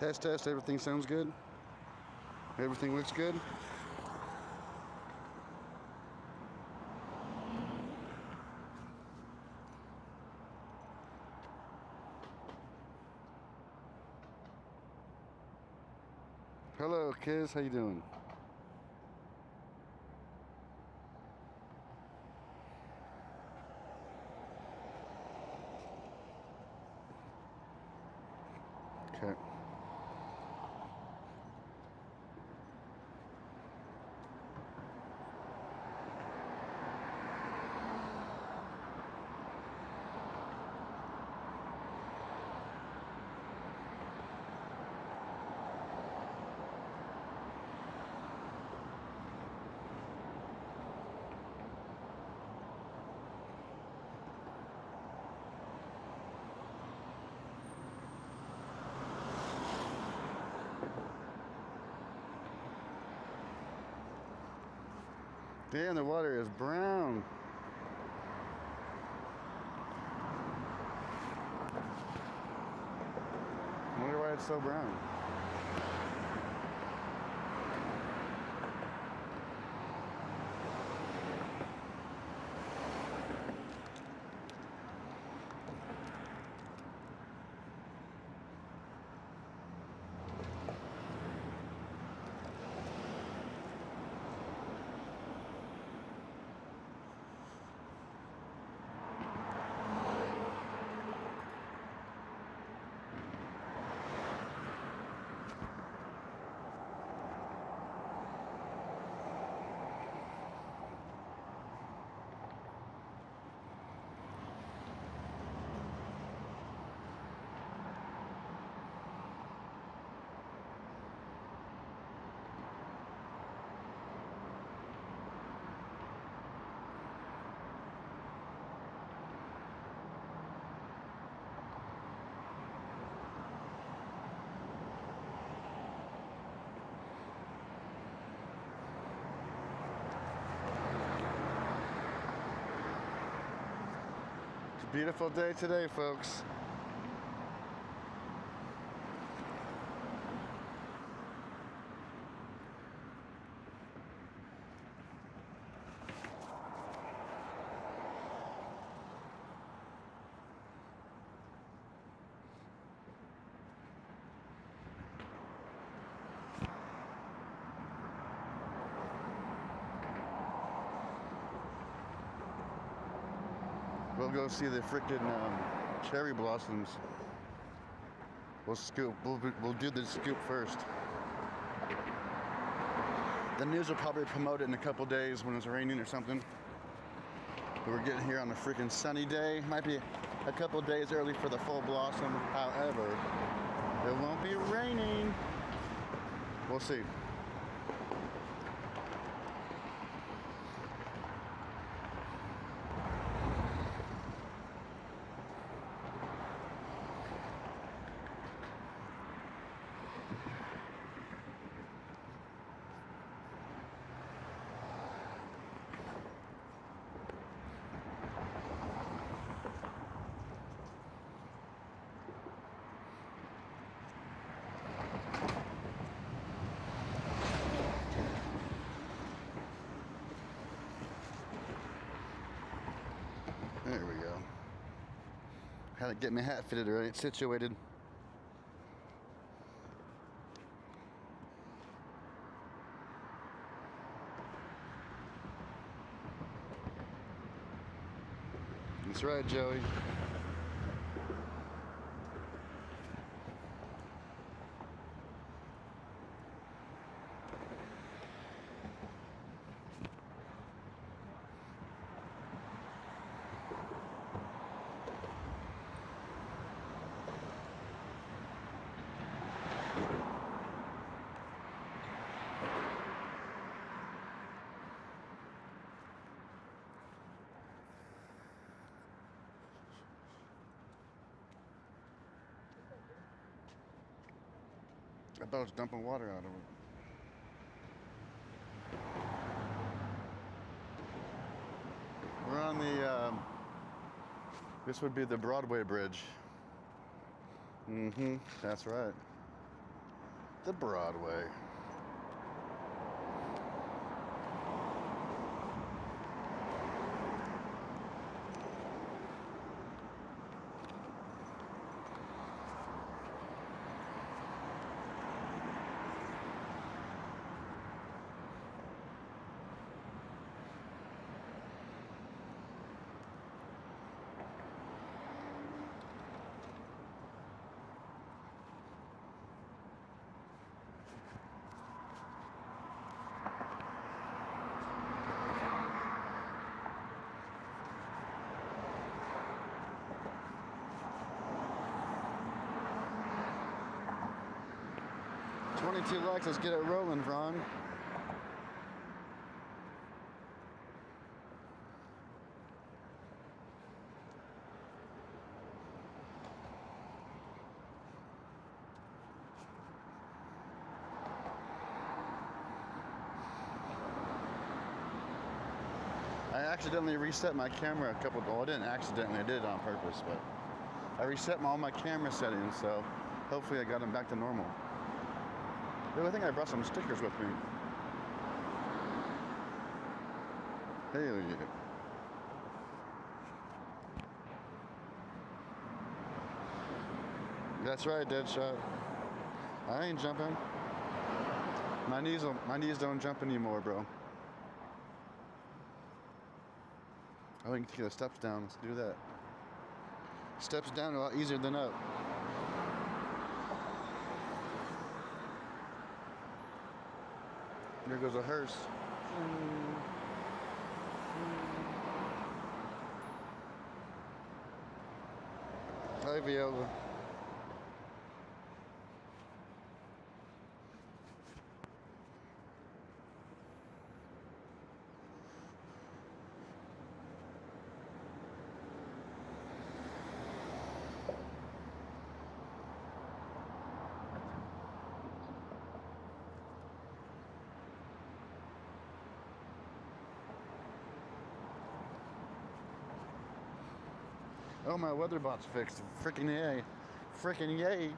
Test, test, everything sounds good? Everything looks good? Hello, kids, how you doing? Okay. Damn, the water is brown. I wonder why it's so brown. Beautiful day today, folks. We'll go see the frickin' cherry blossoms. We'll scoop. We'll do the scoop first. The news will probably promote it in a couple days when it's raining or something. But we're getting here on a freaking sunny day. Might be a couple days early for the full blossom. However, it won't be raining. We'll see. There we go. Had to get my hat fitted right, situated. That's right, Joey. I thought I was dumping water out of it. We're on the, this would be the Broadway Bridge. That's right. the Broadway. $22 likes, let's get it rolling, Ron. I accidentally reset my camera a couple, well, I didn't accidentally, I did it on purpose, but I reset all my camera settings, so hopefully I got them back to normal. Ooh, I think I brought some stickers with me. Hell yeah. That's right, Deadshot. I ain't jumping. My knees don't jump anymore, bro. Oh, we can take the steps down. Let's do that. Steps down are a lot easier than up. There goes a hearse. Hi, Viola. Oh, my weather bot's fixed. Freaking yay. Freaking yay.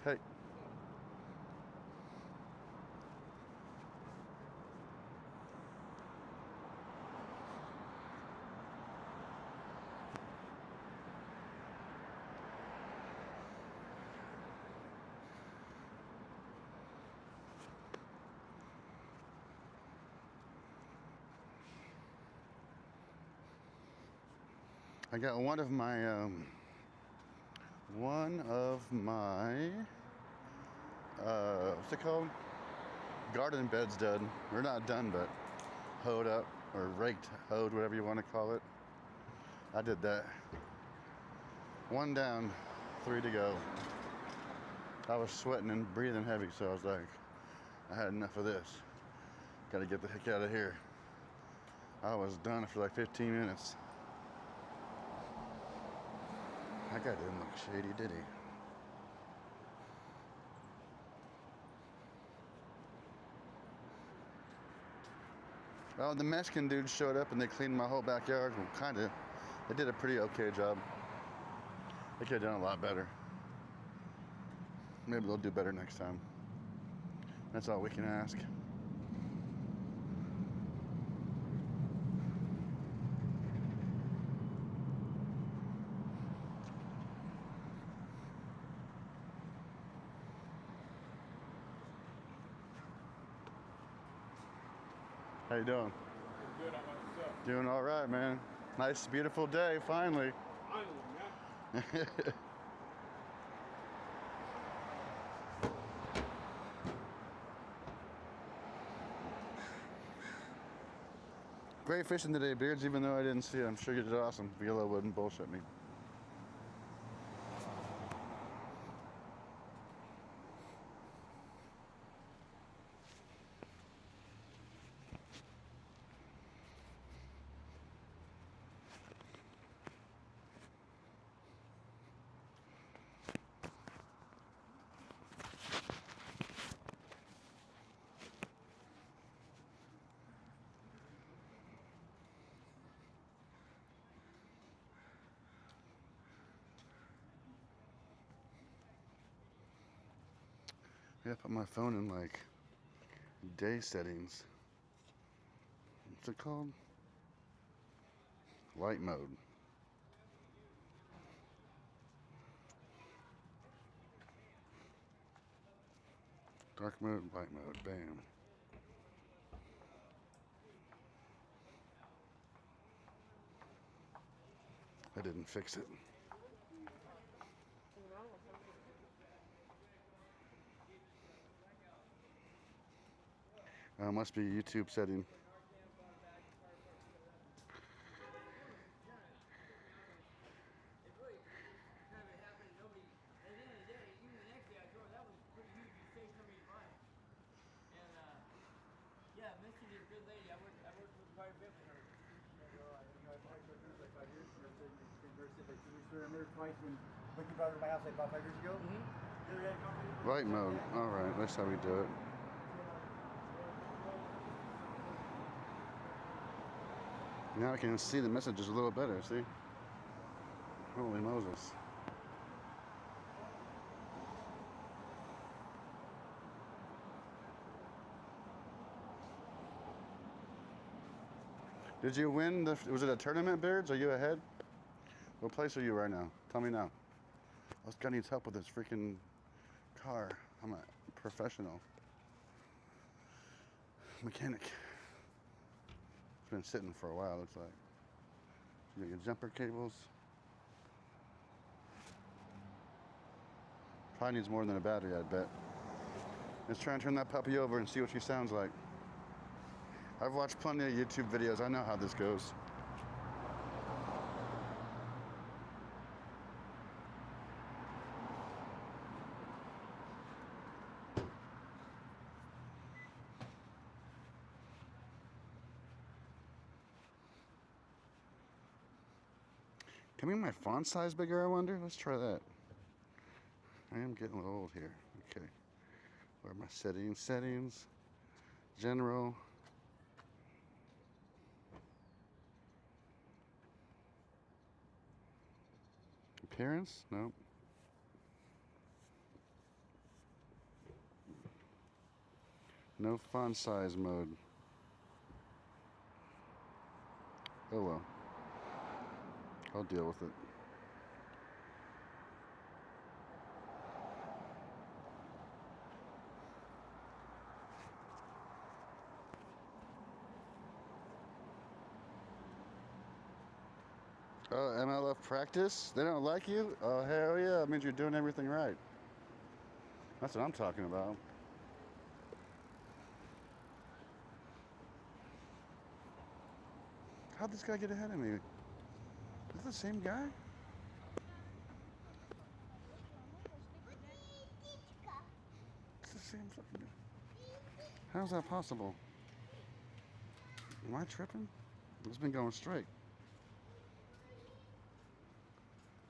Hey. I got one of my what's it called? Garden beds done. We're not done, but hoed up or raked, hoed, whatever you want to call it. I did that. One down, 3 to go. I was sweating and breathing heavy, so I was like, I had enough of this. Gotta get the heck out of here. I was done after like 15 minutes. That guy didn't look shady, did he? Well, the Mexican dudes showed up and they cleaned my whole backyard. Well, kinda. They did a pretty okay job. They could have done a lot better. Maybe they'll do better next time. That's all we can ask. How you doing? Good, how about yourself? Doing all right, man. Nice, beautiful day, finally. Finally, man. Great fishing today, Beards, even though I didn't see it. I'm sure you did awesome. Vila wouldn't bullshit me. I gotta put my phone in like day settings. What's it called? Light mode. Dark mode, light mode, bam. I didn't fix it. Must be a YouTube setting. Yeah, Misty is a good lady. I worked with quite a bit with her. I talked to her like 5 years ago. Like 2 weeks ago. I remember twice when Vicky brought her to my house like about 5 years ago. Light mode. All right, that's how we do it. Now I can see the messages a little better. See? Holy Moses. Did you win the, was it a tournament, Beards? Are you ahead? What place are you right now? Tell me now. This guy needs help with this freaking car. I'm a professional mechanic. It's been sitting for a while, looks like. You got your jumper cables. Probably needs more than a battery, I bet. Let's try and turn that puppy over and see what she sounds like. I've watched plenty of YouTube videos. I know how this goes. Can we make my font size bigger, I wonder? Let's try that. I am getting a little old here. Okay. Where are my settings? Settings. General. Appearance? Nope. No font size mode. Oh well. I'll deal with it. Oh, MLF practice? They don't like you? Oh, hell yeah. That means you're doing everything right. That's what I'm talking about. How'd this guy get ahead of me? Is this the same guy? It's the same fucking guy. How's that possible? Am I tripping? It's been going straight.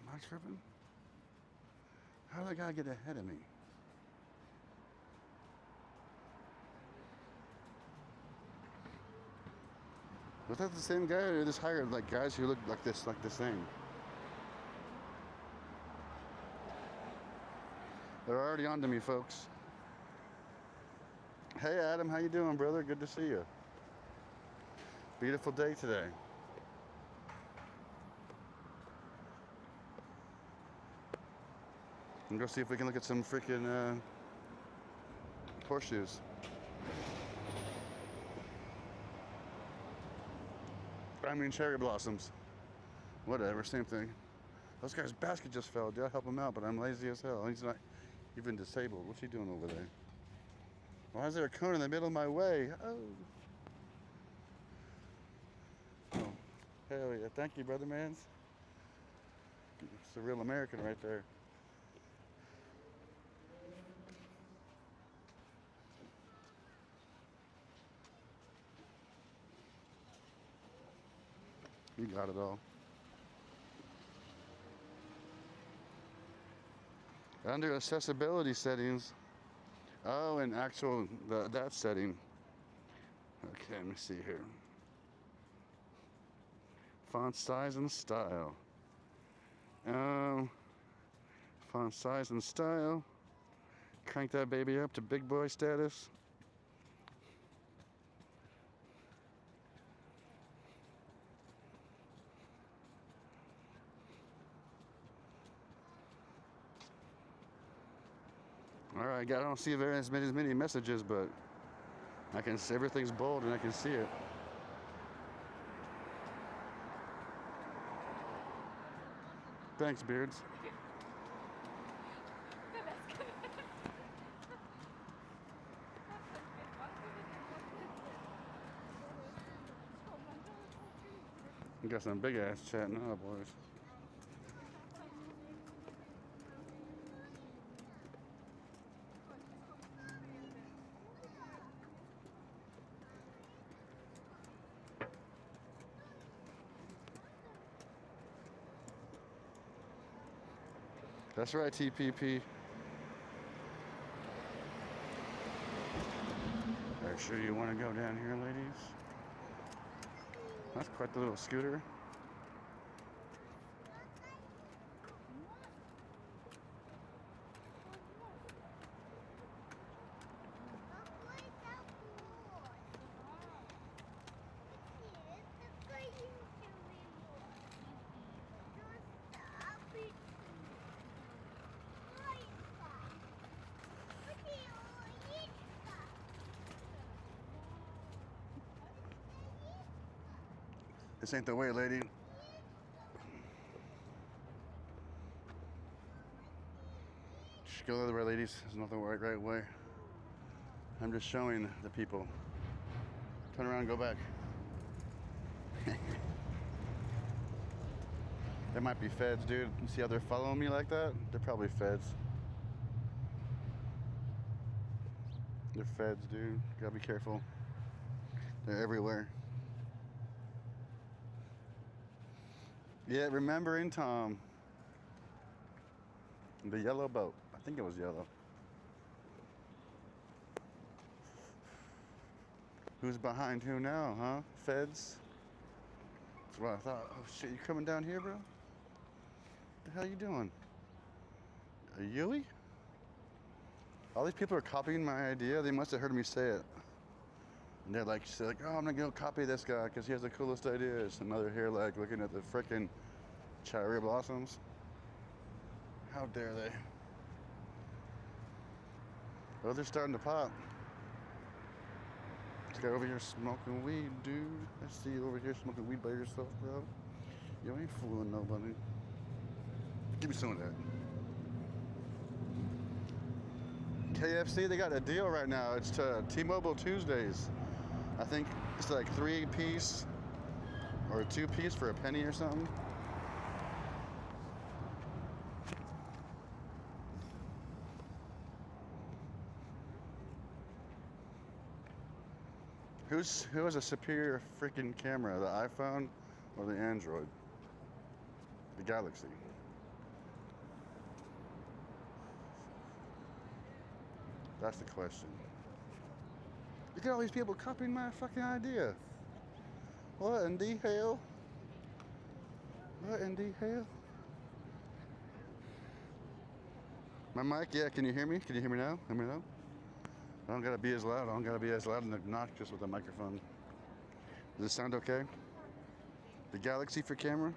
Am I tripping? How did that guy get ahead of me? Was that the same guy, or just hired like guys who look like this thing? They're already on to me, folks. Hey Adam, how you doing, brother? Good to see you. Beautiful day today. And go see if we can look at some freaking horseshoes. I mean cherry blossoms. Whatever, same thing. Those guy's basket just fell. Dude, I'll help him out, but I'm lazy as hell. He's not even disabled. What's he doing over there? Why is there a cone in the middle of my way? Oh. Oh, hell yeah. Thank you, brother mans. It's a real American right there. You got it all. Under accessibility settings. Oh, and actual, that setting. Okay, let me see here. Font size and style. Font size and style. Crank that baby up to big boy status. All right, I don't see as many messages, but I can see everything's bold and I can see it. Thanks, Beards. You got some big ass chat now, boys. That's right, TPP. Are you sure you want to go down here, ladies? That's quite the little scooter. This ain't the way, lady. Just go the other way, ladies. There's not the right way. I'm just showing the people. Turn around and go back. There might be feds, dude. You see how they're following me like that? They're probably feds. They're feds, dude. Gotta be careful. They're everywhere. Yeah, remembering Tom. The yellow boat. I think it was yellow. Who's behind who now, huh? Feds? That's what I thought. Oh shit, you coming down here, bro? What the hell you doing? A Yui? All these people are copying my idea. They must have heard me say it. And they're like, oh, I'm gonna go copy this guy because he has the coolest ideas. And now they're here like looking at the frickin' cherry blossoms. How dare they? Oh, they're starting to pop. This guy over here smoking weed, dude. I see you over here smoking weed by yourself, bro. You ain't fooling nobody. Give me some of that. KFC, they got a deal right now. It's T-Mobile Tuesdays. I think it's like 3-piece or 2-piece for a penny or something. Who has a superior freaking camera, the iPhone or the Android? The Galaxy. That's the question. Look at all these people copying my fucking idea. What in the hell? What in the hell? My mic, yeah, can you hear me? Can you hear me now? Hear me now? I don't gotta be as loud. I don't gotta be as loud and obnoxious with the microphone. Does it sound okay? The Galaxy for camera?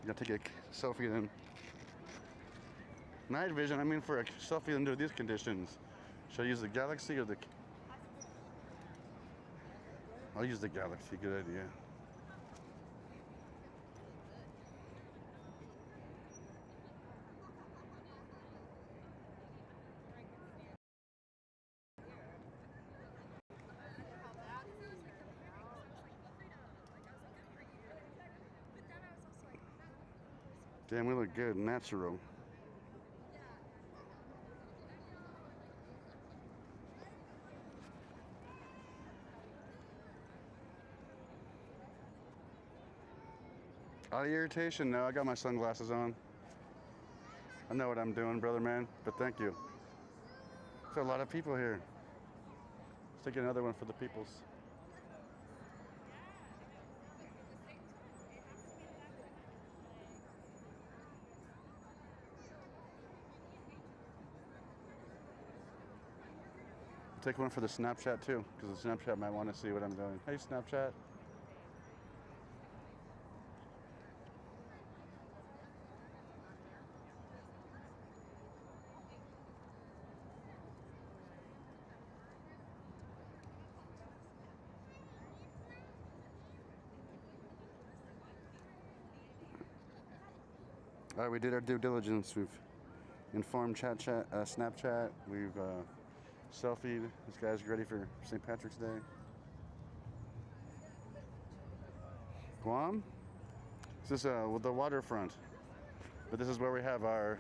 Gotta take a selfie then. Night vision, I mean for a selfie under these conditions. Should I use the Galaxy or the... I'll use the Galaxy, good idea. Damn, we look good, natural. Eye irritation? No, I got my sunglasses on. I know what I'm doing, brother man, but thank you. There's a lot of people here. Let's take another one for the peoples. Take one for the Snapchat too, because the Snapchat might want to see what I'm doing. Hey, Snapchat. All right, we did our due diligence. We've informed Snapchat. We've selfied. This guy's ready for St. Patrick's Day. Guam? This is the waterfront. But this is where we have our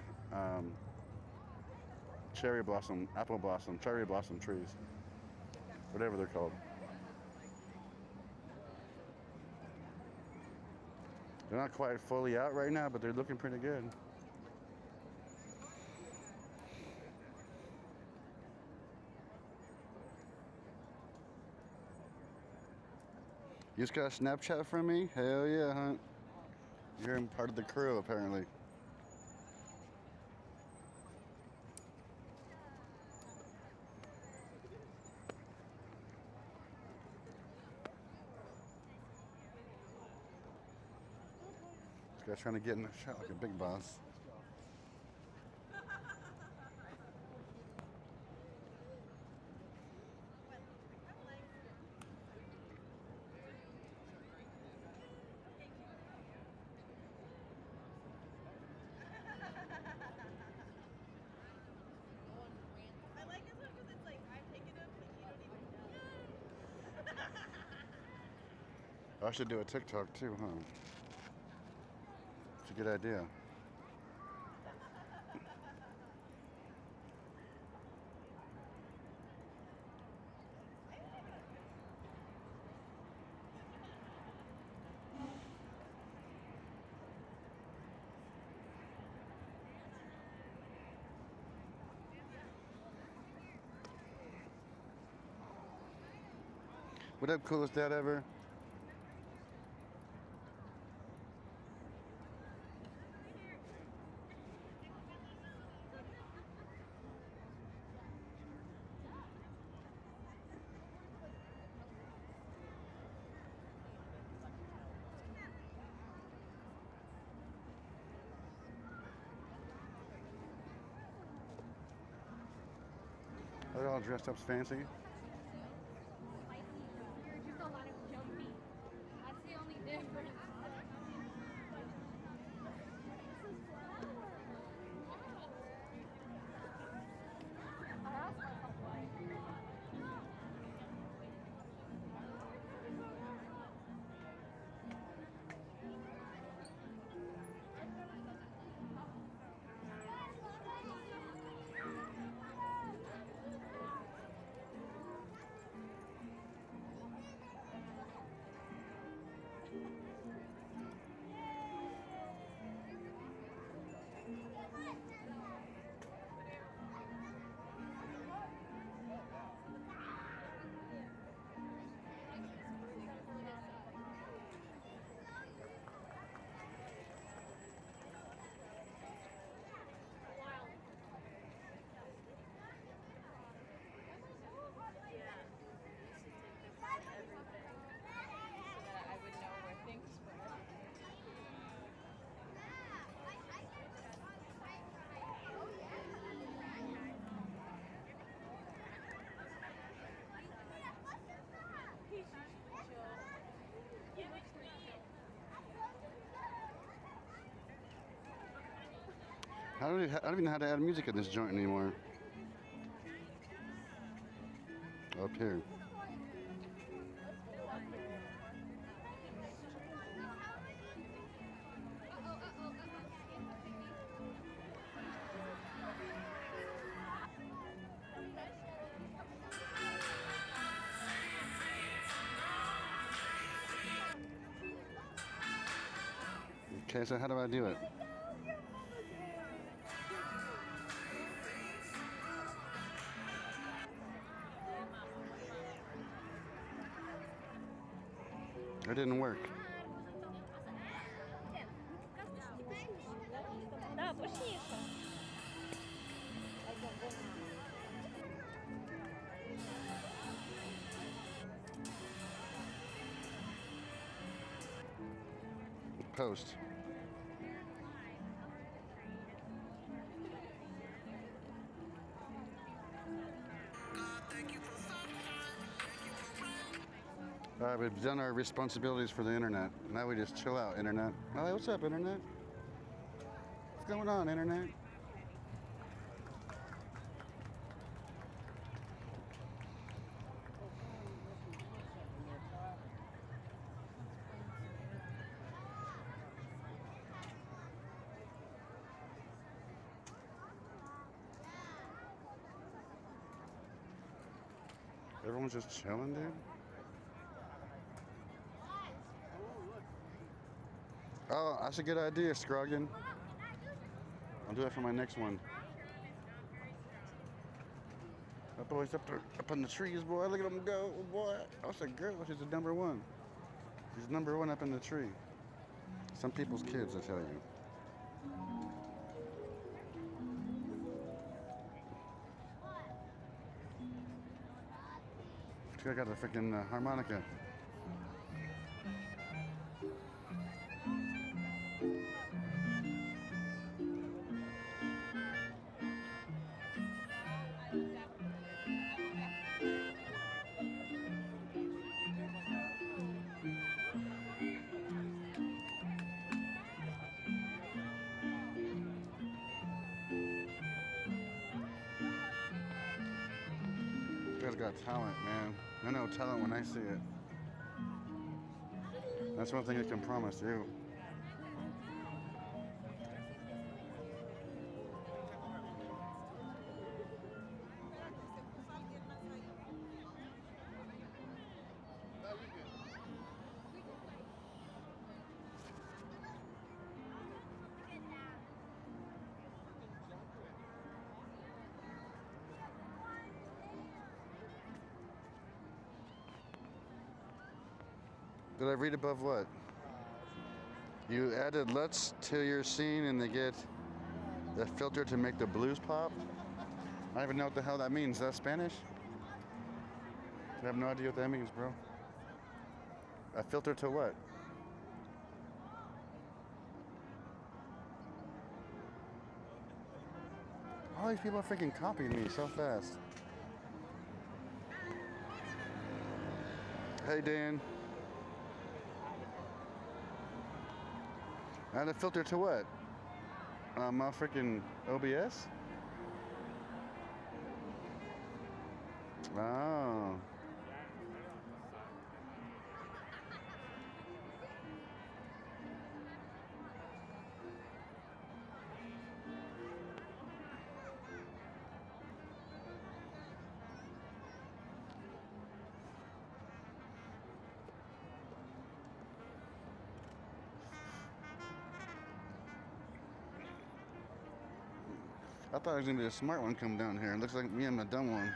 cherry blossom trees. Whatever they're called. They're not quite fully out right now, but they're looking pretty good. You just got a Snapchat from me? Hell yeah, Hunt. You're in part of the crew, apparently. This guy's trying to get in the shot like a big boss. I should do a TikTok too, huh? It's a good idea. What up, coolest dad ever? They're all dressed up fancy. Just a lot of jumping. That's the only difference. I don't even know how to add music in this joint anymore. Up here. Okay, so how do I do it? It didn't work. Да, точніше. Post. All right, we've done our responsibilities for the internet. Now we just chill out, internet. Oh, what's up, internet? What's going on, internet? Everyone's just chilling, dude. Oh, that's a good idea, Scroggin. I'll do that for my next one. That boy's up there, up in the trees, boy. Look at him go, boy. Oh, it's a girl. She's the number one. She's number one up in the tree. Some people's kids, I tell you. I got a freaking harmonica. You guys got talent, man. I know talent when I see it. That's one thing I can promise you. Did I read above what? You added LUTs to your scene and they get the filter to make the blues pop? I don't even know what the hell that means. Is that Spanish? I have no idea what that means, bro. A filter to what? All these people are freaking copying me so fast. Hey, Dan. Add a filter to what? My freaking OBS? Oh. I thought it was gonna be a smart one come down here. It looks like me and a dumb one.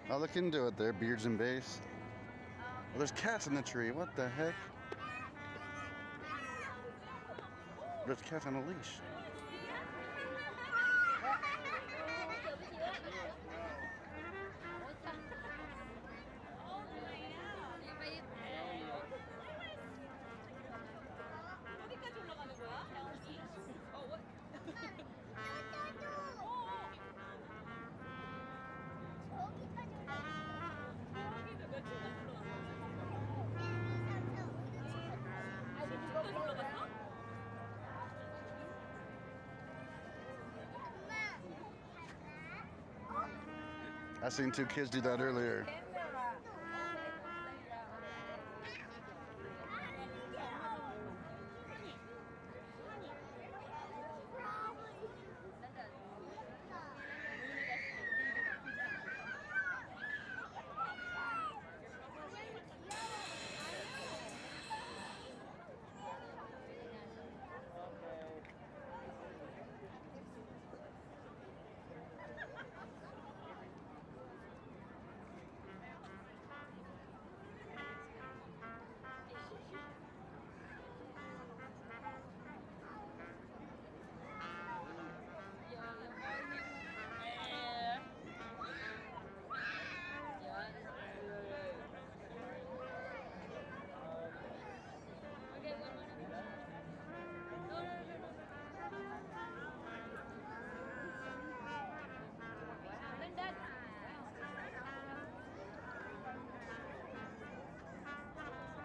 I'll look into it there, beards and bass. Oh, there's cats in the tree. What the heck? There's cats on a leash. I seen two kids do that earlier.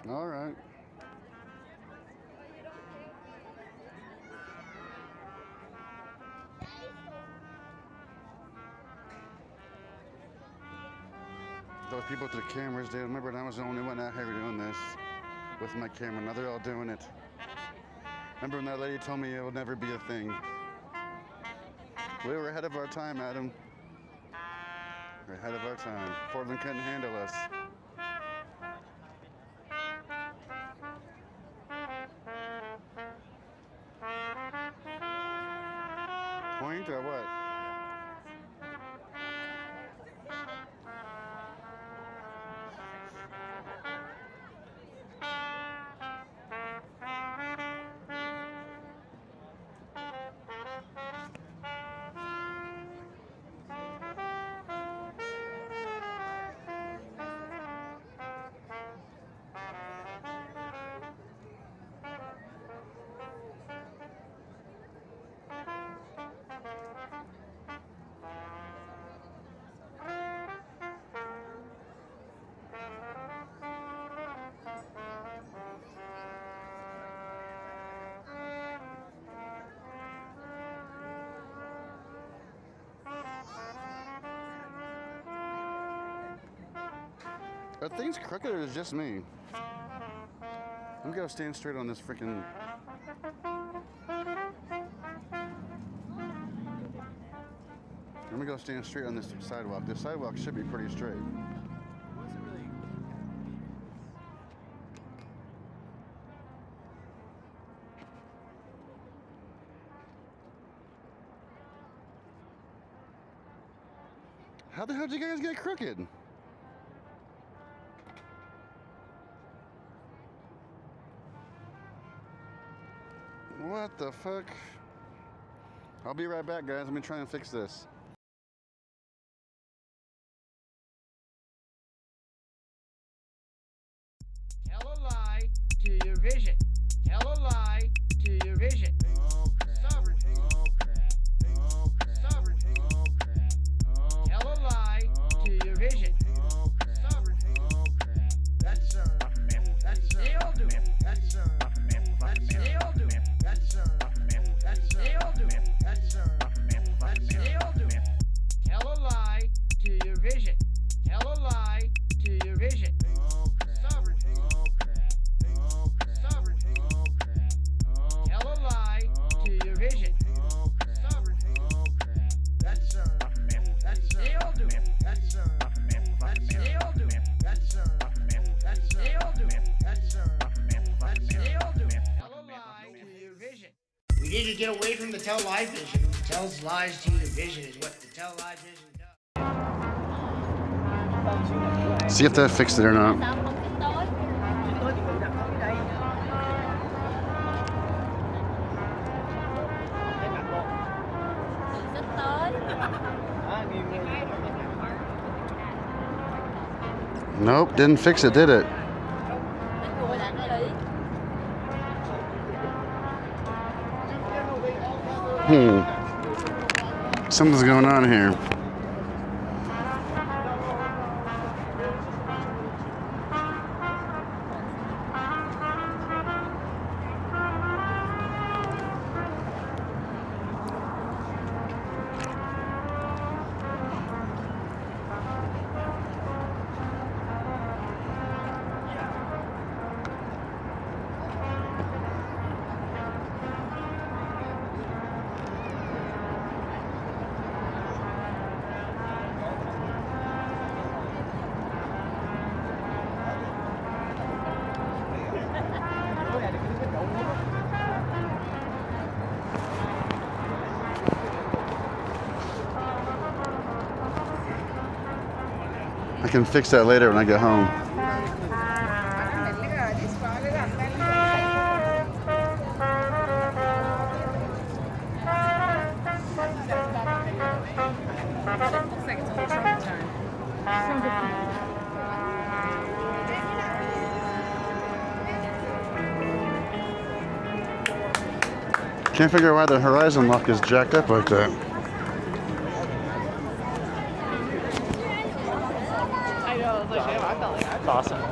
All right. Those people with the cameras, they remember I was the only one out here doing this with my camera. Now they're all doing it. Remember when that lady told me it would never be a thing? We were ahead of our time, Adam. We're ahead of our time. Portland couldn't handle us. Point or what? Are things crooked or is it just me? I'm gonna stand straight on this freaking. I'm gonna go stand straight on this sidewalk. This sidewalk should be pretty straight. How the hell did you guys get crooked? What the fuck? I'll be right back, guys. Let me try and fix this. Tell a lie to your vision. Tell a lie to your vision. Oh crap. Sovereignty. Oh crap. Oh crap. Sovereignty. Oh crap. Oh crap. Tell a lie to your vision. Oh crap. Sovereignty. Oh crap. That's that's they all do it. That's they all do it. That's they all do it. That's they all do it. Tell a lie to your vision. Tell a lie to your vision. Oh crap. Sovereignty. Oh crap. Oh crap. Sovereignty. Oh crap. Oh tell a lie to your vision. Oh crap. Sovereignty. Oh crap. That's they all do it. That's they all do it. That's they all do it. That's they all do it. Tell a lie to your vision. We need to get away from the tell lie vision. Tells lies to your vision is what the tell lie vision does. See if that fixed it or not. Sao không thích tối? Tôi chỉ cần đặt ở đây. Cái mặt bộ. Thích tối. Nope, didn't fix it, did it? Thích vui là cái lý. Something's going on here. can fix that later when I get home. Looks like it's only trumpet time. Can't figure out why the horizon lock is jacked up like that. I know, I was like, damn, I felt like that's awesome.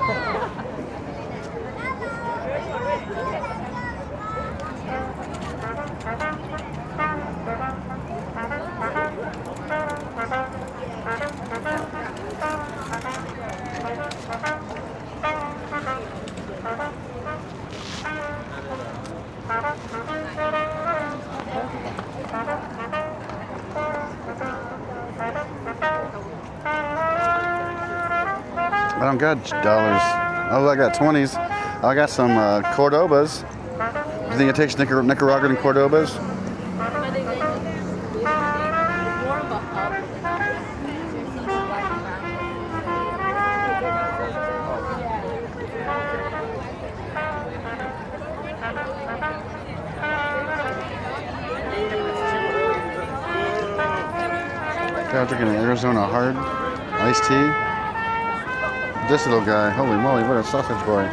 I don't got dollars. Oh, I got 20s. I got some Cordobas. You think it takes Nicaraguan Cordobas? I'm drinking an Arizona hard iced tea. This little guy, holy moly, what a sausage boy.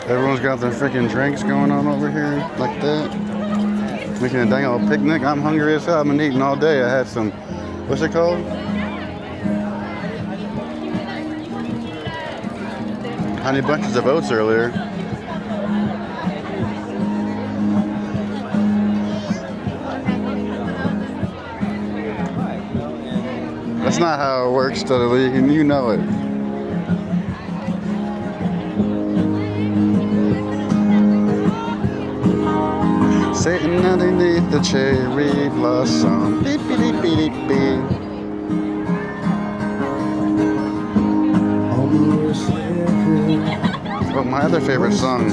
Everyone's got their freaking drinks going on over here like that. Making a dang old picnic. I'm hungry as hell. I've been eating all day. I had some, what's it called? Honey bunches of oats earlier. That's not how it works, Dudley, and you know it. Sitting underneath the cherry blossom. Beep, beep, beep, beep, beep. But my other favorite song.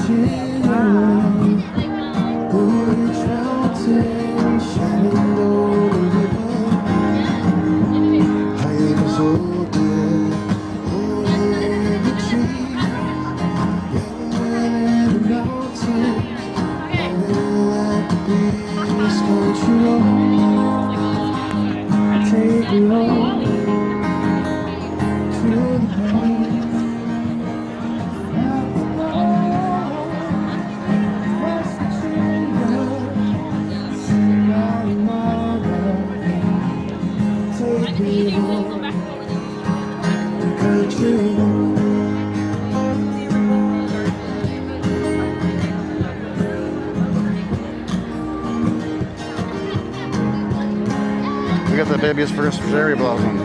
baby's first cherry blossom.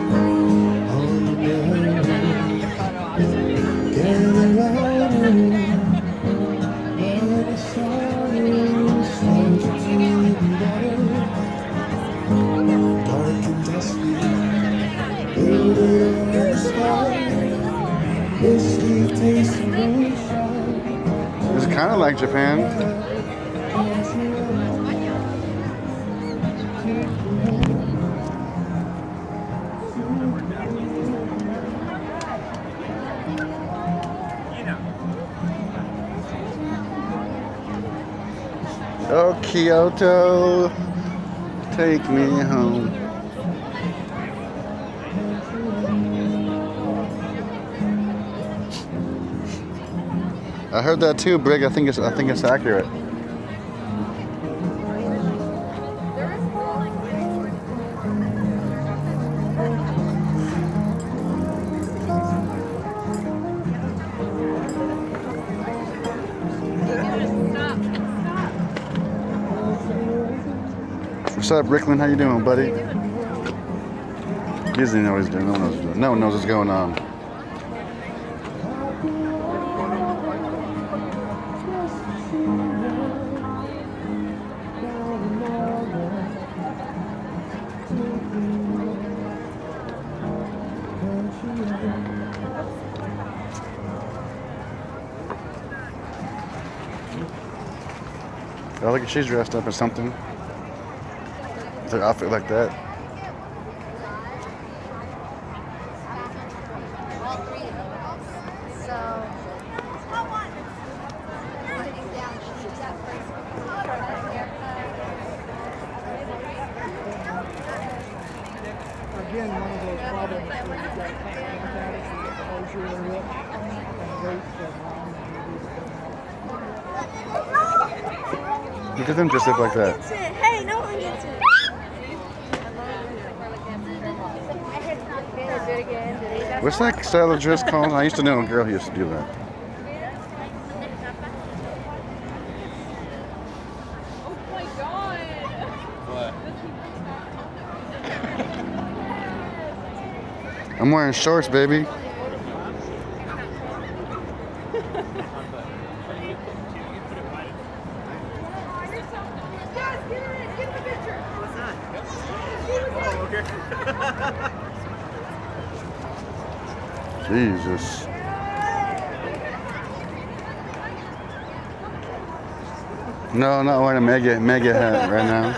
It's kind of like Japan. Oh, Kyoto, take me home. I heard that too, Brig. I think it's accurate. What's up, Ricklin? How you doing, buddy? He doesn't know what he's doing. No one knows what's going on. Oh, look, she's dressed up as something. With her outfit like that. Again, one of those problems where you've got contact and closure of the lip and wait for mom. Look at them dressed up like that. Hey, no one gets it. What's that style of dress called? I used to know a girl who used to do that. Oh my god. What? I'm wearing shorts, baby. Jesus. No, I'm not wearing a mega hat right now.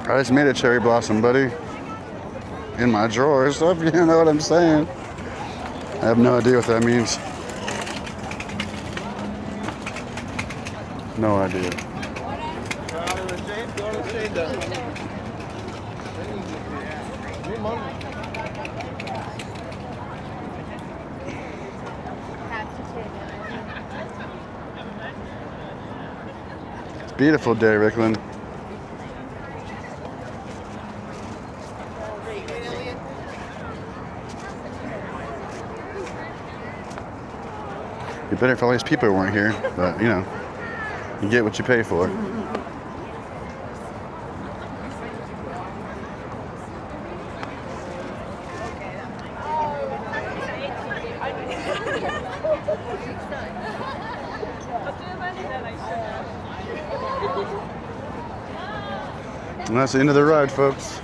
I just made a cherry blossom, buddy. In my drawers, if you know what I'm saying. I have no idea what that means. No idea. It's a beautiful day, Rickland. It'd be better if all these people weren't here, but you know, you get what you pay for. And that's the end of the ride, folks.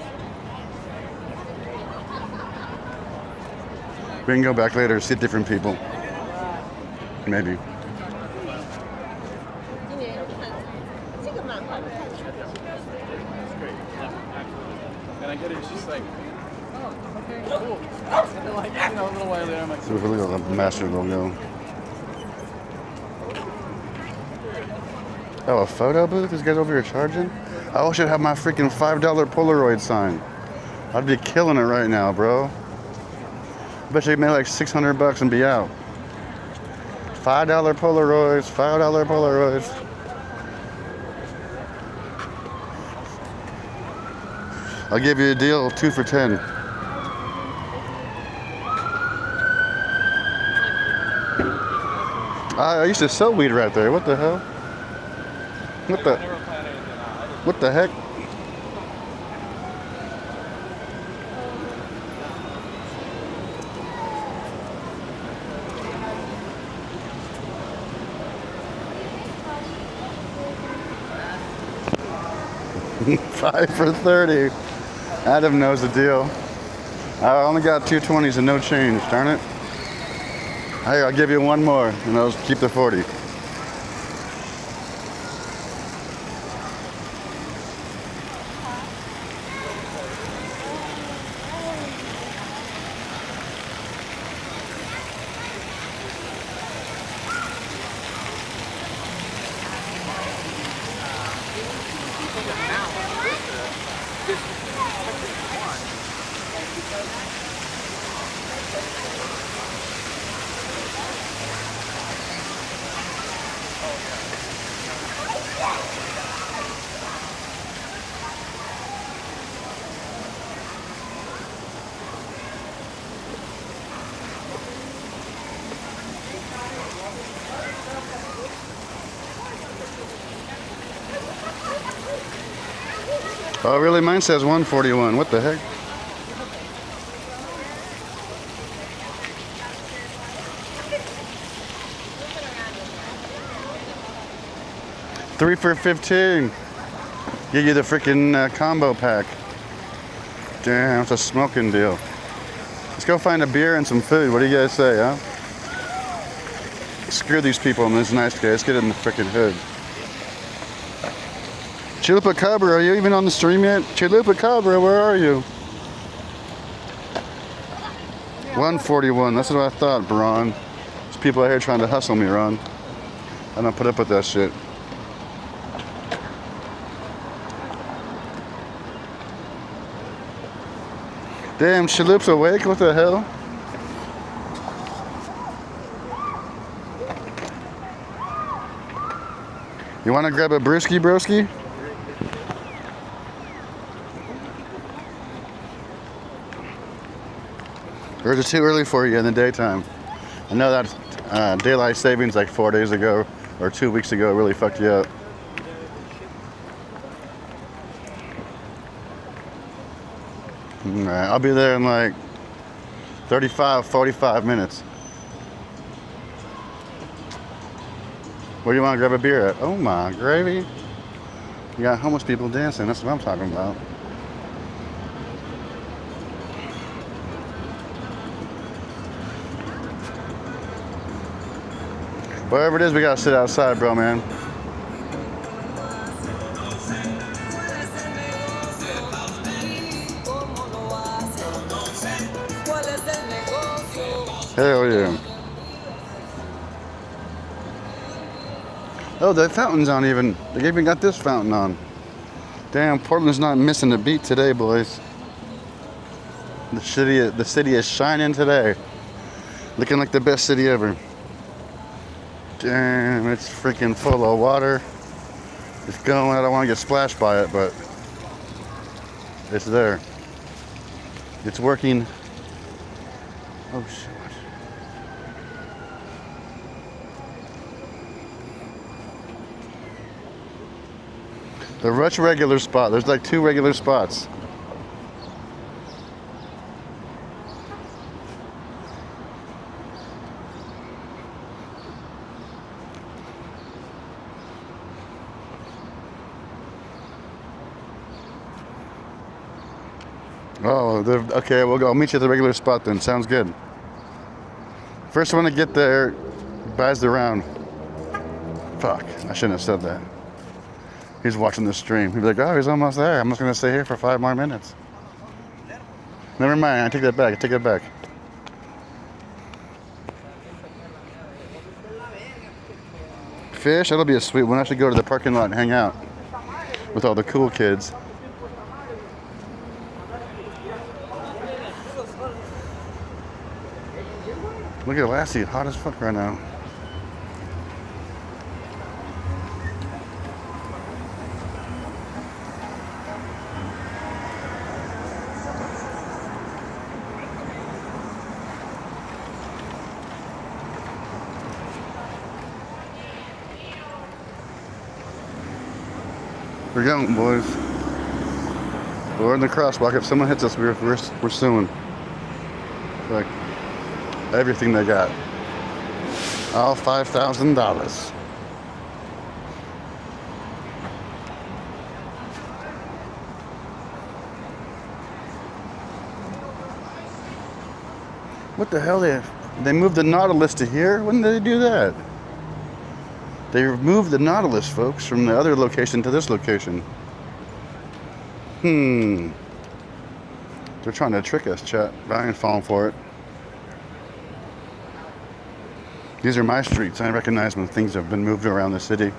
We can go back later, see different people. Maybe. And I get it, it's just like, oh, okay, cool. And then like, you know, a little while later, I'm like, So if we look at the master logo. Oh, a photo booth? This guy's over here charging? I should have my freaking $5 Polaroid sign. I'd be killing it right now, bro. I bet you could make like $600 and be out. $5 Polaroids, $5 Polaroids. I'll give you a deal, 2 for $10. I used to sell weed right there. What the hell? What the? What the heck? $5 for $30. Adam knows the deal. I only got 2 20s and no change, darn it. Hey, I'll give you one more and I'll keep the 40. Oh, really? Mine says 141. What the heck? $3 for $15. Give you the freaking combo pack. Damn, it's a smoking deal. Let's go find a beer and some food. What do you guys say, huh? Screw these people in this nice guy. Let's get in the freaking hood. Chalupa Cabra, are you even on the stream yet? Chalupa Cabra, where are you? 141, that's what I thought, Ron. There's people out here trying to hustle me, Ron. I don't put up with that shit. Damn, Chalupa's awake? What the hell? You want to grab a brewski, broski? Or is it too early for you in the daytime? I know that daylight savings like 4 days ago or 2 weeks ago really fucked you up. Alright, I'll be there in like 45 minutes. Where do you want to grab a beer at? Oh my gravy. You got homeless people dancing, that's what I'm talking about. Whatever it is, we gotta sit outside, bro, man. Hell yeah. Oh, the fountain's on even. They even got this fountain on. Damn, Portland's not missing a beat today, boys. The city is shining today. Looking like the best city ever. Damn, it's freaking full of water. It's going. I don't want to get splashed by it, but it's there. It's working. Oh shit. The Rush regular spot. There's like 2 regular spots. Oh, okay, I'll meet you at the regular spot then. Sounds good. First one to get there buys the round. Fuck, I shouldn't have said that. He's watching the stream. He'd be like, oh, he's almost there. I'm just going to stay here for 5 more minutes. Never mind, I take that back. I take that back. Fish, that'll be a sweet one. I should go to the parking lot and hang out with all the cool kids. Look at Lassie, hot as fuck right now. We're going, boys. We're in the crosswalk. If someone hits us, we're suing. Like, everything they got. All $5,000. What the hell? They moved the Nautilus to here? When did they do that? They moved the Nautilus, folks, from the other location to this location. They're trying to trick us, chat. But I ain't falling for it. These are my streets. I recognize when things have been moved around the city.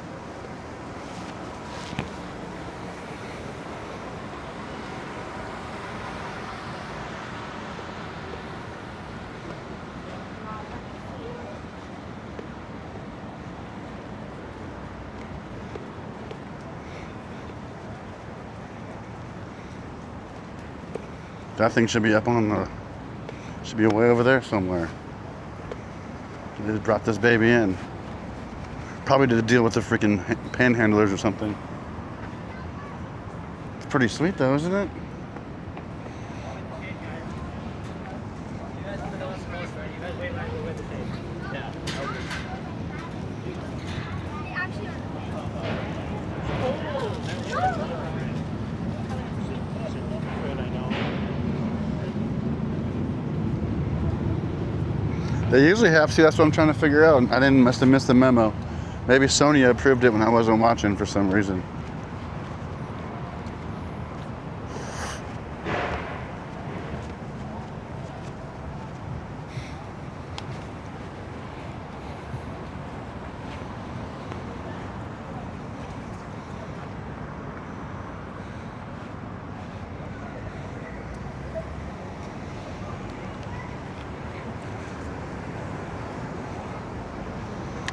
That thing should be up on the, should be way over there somewhere. They just brought this baby in. Probably to deal with the freaking panhandlers or something. It's pretty sweet though, isn't it? They usually have to. That's what I'm trying to figure out. I must have missed the memo. Maybe Sonia approved it when I wasn't watching for some reason.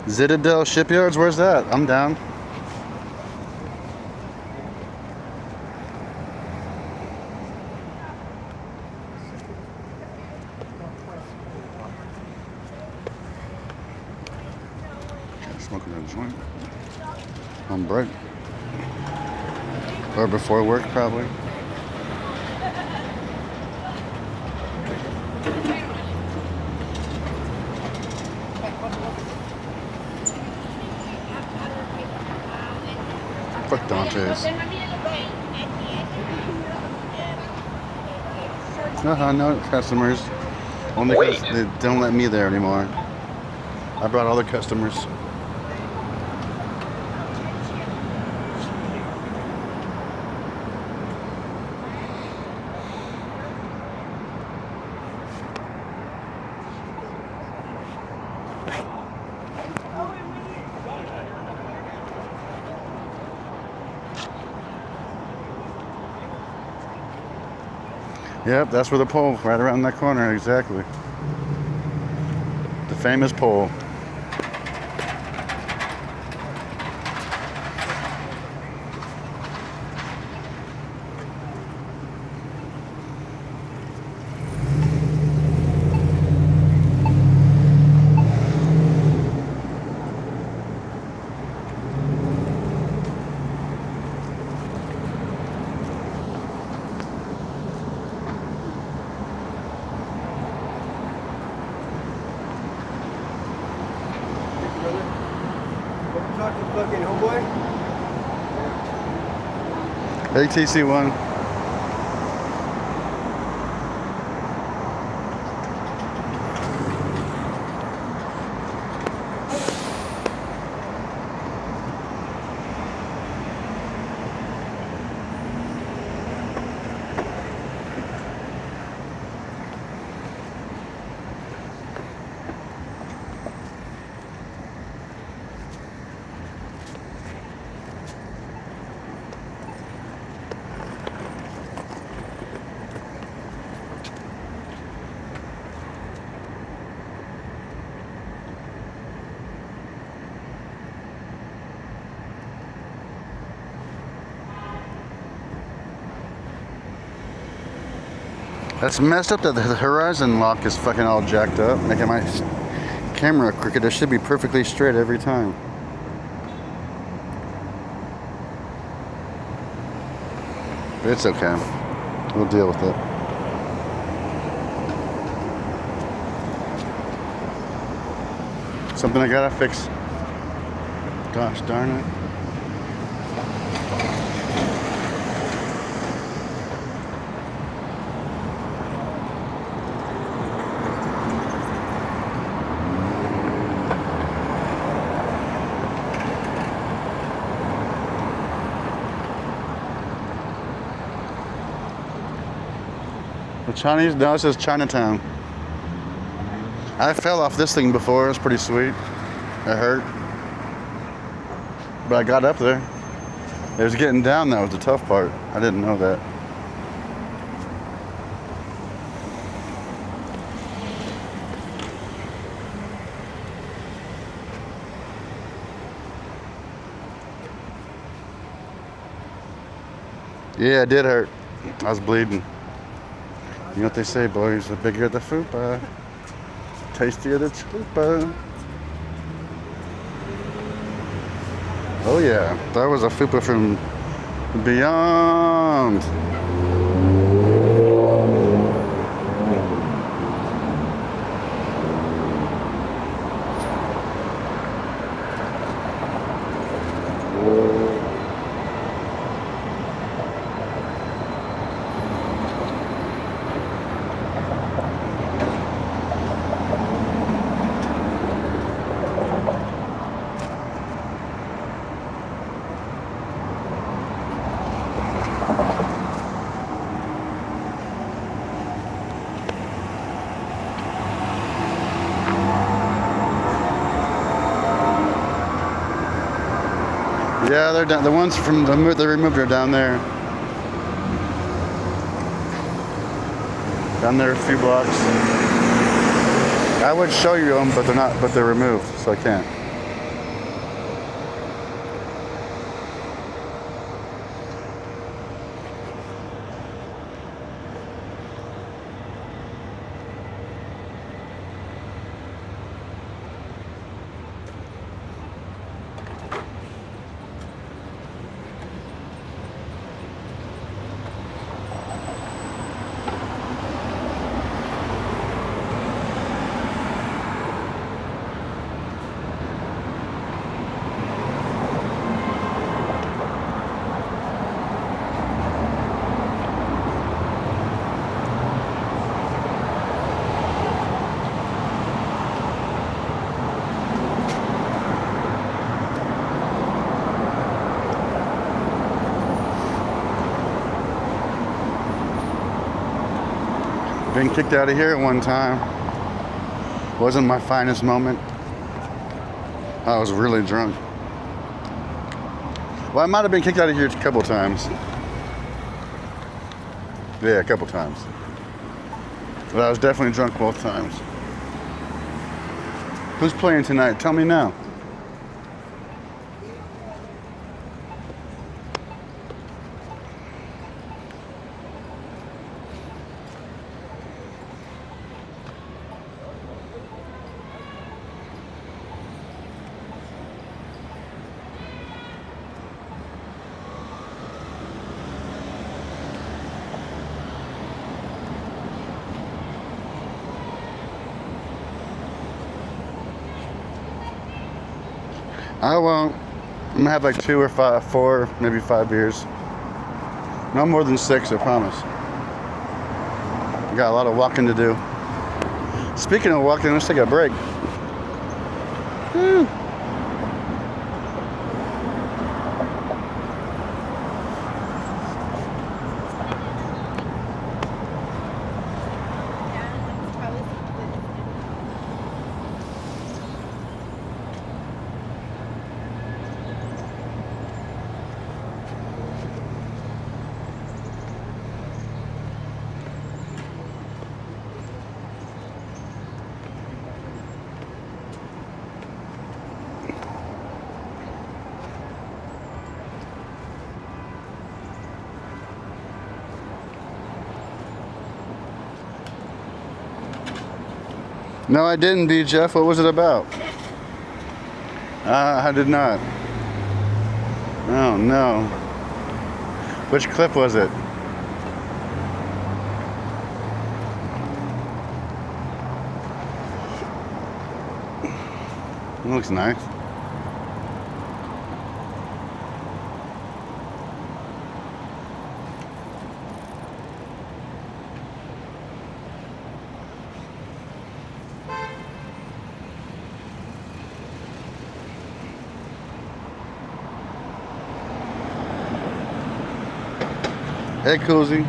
Citadel Shipyards, where's that? I'm down. Smoking a joint on break. Or before work, probably. Fuck Dante's. No customers. Only because they don't let me there anymore. I brought all the customers. Yep, that's where the pole, right around that corner, exactly. The famous pole. ATC1. That's messed up that the horizon lock is fucking all jacked up, making my camera crooked. It should be perfectly straight every time. It's okay. We'll deal with it. Something I gotta fix. Gosh darn it. The Chinese, no, it says Chinatown. I fell off this thing before. It was pretty sweet. It hurt. But I got up there. It was getting down that was the tough part. I didn't know that. Yeah, it did hurt. I was bleeding. You know what they say, boys? The bigger the fupa, tastier the chupa. Oh yeah, that was a fupa from beyond. Yeah, they're down. The ones from the they removed are down there. Down there a few blocks. I would show you them, but they're not. But they're removed, so I can't. Been kicked out of here at one time. Wasn't my finest moment. I was really drunk. Well, I might have been kicked out of here a couple times. Yeah, a couple times. But I was definitely drunk both times. Who's playing tonight? Tell me now. I won't. I'm gonna have like 2 or 5, 4, maybe 5 beers. No more than 6, I promise. I got a lot of walking to do. Speaking of walking, let's take a break. Woo. No, I didn't, B. Jeff. What was it about? I did not. Oh, no. Which clip was it? It looks nice. Hey, Cozy.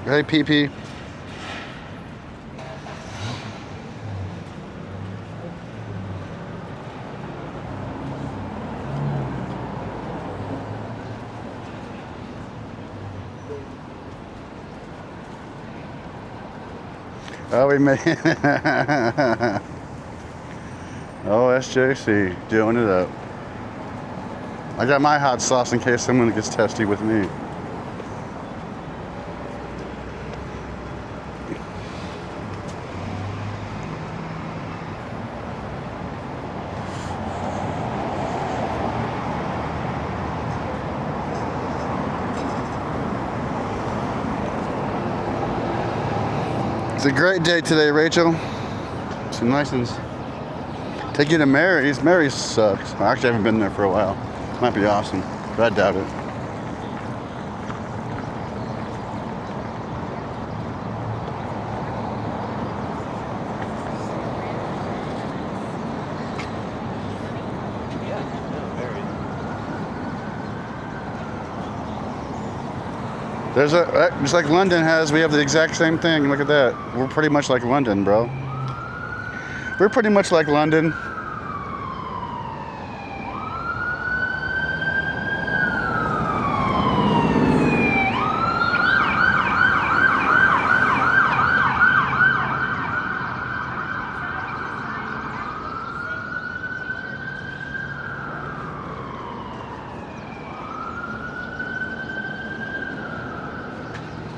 Hey, PP. Oh, we made Oh, SJC, doing it up. I got my hot sauce in case someone gets testy with me. It's a great day today, Rachel. Some nice ones. Take you to Mary's. Mary's sucks. I actually haven't been there for a while. Might be awesome, but I doubt it. There's just like London has, we have the exact same thing. Look at that. We're pretty much like London, bro. We're pretty much like London.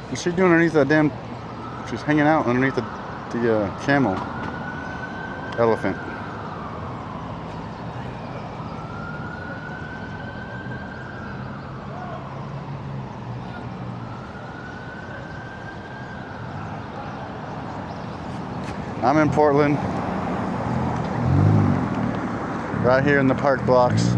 What's she doing underneath that damn... She's hanging out underneath the camel. Elephant. I'm in Portland. Right here in the park blocks.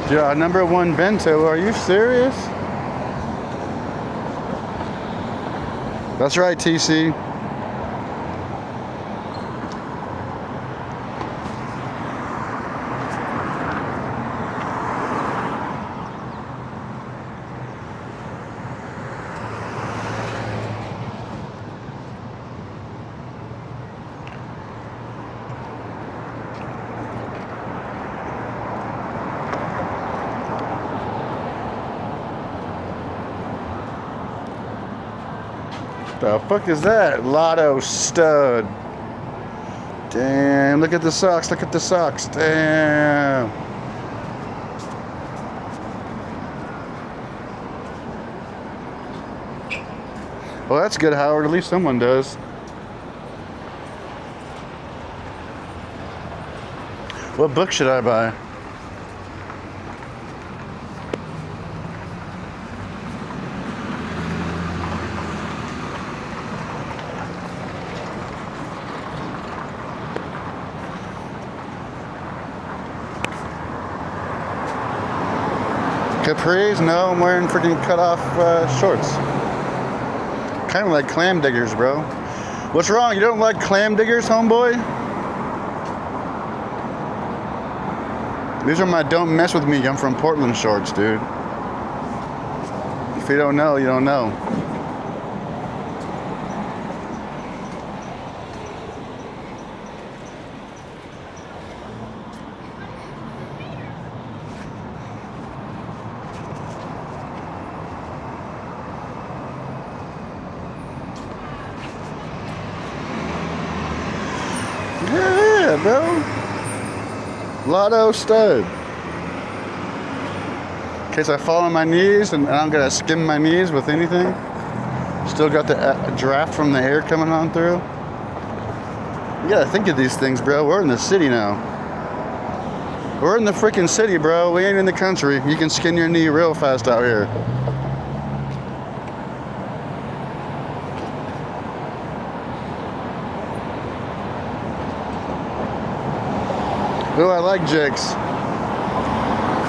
Yeah, #1 bento, are you serious? That's right, TC. The fuck is that? Lotto stud. Damn, look at the socks, look at the socks. Damn. Well, that's good, Howard. At least someone does. What book should I buy? Capris? No, I'm wearing freaking cut off shorts. Kind of like clam diggers, bro. What's wrong? You don't like clam diggers, homeboy? These are my don't mess with me, I'm from Portland shorts, dude. If you don't know, you don't know. bro. Lotto stud. In case I fall on my knees and I don't gotta skim my knees with anything. Still got the draft from the air coming on through. You gotta think of these things, bro. We're in the city now. We're in the freaking city, bro. We ain't in the country. You can skin your knee real fast out here. Oh, I like jigs.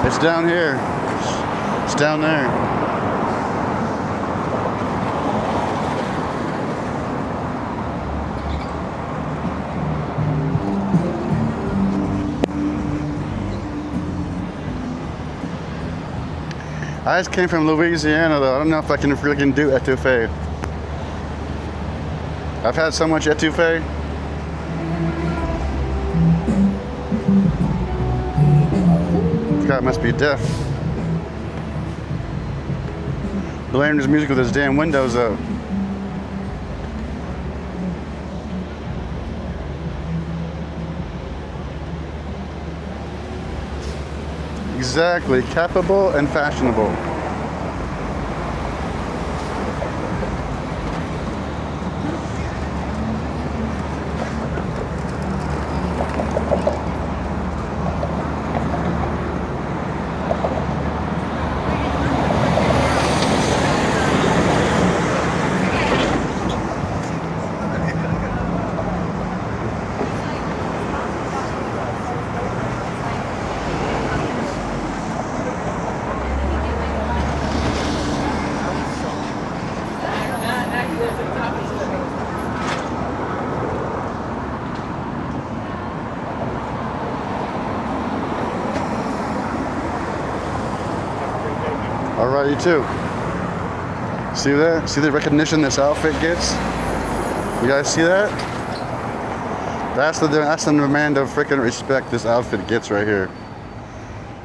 It's down here. It's down there. I just came from Louisiana, though. I don't know if I can freaking do etouffee. I've had so much etouffee. Guy must be deaf. Blaring his music with his damn windows up. Exactly, capable and fashionable. Alright, you too. See that? See the recognition this outfit gets? You guys see that? That's the demand of freaking respect this outfit gets right here.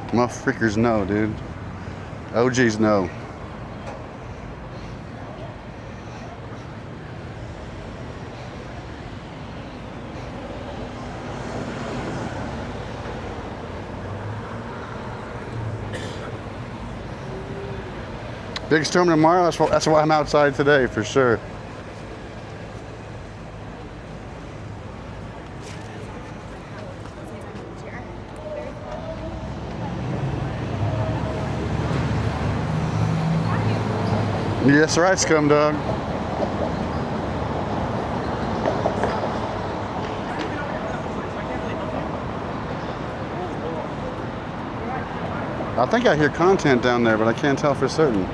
Motherfuckers know, dude. OGs know. Big storm tomorrow, that's why I'm outside today, for sure. Yes, right, scum dog. I think I hear content down there, but I can't tell for certain.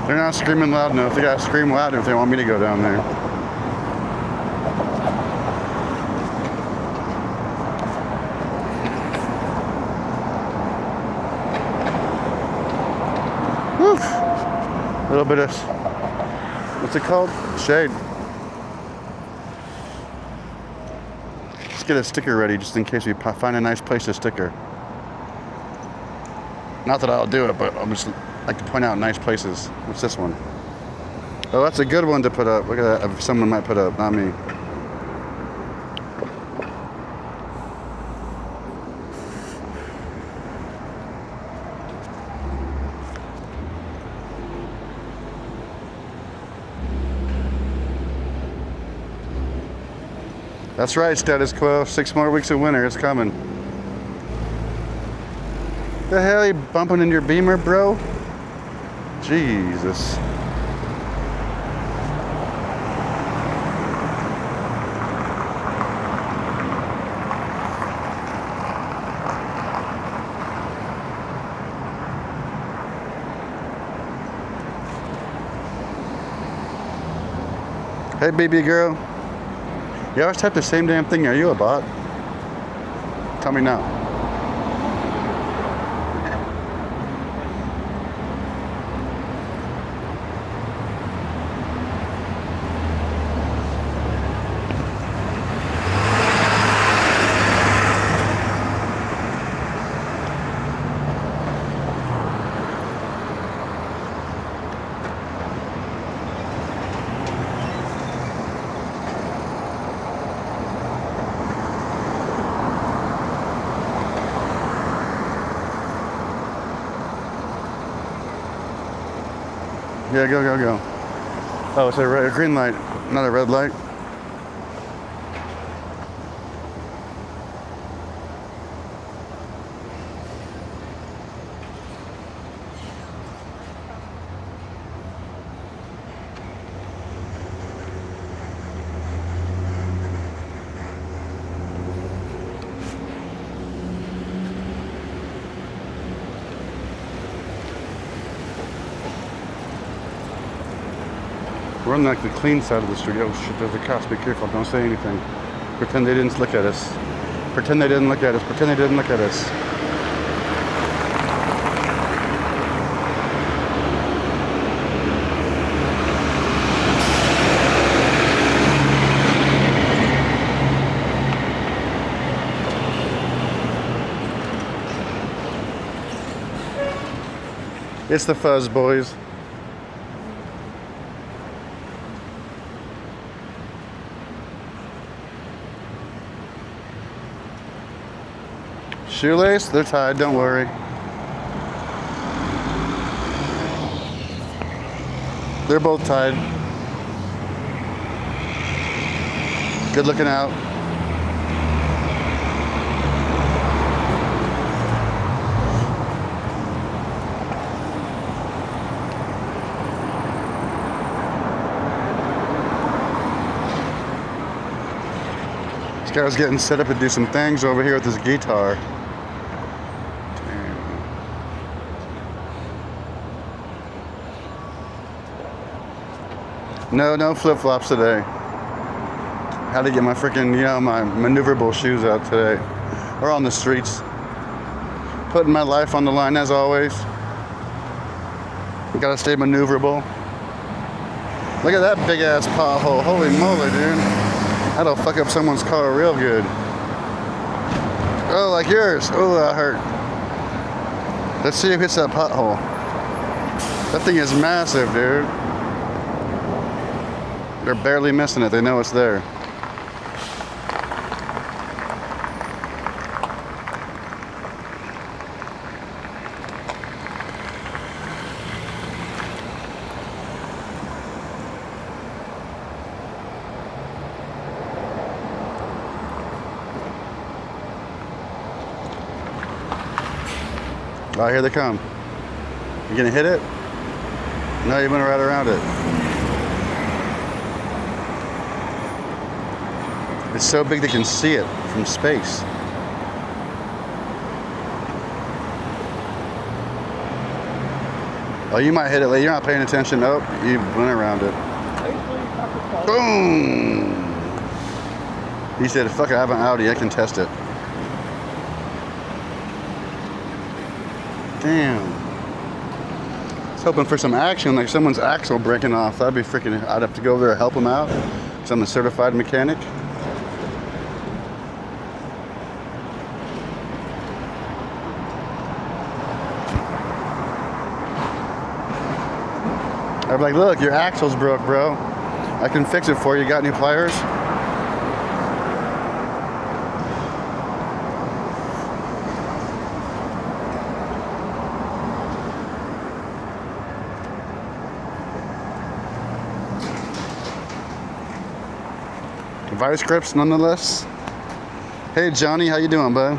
They're not screaming loud enough. They gotta scream loud if they want me to go down there. Whew. A little bit of, what's it called? Shade. Let's get a sticker ready just in case we find a nice place to sticker. Not that I'll do it, but I'm just like to point out nice places. What's this one? Oh, that's a good one to put up. Look at that. Someone might put up, not me. That's right, status quo. 6 more weeks of winter. It's coming. The hell, you bumping in your Beamer, bro? Jesus. Hey, baby girl. You always type the same damn thing. Are you a bot? Tell me now. Yeah, go, go, go. Oh, it's a green light, not a red light. We're on like the clean side of the street. Oh shit, there's a cops. Be careful, don't say anything. Pretend they didn't look at us. Pretend they didn't look at us. Pretend they didn't look at us. It's the fuzz, boys. Shoelace? They're tied, don't worry. They're both tied. Good looking out. This guy was getting set up to do some things over here with his guitar. No flip-flops today. Had to get my freaking, my maneuverable shoes out today. Or on the streets. Putting my life on the line as always. Gotta stay maneuverable. Look at that big ass pothole. Holy moly, dude. That'll fuck up someone's car real good. Oh, like yours. Oh, that hurt. Let's see who hits that pothole. That thing is massive, dude. They're barely missing it. They know it's there. Oh, here they come. You gonna hit it? No, you went right around it. It's so big they can see it from space. Oh, you might hit it later. You're not paying attention. Oh, you went around it. Boom! He said, fuck it, I have an Audi. I can test it. Damn. I was hoping for some action, like someone's axle breaking off. That'd be freaking, I'd have to go over there and help them out. Because I'm a certified mechanic. I'd be like, look, your axle's broke, bro. I can fix it for you. Got any pliers? Vice grips, nonetheless. Hey, Johnny, how you doing, bud?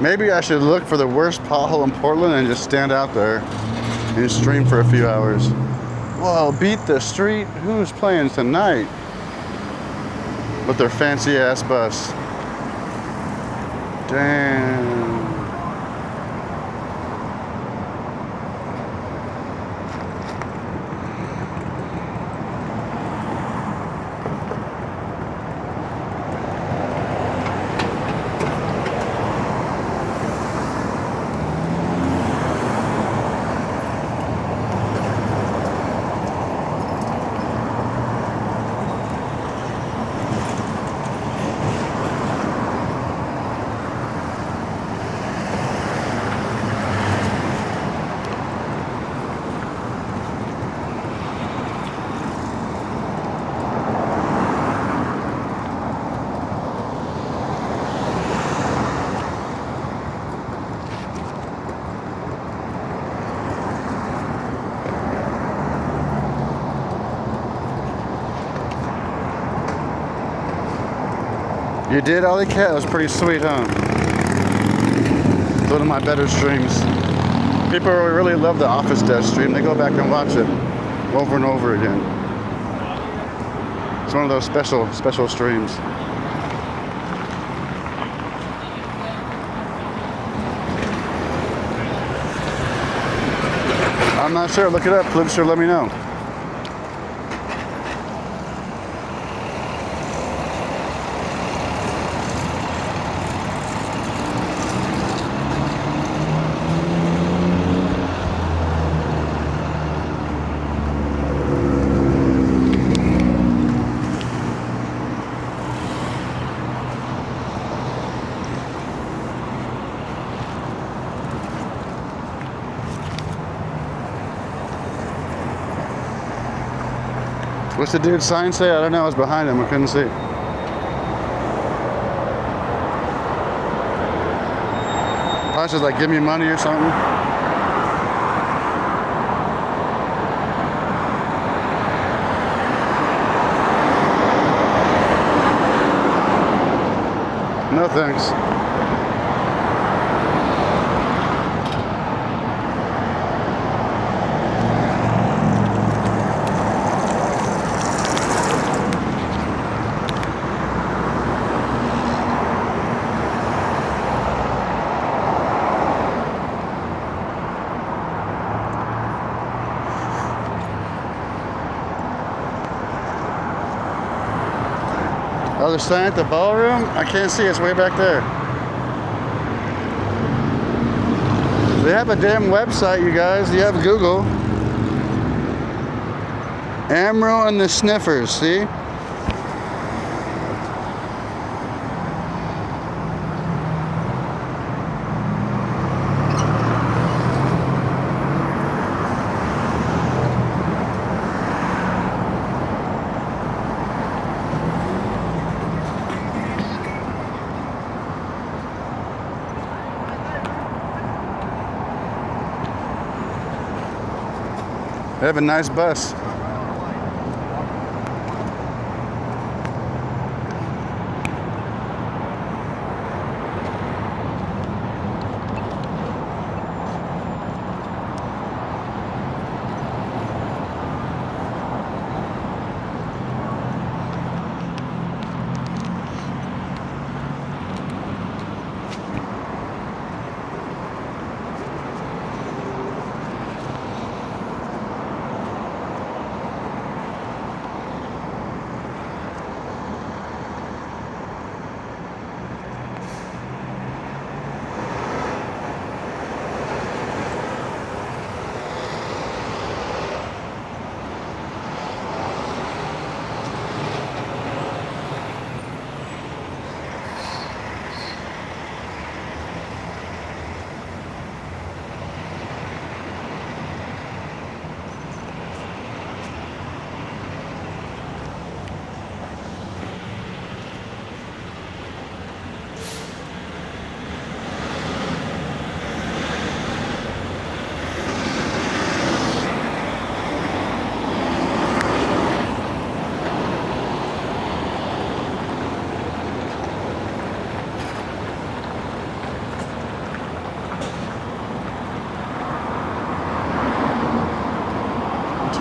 Maybe I should look for the worst pothole in Portland and just stand out there and stream for a few hours. Whoa, beat the street. Who's playing tonight? With their fancy ass bus. Damn. You did, Ollie Cat? That was pretty sweet, huh? It's one of my better streams. People really love the Office Desk stream. They go back and watch it over and over again. It's one of those special streams. I'm not sure. Look it up. Please sure let me know. What's the dude's sign say? I don't know. I was behind him. I couldn't see. Pasha's like, give me money or something. No thanks. Other sign at the ballroom? I can't see, it's way back there. They have a damn website, you guys. You have Google. Amro and the Sniffers, see? They have a nice bus.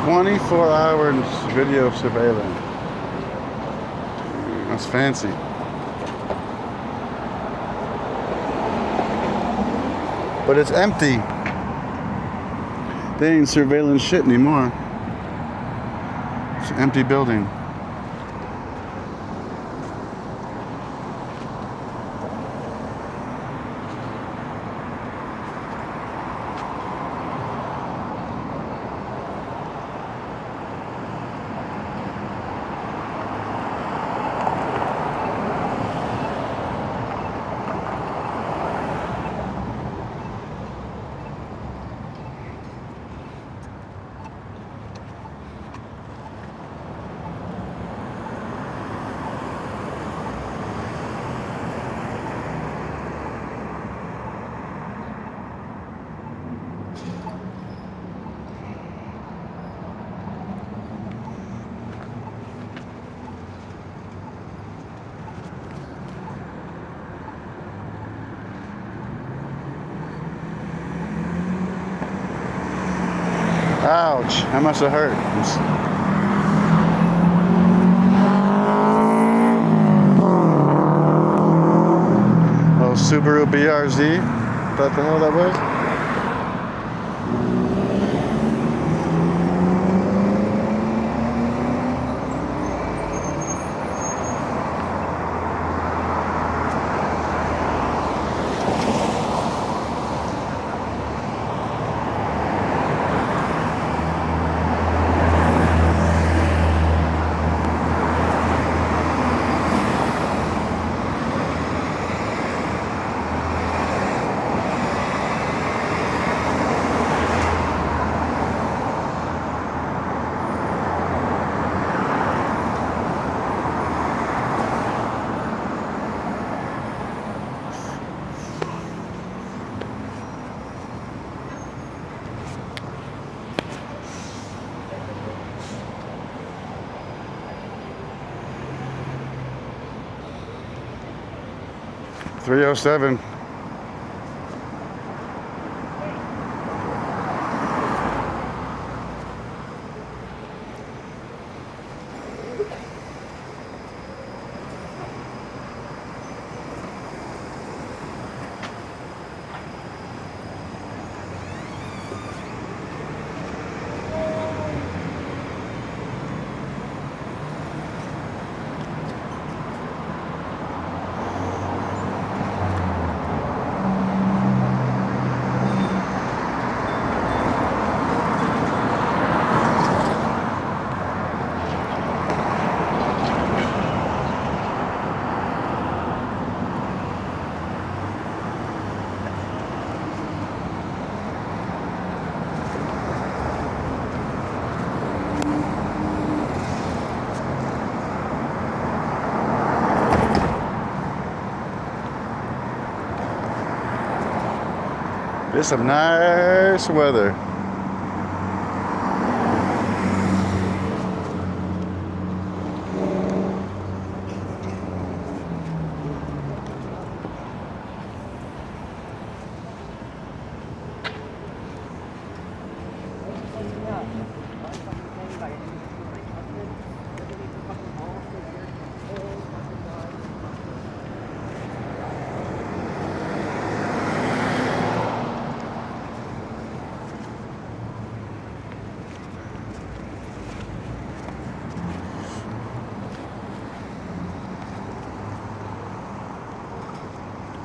"24-hour video surveillance." That's fancy. But it's empty. They ain't surveilling shit anymore. It's an empty building. Ouch, that must have hurt. Oh, Subaru BRZ? What the hell that was? .307. It's some nice weather.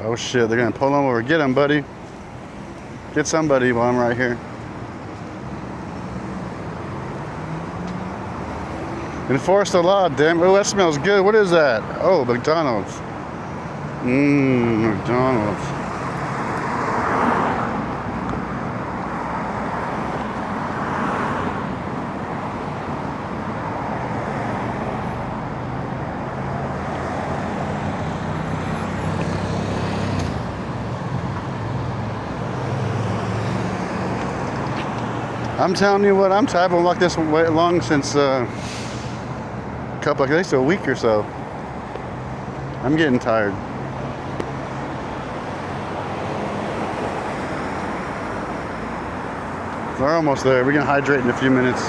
Oh shit, they're gonna pull him over. Get him, buddy. Get somebody while I'm right here. Enforce the law, damn. Oh, that smells good. What is that? Oh, McDonald's. McDonald's. I'm telling you what, I haven't walked this way long since couple, at least a week or so. I'm getting tired. We're almost there. We're gonna hydrate in a few minutes.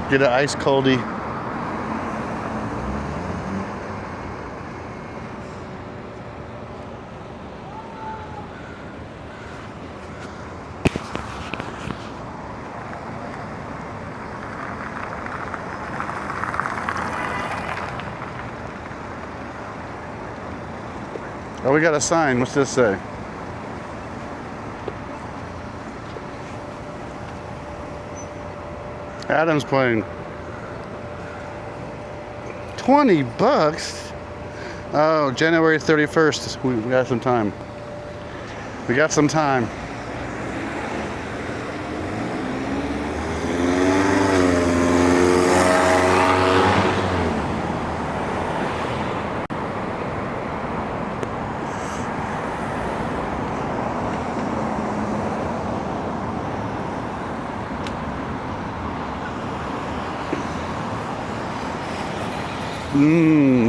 Get an ice coldie. Oh, we got a sign. What's this say? Adam's plane. 20 bucks? Oh, January 31st. We got some time. We got some time.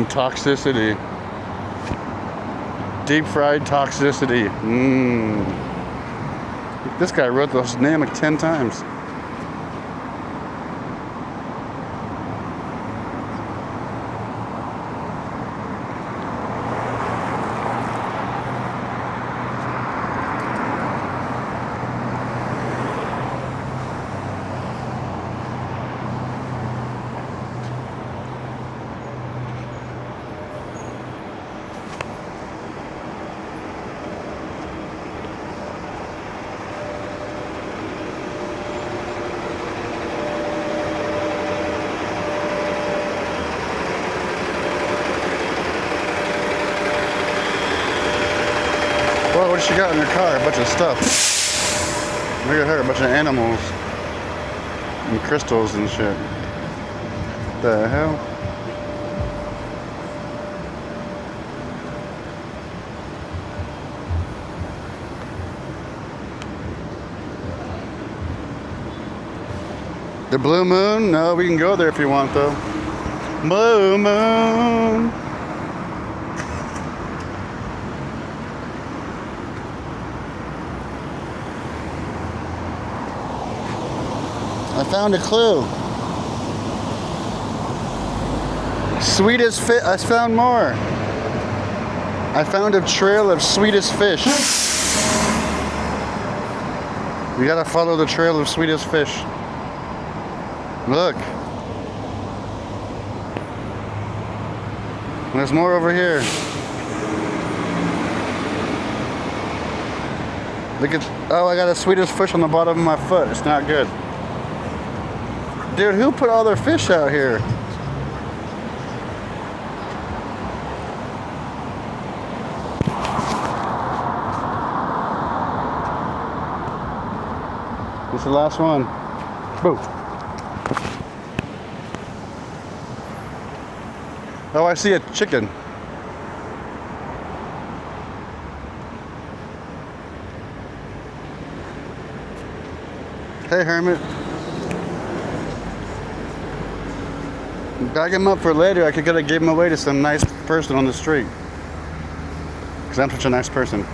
Toxicity. Deep fried toxicity. This guy wrote this name like 10 times. she got in her car? A bunch of stuff. Look at her, a bunch of animals and crystals and shit. The hell? The Blue Moon? No, we can go there if you want though. Blue Moon. I found a clue. Sweetest fish. I found more. I found a trail of sweetest fish. We gotta follow the trail of sweetest fish. Look. There's more over here. Look at, oh, I got a sweetest fish on the bottom of my foot. It's not good. Dude, who put all their fish out here? This is the last one. Boom. Oh, I see a chicken. Hey, Hermit. Bag him up for later. I could have gave him away to some nice person on the street. Because I'm such a nice person.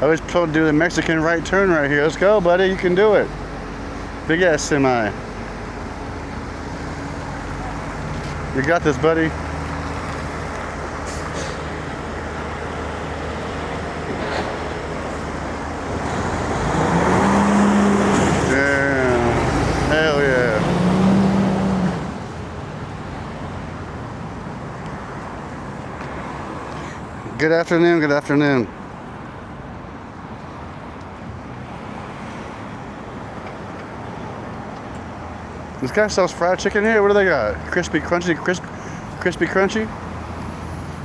I was told to do the Mexican right turn right here. Let's go, buddy. You can do it. Big ass semi. You got this, buddy. Yeah. Hell yeah. Good afternoon, good afternoon. This guy sells fried chicken here. What do they got? Crispy, crunchy, crispy, crunchy?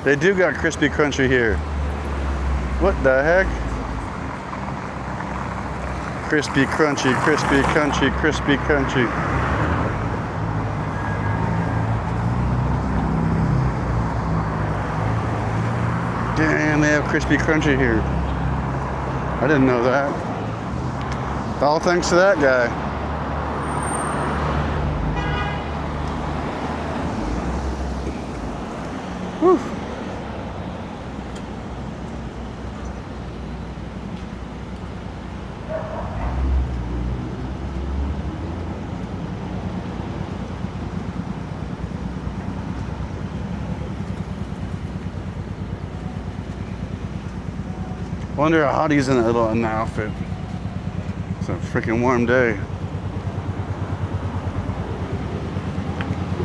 They do got crispy, crunchy here. What the heck? Crispy, crunchy, crispy, crunchy, crispy, crunchy. Damn, they have crispy, crunchy here. I didn't know that. All thanks to that guy. Whew. Wonder how hot he's in the outfit. It's a freaking warm day.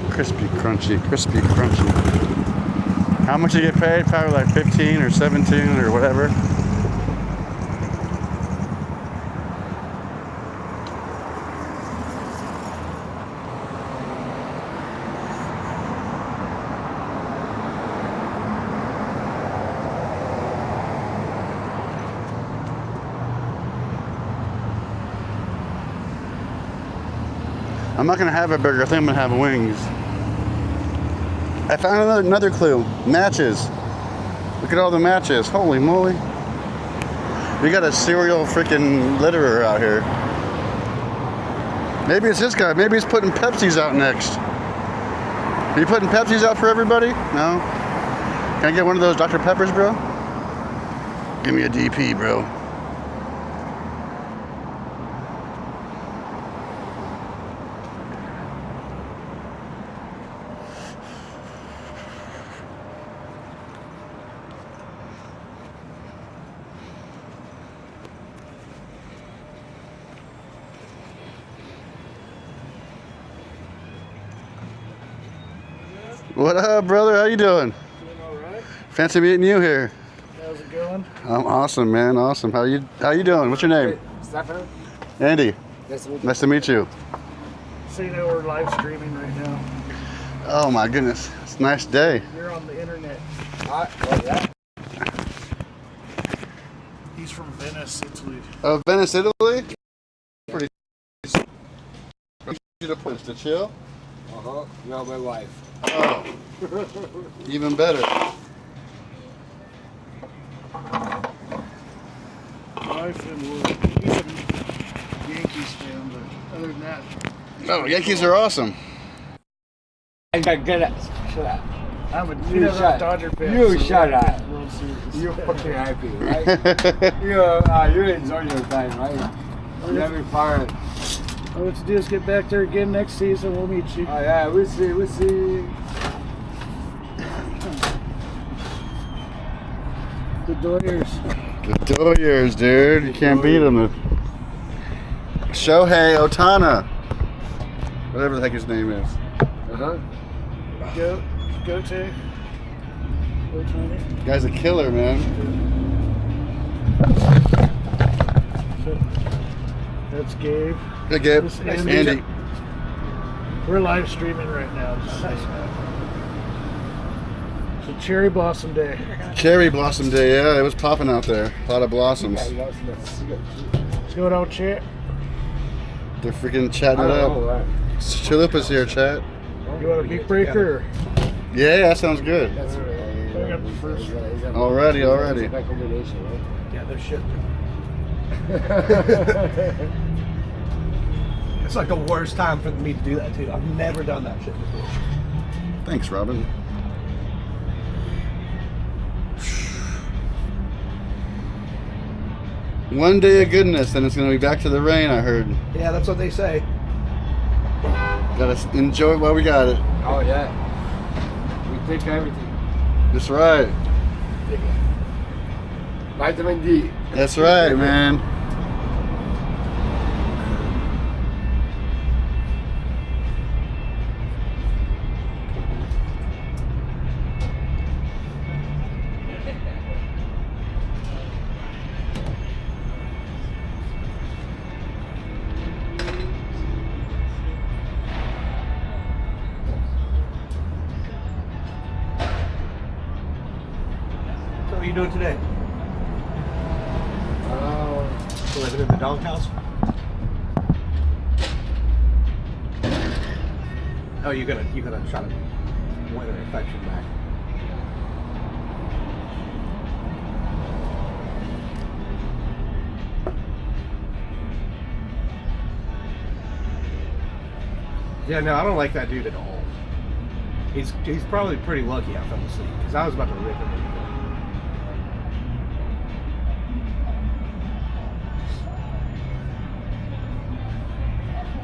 Crispy, crunchy, crispy, crunchy. How much you get paid? Probably like 15 or 17 or whatever. I'm not gonna have a burger. I think I'm gonna have wings. I found another clue. Matches. Look at all the matches. Holy moly. We got a serial freaking litterer out here. Maybe it's this guy. Maybe he's putting Pepsis out next. Are you putting Pepsis out for everybody? No? Can I get one of those Dr. Peppers, bro? Give me a DP, bro. What up, brother? How you doing? Doing all right. Fancy meeting you here. How's it going? I'm awesome, man. Awesome. How you doing? What's your name? Stefan. Andy. Nice to meet you. Nice to meet you. So you know we're live streaming right now. Oh my goodness. It's a nice day. You're on the internet. What? Yeah. He's from Venice, Italy. Oh, Venice, Italy? Pretty. You to place to chill? Uh-huh. No, my wife. Oh. Even better. Wife and Wood. He's a Yankees fan, but other than that. Oh, Yankees are awesome. I got good at. Shut up. I'm a You shut Dodger fan. You so shut up. World Series. You're fucking happy, right? you enjoy your time, right? You're having fun. All we have to do is get back there again next season. We'll meet you. Oh yeah, we'll see. We'll see. The Doyers. The Doyers, dude. You can't beat them. Shohei Ohtani. Whatever the heck his name is. Uh-huh. Go to. Guy's a killer, man. That's Gabe. Hey, Gabe. This is Andy. We're live streaming right now. Just so you know. It's a cherry blossom day. Cherry blossom day, yeah. It was popping out there. A lot of blossoms. What's going on, chat? They're freaking chatting it up. Chalupa's here, chat. You want a beef breaker? Or? Yeah, that sounds good. Already. Yeah, they're shit. It's like the worst time for me to do that too. I've never done that shit before. Thanks, Robin. One day of goodness, then it's going to be back to the rain, I heard. Yeah, that's what they say. Gotta enjoy it while we got it. Oh yeah. We take everything. That's right. Vitamin D. That's right, man. So what are you doing today? So living in the doghouse? Oh, you're gonna try to win an infection back. Yeah, no, I don't like that dude at all. He's probably pretty lucky I fell asleep because I was about to rip him.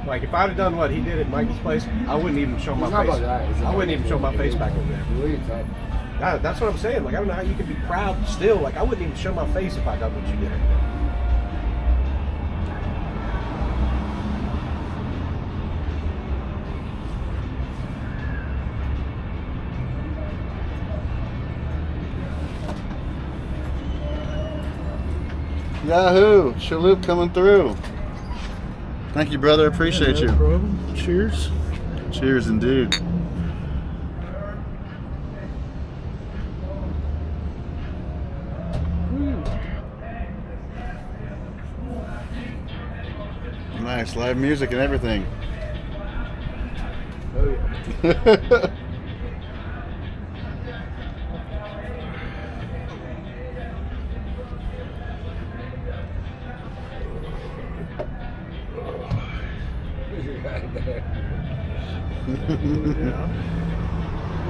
Like if I'd have done what he did at Mikey's place, I wouldn't even show my face. I wouldn't even show my face back over there. That's what I'm saying. Like I don't know how you can be proud still. Like I wouldn't even show my face if I'd done what you did. Yahoo! Chalup coming through. Thank you, brother. Appreciate No you. problem. Cheers. Cheers, indeed. Nice live music and everything. Oh yeah.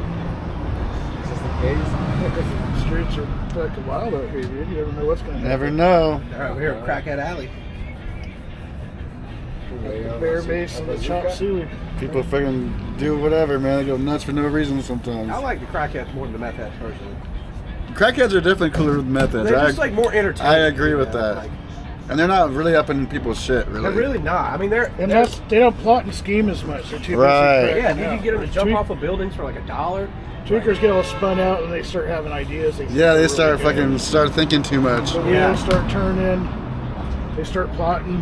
Is this the case? Streets are fucking wild out here, dude. You never know what's going to happen. Never know. They're over here at Crackhead Alley. Bear base and the chopped seaweed. People freaking do whatever, man. They go nuts for no reason sometimes. I like the crackheads more than the meth heads personally. Crackheads are definitely cooler than meth heads. They're just like more entertaining. I agree with you know, that. like, And they're not really up in people's shit, really. they're really not. I mean, they're And that's, they don't plot and scheme as much. They're too Right. busy. yeah. cracking You out. can get them to jump Tweak- off of buildings for like $1. Tweakers get all spun out and they start having ideas. Yeah, they start start thinking too much. The wheels Yeah. start turning. They start plotting.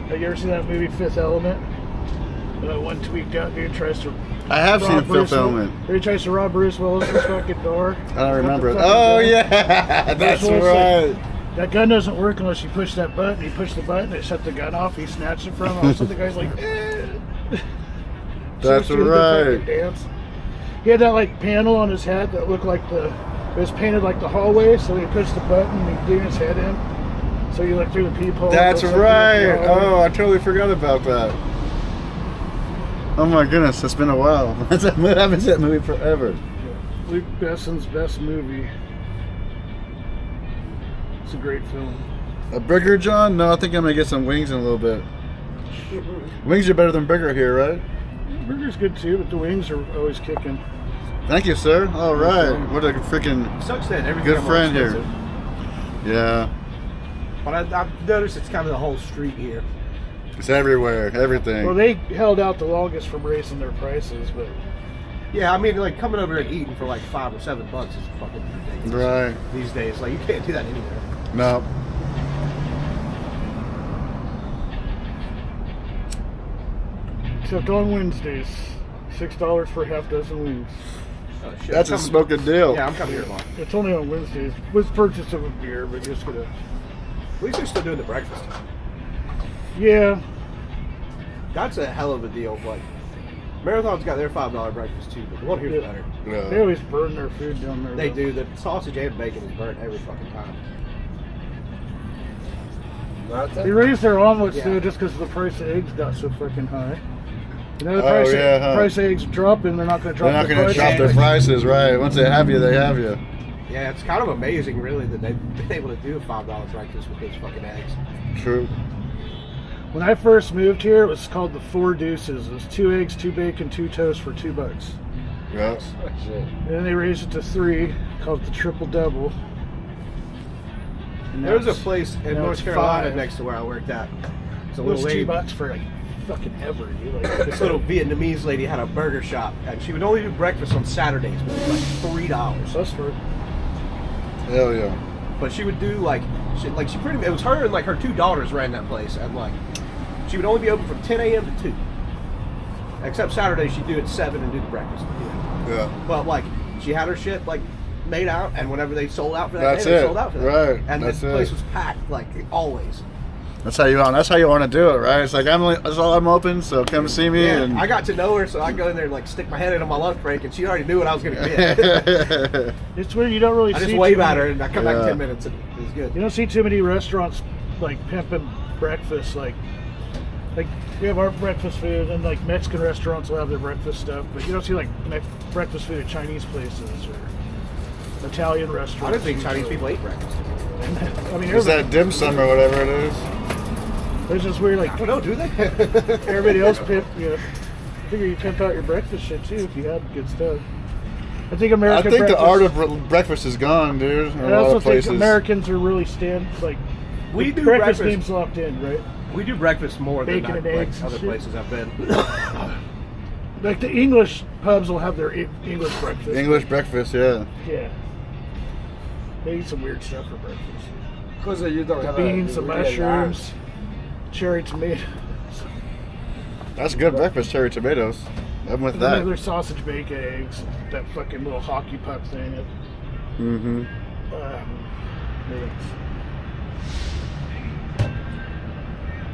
Have you ever seen that movie Fifth Element? One tweaked out dude tries to. I have seen rob Bruce fulfillment. He tries to rob Bruce Willis's fucking door. I don't remember it. Fucking Oh door. yeah, that's Bruce Willis, right. That gun doesn't work unless you push that button. He pushed the button, it shut the gun off. He snatched it from him. All of a sudden, the guy's like, That's She was doing the right. fucking dance. He had that like panel on his head that looked like it was painted like the hallway. So he pushed the button and he threw his head in. So you look through the peephole. That's and it looks like right. the hallway. Oh, I totally forgot about that. Oh my goodness, it's been a while. I haven't seen that movie forever. Luke Besson's best movie. It's a great film. A burger, John? No, I think I'm gonna get some wings in a little bit. Wings are better than burger here, right? Burger's good too, but the wings are always kicking. Thank you, sir. All right. What a freaking Sucks that everything good friend here. Yeah. But I've noticed it's kind of the whole street here. It's everywhere. Everything. Well, they held out the longest from raising their prices, but Yeah, I mean, like coming over and eating for like $5 or $7 is fucking ridiculous. Right. These days, like you can't do that anywhere. No. except on Wednesdays, $6 for a half dozen wings. Oh shit! That's a smoking deal. Yeah, I'm coming here tomorrow. It's only on Wednesdays with purchase of a beer, but just gonna. At least they're still doing the breakfast. Yeah, That's a hell of a deal. Like Marathon's got their $5 breakfast too, but the one here's better. they No. always burn their food down there. They though. do. The sausage and bacon is burnt every fucking time. They raised their omelets Yeah. too, just because the price of eggs got so freaking high. You know, the Oh, price, yeah, huh. price of eggs dropping, they're not going to drop They're not their going to price. drop their prices, right? Once they have you, they have you. Yeah, it's kind of amazing, really, that they've been able to do a $5 breakfast with those fucking eggs. True. When I first moved here, it was called the Four Deuces. It was 2 eggs, 2 bacon, 2 toast for $2. Yes. And then they raised it to 3, called it the Triple Double. And There was a that's- place in now North it's Carolina 5. next to where I worked at. It's a It little was lady. $2 for like fucking ever. Dude. Like, This little Vietnamese lady had a burger shop, and she would only do breakfast on Saturdays, but it was like $3. that's for Hell yeah. But she would do like she pretty. It was her and like her 2 daughters ran that place, and like she would only be open from 10 a.m. to 2. Except Saturdays she'd do it 7 and do the breakfast. Yeah. But like she had her shit like made out, and whenever they sold out for that That's day, they it. sold out for that. Right. And That's this it. place was packed like always. That's how you want. That's how you want to do it, right? It's like that's all I'm open. So come see me. Yeah, And I got to know her, so I go in there and like stick my head in on my lunch break, and she already knew what I was going to get. it's where you don't really I see just wave too at many- her, and I come back in Yeah. 10 minutes, and it was good. You don't see too many restaurants like pimping breakfast. Like we have our breakfast food, and like Mexican restaurants will have their breakfast stuff, but you don't see like breakfast food at Chinese places or Italian I restaurants. didn't think Chinese people ate breakfast. I mean, Is that dim sum or whatever it is? there's just weird like I don't know, do they? everybody else pimp. You know, I figure you pimp out your breakfast shit too if you have good stuff. I think I American. think the breakfast, art of breakfast is gone, dude. In I a lot also of think places. Americans are really like. We the do breakfast breakfast. game's locked in, right? We do breakfast more than Bacon and like eggs and other shit. places I've been. Like the English pubs will have their English breakfast. English breakfast, yeah. Yeah. They eat some weird stuff for breakfast. Because you don't The have beans, the a real mushrooms, cherry tomatoes. That's good breakfast, cherry tomatoes. I'm with And then that. their sausage, bacon, eggs, that fucking little hockey puck thing. Mm-hmm. Yeah.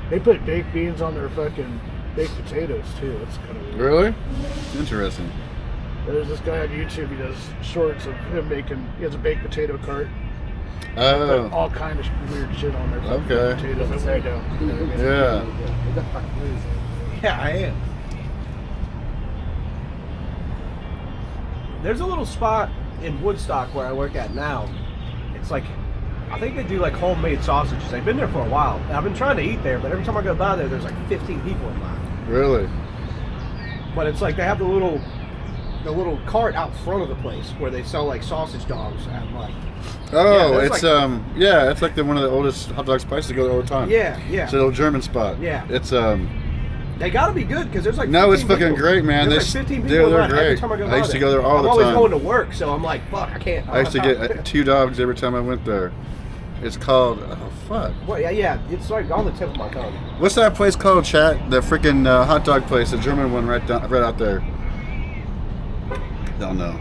They put baked beans on their fucking baked potatoes too. That's kind of weird. Really? Interesting. There's this guy on YouTube. He does shorts of him making. He has a baked potato cart. Put Oh, all kind of weird shit on there. fucking Okay. Potatoes that way down. You know what I mean? yeah. Yeah, I am. There's a little spot in Woodstock where I work at now. It's like, I think they do like homemade sausages. They've been there for a while. I've been trying to eat there, but every time I go by there, there's like 15 people in line. Really? But it's like they have the little cart out front of the place where they sell like sausage dogs and like. Oh, there's it's like- yeah, it's like one of the oldest hot dog spots to go there all the time. Yeah, yeah. It's a little German spot. Yeah. It's They gotta be good because there's like. No, it's 15 fucking people. great, man. There's They like 15 s- people in they're line every great. time I go I by used to there. go there all I'm the always time. going to work, so I'm like, fuck, I can't. I used to get 2 dogs every time I went there. It's called, oh fuck? Well, yeah, it's like on the tip of my tongue. What's that place called, chat? The freaking hot dog place, the German one right out there. Don't know.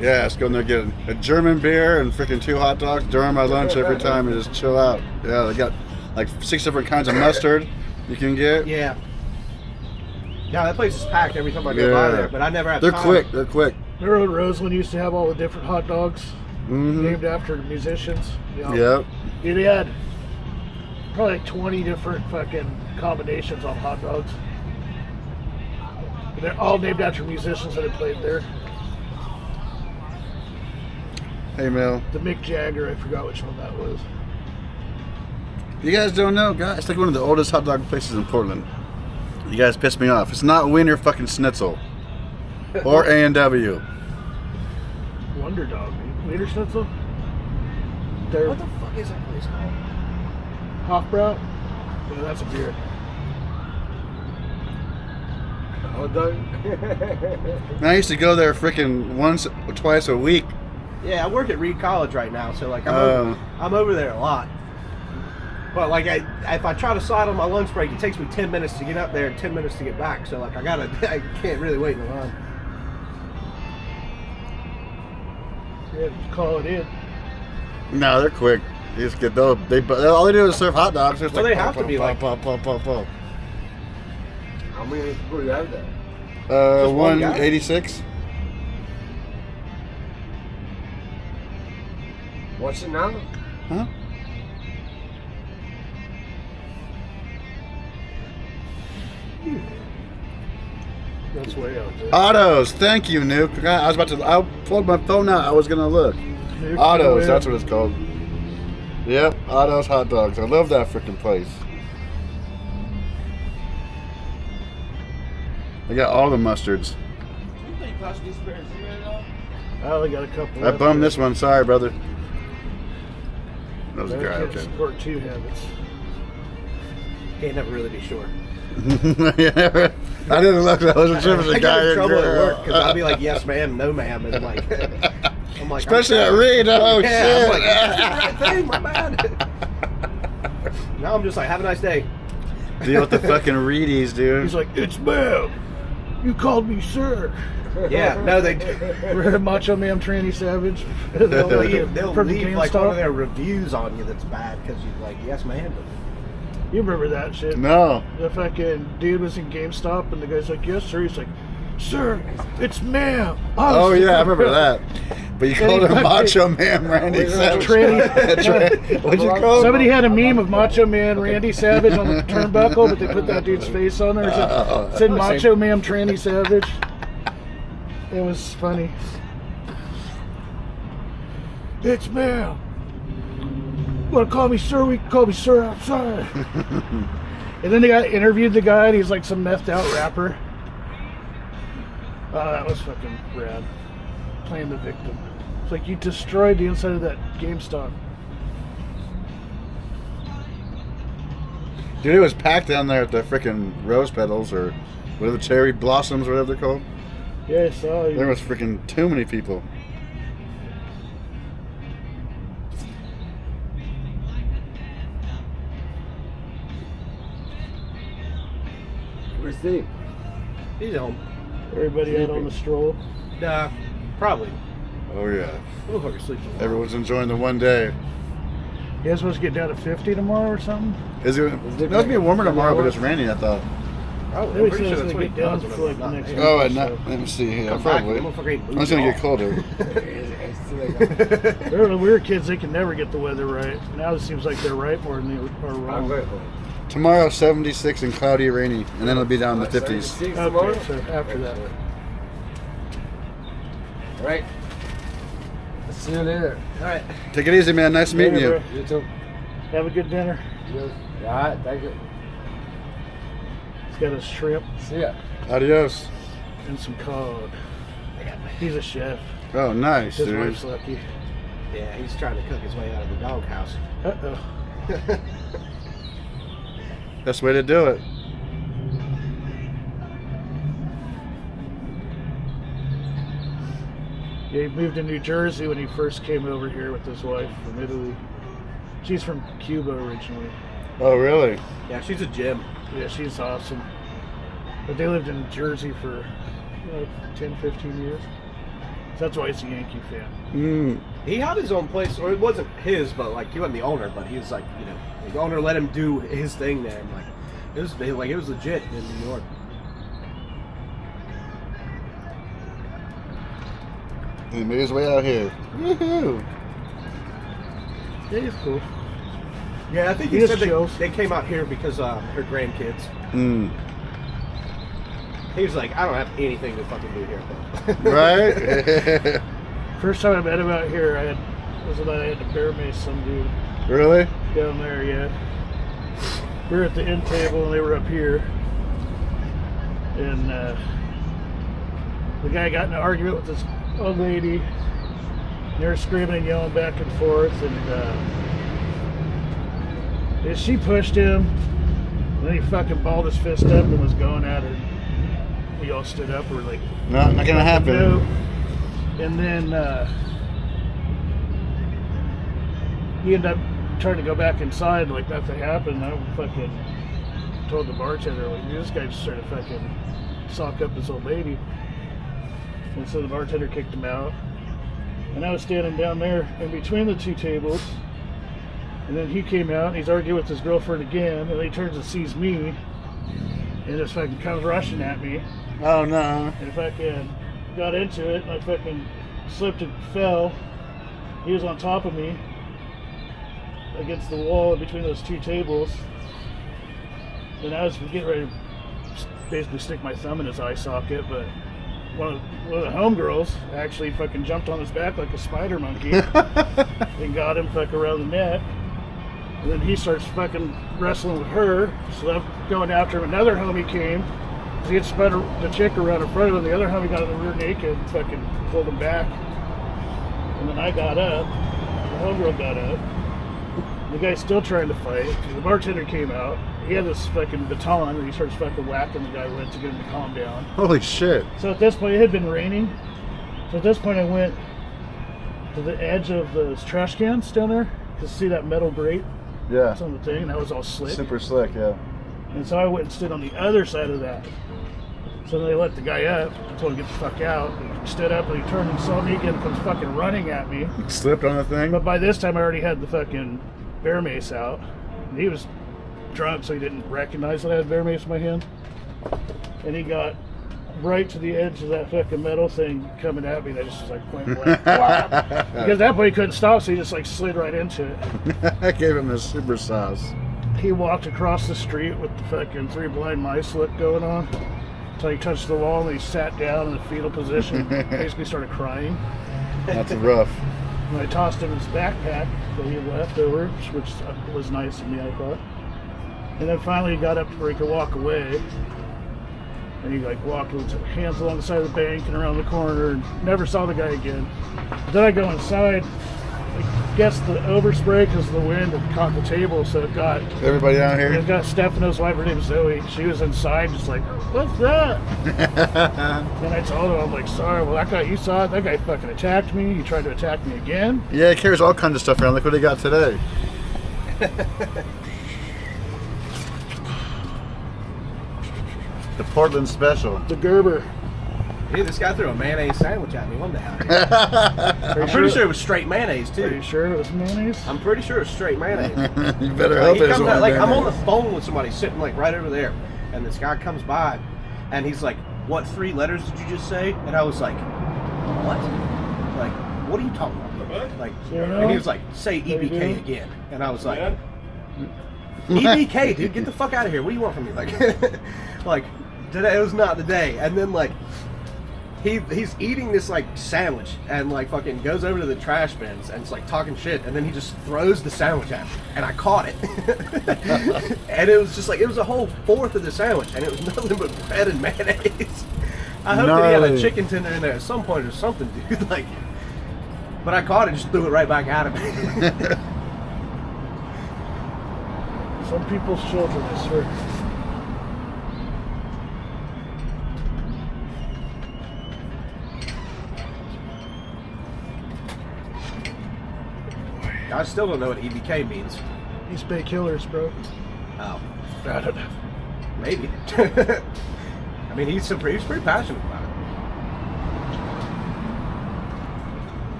Yeah, let's go in there get a German beer and freaking 2 hot dogs during my lunch every time and just chill out. Yeah, they got like 6 different kinds of mustard you can get. Yeah. Yeah, that place is packed every time I go by there, but I never have They're time. quick. They're quick. Remember when Roseland used to have all the different hot dogs Mm-hmm. named after musicians? You know? Yep. Yeah, they had probably like 20 different fucking combinations on hot dogs. And they're all named after musicians that had played there. Hey, Mel. The Mick Jagger, I forgot which one that was. You guys don't know, guys. It's like one of the oldest hot dog places in Portland. You guys piss me off. It's not Wiener fucking Schnitzel or A&W. Wonder Dog. Wiener Schnitzel? They're What the fuck is that place called? Hofbrau? Yeah, that's a beer. Hot dog. I used to go there freaking once or twice a week. Yeah, I work at Reed College right now, so like I'm over there a lot. But like if I try to slide on my lunch break, it takes me 10 minutes to get up there and 10 minutes to get back. So like I can't really wait in line. Yeah, just call it in. No, they're quick. You just get those. All they do is serve hot dogs. It's Well, like they have to be like- pop. How many people you have there? Just one guy? 186. What's it now? Huh? That's way out there. Autos. Thank you, Nuke. I was about to. I pulled my phone out. I was gonna look. Nuke, Autos. way That's out. what it's called. Yep. Autos hot dogs. I love that freaking place. They got all the mustards. I only got a couple. I left bummed here. this one. Sorry, brother. That was a guy. American Okay. Support 2 habits. Can't never really be sure. Yeah, I didn't look. I wasn't sure if it was I a get guy in or trouble at girl. work because I'll be like, yes ma'am, no ma'am, and like, I'm like, Especially I'm at Reed. Oh yeah, shit. I'm like, that's the right thing, my bad. Now I'm just like, have a nice day. Deal with the fucking Reedies, dude. He's like, it's ma'am. You called me sir. Yeah, no, they do. Remember Macho Man Tranny Savage? They'll From the leave like one GameStop? of their reviews on you that's bad because you're like, yes ma'am. You remember that shit? No. The fucking dude was in GameStop and the guy's like, yes sir. He's like, sir, it's ma'am. Oh yeah, I remember that. But you called him Macho Man Randy Savage. What'd you call him? Somebody had a meme of Macho Man Randy Savage on the turnbuckle, but they put that dude's face on there. It said Macho Man Tranny Savage. It was funny. It's ma'am. Want to call me sir? We can call me sir outside. And then the guy interviewed the guy, and he's like some methed out rapper. Oh, that was fucking rad. Playing the victim. It's like you destroyed the inside of that GameStop. Dude, it was packed down there at the freaking rose petals or whatever, cherry blossoms, whatever they're called. Yeah, I saw you. There was freaking too many people. Where's Steve? He's home. Everybody out on the stroll. Nah, probably. Oh yeah. Motherfucker sleeps a lot. Everyone's enjoying the one day. You guys supposed to get down to 50 tomorrow or something? Is it? It's supposed to be warmer tomorrow, but it's raining. I thought. Oh, They I'm said pretty it's sure that's gonna what get he down does for like whenever the I'm next not week. Oh, or and so. let me see here. Come back, Probably. the motherfucker ain't moved It's gonna at get colder. They're the weird kids, they can never get the weather right. Now it seems like they're right more than they are I'm wrong. grateful. Tomorrow, 76 and cloudy, rainy, and then it'll be down in the 50s. 76 tomorrow? Okay, so after that. All right. I'll see you later. All right. Take it easy, man. Nice meeting Later, you. You too. Have a good dinner. Yes. Yeah, thank you. He's got a shrimp See ya. Adios. and some cod. He's a chef. Oh, nice, His dude. wife's lucky. Yeah, he's trying to cook his way out of the doghouse. Uh-oh. Best way to do it. Yeah, he moved to New Jersey when he first came over here with his wife from Italy. She's from Cuba originally. Oh, really? Yeah, she's a gem. Yeah, she's awesome. But they lived in Jersey for 10, 15 years. So that's why he's a Yankee fan. Mm. He had his own place, or it wasn't his, but like he wasn't the owner, but he was like, you know, the owner let him do his thing there. And, like it was legit in New York. He made his way out here. Woohoo! Yeah, he's cool. Yeah, I think He he said just chills. they came out here because her grandkids. Mm. He was like, I don't have anything to fucking do here. Right? First time I met him out here, I had to bear mace some dude Really? down there. Yeah, we were at the end table and they were up here, and the guy got in an argument with this old lady. They were screaming and yelling back and forth, and she pushed him. And then he fucking balled his fist up and was going at her. We all stood up. We were like, No, not gonna happen. no. And then he ended up trying to go back inside like nothing happened. I fucking told the bartender, like, this guy just started fucking sock up this old lady. And so the bartender kicked him out. And I was standing down there in between the two tables. And then he came out and he's arguing with his girlfriend again. And he turns and sees me. And just fucking comes rushing at me. Oh, no. And fucking got into it. And I fucking slipped and fell. He was on top of me against the wall in between those two tables. And I was getting ready to basically stick my thumb in his eye socket, but one of the homegirls actually fucking jumped on his back like a spider monkey and got him fucking around the neck. And then he starts fucking wrestling with her, so I'm going after him. Another homie came, he had spun the chick around in front of him. The other homie got in the rear naked and fucking pulled him back. And then I got up, the homegirl got up. The guy's still trying to fight. The bartender came out. He had this fucking baton and he starts fucking whacking the guy with it to get him to calm down. Holy shit. So at this point, it had been raining. So at this point, I went to the edge of those trash cans down there to see that metal grate. Yeah. That's on the thing, and that was all slick. Super slick, yeah. And so I went and stood on the other side of that. So then they let the guy up. I told him to get the fuck out. He stood up and he turned and saw me again and comes fucking running at me. Slipped on the thing? But by this time, I already had the fucking bear mace out. And he was drunk, so he didn't recognize that I had bear mace in my hand. And he got right to the edge of that fucking metal thing coming at me. And I just was like, point blank. Because at that point he couldn't stop, so he just like slid right into it. I gave him the super sauce. He walked across the street with the fucking three blind mice look going on until he touched the wall and he sat down in the fetal position, basically started crying. That's rough. And I tossed him his backpack that he had left over, which was nice of me, I thought. And then finally he got up to where he could walk away. And he like walked with his hands along the side of the bank and around the corner and never saw the guy again. But then I go inside. I guess the overspray because the wind had caught the table, so it got Everybody down here? It got Stefano's wife, her name's Zoe. She was inside just like, what's that? And I told her, I'm like, sorry, well that guy, you saw it, that guy fucking attacked me. He tried to attack me again. Yeah, he carries all kinds of stuff around. Look what he got today. The Portland Special. The Gerber. Hey, this guy threw a mayonnaise sandwich at me one day out here. I'm pretty sure it was straight mayonnaise Are too. you sure it was mayonnaise? I'm pretty sure it was straight mayonnaise. You better Like, hope he it comes was out, like I'm on the mayonnaise. phone with somebody sitting like right over there, and this guy comes by, and he's like, "What 3 letters did you just say?" And I was like, "What? Like, what are you talking about?" Like, and he was like, "Say EBK again," and I was like, "EBK, dude, get the fuck out of here! What do you want from me?" Like, like today was not the day. And then like he's eating this like sandwich and like fucking goes over to the trash bins and it's like talking shit, and then he just throws the sandwich at me and I caught it. And it was just like, it was a whole fourth of the sandwich and it was nothing but bread and mayonnaise. I hope that he had a chicken tender in there at some point or something, dude. Like, but I caught it and just threw it right back at him. Some people's children, I swear. I still don't know what EBK means. East Bay Killers, bro. Oh, I don't know. maybe. I mean, he's pretty passionate about it.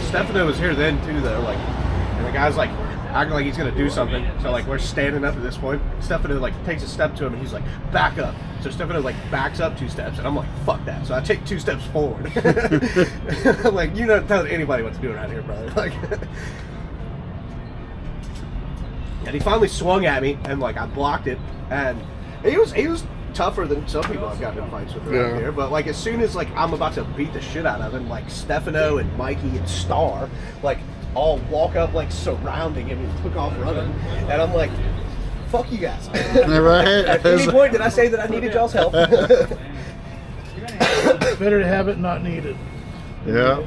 Stefano was here then too, though. Like, and the guy's like acting like he's gonna do something. So like we're standing up at this point. Stefano like takes a step to him, and he's like, "Back up." So Stefano like backs up 2 steps, and I'm like, "Fuck that!" So I take 2 steps forward. I'm like, "You're not telling anybody what to do around here, brother." Like, and he finally swung at me, and like I blocked it, and he was tougher than some people I've gotten in fights with around here. But like as soon as like I'm about to beat the shit out of him, like Stefano and Mikey and Star like all walk up like surrounding him and took off running, and I'm like, fuck you guys. Right? At any point did I say that I needed y'all's help? Better to have it, not need it. Yeah.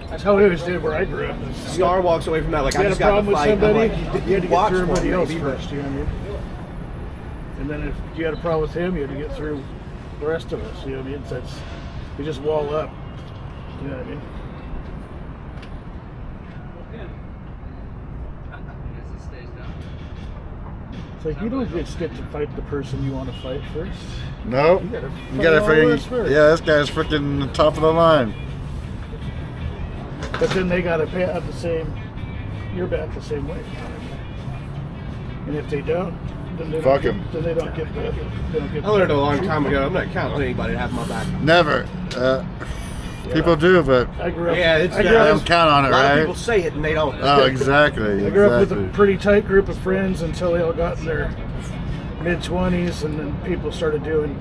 That's how we always did where I grew up. Star walks away from that like You I had a just got problem to with fight. I'm somebody, like, you had to get watch through for everybody me, else baby, first, you know what I mean? And then if you had a problem with him, you had to get through the rest of us, you know what I mean? That's, you just wall up, you know what I mean? It's like you don't just get to fight the person you want to fight first. Nope. You gotta You gotta fight all of us freaking, first. yeah, this guy's freaking top of the line. But then they gotta pay out the same, you're back the same way. And if they don't, then they Fuck don't 'em. get, then they don't get the, they don't get I learned a long time ago. I'm not counting on anybody to have my back. Never. People do, but I grew up. Yeah, it's I I grew don't up, count on it, A lot of right? people say it and they don't. Oh, exactly. I grew up with a Exactly. pretty tight group of friends until they all got in their mid-20s, and then people started doing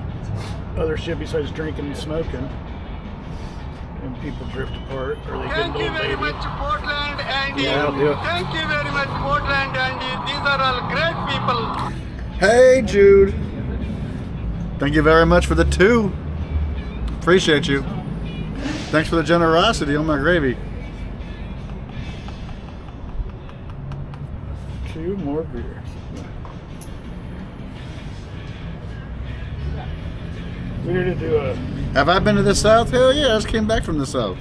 other shit besides drinking and smoking. And people drift apart, or they get Thank into you old very baby. much, Portland, Andy. Yeah, that'll do it. Thank you very much, Portland, Andy. These are all great people. Hey, Jude. Thank you very much for the 2. Appreciate you. Thanks for the generosity on my gravy. 2 more beers. We need to do a. Have I been to the South? Hell yeah, I just came back from the South.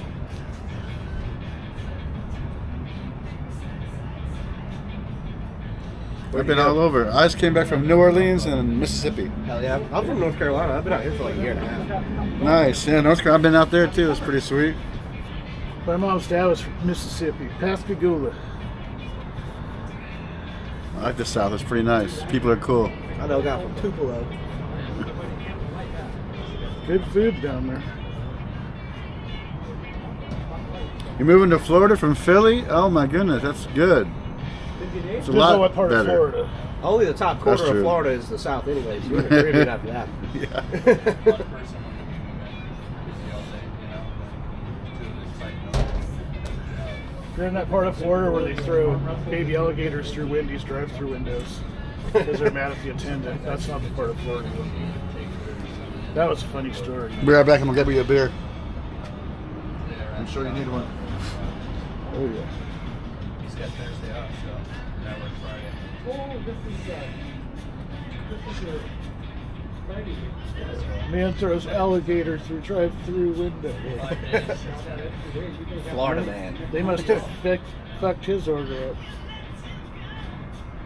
I've been all over. I just came back from New Orleans and Mississippi. Hell yeah. I'm from North Carolina. I've been out here for like a year and a half. Nice. Yeah, North Carolina. I've been out there too. It's pretty sweet. My mom's dad was from Mississippi, Pascagoula. I like the South. It's pretty nice. People are cool. I know a guy from Tupelo. Good food down there. You're moving to Florida from Philly? Oh my goodness, that's good. It's a Depends on lot what part better. of Florida. Only the top quarter That's of true. Florida is the South anyways. You're in the Caribbean after that. Yeah. You're in that part of Florida where they throw baby alligators through Wendy's drive-through windows because they're mad at the attendant. That's not the part of Florida. That was a funny story. Be right back. I'm gonna get me a beer. I'm sure you need one. Oh yeah. He's got Thursday off, so that works Friday. Man throws alligator through drive-through window. Florida man. They must have fucked his order up.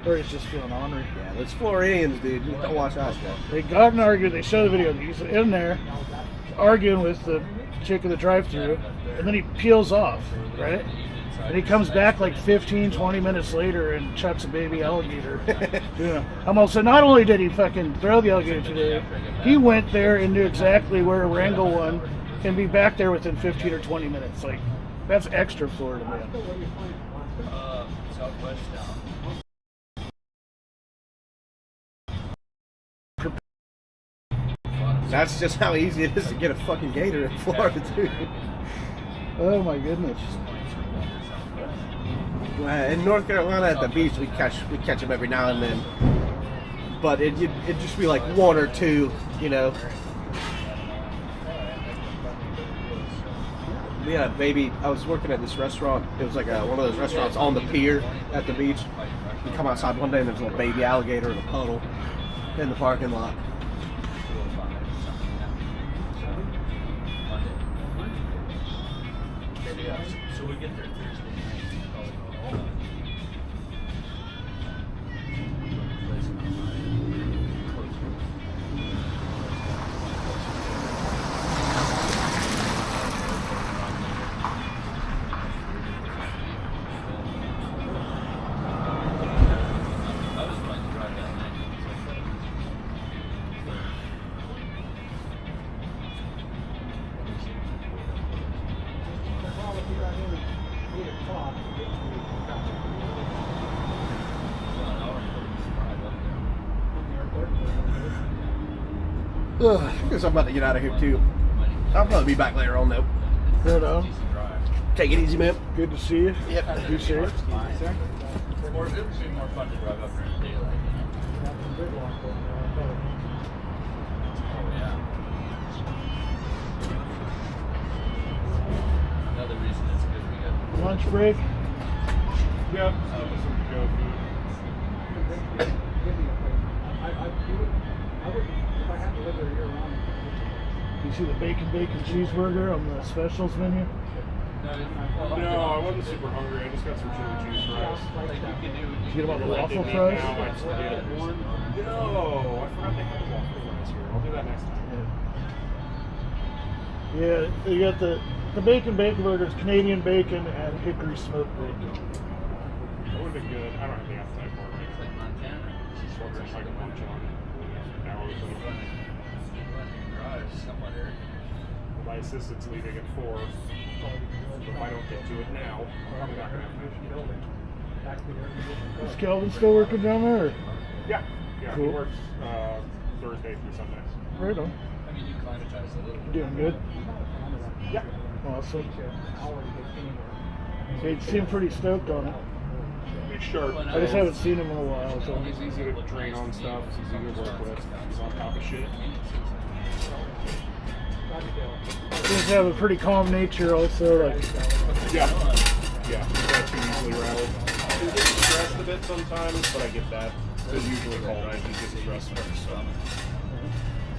Or he's just feeling ornery. Yeah, those Floridians, dude. You don't watch us, man. They got in an argument. They show the video. He's in there arguing with the chick in the drive-thru, and then he peels off, right? And he comes back like 15, 20 minutes later and chucks a baby alligator. I'm also, not only did he fucking throw the alligator to the, he went there and knew exactly where to wrangle one and be back there within 15 or 20 minutes. Like, that's extra Florida, man. Southwest down. That's just how easy it is to get a fucking gator in Florida, dude. Oh my goodness. In North Carolina at the beach, we catch them every now and then. But it'd just be like 1 or 2, you know. We had a baby. I was working at this restaurant. It was like one of those restaurants on the pier at the beach. You come outside one day and there's a little baby alligator in a puddle in the parking lot. get there Thursday night, probably go all night. I guess I'm about to get out of here too. I'll probably be back later on though. Right on. Take it easy, man. Good to see you. Yep. Be safe. Or it would be more fun to drive up there in daylight. Oh yeah. Another reason it's good we got Lunch break. Yep. You see the bacon cheeseburger on the specials menu? No, I wasn't super hungry. I just got some chili cheese fries. Did you get them on the waffle fries? No, I forgot they had the waffle fries here. I'll do that next time. Yeah, you got the bacon burgers, Canadian bacon and hickory smoked bacon. That would have been good. I don't have the appetite for it. like Montana. Just wondering if I can munch on it. Hours of my assistant's leaving at 4. So if I don't get to it now, I'm probably not going to have to. Is Kelvin still working down there? Or? Yeah, Cool. He works Thursday through Sunday. Right on. I mean, you climatize a little. Doing good? Yeah. Awesome. They seem pretty stoked on it. He's sharp. I just haven't seen him in a while, so. He's easy to train on stuff. He's easy to work with. He's on top of shit. Seems to have a pretty calm nature also, like. Yeah. Yeah, he's not too easily rattled. He gets stressed a bit sometimes, but I get that. There's usually called out. He gets stressed first, so I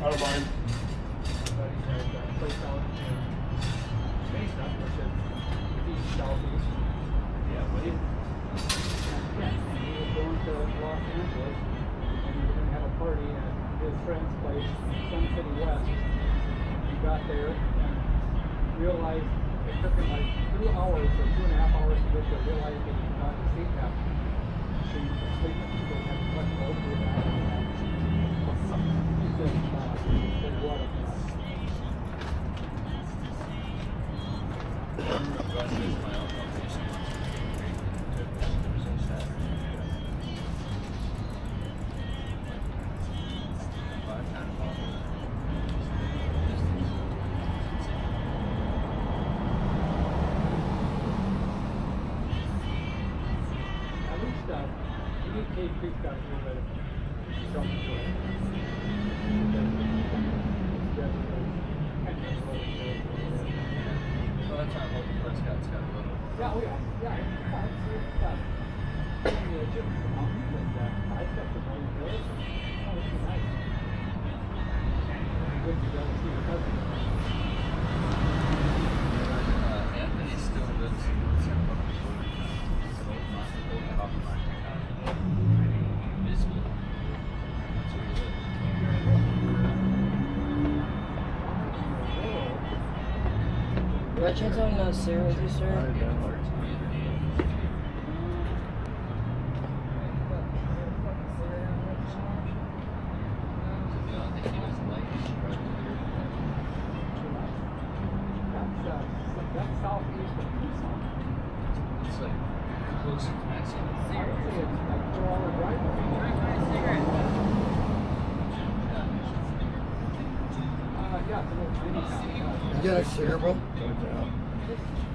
don't mind. Got there and realized it took him like 2 hours or 2.5 hours to get there, realized that he forgot the seat cap. So he was sleeping, so he had to touch the over that. He said, what a By chance having no Sarah with you, sir? That's southeast of Tucson. It's like close to Mexico. I would say it's like 4-hour drive. Yeah, it's a little tiny town. You got a cigarette, bro?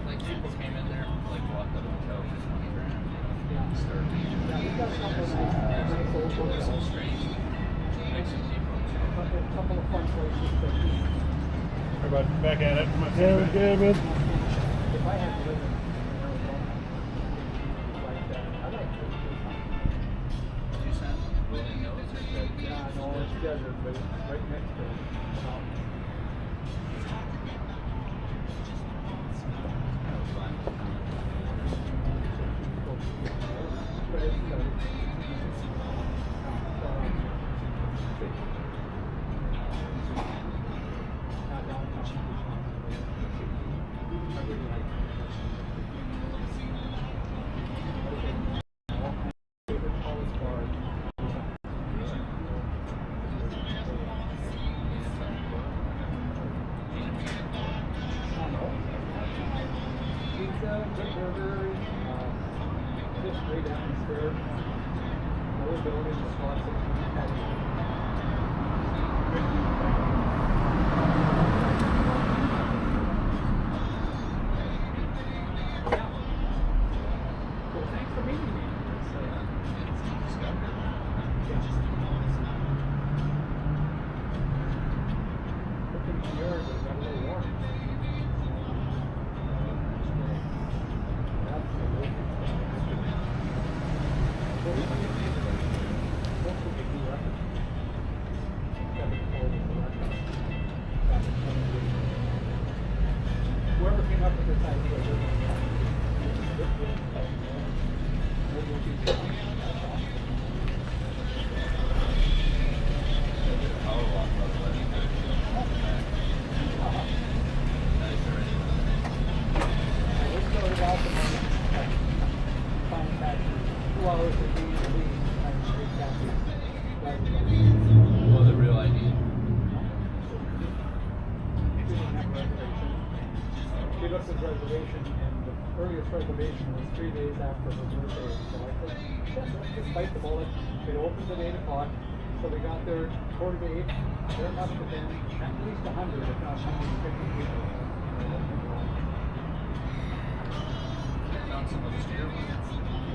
Like people came in there, like walked up the hotel for 20 grand. Started Yeah, we've got a couple of nice old It's hotels. all strange. Mexican people. A couple of fun places to eat. Everybody back at it. Yeah, good, man. If I had to live in Arizona, like that, I'd like to live in Tucson. Tucson? Rolling Hills or that? Yeah, no, it's desert, but it's right next to it. burger, just great atmosphere. Old buildings, lots of well, thanks for meeting me. Looking to yours, it got a little warm. Whoever came up with this idea, Well, the real ID. She looked at the reservation, and the earliest reservation was 3 days after her birthday. So I said, yes, let's just bite the bullet. It opens at 8 o'clock. So we got there 7:45. There must have been at least 100, if not 150 people. Found some of the scare ones.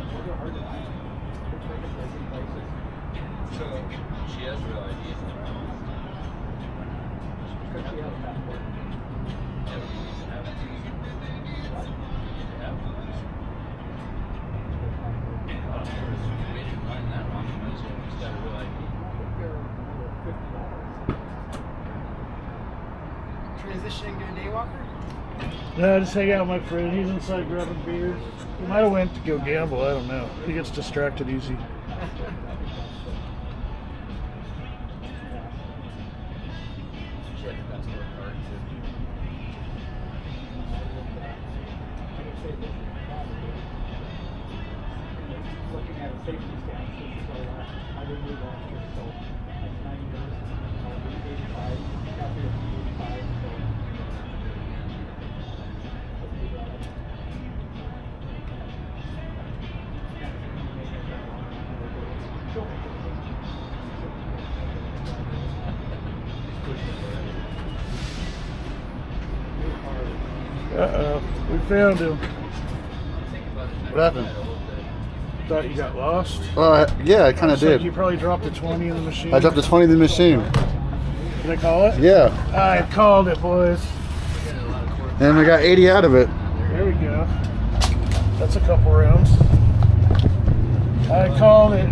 Those are hard to find. Looks like it's like in places. So she has real IDs. Because she has a passport. Yeah, we need to have it. What? Yeah. We didn't find that one. We just got a real ID. I think they're another $50. Transitioning to a day walker? No, just hang out with my friend. He's inside grabbing beers. He might have went to go gamble. I don't know. He gets distracted easy. She had the passport card too. Looking at a safety stance, this is our last, I didn't do last year, so that's 9 years. I'll be 85, got here at 85, so. Let's do that. Uh-oh. We found him. What happened? Thought you got lost. Yeah, I kind of Looks like did. You probably dropped a 20 in the machine. I dropped a 20 in the machine. Did I call it? Yeah. I called it, boys. And I got 80 out of it. There we go. That's a couple rounds. I called it.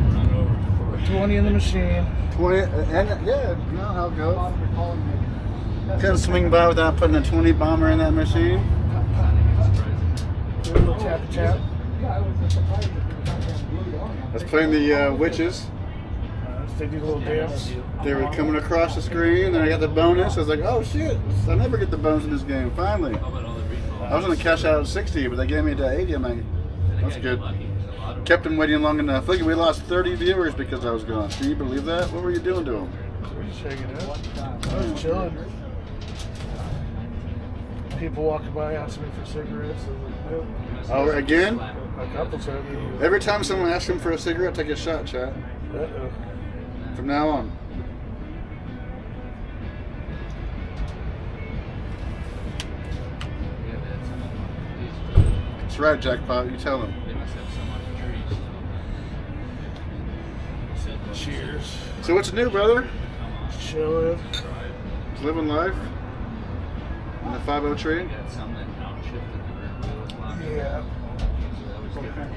20 in the machine. 20, and yeah, you know how it goes. Couldn't swing by without putting a 20 bomber in that machine. Do a little tap tap. I was playing the witches. They did a little dance. They were coming across the screen, and I got the bonus. I was like, oh shit, I never get the bonus in this game, finally. I was going to cash out at 60, but they gave me to 80. I'm like, that's good. Kept them waiting long enough. Look, we lost 30 viewers because I was gone. Can you believe that? What were you doing to them? We're just hanging out. I was chilling. People walking by asking me for cigarettes. I was like, nope. Oh, again? A couple times. Every time someone asks him for a cigarette, take a shot, chat. Uh-oh. From now on. That's right, Jackpot. You tell him. They must have some on the trees. Cheers. So what's new, brother? Chilling. Just living life? In the 5-0 tree? Got some that downshifted the rear wheel. Yeah. So that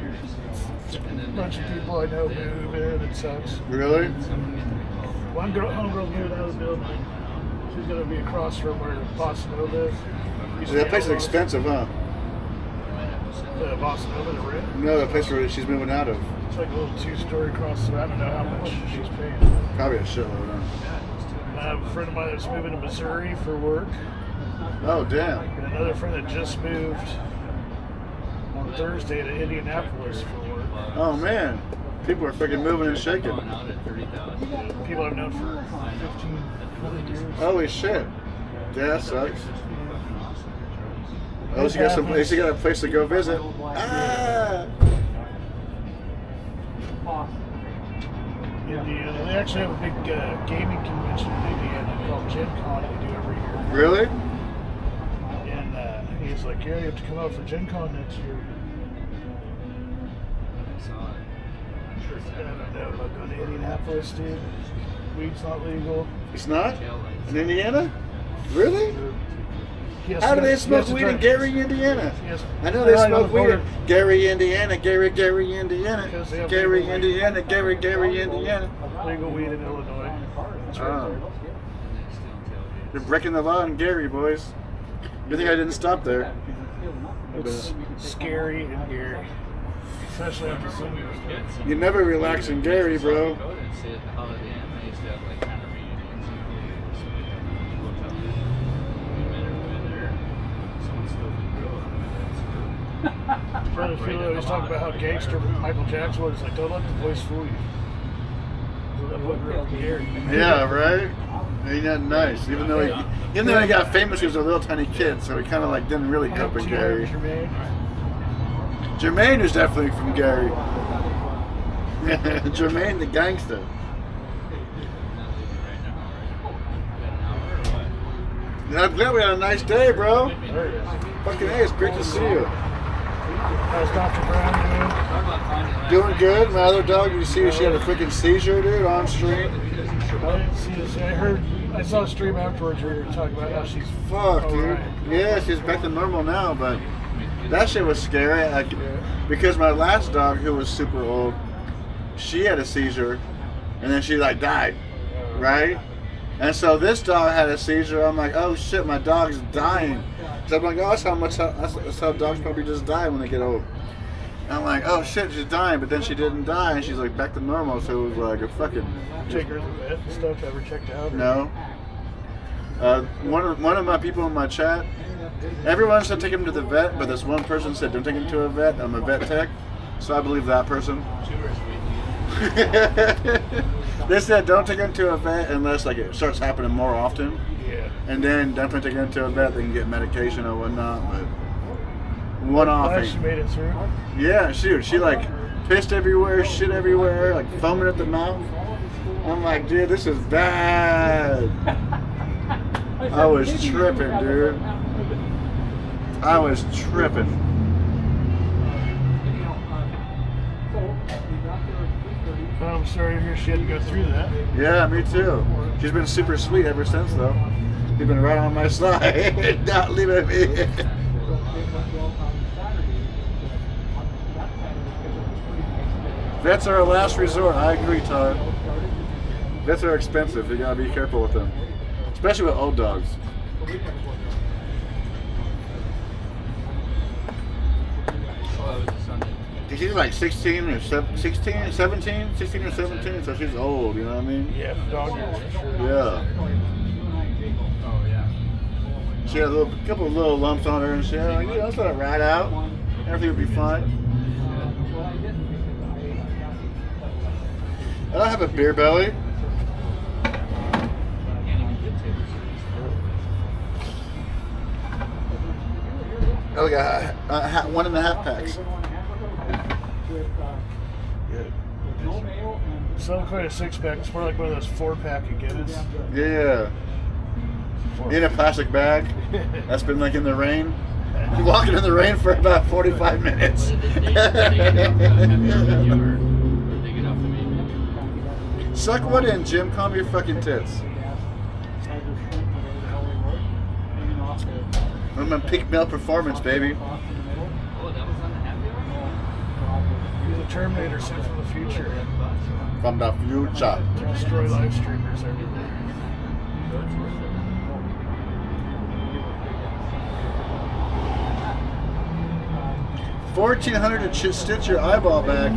was good. A bunch of people I know move in. It sucks. Really? One girl, homegirl moved out of the building. She's gonna be across from where Boston Nova is. That place is expensive, huh? The Boston Nova, the rent. No, that place where she's moving out of. It's like a little 2-story across the. I don't know how much she's paying. Probably a shitload, huh? I have a friend of mine that's moving to Missouri for work. Oh, damn. And another friend that just moved on Thursday to Indianapolis for work. Oh, man. People are freaking moving and shaking. People I've known for 15, 20 years. Holy shit. Yeah, that sucks. At least at least you got a place to go visit. Ah! Indiana. They actually have a big gaming convention in Indiana called Gen Con they do every year. Really? And he's like, yeah, you have to come out for Gen Con next year. I don't know about going to Indianapolis, dude. Weed's not legal. It's not? In Indiana? Really? Yes, How do they yes, smoke yes, weed in it's Gary, Indiana? Yes. I know they Right on smoke the weed in border. Gary, Indiana. Gary, Indiana. Because they have Gary, legal weed. Indiana. Gary, Indiana. Legal weed in Illinois. That's right Oh. there. You're breaking the law in Gary, boys. Good thing I didn't stop there. It's scary in here, especially after Sunday. You never relax in Gary, bro. Brother Phil always talking about how gangster Michael Jackson was. Like, don't let the voice fool you. So that boy grew up in Gary. Yeah, right? Ain't that nice? Even though he got famous, he was a little tiny kid, so he kind of like didn't really grow up in Gary. Jermaine is definitely from Gary. Jermaine the gangster. Yeah, I'm glad we had a nice day, bro. Fucking A, it's great to see you. How's Dr. Brown Doing good. My other dog, you see she had a freaking seizure, dude, on stream. I didn't see this. I saw a stream afterwards where you were talking about how she's Fuck, dude. right. Yeah, she's back to normal now, but that shit was scary. Because my last dog, who was super old, she had a seizure, and then she like died, right? And so this dog had a seizure. I'm like, oh shit, my dog's dying. So I'm like, oh, that's how dogs probably just die when they get old. And I'm like, oh shit, she's dying, but then she didn't die, and she's like back to normal. So it was like a fucking. Take her to the vet and stuff. Ever checked out? Or? No. One of my people in my chat, everyone said take him to the vet, but this one person said don't take him to a vet. I'm a vet tech, so I believe that person. They said don't take him to a vet unless like it starts happening more often. Yeah. And then definitely take him to a vet. They can get medication or whatnot. But one off. Glad she made it through. Yeah, shoot. She like pissed everywhere, shit everywhere, like foaming at the mouth. I'm like, dude, this is bad. I was tripping, dude. I was tripping. Well, I'm sorry to hear she had to go through that. Yeah, me too. She's been super sweet ever since, though. She's been right on my side, not leaving me. Vets are a last resort. I agree, Todd. Vets are expensive. You gotta be careful with them, especially with old dogs. She's like 16 or 17, so she's old, you know what I mean? Yeah, dog years for sure. Yeah. Oh yeah. She had a couple of little lumps on her and shit. Like, yeah, let's let it ride out. Everything would be fine. I don't have a beer belly. I got 1.5 packs. It's not quite a 6-pack. It's more like one of those 4-pack of Guinness. Yeah. In a plastic bag. That's been like in the rain. Walking in the rain for about 45 minutes. Suck one in, Jim. Calm your fucking tits. I'm on peak male performance, baby. He's a Terminator sent from the future. From the future. To destroy live streamers everywhere. 1,400 to stitch your eyeball back.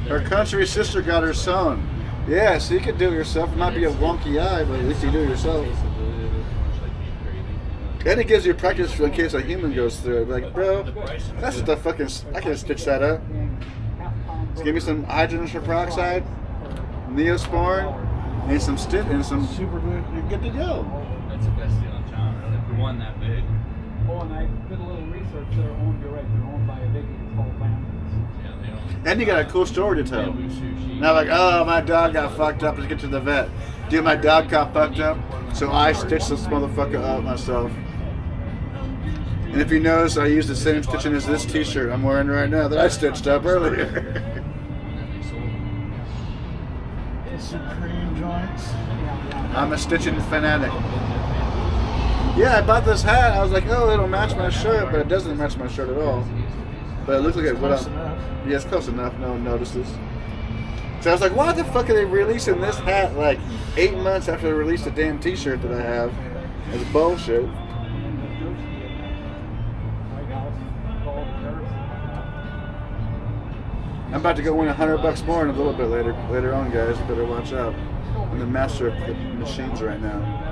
Her country sister got her sewn. Yeah, so you could do it yourself. It might be a wonky eye, but at least you do it yourself. And it gives you practice for in case a human goes through it. Like, bro, that's the fucking. I can stitch that up. Just give me some hydrogen peroxide, Neosporin, and some stitch and some Super good. you're good to go. That's the best deal in town, really. For one that big. Oh, and I did a little research. They're owned, you're right, they're owned by a big whole family. Yeah, they don't. And you got a cool story to tell. Bamboo sushi. Now, like, oh, my dog got fucked up. Let's get to the vet. Dude, my dog got fucked up, so I stitched this motherfucker up myself. And if you notice, I used the same stitching as this T-shirt I'm wearing right now that I stitched up earlier. Supreme joints. I'm a stitching fanatic. Yeah, I bought this hat. I was like, oh, it'll match my shirt, but it doesn't match my shirt at all. But it looks like it. Close enough. Yeah, it's close enough. No one notices. So I was like, why the fuck are they releasing this hat like 8 months after they released the damn T-shirt that I have? It's bullshit. I'm about to go win $100 more in a little bit later on, guys. You better watch out. I'm the master of the machines right now.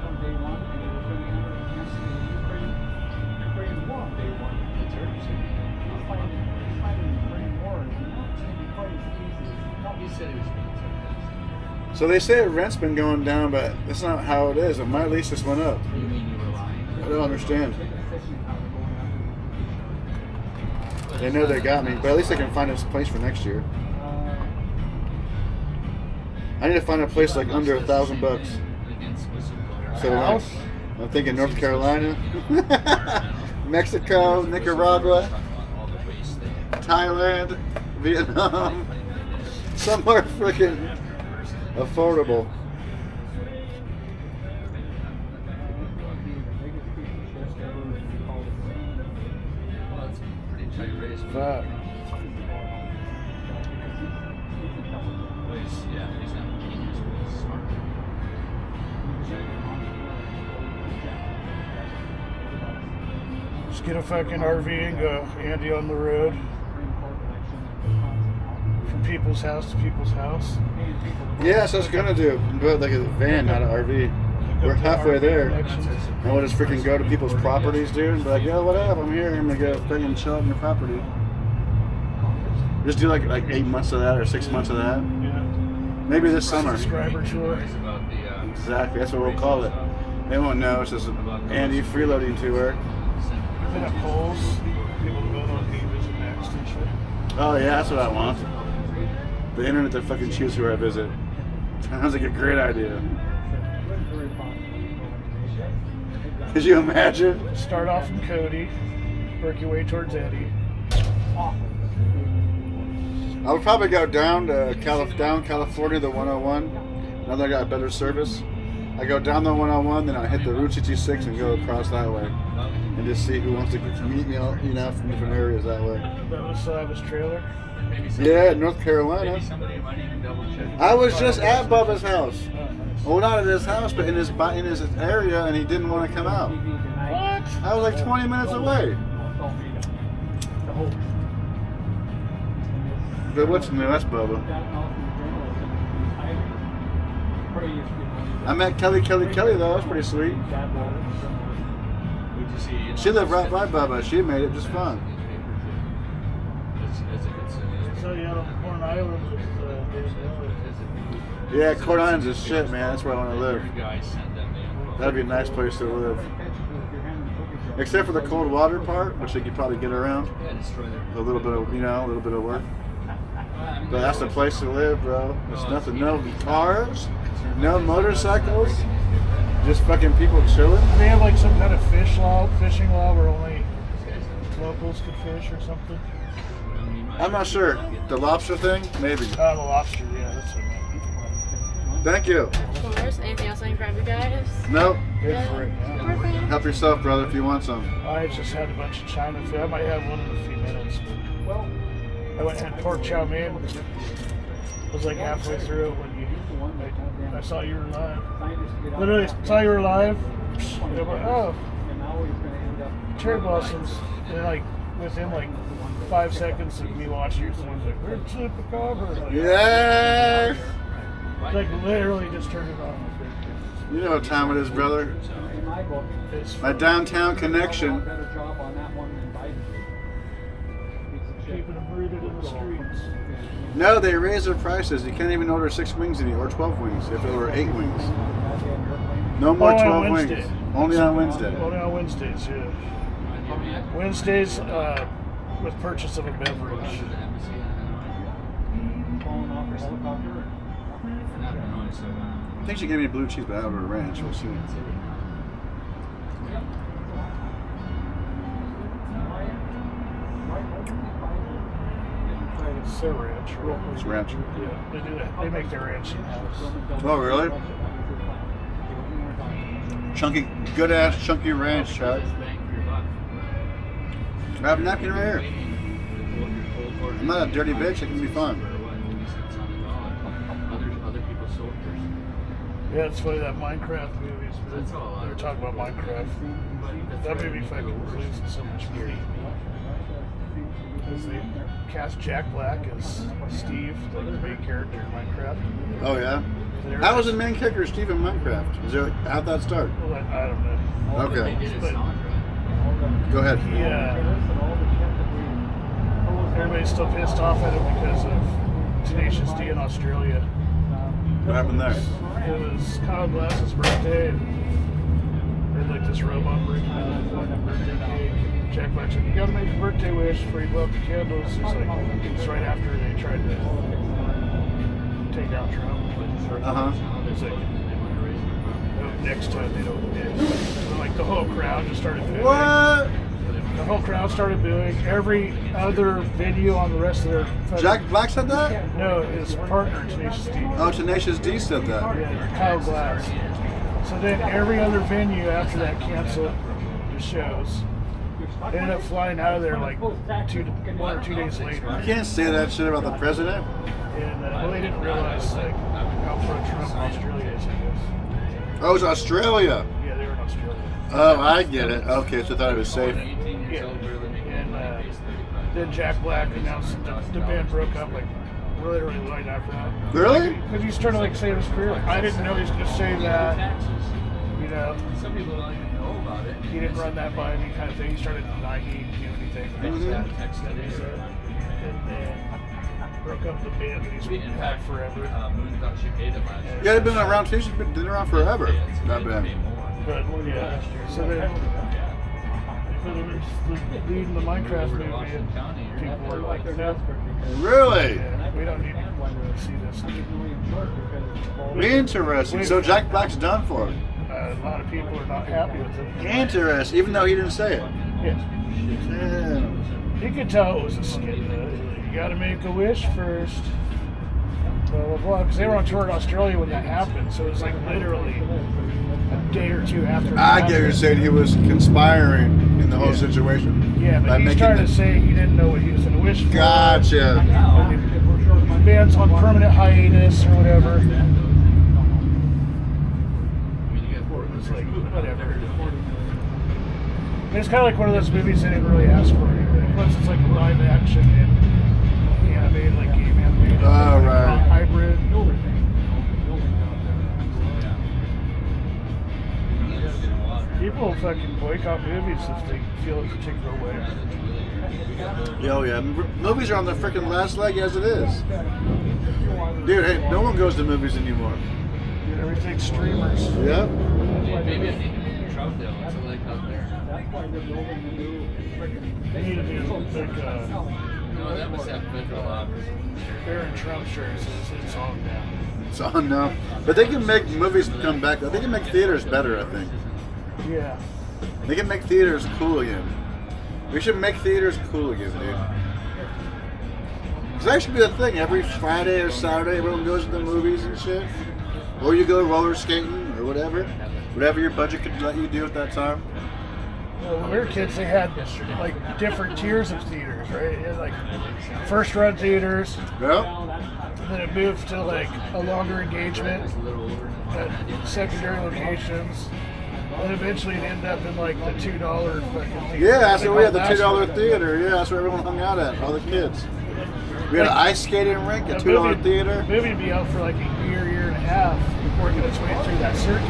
So they say rent's been going down, but that's not how it is. My lease just went up. I don't understand. They know they got me, but at least I can find a place for next year. I need to find a place like under $1,000. So like, I'm thinking North Carolina, Mexico, Nicaragua, Thailand, Vietnam, somewhere freaking affordable. Fuck. Just get a fucking RV and go Andy on the road. From people's house to people's house. Yeah, that's what I was gonna do. Go like a van, not an RV. We're halfway there. And we'll just freaking go to people's properties, dude, and be like, yo, what up? I'm here. I'm gonna go freaking chill on your property. Just do like 8 months of that or 6 months of that. Yeah. Maybe this summer. Subscriber tour. Exactly, that's what we'll call it. They won't know. It's just an Andy freeloading tour. We've been at polls. People to vote on who visit next and shit. Oh yeah, that's what I want. The internet to fucking choose who I visit. Sounds like a great idea. Could you imagine? Start off in Cody, work your way towards Eddie. I would probably go down to California, the 101. Now that I got better service. I go down the 101, then I hit the Route 66 and go across that way. And just see who wants to meet me, you know, from different areas that way. That still have his trailer. Yeah, North Carolina. I was just at Bubba's house. Well, not at his house, but in his area, and he didn't want to come out. What? I was like 20 minutes away. But what's new? That's Bubba. I met Kelly though. That was pretty sweet. She lived right by Bubba. She made it just fun. So you out on Corn Island with Yeah, Court Island's is shit, man. That's where I want to live. That'd be a nice place to live. Except for the cold water part, which they could probably get around. A little bit of, a little bit of work. But that's the place to live, bro. There's nothing, no cars, no motorcycles, just fucking people chilling. They have like some kind of fishing law where only locals could fish or something. I'm not sure. The lobster thing? Maybe. Oh, the lobster, yeah, that's what I meant. Thank you. Of course. Anything else I can grab you guys? Nope. Good for it. Perfect. Help yourself, brother, if you want some. I just had a bunch of China food. I might have one in a few minutes. Well, I went and had pork chow mein. Was like halfway through it when I saw you were live. Literally saw you were live. And I went, oh, cherry blossoms. And like within like 5 seconds of me watching you, someone's like, "Where's Chupacabra?" Like, Yeah. Like literally just turned it on. You know what time it is, brother. My downtown connection. keeping them rooted in the streets. No, they raised their prices. You can't even order 6 wings anymore, or 12 wings if it were 8 wings. No more Only 12 on wings. Wednesday. Only on Wednesday. Only on Wednesdays, yeah. Wednesdays with purchase of a beverage. I think she gave me a blue cheese, but I ordered a ranch. We'll see. It's their ranch. Right? It's ranch. Yeah, they do that. They make their ranch in-house. Oh, really? Chunky, good ass chunky ranch, Chuck. I have a napkin right here. I'm not a dirty bitch. It can be fun. Yeah, it's funny that Minecraft movies. They were talking about Minecraft. That movie fucking rules in so much beauty. Because they cast Jack Black as Steve, like the main character in Minecraft. Oh yeah. How was the main character Steve in Minecraft? How'd that start? Well, I don't know. Okay. But go ahead. yeah, everybody's still pissed off at him because of Tenacious D in Australia. What happened there? It was Kyle Glass's birthday, and they had like this robot breaking out a fucking birthday cake. And Jack Black said, "You gotta make a birthday wish before you blow up the candles." It's right after they tried to take out Trump. It's like, next time they don't win. So like the whole crowd just started booing. What? The whole crowd started booing. Every other venue on the rest of their... Jack Black said that? No, his partner, Tenacious D. Oh, Tenacious D said that. Yeah, Kyle Glass. So then every other venue after that canceled the shows. They ended up flying out of there like 1 or 2 days later. You can't say that shit about the president. And well, they didn't realize like how pro-Trump Australia is, I guess. Oh, it was Australia. Yeah, they were in Australia. Oh, I get it. Okay, so I thought it was safe. Yeah. And then Jack Black announced that the band broke up like literally right after that. Really? Because he's trying to like save his career. Like, I didn't know he was going to say that. You know. Some people don't even know about it. He didn't run that by me kind of thing. He started denying he didn't do anything. And then broke up the band and he's been back forever. Yeah, they've been around too. She's been around forever. That band. But yeah, so then leading the Minecraft movie, and people were like, no. Really? Yeah, we don't need to see this. Interesting. So Jack Black's done for it. A lot of people are not happy with it. Interesting, even though he didn't say it. Yeah. Damn. You could tell it was a skit. You gotta make a wish first. Blah, blah, blah. Because they were on tour in Australia when that happened, so it was like literally a day or two after. I get you're saying he was conspiring in the whole situation. Yeah, but he's trying to say he didn't know what he was going to wish for. Gotcha. The band's on permanent hiatus or whatever. It's like, whatever. It's kind of like one of those movies they didn't really ask for anyway. Plus, it's like a live action and animated, like game animated. Oh, right. Hybrid. People will fucking boycott movies if they feel a particular way. Oh yeah, movies are on the freaking last leg as it is. Dude, hey, no one goes to movies anymore. Everything's streamers. Yeah. Maybe I need to do Troutdale. What's it like out there? They need to do like no, that must have federal office. Aaron Trump shirts. It's on now. It's on now. But they can make movies come back. They can make theaters better, I think. Yeah. They can make theaters cool again. We should make theaters cool again, dude. Because that should be the thing. Every Friday or Saturday, everyone goes to the movies and shit. Or you go roller skating or whatever. Whatever your budget could let you do at that time. Well, when we were kids, they had like different tiers of theaters, right? It had like first run theaters. Yeah. And then it moved to like a longer engagement at secondary locations. And eventually it ended up in like the $2 fucking theater. Yeah, that's where we had the $2 theater. Yeah, that's where everyone hung out at, all the kids. We had an ice skating rink, a $2 theater. The movie would be out for like a year and a half before it got its way through that circuit.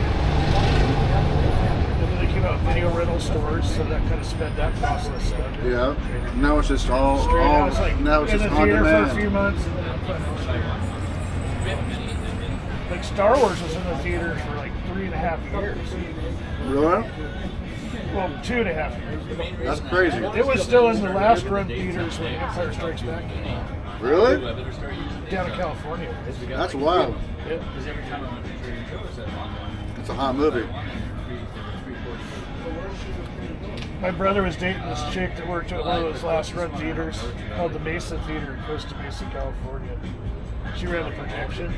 And then they came about video rental stores, so that kind of sped that process up. Yeah. Now it's just all. Straight out, it's like now it's in just the on theater for a demand. few months. And then like Star Wars was in the theater for like 3.5 years. Really? Well, 2.5 years. That's crazy. It was still in the last run theaters when Empire Strikes Back came out. Really? Down in California. That's wild. Yep. It's a hot movie. My brother was dating this chick that worked at one of those last run theaters called the Mesa Theater in Costa Mesa, California. She ran the projection.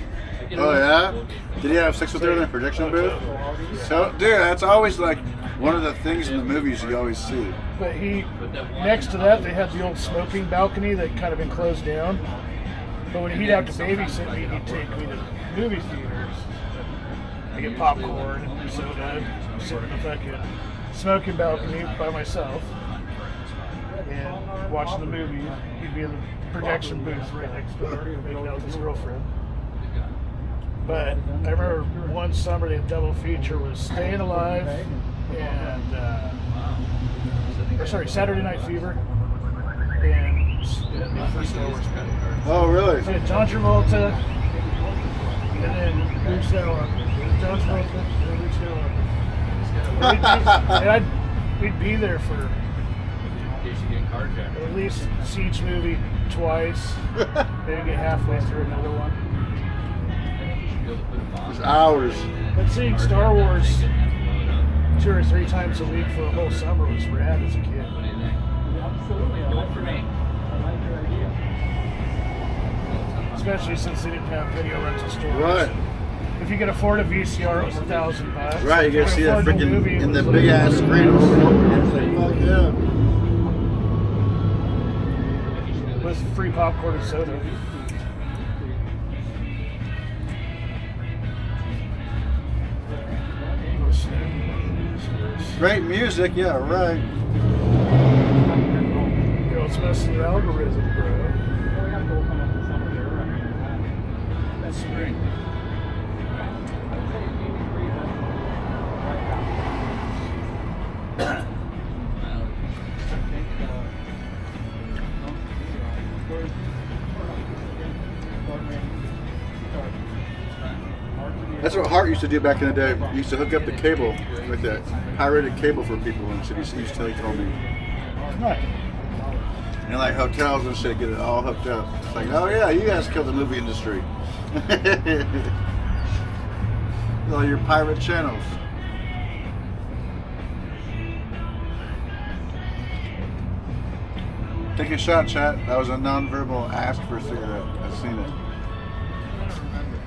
Oh yeah? Did he have sex with her in the projection booth? So, dude, that's always like one of the things in the movies you always see. But next to that, they had the old smoking balcony that kind of been closed down. But when he'd have to babysit me, he'd take me to movie theaters. I get popcorn and soda, sit in the fucking smoking balcony by myself and watching the movie. He'd be in the projection booth right next door, making out with his girlfriend. But I remember one summer the double feature was Staying Alive and Saturday Night Fever and the first Star Wars movie. Oh really? So John Travolta and then Luke Skywalker. John Travolta and then Luke Skywalker. And we'd be there for at least see each movie twice, maybe get halfway through another one. It's hours. But seeing Star Wars 2 or 3 times a week for a whole summer was rad as a kid. Especially since they didn't have video rental stores. Right. If you could afford a VCR, it was $1,000. Right, you get to see that afford the freaking movie, it in the was big like- ass screen over and over again. It's like, fuck yeah. With free popcorn and soda. Great music, yeah, right. Yo, it's messing your algorithm, bro. That's great. That's what Hart used to do back in the day. He used to hook up the cable, like that pirated cable for people and shit. He used to tell me. Right. And like hotels and shit, get it all hooked up. It's like, oh yeah, you guys killed the movie industry. All your pirate channels. Take a shot, chat. That was a non-verbal ask for a cigarette. I've seen it.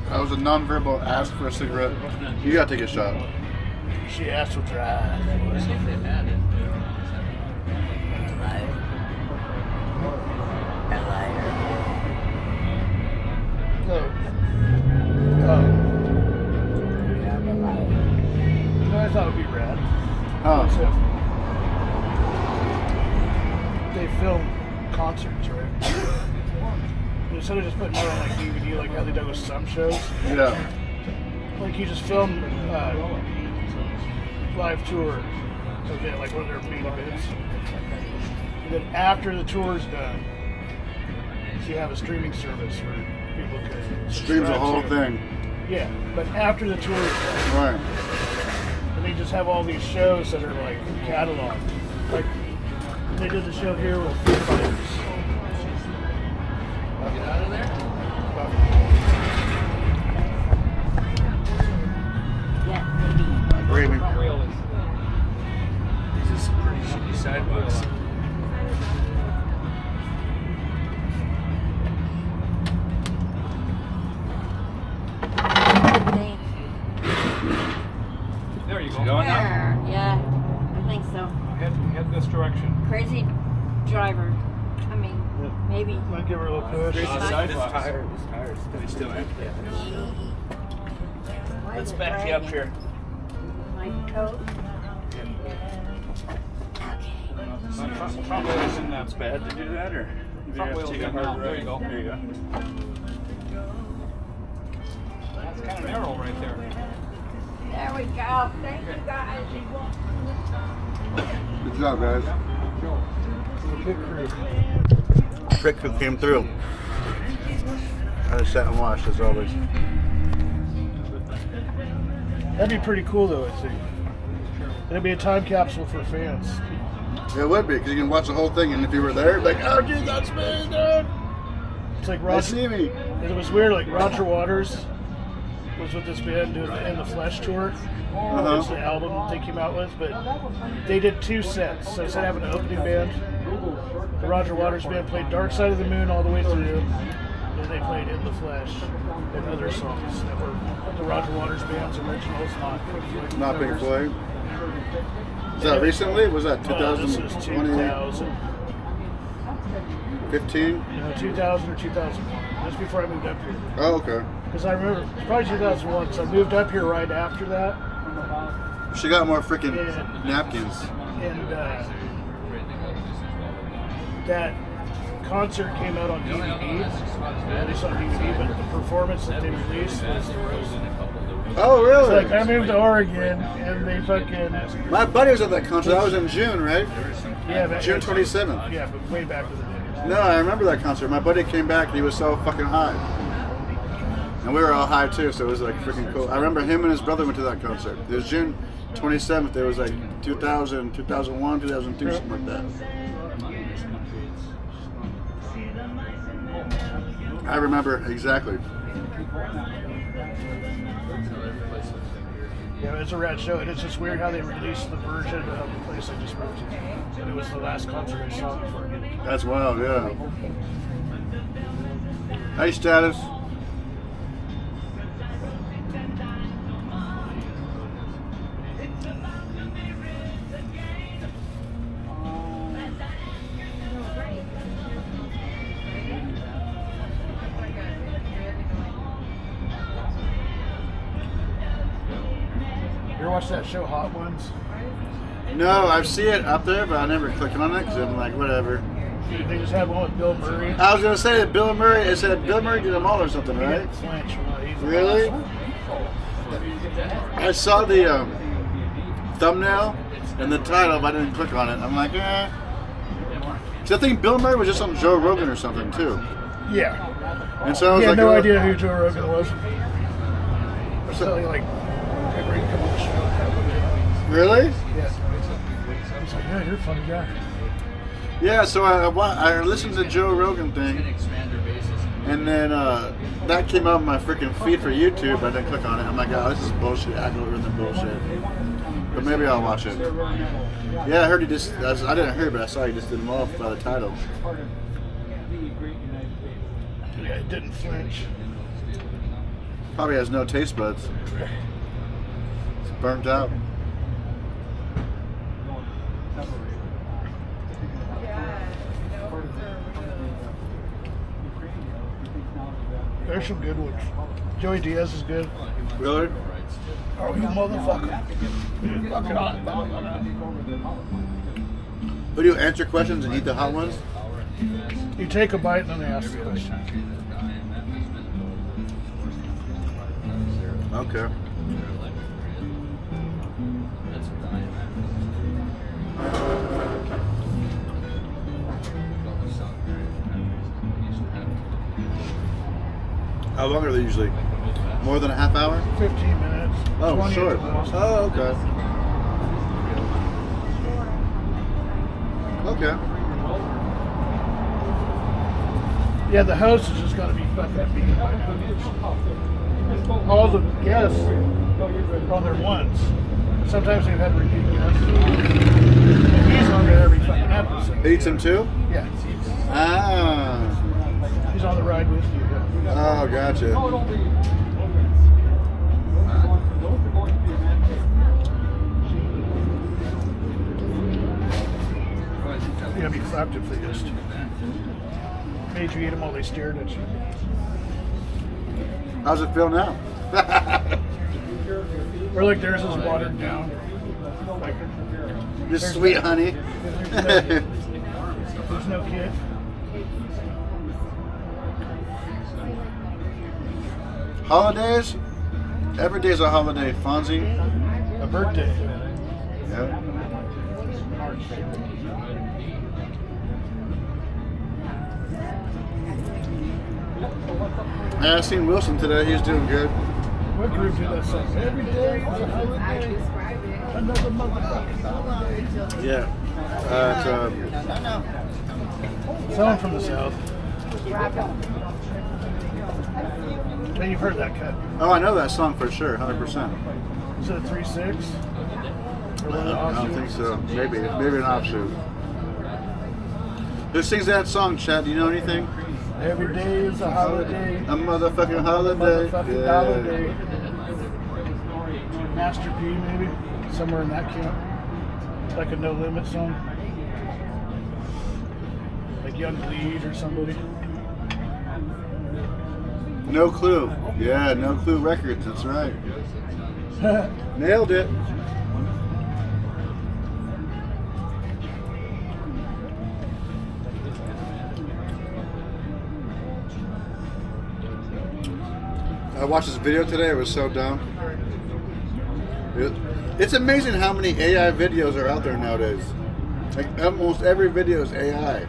That was a non-verbal ask for a cigarette. You gotta take a shot. She asked what her eyes was. You know, I thought it would be rad. Huh. So they film concerts, right? Instead of just putting it on like DVD, like how they do with some shows. Yeah. Like you just film live tour event, like one of their main events. And then after the tour's done, you have a streaming service where people can Streams the whole thing. Yeah, but after the tour is done. Right. And they just have all these shows that are like cataloged. Like they did the show here with Foo Fighters. Get out of there. Gravy. These are some pretty shitty sidewalks. There you go. Going now? Yeah, I think so. Head this direction. Crazy driver. I mean, maybe. Might give her a little push. Crazy sidewalks. Tires. They still empty. Why Let's is it back you up dragging? here. My coat. Front wheel isn't that bad to do that, or? Front wheel's good now. There you go. There you go. That's kind of narrow right there. There we go. Thank you guys. Good job, guys. Good crew. Prick who came through. I just sat and watched as always. That'd be pretty cool though, I think. It'd be a time capsule for fans. It would be, because you can watch the whole thing, and if you were there, like, oh, dude, that's me, dude. It's like They Roger. see me. It was weird. Like Roger Waters was with this band doing the In the Flesh tour. That's the album they came out with, but they did 2 sets. So instead of having an opening band, the Roger Waters band played Dark Side of the Moon all the way through, and they played In the Flesh and other songs that were the Roger Waters band's originals, not Pink Floyd. Not Pink Floyd. Was that recently? Was that This is 2020? 2000. 15? No, 2000 or 2001. Just before I moved up here. Oh, okay. Because I remember, it's probably 2001, because I moved up here right after that. She got more freaking napkins. And that concert came out on DVD. At least on DVD, but the performance that they released was the roast. Oh, really? It's like I moved to Oregon, and they fucking... My buddy was at that concert. That was in June, right? Yeah, but June 27th. Yeah, but way back in the day. No, I remember that concert. My buddy came back and he was so fucking high. And we were all high too, so it was like freaking cool. I remember him and his brother went to that concert. It was June 27th. It was like 2000, 2001, 2002, something like that. I remember exactly. Yeah, it's a rad show, and it's just weird how they released the version of the place I just moved to. And it was the last concert I saw before I moved. That's wild, yeah. Hey, status. You ever watch that show, Hot Ones? No, I see it up there, but I never click on it because I'm like, whatever. They just had one with Bill Murray. I was gonna say that Bill Murray. It said Bill Murray did them all or something, He right? didn't flinch from it. He's Really? I saw the thumbnail and the title, but I didn't click on it. I'm like, eh. So I think Bill Murray was just on Joe Rogan or something too. Yeah. And so I was He had like, no oh. idea who Joe Rogan was. So he like, hey, Ray, come on the show. Really? Yeah. He's like, yeah, you're a funny guy. Yeah. So I listened to the Joe Rogan thing, and then that came up on my freaking feed for YouTube. I didn't click on it. I'm like, oh, this is bullshit. Algorithm bullshit. But maybe I'll watch it. Yeah, I heard he just. I didn't hear, but I saw he just did them off by the title. Yeah, it didn't flinch. Probably has no taste buds. It's burnt out. There's some good ones. Joey Diaz is good. Really? Oh, you motherfucker. Fucking hot. But do you answer questions and eat the hot ones? You take a bite and then they ask the question. Okay. How long are they usually? More than a half hour? 15 minutes. Oh, 20 short. at the most. Oh, okay. Okay. Yeah, the host has just got to be fucking beat by now. All the guests are on their ones. Sometimes they've had repeat guests. And he's on there every fucking episode. Eats him too? Yeah. Ah. He's on the ride with you. Oh, gotcha. Yeah, it'd be fucked if they just made you eat them while they stared at you. How's it feel now? Or like theirs is watered down. Like, Just sweet honey. There's no kick. Holidays? Every day's a holiday, Fonzie. A birthday. Yeah. Yeah, I seen Wilson today. He's doing good. What group did that song? Every day is a holiday. Another motherfucking holiday. Yeah. Someone from the South. Hey, you've heard that cut. Oh, I know that song for sure, 100%. Is it a 3-6? Or one of the I don't offshoots? think so. Maybe an offshoot. Who sings that song, Chad? Do you know anything? Every day is a holiday. A motherfucking holiday. Motherfucking Yeah. holiday. Master P, maybe? Somewhere in that camp. Like a No Limit song. Like Young Bleed or somebody. No Clue. Yeah, No Clue Records. That's right. Nailed it. I watched this video today. It was so dumb. It's amazing how many AI videos are out there nowadays. Like almost every video is AI.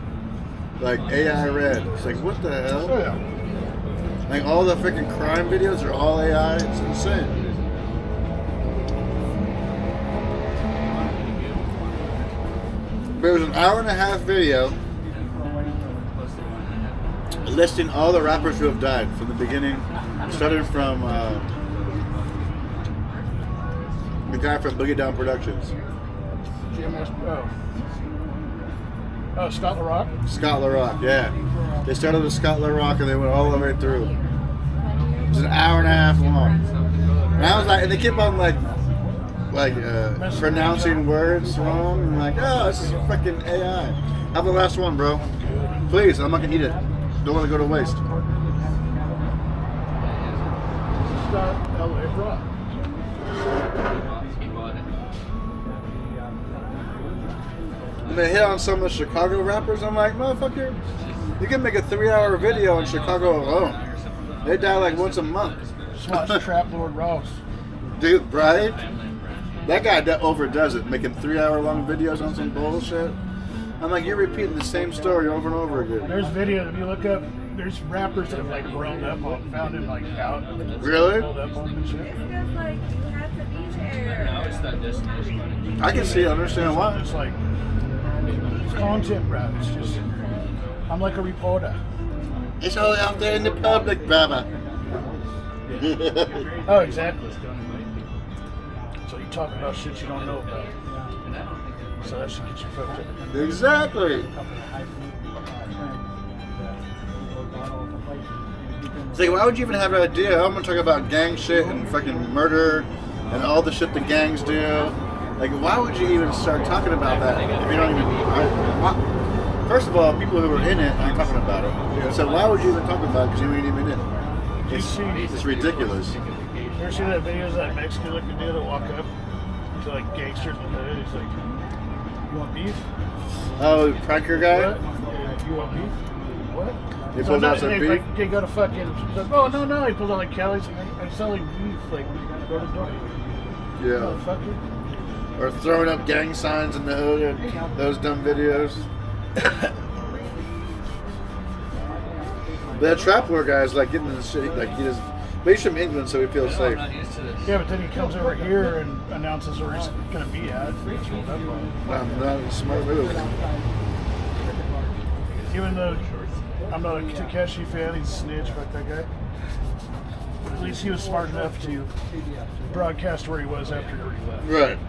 Like AI Red. It's like, what the hell? Oh, yeah. Like all the freaking crime videos are all AI. It's insane. But it was an hour-and-a-half video listing all the rappers who have died from the beginning, starting from the guy from Boogie Down Productions. Oh, Scott LaRock? Scott LaRock, yeah. They started with Scott LaRock and they went all the way through. It was an hour and a half long. And I was like, and they keep on pronouncing words wrong. I'm like, oh, this is freaking AI. Have the last one, bro. Please, I'm not gonna eat it. Don't want to go to waste. Scott LaRock. And they hit on some of the Chicago rappers. I'm like, motherfucker, you can make a 3-hour video in Chicago alone. They die like once a month. Just watch Trap Lord Ross. Dude, right? That guy overdoes it, making 3-hour long videos on some bullshit. I'm like, you're repeating the same story over and over again. There's videos, if you look up, there's rappers that have like rolled up on, found him like out. Really? Rolled up on and shit. I can see, understand why. It's like, it's content rap. It's just, I'm like a reporter. It's all out there in the public, brother. Oh, exactly. So you talk about shit you don't know about. So that should get you fucked up. Exactly. It's like, why would you even have an idea? I'm gonna talk about gang shit and fucking murder and all the shit the gangs do. Like, why would you even start talking about that if you don't even? First of all, people who are in it aren't talking about it. So why would you even talk about it? Because you ain't even in it. It's ridiculous. You ever see that video of that Mexican looking dude that walk up to like gangsters in the hood? He's like, "You want beef?" Oh, pranker guy? What? Yeah, you want beef? What? He pulls out some beef? Like, they go to fucking, like, oh, no. He pulls out like Cali's, like, I'm selling beef, like, door to door. Yeah. Motherfucker. Or throwing up gang signs in the hood and those dumb videos. That Trap Lord guy is like getting in the shit, like he just, but he's from England, so he feels safe. Yeah, but then he comes over here and announces where he's going to be at. It's rolled up on. I'm not a smart move. Even though I'm not a Takeshi fan, he's a snitch, fuck that guy. But at least he was smart enough to broadcast where he was after he left. Right.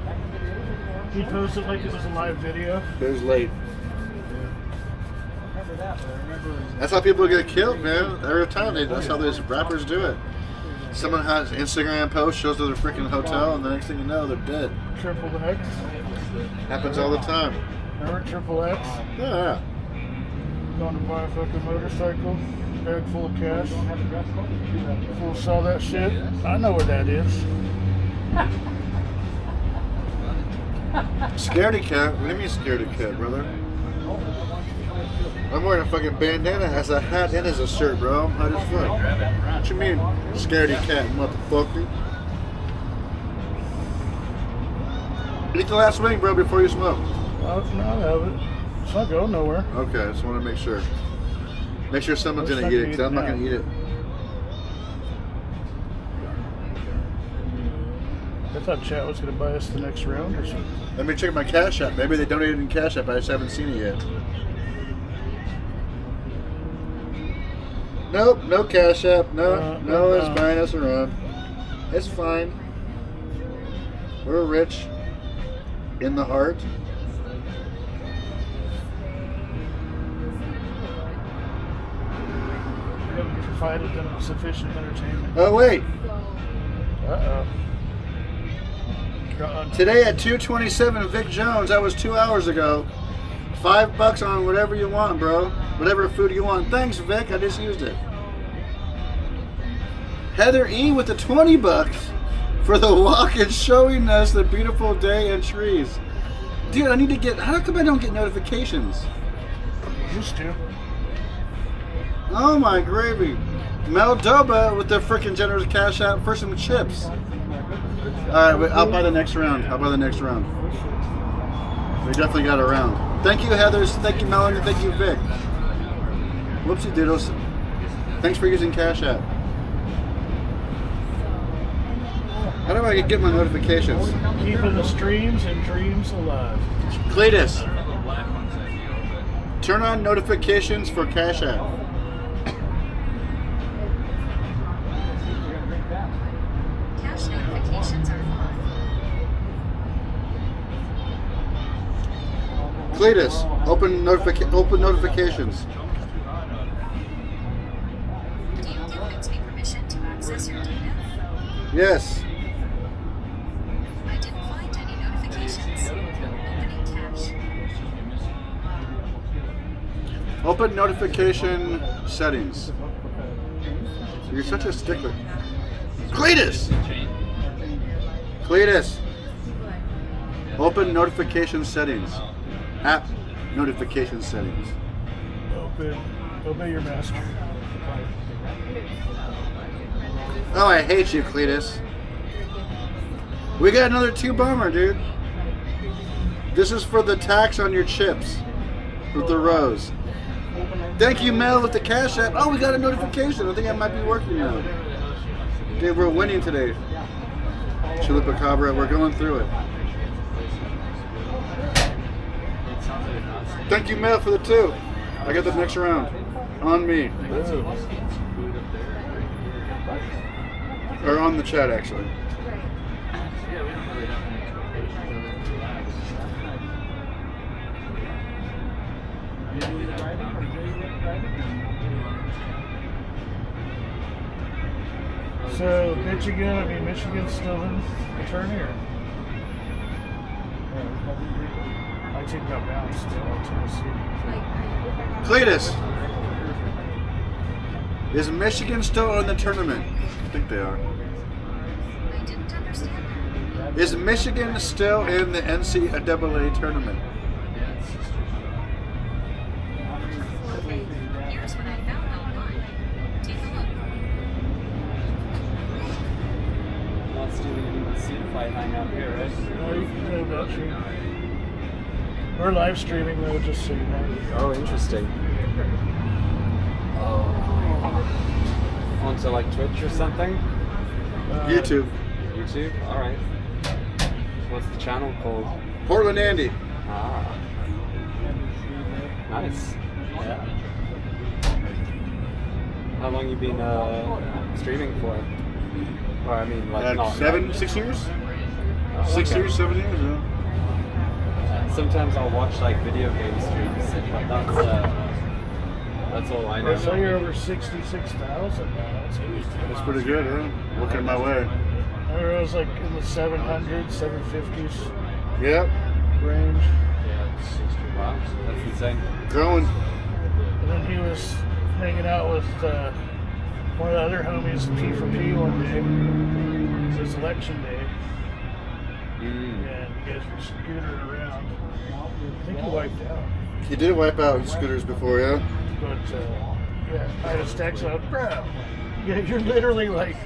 He posted like it was a live video. It was late. That's how people get killed, man. Every time that's how these rappers do it. Someone has an Instagram post, shows to their freaking hotel, and the next thing you know, they're dead. Triple X. Happens all the time. Remember Triple X? Yeah. Going to buy a fucking motorcycle, bag full of cash. Fool saw that shit. I know where that is. Scaredy cat? What do you mean scaredy cat, brother? I'm wearing a fucking bandana as a hat and as a shirt, bro. I'm hot as fuck. What you mean, scaredy cat, motherfucker? Eat the last wing, bro, before you smoke. No, I have it. It's not going nowhere. Okay, I just want to make sure. Make sure someone's Let's going to not eat it, because I'm not now. going to eat it. I thought chat was going to buy us the next round or something. Let me check my Cash App. Maybe they donated in Cash App. I just haven't seen it yet. Nope, no Cash App. No, no, it's fine. That's around. It's fine. We're rich in the heart. We haven't provided them sufficient entertainment. Oh, wait. Uh-oh. God. Today at 2:27, Vic Jones. That was 2 hours ago. $5 on whatever you want, bro. Whatever food you want. Thanks, Vic. I just used it. Heather E with the $20 for the walk and showing us the beautiful day and trees. Dude, I need to get. How come I don't get notifications? Used to. Oh my gravy. Meldoba with the freaking generous Cash App for some chips. Alright, wait, I'll buy the next round. I'll buy the next round. We definitely got a round. Thank you, Heathers. Thank you, Melanie. Thank you, Vic. Whoopsie doodles. Thanks for using Cash App. How do I get my notifications? Keeping the streams and dreams alive. Cletus, turn on notifications for Cash App. Cash notifications are on. Cletus, open notifications. Do you give Bixby permission to access your data? Yes. I didn't find any notifications. Opening cache. Open notification settings. You're such a stickler. Cletus! Cletus! Open notification settings. App notification settings. Obey your master. Oh, I hate you, Cletus. We got another 2 bomber, dude. This is for the tax on your chips with the rose. Thank you, Mel, with the Cash App. Oh, we got a notification. I think I might be working now. Dude, we're winning today. Chilipacabra, we're going through it. Thank you, Mel, for the 2. I got the next round. On me. Or on the chat, actually. So, Michigan's still in the tourney, or? My team got bounced still in Tennessee. Cletus, is Michigan still in the tournament? I think they are. I didn't understand. Is Michigan still in the NCAA tournament? Okay, here's what I found online. Take a look. Not doing any seat fight hangout here, right? No, you can do that, sure. We're live streaming though, just so you know. Oh, interesting. Onto like Twitch or something? YouTube. YouTube? Alright. What's the channel called? Portland Andy. Ah. Nice. Yeah. How long you been streaming for? Or I mean, like not 6 years? Oh, 6 okay. years, 7 years, yeah. Sometimes I'll watch like video game streams, but that's all I know. I saw you're over 66,000 now. That's pretty good, huh? Looking my way. I remember I was like in the 700s, 750s Yep. range. Wow, that's insane. Growing. And then he was hanging out with one of the other homies, P for P, one day. It was election day. And you guys were scootering around. I think he wiped out. He did wipe out scooters before, yeah? But, yeah, I just texted out, bro, yeah, you're literally like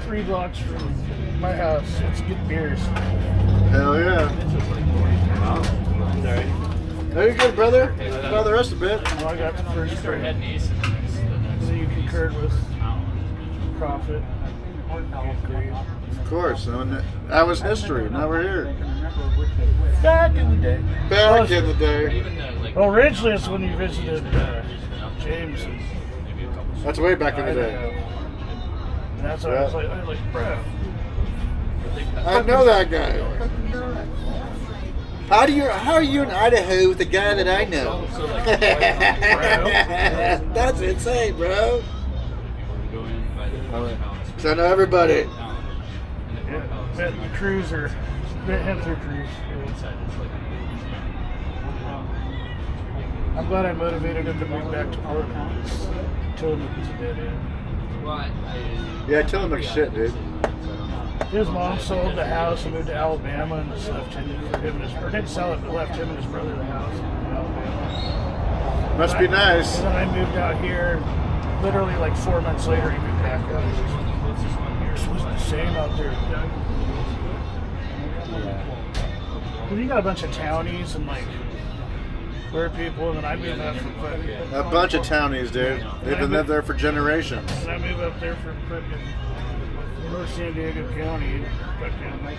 3 blocks from my house. Let's get beers. Hell yeah. Very good, brother. About the rest of it. Well, I got the first three. So you concurred with Prophet. Of course. That was history. Now we're here. Back in the day. Back in the day. Well, originally it's when you visited James. And That's way back in the day. And that's why I was like, bro. I know that guy. How are you in Idaho with the guy that I know? That's insane, bro. So I know everybody. Yeah, met the cruiser. Met him through cruise. I'm glad I motivated him to move back to Portland. Told him it was a dead end. Yeah, tell him like shit, dude. His mom sold the house and moved to Alabama and just left him for him and his, or didn't sell it, but left him and his brother the house in Alabama. Must be nice. And then I moved out here. Literally like 4 months later, he moved back out. It was the same out there. Well, you got a bunch of townies and like weird people, and then I moved up from fucking... A bunch of townies, dude. They've been lived there for generations. And I moved up there from fucking North San Diego County. Fucking...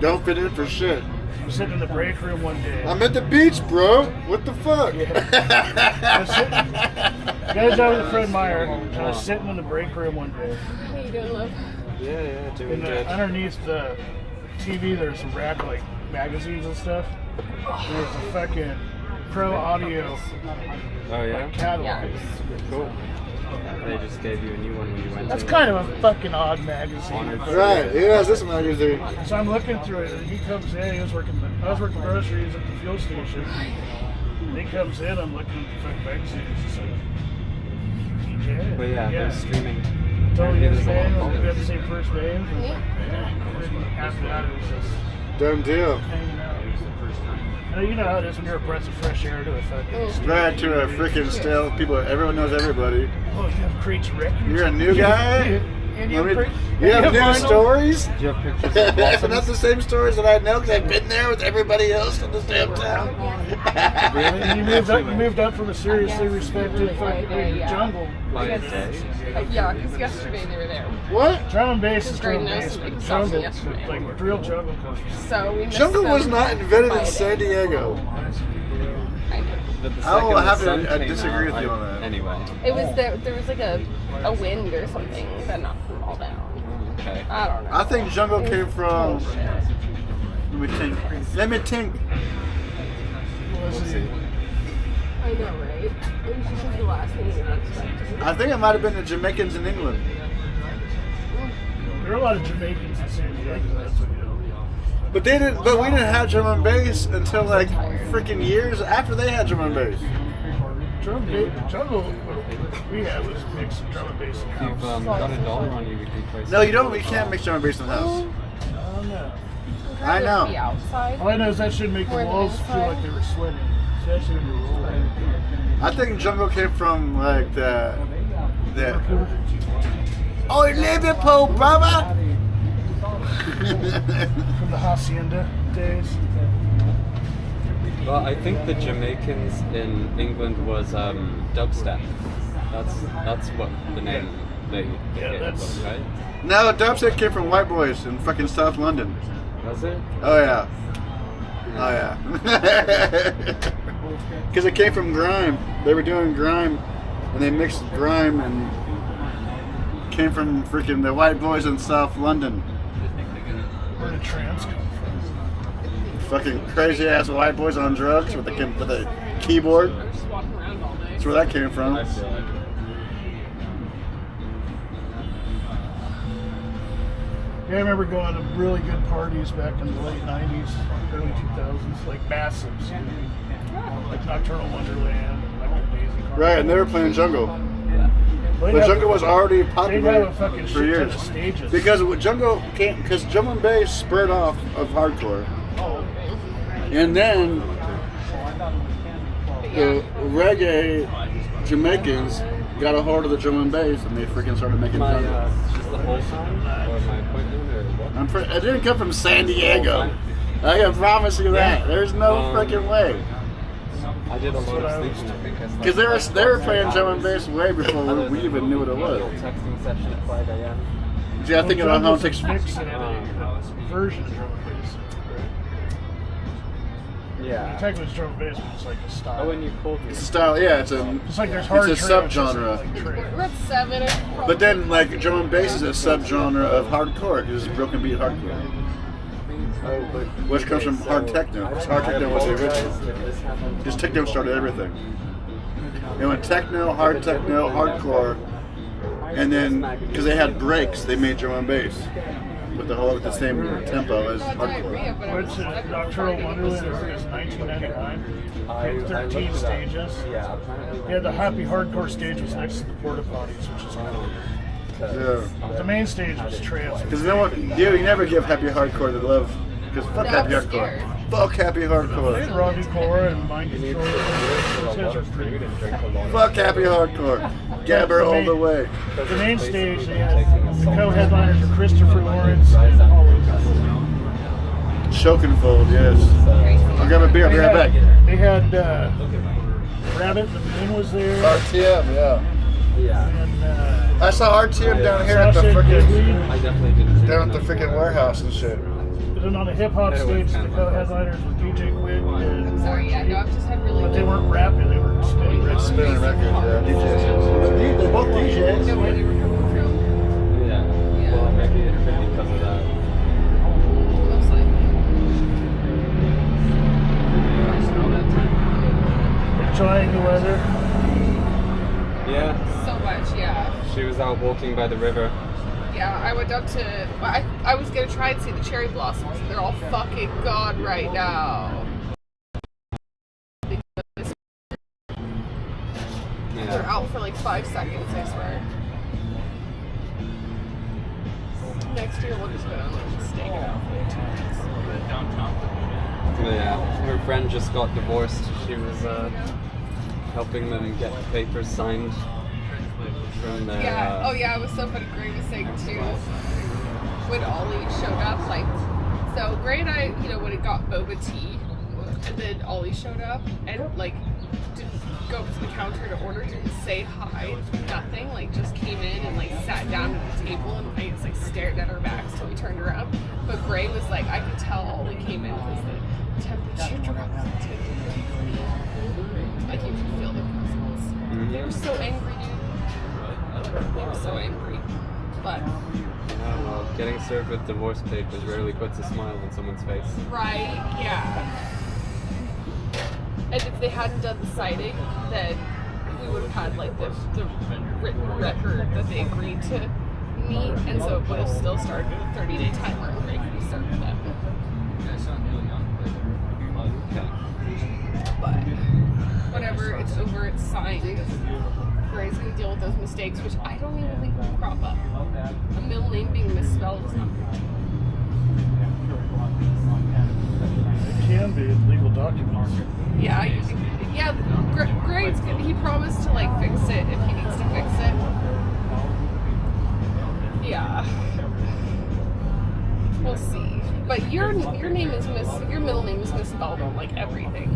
Don't fit in for shit. I'm sitting in the break room one day. I'm at the beach, bro. What the fuck? Yeah. I was sitting... Guys out with Fred Meyer, and I was sitting in the break room one day. How you doing, love? Yeah, doing And good. underneath the TV, there's some rack like magazines and stuff. And there's a fucking Pro Audio Oh yeah? like, catalog. Cool. They just gave you a new one when you went That's in. kind of a fucking odd magazine. Right, who has this magazine? So I'm looking through it, and he comes in. I was working groceries at the fuel station. And he comes in. I'm looking at the fucking magazine. It's just like, But yeah, they're streaming. Told me There's his a lot name. of We got the same first name. And then after that, it was just Done deal. hanging out. You know how it is when you're a breath of fresh air to a fucking... Right to a freaking stale people. Everyone knows everybody. Oh, you have Creech Records? You're a new guy? And You have vinyl? new stories? Do you have pictures of blossoms? Not the same stories that I know because I've been there with everybody else in this damn town. And you moved up from a seriously respected fucking jungle. By a day? Yeah, because yesterday they were there. What? Drum and bass is Greg drum and knows bass, somebody but saw me jungle, yesterday. like real jungle country. So we missed Jungle was them not invented by in a San day. Diego. I know. But the I will second have the to sun came disagree out, with you on that. Anyway. It was there was like a wind or something that knocked them all down. Okay. I don't know. I think jungle came from. Bullshit. Let me think. Let me think. We'll see. I know, right? It was just like the last thing we expected. I think it might have been the Jamaicans in England. There are a lot of Jamaicans in San Diego. That's what you know. But they didn't. But we didn't have drum and bass until like freaking years after they had drum and bass. Drum bass, jungle, what we had was mixed drum and bass. If you've got a dollar on you, we can play. No, you don't. You can't mix drum and bass in the house. I don't know. I know. Be outside. All I know is that should make the More than walls feel inside. like they were sweating, especially when you're rolling. I think jungle came from like the. Oh, Liverpool, brother. From the Hacienda days. Well, I think the Jamaicans in England was dubstep. That's what the name they gave it was, right? No, dubstep came from white boys in fucking South London. Was it? Oh yeah. Oh yeah. Because it came from grime. They were doing grime, and they mixed grime and came from freaking the white boys in South London. Where did trance come from? Fucking crazy ass white boys on drugs with a keyboard. Just walking around all day. That's where that came from. I feel like. Yeah, I remember going to really good parties back in the late 90s, early 2000s, like massives. Like Nocturnal Wonderland, like Daisy Carnival. Right, and they were playing jungle. But But jungle was already They'd popular have a fucking for shit ton years. of stages. Because jungle came, because drum and bass spurred off of hardcore. And then the reggae Jamaicans got a hold of the drum and bass and they freaking started making My, jungle. just the whole time? Or my appointment or what? It didn't come from San Diego. I can promise you that. Yeah. There's no freaking way. I did a lot of sleeping, I think. Because they were playing drum and bass way before we even knew what it was. Texting session at 5 a.m. Yeah, I think about how it takes. Version of drum and bass. Yeah. Technically, it's drum and bass, but it's like a style. Oh, and you called me. It's a style, yeah. It's like there's hard a trance, subgenre. like trance. We're at 7. But then, like, drum and bass is a subgenre of hardcore. It's broken beat hardcore. Which comes from hard techno. Because hard techno was the original. Because techno started everything. It went techno, hardcore, and then because they had breaks, they made drum and bass with the same tempo as hardcore. What's Nocturnal Wonderland is 1999. 13 stages. Yeah, the happy hardcore stage was next to the porta potties, which is cool. Yeah. The main stage was trance. Because you never give happy hardcore the love. Because fuck happy hardcore. Fuck happy hardcore. Robbie Cora and Mind Control. Fuck happy hardcore. Gabber all the way. The main stage, they had the co-headliners were Christopher Lawrence and Schoenfold, yes. I'll grab a beer, I'll be right back. They had Rabbit the Moon was there. RTM, yeah. And, I saw RTM down here at the freaking down at the freaking warehouse and shit. And then on the hip hop stage, the co-headliners was DJ Quid and Sorry, yeah, no, I've just had really. but they weren't rapping, they were spinning records. Spinning records, yeah, DJs. They're both DJs. No, where they were coming from. Yeah. Well, maybe it could be because of that. Most likely. Enjoying the weather. Yeah. So much, yeah. She was out walking by the river. Yeah, I went up to. I was gonna try and see the cherry blossoms. They're all fucking gone right now. They're out for like 5 seconds, I swear. Next year we'll just go down there and stake it out for 2 weeks. Yeah. Her friend just got divorced. She was helping them get papers signed. From the, Yeah. Oh yeah, it was so funny. Gray was saying too when Ollie showed up, like, so Gray and I, when it got boba tea, and then Ollie showed up and like didn't go up to the counter to order, didn't say hi, nothing, like just came in and like sat down at the table and I just like stared at our backs till we turned around. But Gray was like, I could tell Ollie came in because the temperature dropped. Like you could feel the presence. They were so angry, dude. They were so angry, but yeah, well, getting served with divorce papers rarely puts a smile on someone's face. right, yeah. And if they hadn't done the citing, then we would have had like the written record that they agreed to meet, and so it would have still started a 30-day timer where they could start with them. But whatever, it's over, it's signed. Gray's gonna deal with those mistakes, which I don't even think will crop up. A middle name being misspelled is not good. It can be in legal documents. Yeah, Gray's good. He promised to like fix it if he needs to fix it. Yeah. We'll see. But your name is your middle name is misspelled on like everything.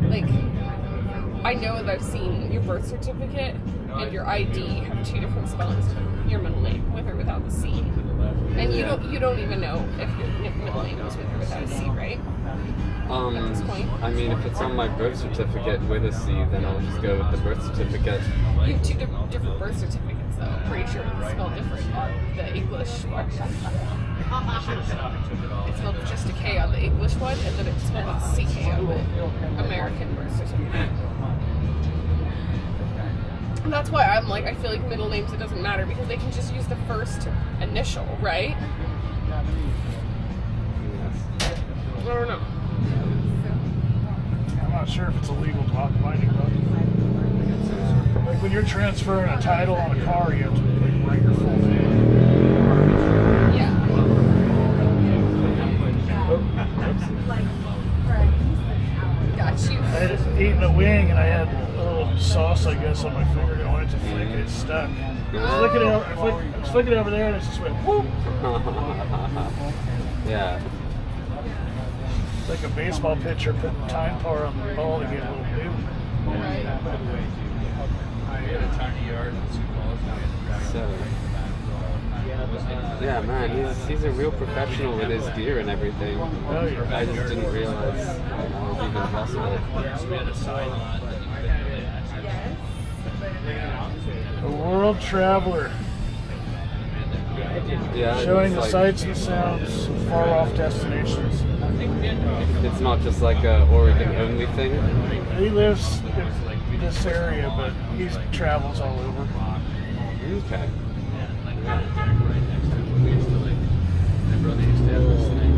Like, I know that I've seen your birth certificate and your ID have 2 different spellings of your middle name, with or without the C. And you don't even know if your middle name was with or without a C, right? At this point. I mean, if it's on my birth certificate with a C, then I'll just go with the birth certificate. You have 2 different birth certificates, though. I'm pretty sure it's spelled different on the English one. It's spelled with just a K on the English one, and then it's spelled with a CK on the American birth certificate. And that's why I'm like, I feel like middle names, it doesn't matter, because they can just use the first initial, right? I don't know. I'm not sure if it's a legal binding document. Like when you're transferring a title on a car, you have to like write your full name. Yeah. Got you. I had eaten a wing and I had a little sauce, I guess, on my finger. I wanted to flick it, it stuck. I was flicking it over there and it just went whoop. Yeah. like a baseball pitcher putting time power on the ball to get a little new. So, yeah, man, he's a real professional with his gear and everything. Oh, yeah. I just didn't realize that was even possible. A world traveler. Yeah, Showing the like, sights and sounds of far off destinations. it's not just like a Oregon only thing. He lives in this area, but he travels all over. Okay.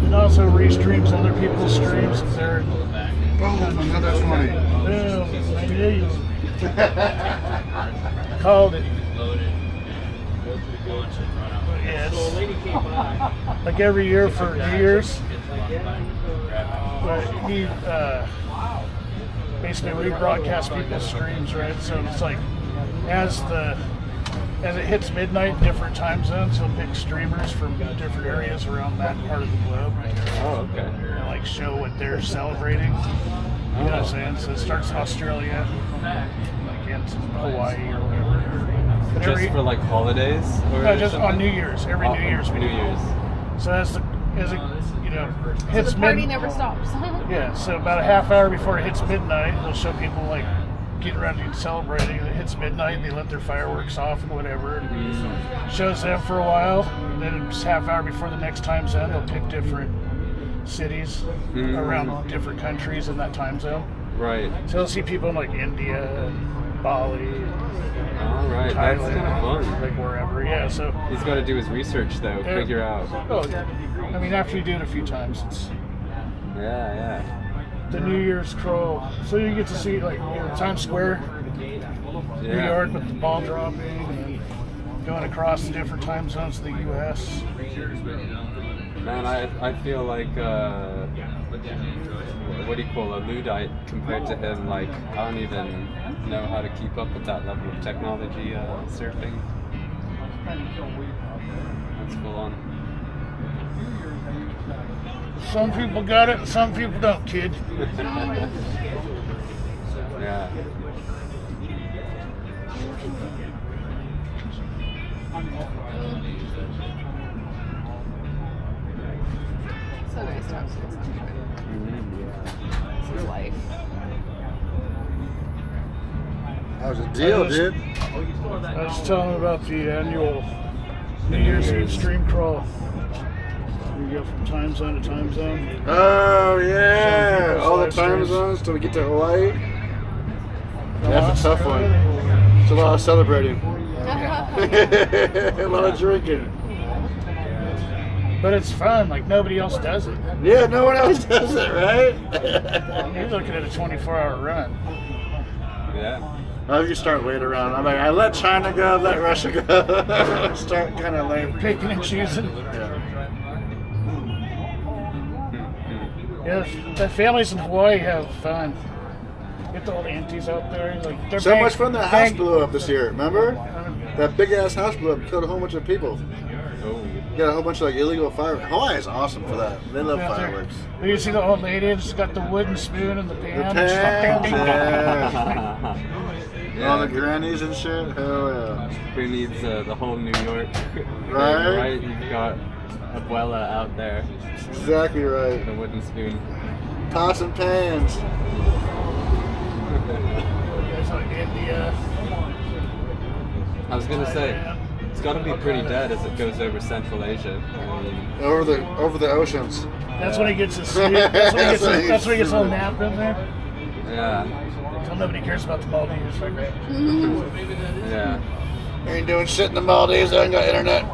And also restreams other people's streams. They're Another 20. boom, I knew you. Called it. But yeah, it's like every year for New Year's. But he basically rebroadcasts people's streams, right? So it's like as it hits midnight in different time zones, he'll pick streamers from different areas around that part of the globe. Oh, okay. And like show what they're celebrating. You know what I'm saying? So it starts in Australia, like ends in Hawaii or whatever. But Just for like holidays? Or no, just something? on New Year's. Every New Year's. New Year's. So as it hits The party midnight. never stops. Yeah, so about a half hour before it hits midnight, they'll show people like getting ready and celebrating. It hits midnight, and they let their fireworks off and whatever. And shows them for a while, and then it's half hour before the next time zone, they'll pick different cities around different countries in that time zone. Right. So you'll see people in like India and Bali, All right, that's Thailand, kind of fun. like wherever. Yeah, so He's got to do his research though, figure out. oh, I mean, after you do it a few times, it's Yeah, the New Year's crawl. So you get to see like Times Square, yeah. New York with the ball dropping, and going across the different time zones of the U.S. Man, I feel like what do you call a Luddite compared to him? Like I don't even know how to keep up with that level of technology surfing. That's full on. Some people got it, and some people don't, kid. Yeah. So nice to have some sunshine. This is life. That was a deal, dude. I was telling them about the annual New Year's Eve stream crawl. You go from time zone to time zone. Oh, yeah. Some All the live time streams. zones till we get to Hawaii. That's a tough one. It's a lot of celebrating. A lot of drinking. But it's fun, like nobody else does it. Yeah, no one else does it, right? You're looking at a 24-hour run. Yeah. Well, if you start late around, I'm like, I let China go, let Russia go. Start kind of late. Picking and choosing. Yeah, the families in Hawaii have fun. Get the old aunties out there. Like, they're So much fun that house bang- blew up this year, remember? That big ass house blew up, killed a whole bunch of people. Oh. Got a whole bunch of like illegal fireworks. Hawaii is awesome for that. They love out there. fireworks. You see the old lady that's got the wooden spoon and the pan. The It's pans, like, ding, ding, ding. All the grannies and shit. Hell yeah. Who needs the whole New York? Right? Right. You've got Abuela out there, Exactly right. the wooden spoon. Pots and pans. It's like India. I was gonna say, it's got to be pretty dead as it goes over Central Asia. I mean, Over the oceans. That's when he gets his sleep. That's when he gets, that's when he gets a little nap in there. yeah, So nobody cares about the Maldives. Like, yeah. Ain't doing shit in the Maldives. I ain't got internet.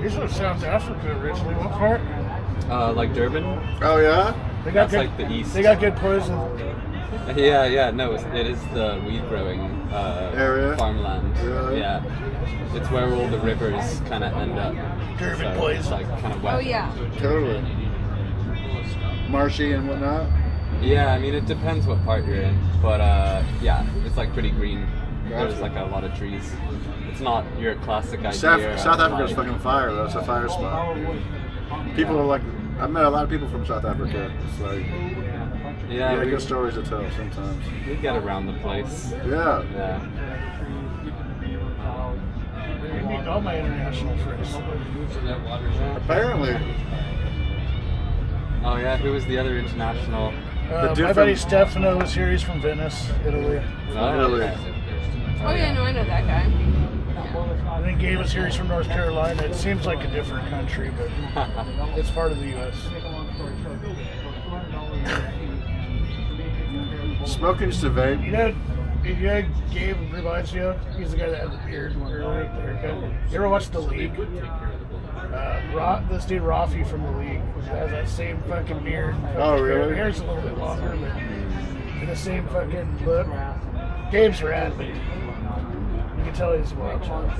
he's from South Africa originally. What part? Like Durban. Oh yeah. They got That's good, like the east. They got good poison. Yeah. No, it is the weed growing Area? farmland. Yeah. Yeah. It's where all the rivers kind of end up. Durban So poison. it's like kind of wet. Oh yeah. Totally. Marshy and whatnot. Yeah, I mean it depends what part you're in, but yeah, it's like pretty green. There's Gotcha. like a lot of trees. It's not your classic idea. South of, Africa's like- fucking fire though. It's a fire spot. People are like I've met a lot of people from South Africa. It's like, Yeah, good stories to tell sometimes. we get around the place. Yeah. Yeah. I meet all my international friends. Apparently. Oh yeah, who was the other international? My buddy Stefano was here. He's from Venice, Italy. Oh, okay. Oh yeah, no, I know that guy. And then Gabe was here. He's from North Carolina. It seems like a different country, but it's part of the U.S. Smoking to vape. You know Gabe reminds you of? He's the guy that had the beard earlier, the haircut. You ever watch The League? This dude Rafi from The League has that same fucking beard. Oh, really? His hair's a little bit longer, but the same fucking look. Gabe's rad, but you can tell he's a wild child.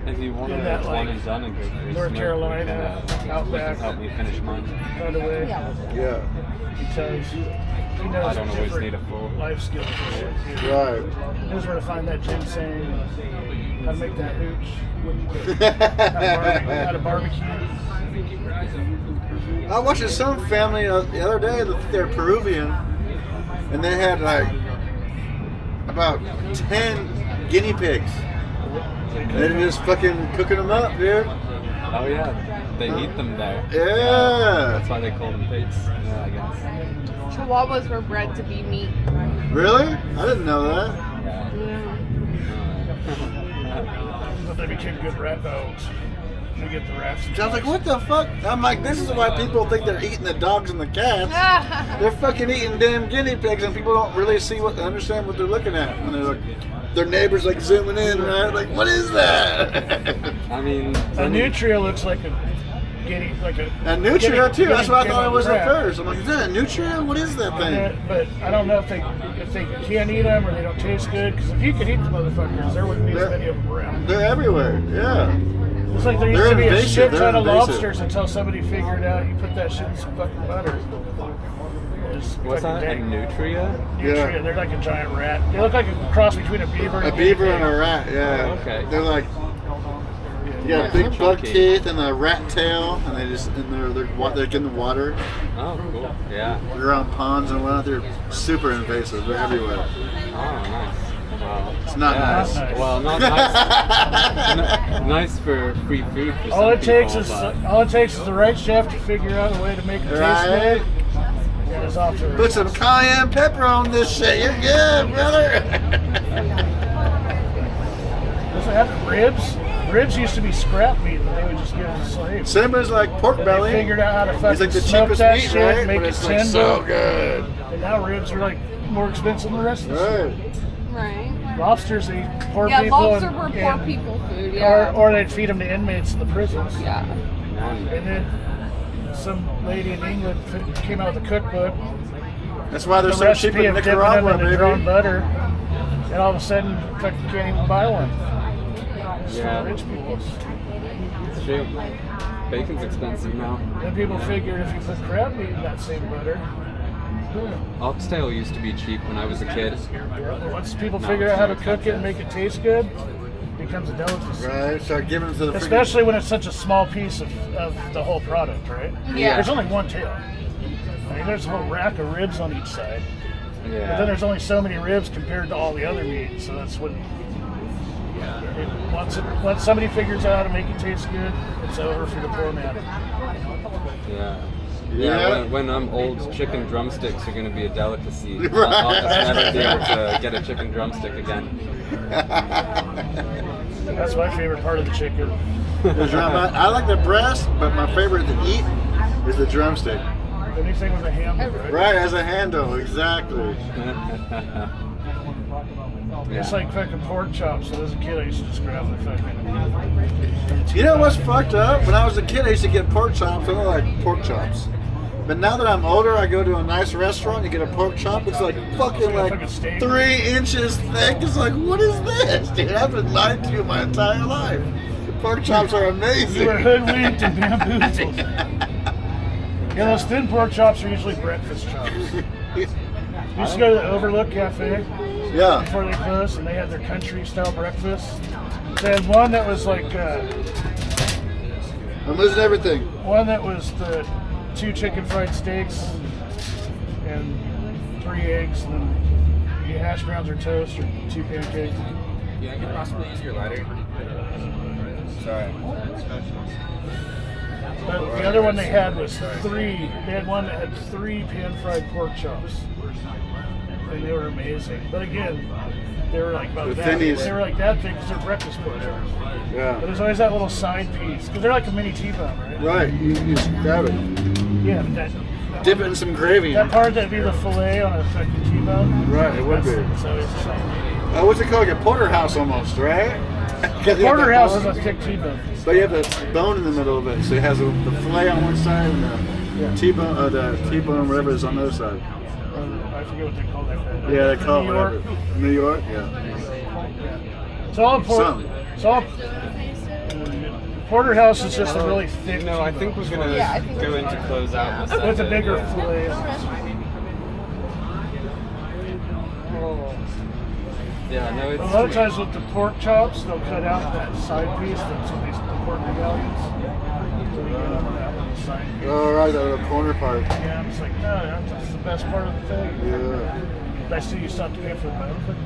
If you want to In that, one like, and done and go for a North smoke, Carolina, you can Outback. help me finish mine. Right away. Yeah. He tells you. He knows I don't always different need a full. life skills and shit. Too. Right. He knows where to find that ginseng, how to make that hooch, how to barbecue. I was watching some family the other day. They're Peruvian, and they had like about 10 guinea pigs. And they're just fucking cooking them up, dude. Oh yeah, they eat them there. Yeah. That's why they call them pigs. Yeah, I guess. Chihuahuas were bred to be meat. Really? I didn't know that. But they became good rat dogs. They get the rats. I was like, what the fuck? I'm like, this is why people think they're eating the dogs and the cats. They're fucking eating damn guinea pigs, and people don't really understand what they're looking at. And they're like, their neighbors like zooming in, right? Like, what is that? I mean, A nutria looks like a guinea, like a nutria too. That's what I thought it was at rat. first. I'm like, is that a nutria? What is that thing? But I don't know if they can't eat them or they don't taste good. Because if you could eat the motherfuckers, there wouldn't be as many of them around. They're everywhere. Yeah. It's like there used to be a invasive. shit They're ton of invasive. lobsters until somebody figured out you put that shit in some fucking butter. What's that? A nutria? Nutria. They're like a giant rat. They look like a cross between a beaver and A beaver and a rat, yeah. Oh, okay. They're like, you got Nice big and buck chunky. teeth and a rat tail, and they're in the water. Oh, cool. Yeah. They're around ponds and whatnot. They're super invasive. They're everywhere. Oh, nice. Wow. It's not nice. Well, not nice. Nice for free food for All some it takes people, is but- all it takes is the right chef to figure out a way to make it taste Right. good. Yeah, it's off to the Put some cayenne pepper on this shit. You're good, brother. Does it have ribs? Ribs used to be scrap meat that they would just give to slaves. Same as like pork But belly. They figured out how to fucking It's like the smoke cheapest that meat, shit, right? make But it it's like tender. so good. And now ribs are like more expensive than the rest of the shit. Right. Lobsters, they eat poor Yeah, people. lobster and- were poor and- people food, yeah. Or they'd feed them to inmates in the prisons. Yeah. And then some lady in England came out with a cookbook. That's why they're the so cheap recipe in of dipping them Nicaragua, in baby. their own butter. And all of a sudden, fucking can't even buy one. It's Yeah. for rich people. It's true. Bacon's expensive now. Then people figured if you put crab meat in that same butter, Oxtail used to be cheap when I was a kid. once people No, figure it's out how not to cook it and make it taste good, it becomes a delicacy. Right, start giving it to the freaking... Especially when it's such a small piece of the whole product, right? Yeah. There's only one tail. I mean, there's a whole rack of ribs on each side. But then Yeah. there's only so many ribs compared to all the other meat, so that's when. Once somebody figures out how to make it taste good, it's over for the poor man. Yeah. Yeah. Yeah, when I'm old, chicken drumsticks are going to be a delicacy. Right. I'll just never be able to get a chicken drumstick again. That's my favorite part of the chicken. I like the breast, but my favorite to eat is the drumstick. Anything with a handle, right? Right, as a handle, exactly. It's like fucking pork chops. So as a kid, I used to just grab the fucking. You know what's fucked up? When I was a kid, I used to get pork chops. I don't like pork chops. But now that I'm older, I go to a nice restaurant, you get a pork chop, it's like fucking like 3 inches thick. It's like, what is this? Dude, I've been lied to you my entire life. The pork chops are amazing. You were hoodwinked and bamboozled. Yeah, those thin pork chops are usually breakfast chops. We used to go to the Overlook Cafe before they closed, and they had their country style breakfast. They had one that was like I'm losing everything. One that was the 2 chicken fried steaks and 3 eggs, and then you get hash browns or toast or 2 pancakes. Yeah, I could possibly use your lighter. Sorry. But the other one they had was 3. They had one that had 3 pan-fried pork chops, and they were amazing. But again, they were like about that. They were like that big because they're breakfast pork chops. Yeah. But there's always that little side piece because they're like a mini T-bone, right? Right. You just grab it. Yeah, but that. Dip it in some gravy. That part that'd be the fillet on a fucking T-bone. Right, it would be. So it's the same. What's it called? Like a porterhouse almost, right? Porterhouse is a thick T-bone. But you have the bone in the middle of it, so it has the fillet on one side and the T-bone, whatever is on the other side. I forget what they call that. Yeah, they call it whatever. New York, yeah. It's all important. It's all. Porterhouse is just a really thick. No, I think we're gonna go into close out with a bigger fillet. Yeah, no, it's a lot of times with the pork chops, they'll cut out that side piece that's some of these pork medallions. Oh, right, the corner part. Yeah, I'm just like, no, that's the best part of the thing. Yeah. I see you still have to pay for the benefit.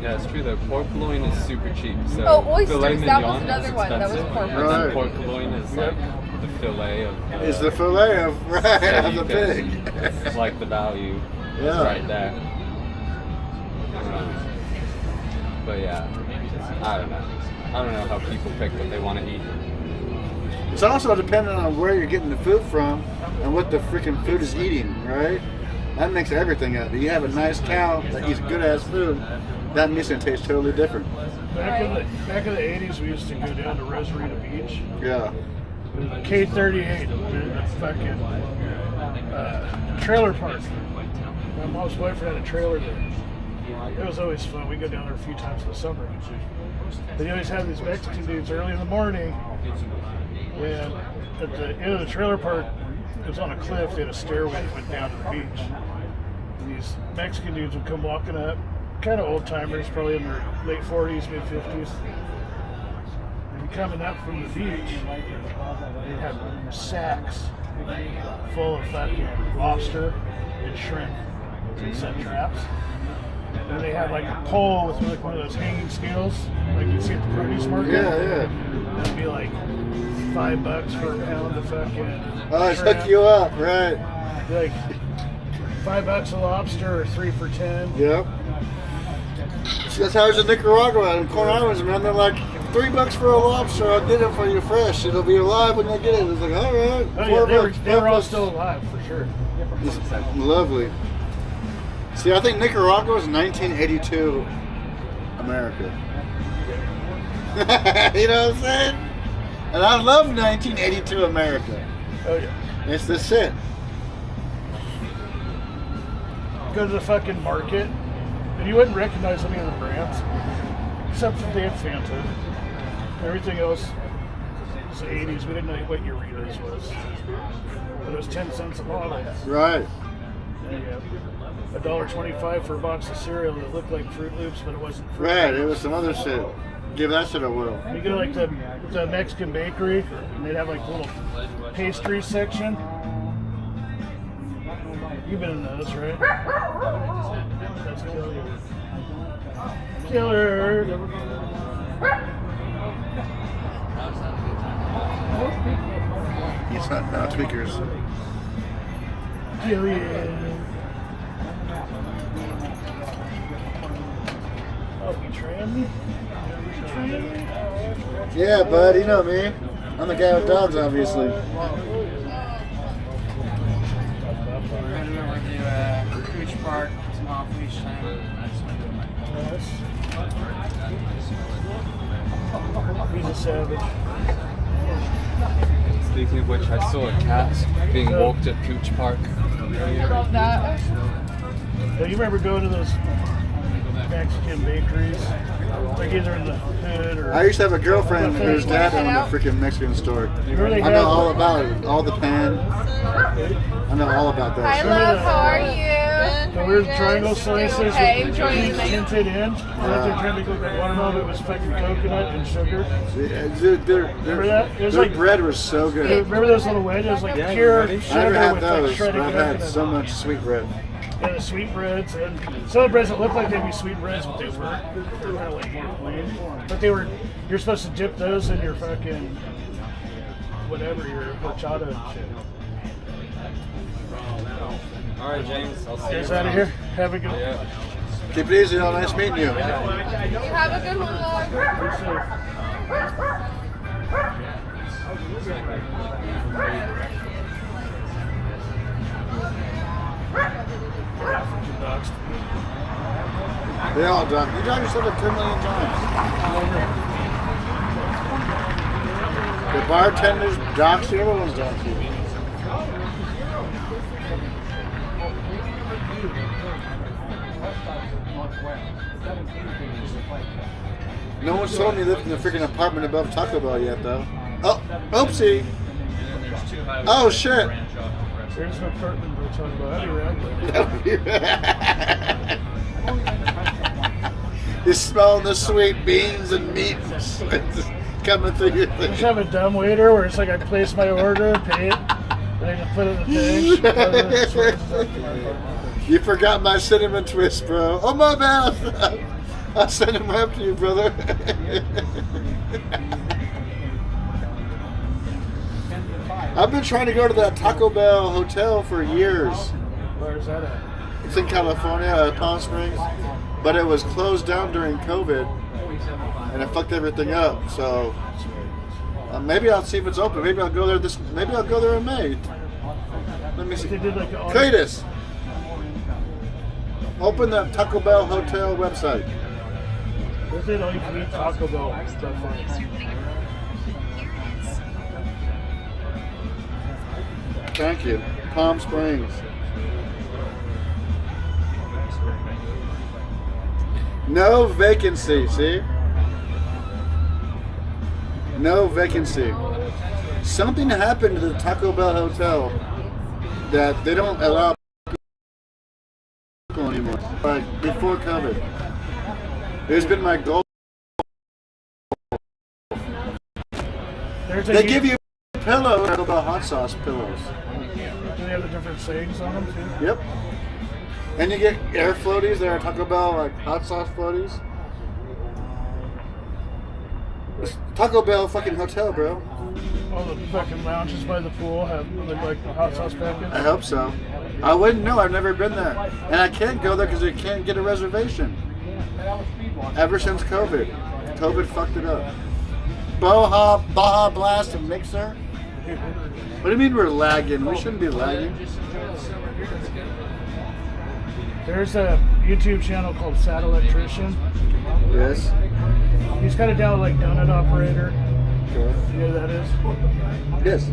Yeah, it's true though. Pork loin is super cheap. So oysters. Filet That was mignon another is one. That was expensive, pork. and then pork loin is like the fillet of. It's the fillet of so the pig. It's like the value. Yeah. Right there. But yeah, I don't know. I don't know how people pick what they want to eat. It's also dependent on where you're getting the food from and what the freaking food is eating, right? That makes everything up. You have a nice cow that eats good ass food, that meat's gonna taste totally different. Back in the 80s, we used to go down to Rosarita Beach. Yeah. K38, the fucking trailer park. My mom's boyfriend had a trailer there. It was always fun. We go down there a few times in the summer. They always have these Mexican dudes early in the morning. And at the end of the trailer park, it was on a cliff. They had a stairway that went down to the beach. And these Mexican dudes would come walking up, kind of old timers, probably in their late 40s, mid 50s. And coming up from the beach, they had sacks full of fucking lobster and shrimp and set traps. And they had like a pole with like one of those hanging scales, like you see at the produce market. Yeah. That'd be like $5 for a pound of fucking. Oh, it's hook you up, right? Like $5 a lobster or 3 for $10. Yep. So that's how it's in Nicaragua and Corn Islands, man. They're like $3 for a lobster. I'll get it for you fresh. It'll be alive when you get it. It's like, all right. Oh, yeah, they were all still alive for sure. It's lovely. See, I think Nicaragua is 1982 America. You know what I'm saying? And I love 1982 America. Oh yeah. It's the shit. Go to the fucking market, and you wouldn't recognize any of the brands, except for they had Fanta. Everything else was the 80s. We didn't know what Doritos was. But it was 10 cents a bottle. Right. Yeah. $1.25 for a box of cereal that looked like Fruit Loops, but it wasn't Fruit Right, Loops. it was some other shit. Give that shit a whirl. You go to like the Mexican bakery, and they'd have like a little pastry section. You've been in those, right? That's killer. Killer. He's not now tweakers. Killer. Oh, you trained me? Yeah, bud, you know me. I'm the guy with dogs, obviously. We're heading over to Cooch Park, some off-leash time. He's a savage. Speaking of which, I saw a cat being walked at Cooch Park. I love that. Yeah, you remember going to those Mexican bakeries? Like either in the hood or... I used to have a girlfriend whose dad owned a freaking Mexican store. Really I know all about it. All the pan. I know all about that. Hi, love. How are you? then. The weird triangle slices Okay, with enjoying the night. tinted in. They're trying to look like watermelon, but it was fucking coconut and sugar. Dude, Remember that? It was their like bread was so good. remember those little wedges, like pure I never sugar had with those, like shredded but I've had coconut. so much sweet bread. Yeah, the sweet breads and some of the breads that look like they'd be sweet breads, but they weren't. They were kind of like more plain. But they were. You're supposed to dip those in your fucking whatever your horchata and shit. All right, James. I'll see you Guys out of around. here. Have a good one. Yeah. Keep it easy, all. Nice meeting you. You have a good one, love. They all done. You done yourself like 10 million times. The bartenders doxed you, everyone's doxed you. No one's told me you lived in a freaking apartment above Taco Bell yet, though. Oh, oopsie. Oh, shit. There's an apartment we're talking about. You're smelling the sweet beans and meat coming through your I thing. just have a dumb waiter where it's like I place my order, pay it, and I can put it in the thing. You forgot my cinnamon twist, bro. Oh, my bad. I'll send him after you, brother. I've been trying to go to that Taco Bell hotel for years. Where's that at? It's in California, Palm Springs. But it was closed down during COVID. And it fucked everything up. So maybe I'll see if it's open. Maybe I'll go there maybe I'll go there in May. Let me see. Cletus! Open the Taco Bell hotel website. Where's it all you can eat Taco Bell stuff on? Thank you. Palm Springs. No vacancy, see? No vacancy. Something happened to the Taco Bell hotel that they don't allow people anymore. Like before COVID. There's been my goal. They give you pillows, Taco Bell hot sauce pillows. Do they have the different sayings on them too? Yep. And you get air floaties. There are Taco Bell like hot sauce floaties. It's Taco Bell fucking hotel, bro. All the fucking lounges by the pool have like the hot sauce packets. I hope so. I wouldn't know. I've never been there, and I can't go there because I can't get a reservation. Ever since COVID, COVID fucked it up. Baja Blast and Mixer. What do you mean we're lagging? We shouldn't be lagging. There's a YouTube channel called Sad Electrician. Yes. He's kind of down with like Donut Operator. Sure. You know who that is? Yes.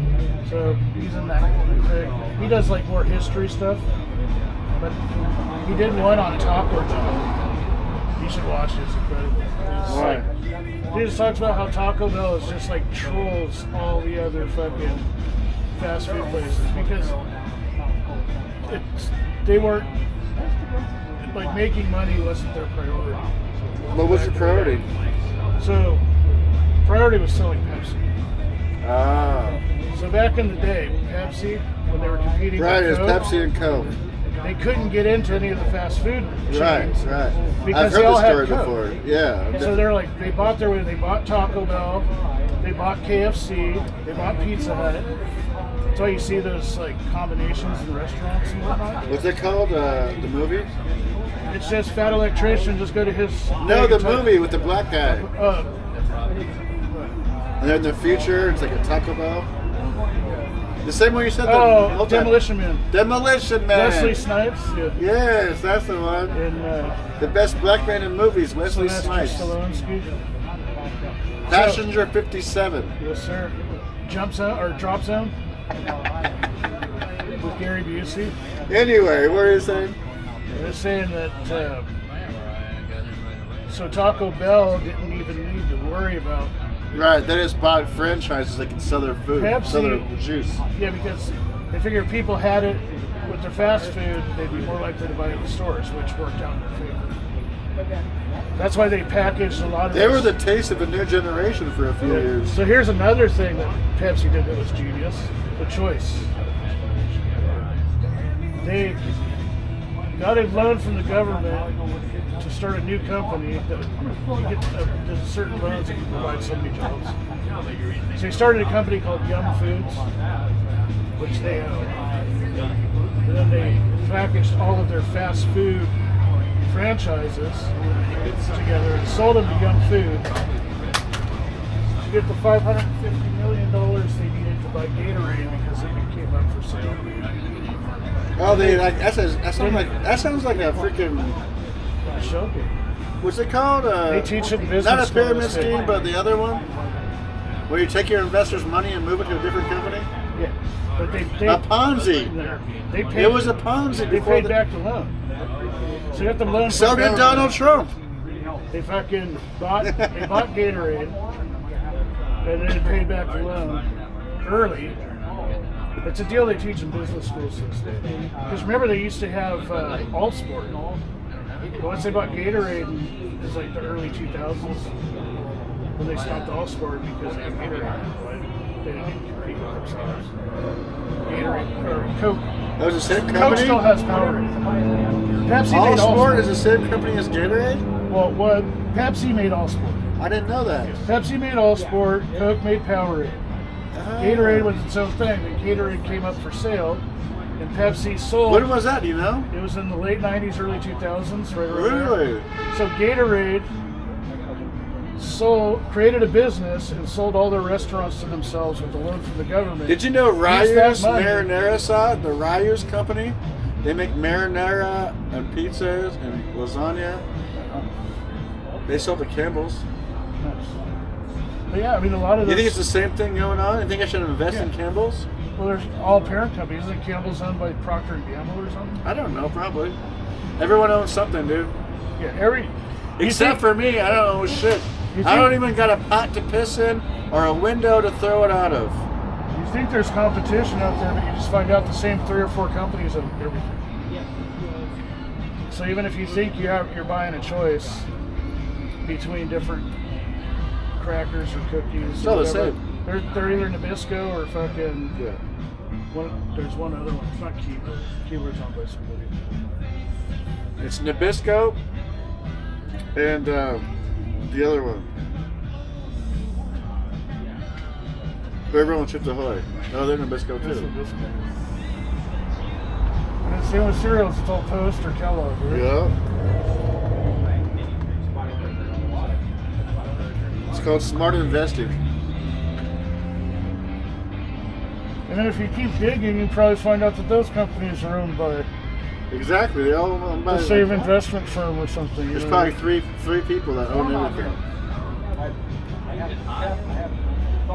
So he's in that. He does like more history stuff. But he did one on Taco Bell. You should watch it. It's incredible. Why? He just talks about how Taco Bell is just like trolls all the other fucking fast food places because they weren't like making money wasn't their priority. What was your priority? So priority was selling Pepsi. Ah. So back in the day, Pepsi, when they were competing Right, with it's Coke, Pepsi and Coke. they couldn't get into any of the fast food chains. Right. Because I've they all heard the story had Coke. before. Yeah. So they're like, they bought their way. They bought Taco Bell, they bought KFC, they bought Pizza Hut. That's why you see those like combinations in restaurants and whatnot. What's it called? The movie? It's just Fat Electrician. Just go to his. No, the movie with the black guy. And then in the future, it's like a Taco Bell. The same way you said. Oh, Demolition Man. Demolition Man. Wesley Snipes. Yeah. Yes, that's the one. And the best black man in movies, Wesley Snipes. Passenger 57. Yes, sir. Jump Zone or Drop Zone with Gary Busey. Anyway, what are you saying? They're saying that so Taco Bell didn't even need to worry about. Right, they just bought franchises that can sell their food, Pepsi, sell their juice. Yeah, because they figure people had it with their fast food, they'd be more likely to buy at the stores, which worked out in their favor. That's why they packaged a lot of They were the taste of a new generation for a few years. So here's another thing that Pepsi did that was genius: the choice. They got a loan from the government to start a new company that you get there's certain loans that can provide so many jobs. So they started a company called Yum Foods, which they own. And then they packaged all of their fast food franchises together and sold them to Yum Foods to get the $550 million they needed to buy Gatorade because it came up for sale. Oh, that sounds like a freaking. What's it called? They teach it in business. Not a pyramid schools. scheme, but the other one, where you take your investors' money and move it to a different company. Yeah, but a Ponzi. It was a Ponzi. They paid back the loan. So you got the loan. So did Donald Trump. They fucking bought Gatorade, and then paid back the loan early. It's a deal they teach in business schools to this day. Because remember, they used to have All Sport. But once they bought Gatorade, it was like the early 2000s, when they stopped All Sport because they had Gatorade. They didn't compete with themselves. Gatorade or Coke. That was the same company? Coke still has Powerade. Pepsi All made Sport is the same company as Gatorade? Well, Pepsi made All Sport. I didn't know that. Pepsi made All Sport. Coke made Powerade. Gatorade was its own thing. Then Gatorade came up for sale, and Pepsi sold. When was that? Do you know? It was in the late '90s, early 2000s, right around Really? there. So Gatorade created a business and sold all their restaurants to themselves with a loan from the government. Did you know Used that Ryu's money. Marinara sauce, the Ryu's company? They make marinara and pizzas and lasagna. They sold to Campbell's. But yeah, I mean, a lot of You think those. it's the same thing going on? You think I should invest in Campbell's? Well, there's all parent companies. Isn't Campbell's owned by Procter & Gamble or something? I don't know, probably. Everyone owns something, dude. Yeah, Except for me, I don't own shit. I don't even got a pot to piss in or a window to throw it out of. You think there's competition out there, but you just find out the same 3 or 4 companies own everything. So even if you think you're buying a choice between different crackers or cookies, It's all the whatever, same. they're either Nabisco or fucking there's one other one. It's not Keebler. Keebler's owned by somebody. It's Nabisco and the other one. Whoever owns Chips Ahoy. Oh, they're Nabisco That's too. Nabisco. And it's the only cereals. It's all Post or Kellogg, right? Yeah. It's called smart investing. And then if you keep digging, you probably find out that those companies are owned by Exactly. They all own by the same investment firm or something. There's probably three people that own everything.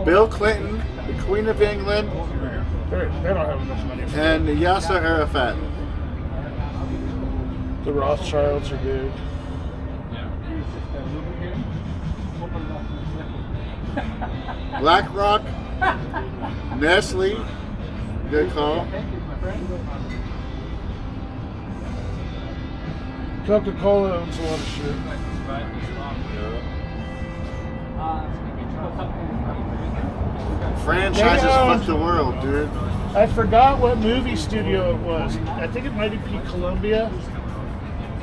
Bill Clinton, the Queen of England, They don't have enough money for and Yasser Arafat. The Rothschilds are big. BlackRock, Nestle, good call. Coca-Cola owns a lot of shit. Franchises They own- fuck the world, dude. I forgot what movie studio it was. I think it might be Columbia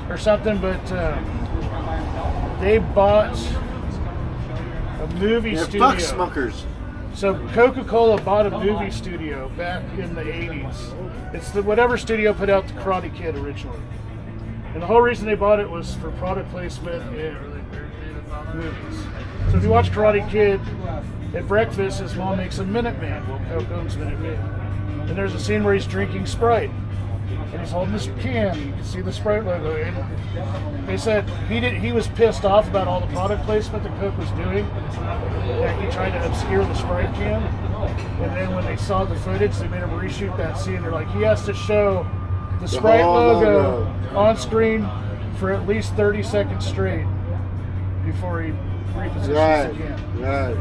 or something, but they bought a movie Yeah, studio. fuck smokers. So Coca-Cola bought a movie studio back in the 80s. It's the whatever studio put out the Karate Kid originally. And the whole reason they bought it was for product placement in movies. So if you watch Karate Kid, at breakfast his mom makes a Minute Man. Well, Coke owns Minute Man. And there's a scene where he's drinking Sprite. And he's holding this can. You can see the Sprite logo. And they said he was pissed off about all the product placement that Coke was doing. That he tried to obscure the Sprite can. And then when they saw the footage, they made him reshoot that scene. They're like, he has to show the Sprite whole logo on screen for at least 30 seconds straight before he repositions the can. Right.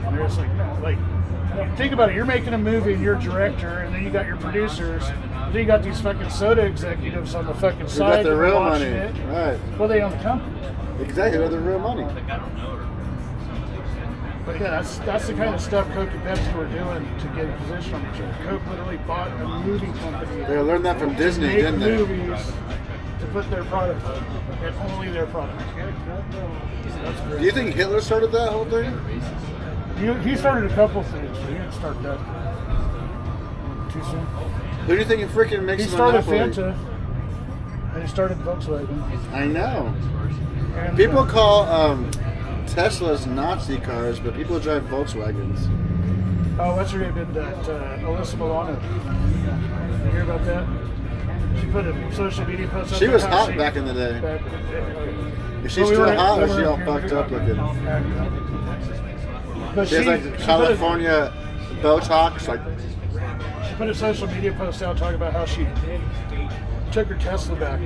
And they're just like, no, like think about it. You're making a movie and you're a director, and then you got your producers. And then you got these fucking soda executives on the fucking They side. got the that are real watching money. it. Right. Well, they own the company. Exactly, they got the real money. But yeah, that's the kind of stuff Coke and Pepsi were doing to get a position on each other. Coke literally bought a movie company. They learned that from Disney, to make didn't they? movies to put their product on, and only their product. That's great. Do you think Hitler started that whole thing? He started a couple things, but he didn't start that. Too soon. Who do you think freaking makes He the started monopoly? Fanta, and he started Volkswagen. I know. And, People call Teslas Nazi cars, but people drive Volkswagens. Oh, what's her name did that? Alyssa Milano. You hear about that? She put a social media post up. She was how hot back in the day. Back in the day. Is she still hot or is she all fucked up looking? But She has like California Botox, like. She put a social media post out talking about how she took her Tesla back,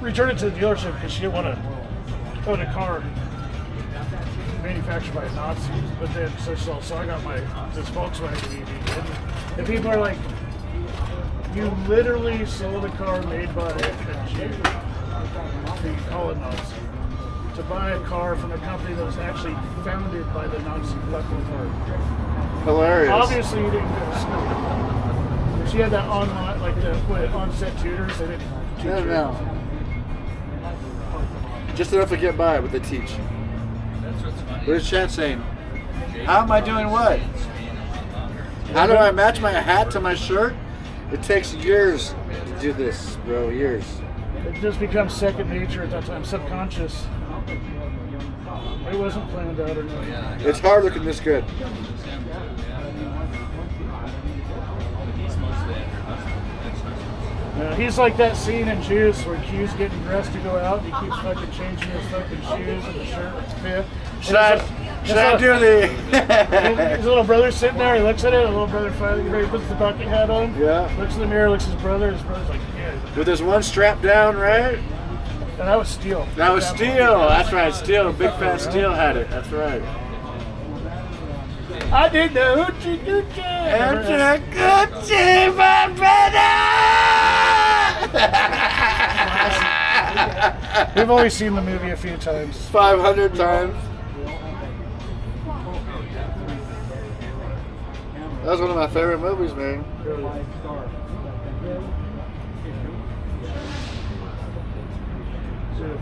returned it to the dealership because she didn't want to own a car manufactured by a Nazi. But then so I got this Volkswagen EV, and people are like, you literally sold a car made by a Jew, so you call it Nazi, to buy a car from a company that was actually founded by the Nazi fucking party. Hilarious. Obviously, you didn't go to school. She had that online, like the on-set tutors. They didn't teach her. No. Just enough to get by, but they teach. What is Chad saying? How am I doing what? How do I match my hat to my shirt? It takes years to do this, bro. Years. It just becomes second nature at that time, subconscious. It wasn't planned out or nothing. It's hard looking this good. He's like that scene in Juice where Q's getting dressed to go out and he keeps fucking changing his fucking shoes and the shirt with the fit. Should I do the... His little brother's sitting there, he looks at it, the little brother finally puts the bucket hat on. Yeah. Looks in the mirror, looks at his brother's like, yeah. With this one strap down, right? And that was Steel. That was Steel. That's right, Steel. Big fat Steel had it. That's right. I did the hoochie coochie. Hoochie coochie, my brother. We've only seen the movie a few times. 500 times. That was one of my favorite movies, man.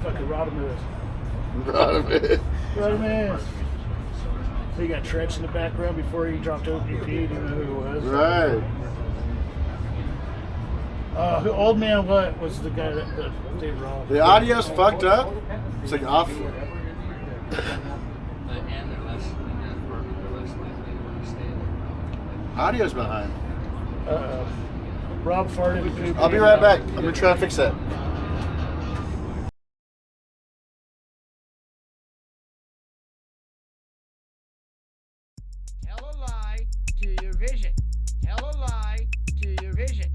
Fucking Rodimus. Rodimus. So you got Tretch in the background before he dropped OPP. You know who it was. Right. Old Man What was the guy that did wrong. The audio's fucked up. It's like off. Audio's behind. Rob farted and pooped. I'll be right back. I'm gonna try to fix that. Tell a lie to your vision. Tell a lie to your vision.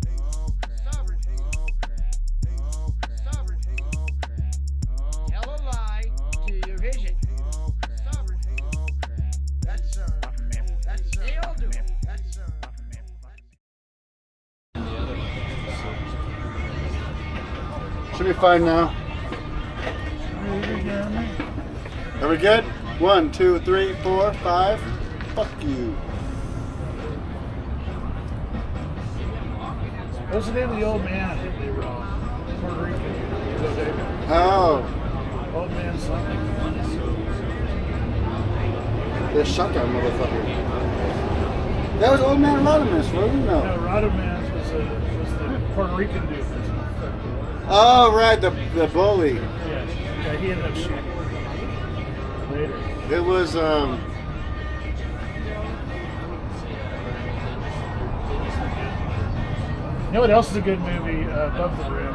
Sovereignty. Sovereignty. Tell a lie to your vision. Sovereignty. That's they all do it. That's Should be fine now. Are we good? 1, 2, 3, 4, 5. Fuck you. What's the name of the old man that did wrong? Puerto Rican. Oh. Old man something. The shotgun motherfucker. That was Old Man Rodimus, what do you know? No, Rodimus was the Puerto Rican dude. Oh, right, the bully. Yeah, he ended up shooting later. It was, You know what else is a good movie? Above the Rim.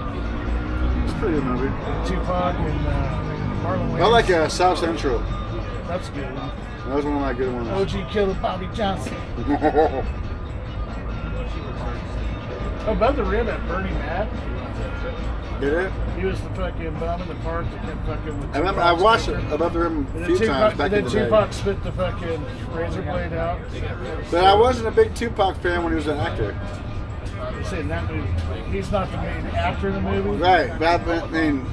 It's a pretty good movie. Tupac and Marlon Wayans. I like South Central. That's a good one. That was one of my good ones. OG killer Bobby Johnson. Above the Rim at Bernie Mac. Did it? He was the fucking bum in the park that kept fucking with I remember I watched it Above the Rim a few times back in the day. Tupac spit the fucking razor blade out. But I wasn't a big Tupac fan when he was an actor. You're saying that movie, he's not the main actor in the movie? Right. But I mean,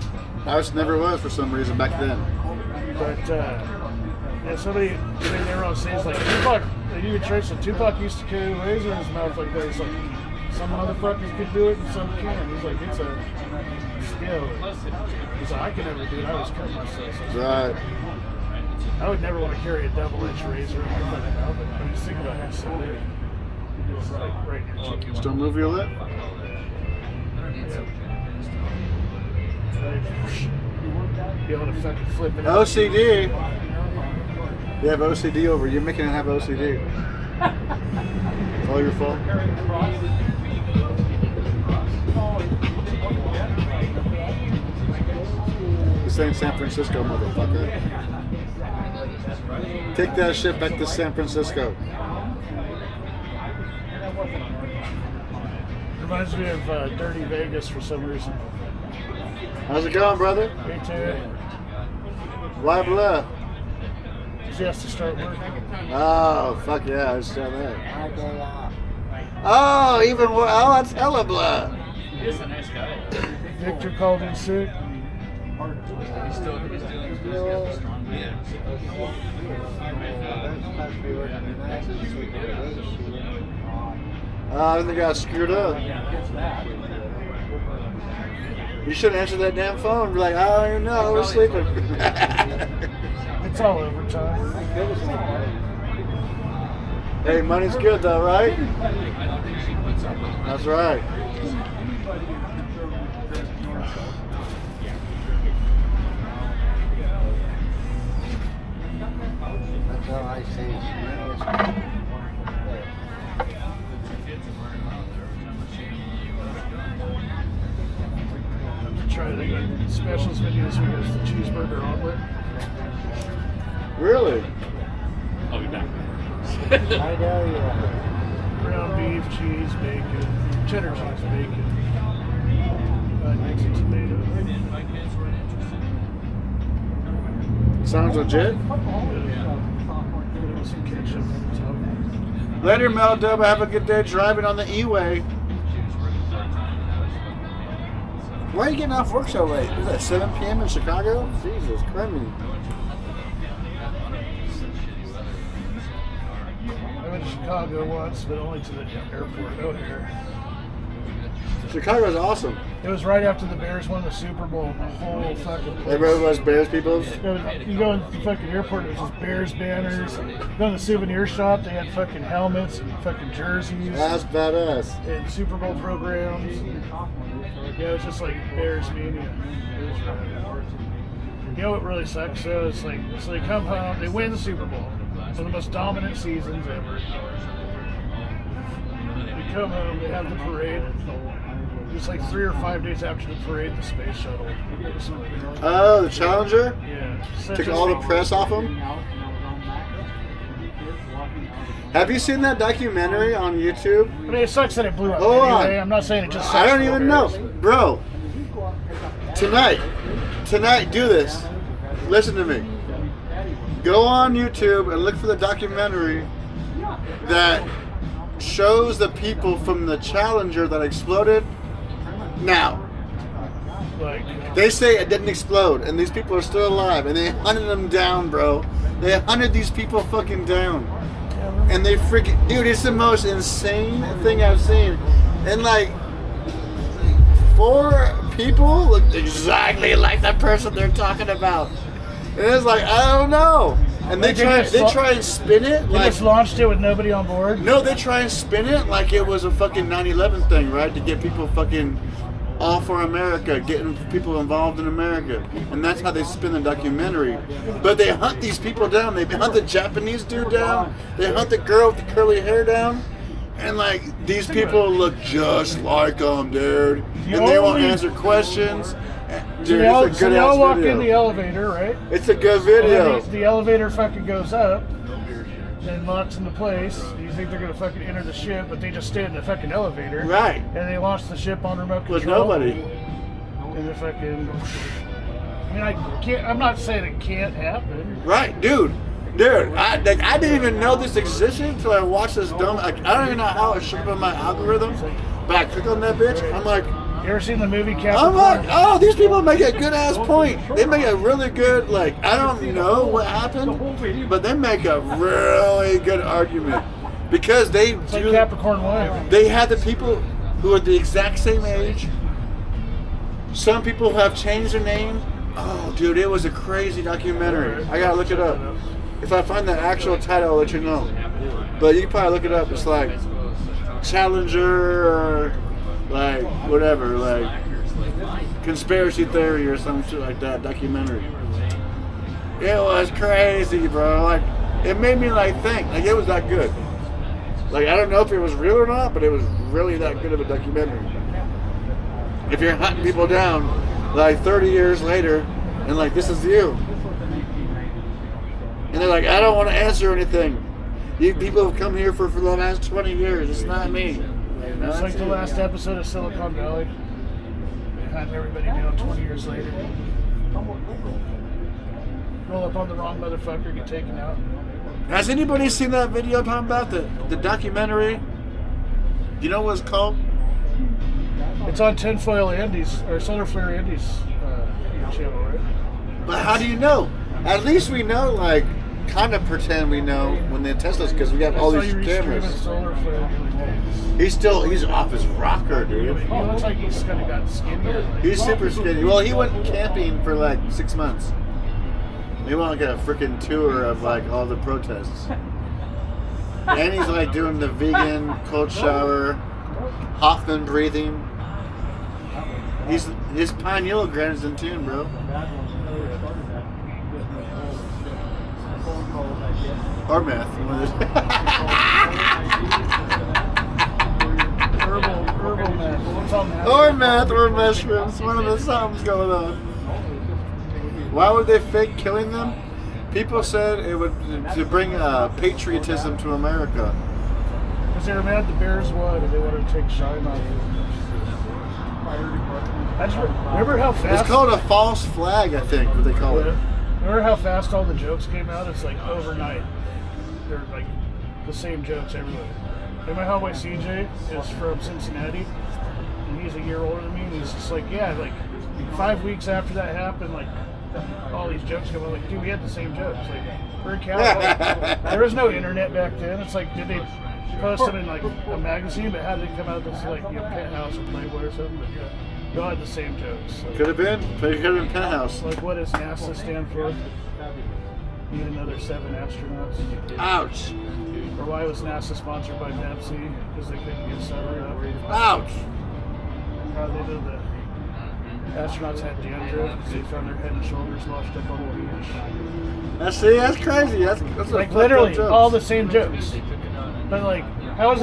I just never was for some reason back then. But, yeah, somebody there on stage like, Tupac, you could trace it. Tupac used to carry a razor in his mouth like that. He's like, some motherfuckers could do it and some can't. He's like, it's a skill. He's like, I can never do it. I was cutting myself. So Right. I would never want to carry a double-edged razor in my fucking mouth, but when you think about it, it's so big. It's like right in your cheek. Still move your lip? Be able to fucking flip it out. OCD. You have OCD over. You're making it have OCD. It's all your fault. This ain't San Francisco, motherfucker. Take that shit back to San Francisco. Reminds me of Dirty Vegas for some reason. How's it going, brother? Me too. Blah, blah. He has to start working. Oh, fuck yeah, I understand that. Oh, even more. Oh, that's hella blah. He's a nice guy. Victor called in sick. He's doing strong. Yeah. I think I got screwed up. You should answer that damn phone. Be like, I don't even know. I was sleeping. It's all overtime. Hey, money's good though, right? That's right. That's all I say. Try the specials menu this week is the cheeseburger omelet. Really? I'll be back. I know you are. Ground beef, cheese, bacon, cheddar cheese, bacon, onions and tomatoes. Sounds legit. Some ketchup on top. Later, Mel Dub. Have a good day driving on the E-way. Why are you getting off work so late? Is that 7 p.m. in Chicago? Jesus Christ. I went to Chicago once, but only to the airport, O'Hare. Chicago's awesome. It was right after the Bears won the Super Bowl. The whole fucking place. Everybody was Bears people. You go to the fucking airport, there's just Bears banners. You go to the souvenir shop, they had fucking helmets and fucking jerseys. That's badass. And Super Bowl programs. Yeah, it was just like Bears mania. You know what really sucks though? It's like, so they come home, they win the Super Bowl. One of the most dominant seasons ever. They come home, they have the parade. It's like 3 or 5 days after the parade, the space shuttle. Oh, the Challenger? Yeah. Took all the press off him? Have you seen that documentary on YouTube? I mean, it sucks that it blew up. Hold anyway, on. I'm not saying it just sucks. I don't even know. Bro, tonight, do this. Listen to me. Go on YouTube and look for the documentary that shows the people from the Challenger that exploded. Now, they say it didn't explode, and these people are still alive, and they hunted them down, bro. They hunted these people fucking down. And they freaking, dude, it's the most insane thing I've seen. And like, 4 people look exactly like the person they're talking about. And it's like, I don't know. And they try and spin it They like, just launched it with nobody on board? no, they try and spin it like it was a fucking 9/11 thing, right? To get people fucking all for America, getting people involved in America. And that's how they spin the documentary. But they hunt these people down. They hunt the Japanese dude down. They hunt the girl with the curly hair down. And like, these people look just like them, dude. And they won't answer questions. Dude, it's a good all ass walk video. in the elevator, right? It's a good video. And then the elevator fucking goes up. and locks into place. You think they're gonna fucking enter the ship, but they just stay in the fucking elevator. Right. And they launch the ship on remote control. With nobody. And they're fucking. I mean, I'm not saying it can't happen. Right, dude. I didn't even know this existed until I watched this dumb. I don't even know how it showed up in my algorithm, but I click on that bitch. I'm like, you ever seen the movie Capricorn? I'm like, oh, these people make a good ass point. They make a really good, like, I don't know what happened, but they make a really good argument because they it's like Capricorn 1. They had the people who are the exact same age. Some people have changed their name. Oh, dude, it was a crazy documentary. I gotta look it up. If I find the actual title, I'll let you know. But you can probably look it up. It's like Challenger or like whatever, like conspiracy theory or some shit like that documentary. It was crazy, bro. Like it made me like think. Like it was that good. Like I don't know if it was real or not, but it was really that good of a documentary. If you're hunting people down like 30 years later and like this is you. And they're like, I don't want to answer anything. You people have come here for the last 20 years. It's not me. It's like the last episode of Silicon Valley. They had everybody down 20 years later. Roll up on the wrong motherfucker, get taken out. Has anybody seen that video I'm talking about? The documentary? Do you know what it's called? It's on Tinfoil Andy's, or Solar Flare Andy's channel, right? But how do you know? At least we know, like, kind of pretend we know when they test us because we got all these cameras. He's off his rocker, dude. He looks like he's kind of got skinny. He's super skinny. Well, he went camping for like 6 months. He went on like a freaking tour of like all the protests. And he's like doing the vegan cold shower, Hoffman breathing. His pineal gland is in tune, bro. Or meth. Herbal meth. Or meth or mushrooms. One of the something's going on. Why would they fake killing them? People said it would to bring patriotism to America. Because they were mad the Bears won and they wanted to take shine off it. Remember how fast... It's called a false flag, I think, what they call it. Remember how fast all the jokes came out? It's like overnight. They're like the same jokes everywhere. And my homeboy CJ is from Cincinnati, and he's a year older than me, and he's just like, yeah, like 5 weeks after that happened, like all these jokes come out. Like, dude, we had the same jokes. Like, we're in California. There was no internet back then. It's like, did they post it in like a magazine? But how did it come out? This like Penthouse or Playboy or something? But we all had the same jokes. Like, could have been. Could have been Penthouse. Like, what does NASA stand for? Need another 7 astronauts. Ouch. Or why was NASA sponsored by Pepsi? Because they couldn't get sobered up. Ouch. How they did the astronauts had dandruff because they found their head and shoulders washed up on the beach. That's crazy. That's like literally all the same jokes. But like, are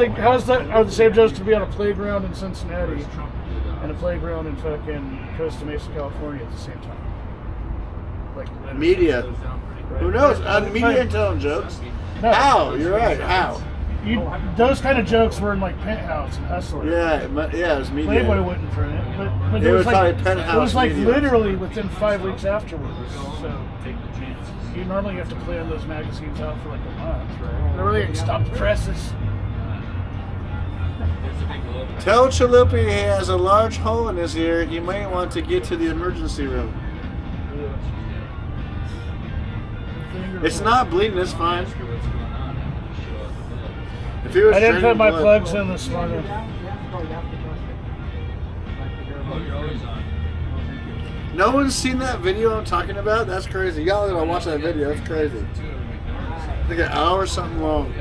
the same jokes to be on a playground in Cincinnati and a playground in fucking Costa Mesa, California at the same time? Like media. Right. Who knows? Media ain't telling jokes. No. How? You're right. How? Those kind of jokes were in like Penthouse and Hustler. Yeah, it was media. Playboy wouldn't print it, but it was like Penthouse. It was like media. Literally within 5 weeks afterwards. So you normally have to plan those magazines out for like a month, right? They really didn't stop the presses. Tell Chalupa he has a large hole in his ear. He might want to get to the emergency room. It's not bleeding, it's fine. If he was I didn't put my plugs in this morning. No one's seen that video I'm talking about? That's crazy. Y'all gotta watch that video, that's crazy. Like an hour or something long.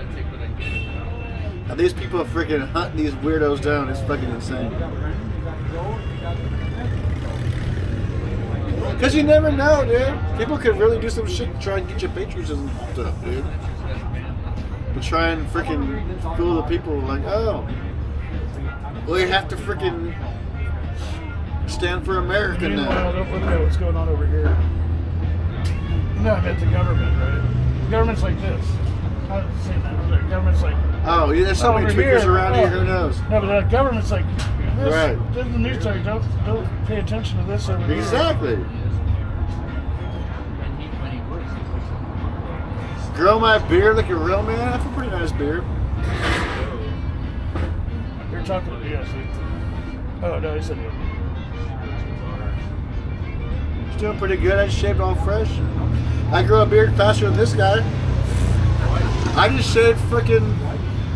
And these people are freaking hunting these weirdos down. It's fucking insane. Because you never know, dude. People could really do some shit to try and get your patriotism stuff, dude. To try and freaking fool the people like, oh, well, you have to freaking stand for America now. Don't look at what's going on over here. No, I meant the government, right? The government's like this. I was saying that. The government's like, Oh, yeah, there's so many over tweakers here, around oh. here. Who knows? No, but the government's like, this, Right. this is the news like, don't pay attention to this over here. Exactly. Grow my beard like a real man. That's a pretty nice beard. You're talking to me, I see. Oh, no, he said it. It's doing pretty good. I just shaved all fresh. I grow a beard faster than this guy. I just shaved freaking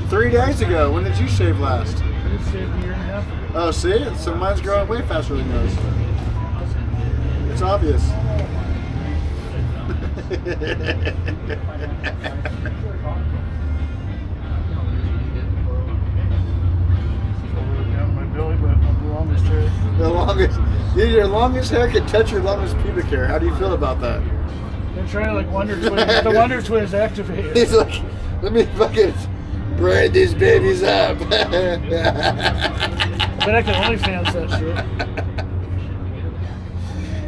3 days ago. When did you shave last? I just shaved a year and a half ago. Oh, see? So mine's growing way faster than yours. It's obvious. My belly button, the longest hair. The longest, your longest hair can touch your longest pubic hair. How do you feel about that? They're trying to like Wonder Twins. The Wonder Twins activate. He's like, let me fucking braid these babies up. But I can OnlyFans that shit.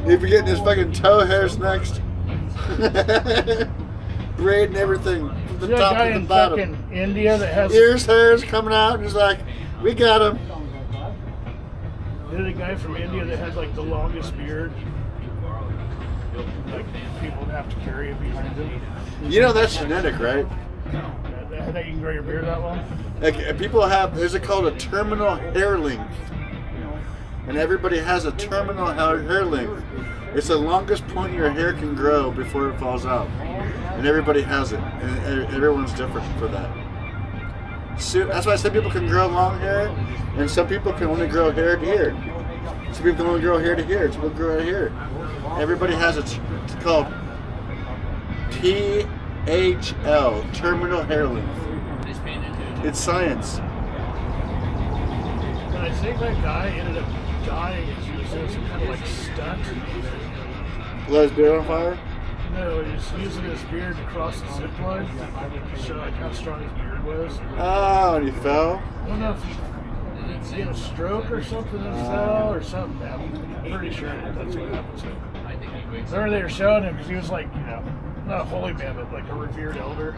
If you're getting his fucking toe hairs next, braid and everything from the There's a top guy to the in bottom. fucking India that has. Ears, hairs coming out, and he's like, we got him. There's a guy from India that has like the longest beard. Like people would have to carry it behind him. You know that's genetic, right? That you can grow your beard that long. Like people have, there's called a terminal hair length, and everybody has a terminal hair length. It's the longest point your hair can grow before it falls out, and everybody has it, and everyone's different for that. So that's why some people can grow long hair, and some people can only grow hair to here. Some people can only grow hair to here. Some people grow hair to here. Everybody has it. It's called THL, terminal hair length. It's science. But I think that guy ended up dying because he was doing some kind of like stunt. Let his beard on fire? No, he was using his beard to cross the zip line to show like how strong his beard was. Oh, and he fell? I don't know if he had a stroke or something and fell or something happened. I'm pretty sure that's what happened to him. Remember they were showing him because he was like, you know, not a holy man, but like a revered elder.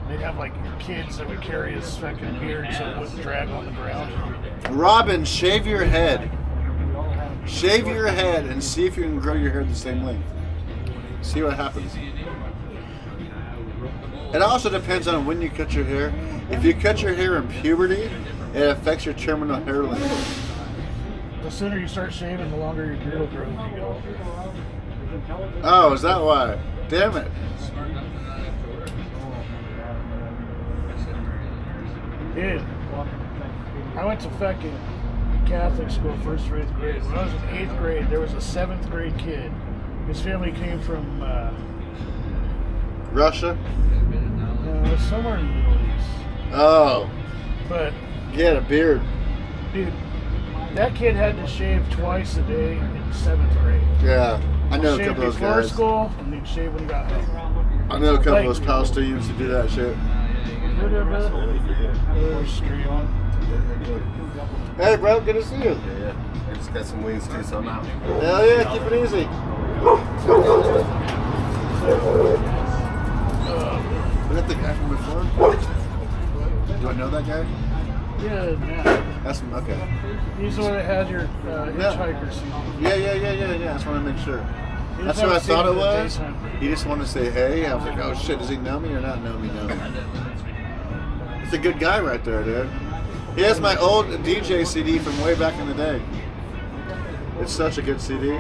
They'd have like kids that would carry his fucking beard so it wouldn't drag on the ground. Robin, shave your head. Shave your head and see if you can grow your hair the same length. See what happens. It also depends on when you cut your hair. If you cut your hair in puberty, it affects your terminal hair length. The sooner you start shaving, the longer your beard will grow as you get older. Oh, is that why? Damn it. Dude, I went to fucking Catholic school first through 8th grade. When I was in 8th grade, there was a 7th grade kid. His family came from Russia? No, somewhere in the Middle East. Oh. But he had a beard. Dude, that kid had to shave twice a day in 7th grade. Yeah, I know a Shave couple of those before guys. school, and he'd shave when he got home. I know a couple of those Palestinians who do that shit. Hey, bro, good to see you. Yeah. I just got some wings too, so I'm out. Hell yeah, keep it easy. Was that the guy from before? Do I know that guy? Yeah, man. That's okay. He's the one that had your hitchhikers. Yeah. I just want to make sure. You That's just what I haven't seen thought him it in the was. daytime. He just wanted to say hey. I was like, oh shit, does he know me or not know me? No. It's a good guy right there, dude. He has my old DJ CD from way back in the day. It's such a good CD.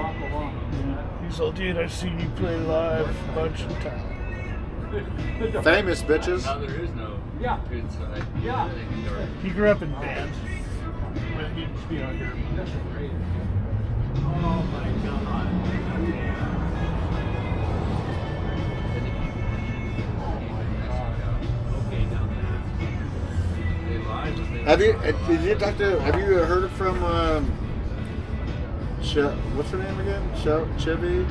He's like, dude, I've seen you play live a bunch of times. Famous bitches. No, there is no good side. Yeah. He grew up in band. But he'd be out here. Oh my god. Have you heard from what's her name again? Chevy?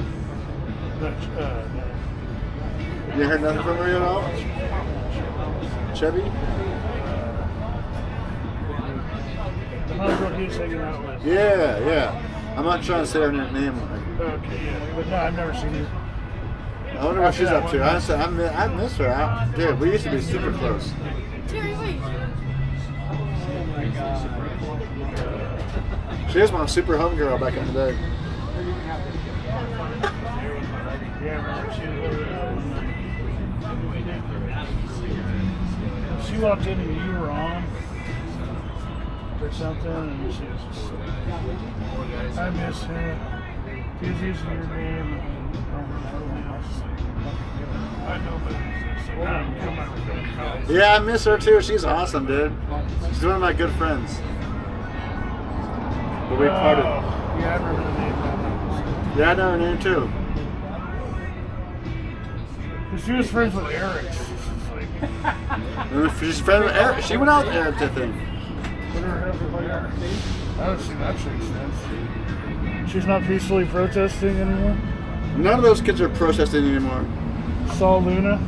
You heard nothing from her at all? Chevy? The girl he was hanging out with. Yeah. I'm not trying to say her name. Okay, yeah. But no, I've never seen her. I wonder what she's up to. I miss her. Dude, we used to be super close. Terry, wait. She was my super homegirl back in the day. She walked in and you were on or something, and she was just like, I miss her. She was using your name. I know, but Yeah, I miss her too. She's awesome, dude. She's one of my good friends. But we parted. Yeah, I remember the name. Yeah, I know her name too. Because she was friends with Eric. She's friends with Eric. She went out with Eric, I think. I don't see that makes sense. She's not peacefully protesting anymore? None of those kids are protesting anymore. Saul Luna?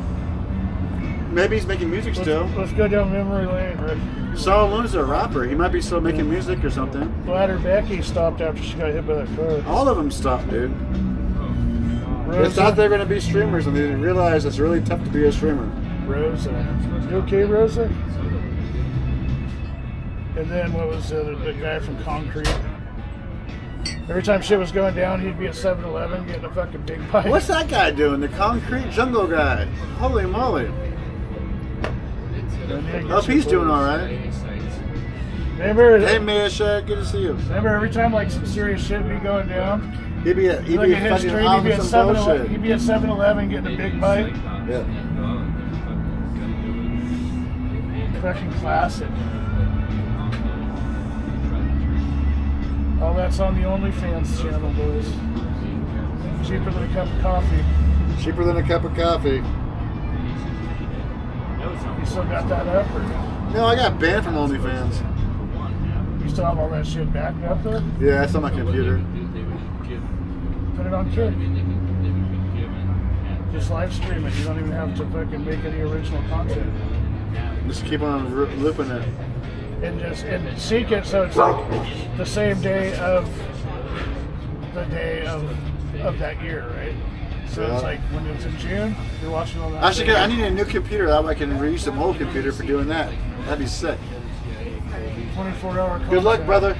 Maybe he's making music still. Let's go down memory lane, right? Saul Luna's a rapper. He might be still making music or something. Bladder Becky stopped after she got hit by that car. All of them stopped, dude. Rosa? They thought they were going to be streamers and they didn't realize it's really tough to be a streamer. Rosa. You okay, Rosa? And then what was the guy from Concrete? Every time shit was going down, he'd be at 7-Eleven getting a fucking big bite. What's that guy doing? The Concrete Jungle guy. Holy moly. Hope he's doing alright. Remember? Hey, Misha, good to see you. Remember every time like some serious shit would be going down? He'd be fucking on some bullshit. He'd be at 7-Eleven getting a big bite. Yeah. Fucking classic. All that's on the OnlyFans channel, boys. Cheaper than a cup of coffee. Cheaper than a cup of coffee. You still got that up? Or? No, I got banned from OnlyFans. You still have all that shit backed up there? Yeah, it's on my computer. Put it on Kick. Just live stream it. You don't even have to fucking make any original content. Just keep on looping it. And sync it so it's like the same day of the day of that year, right? So it's like when it's in June, you're watching all that. I need a new computer. That way I can reuse the old computer for doing that. That'd be sick. 24-hour content. Good luck, brother.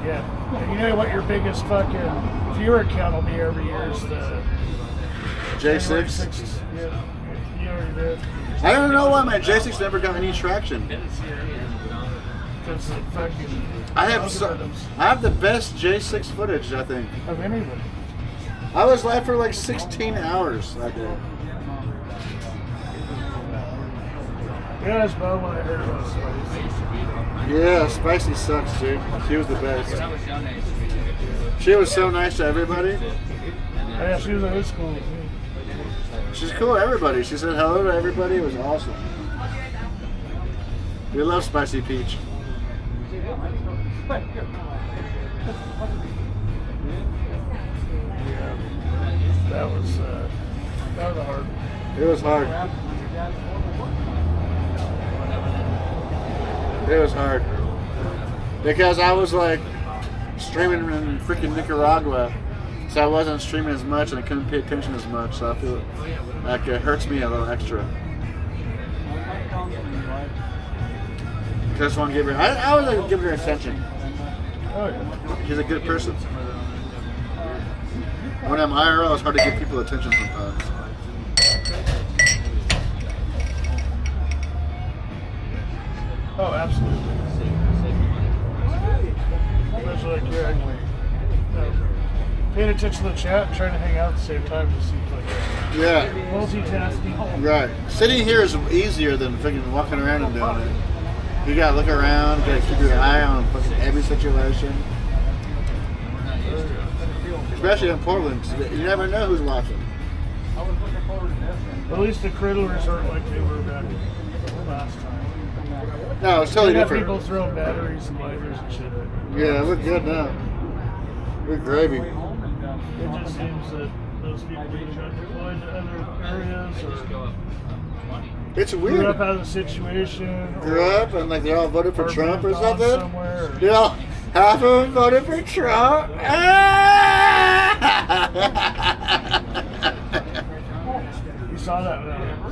Yeah. And you know what your biggest fucking viewer count will be every year is the J6? Yeah. You already did. I don't know why my J6 never got any traction. Because the fucking I have the best J6 footage, I think. Of anybody. I was live for like 16 hours that day. Yeah, it's Bo when I heard about Spicy. Yeah, Spicy sucks, dude. She was the best. She was so nice to everybody. Yeah, she was old school. She's cool to everybody. She said hello to everybody. It was awesome. We love Spicy Peach. That was hard. It was hard. It was hard. Because I was like streaming in freaking Nicaragua. So I wasn't streaming as much and I couldn't pay attention as much. So I feel like it hurts me a little extra. I just want to give her, I always like to give her attention. Oh, yeah. She's a good person. When I'm IRL, it's hard to give people attention sometimes. Oh, absolutely. Especially like you're paying attention to the chat and trying to hang out at the same time just seems like Yeah. multitasking. Right. Sitting here is easier than freaking walking around and doing it. You gotta look around, you gotta keep your eye on every situation. Especially in Portland, 'cause you never know who's watching. At least the critters aren't like they were back last time. No, it's totally They got different. people throwing batteries and lighters and shit. Yeah, we're good now. We're gravy. It just seems that those people either got deployed to other areas or It's grew weird. up out of the situation. Grew up and like they all voted for or Trump or been gone something. somewhere. Yeah, half of them voted for Trump. Ah! You saw that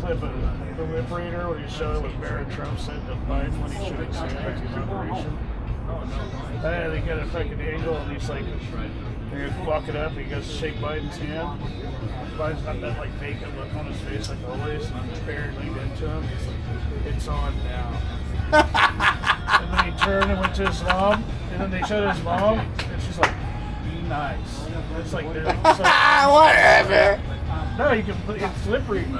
clip of the Liberator where he showed what Barron Trump said to Biden when he should have seen his inauguration. And they get a fucking angle and he's like, they're gonna walk it up and he goes to shake Biden's hand. Biden's got that like vacant look on his face like always, and Barron leaned into him. He's like, it's on now. And then he turned and went to his mom, and then they showed his mom, and she's like, be nice. It's like they're like, whatever. No, you can put it's slippery. I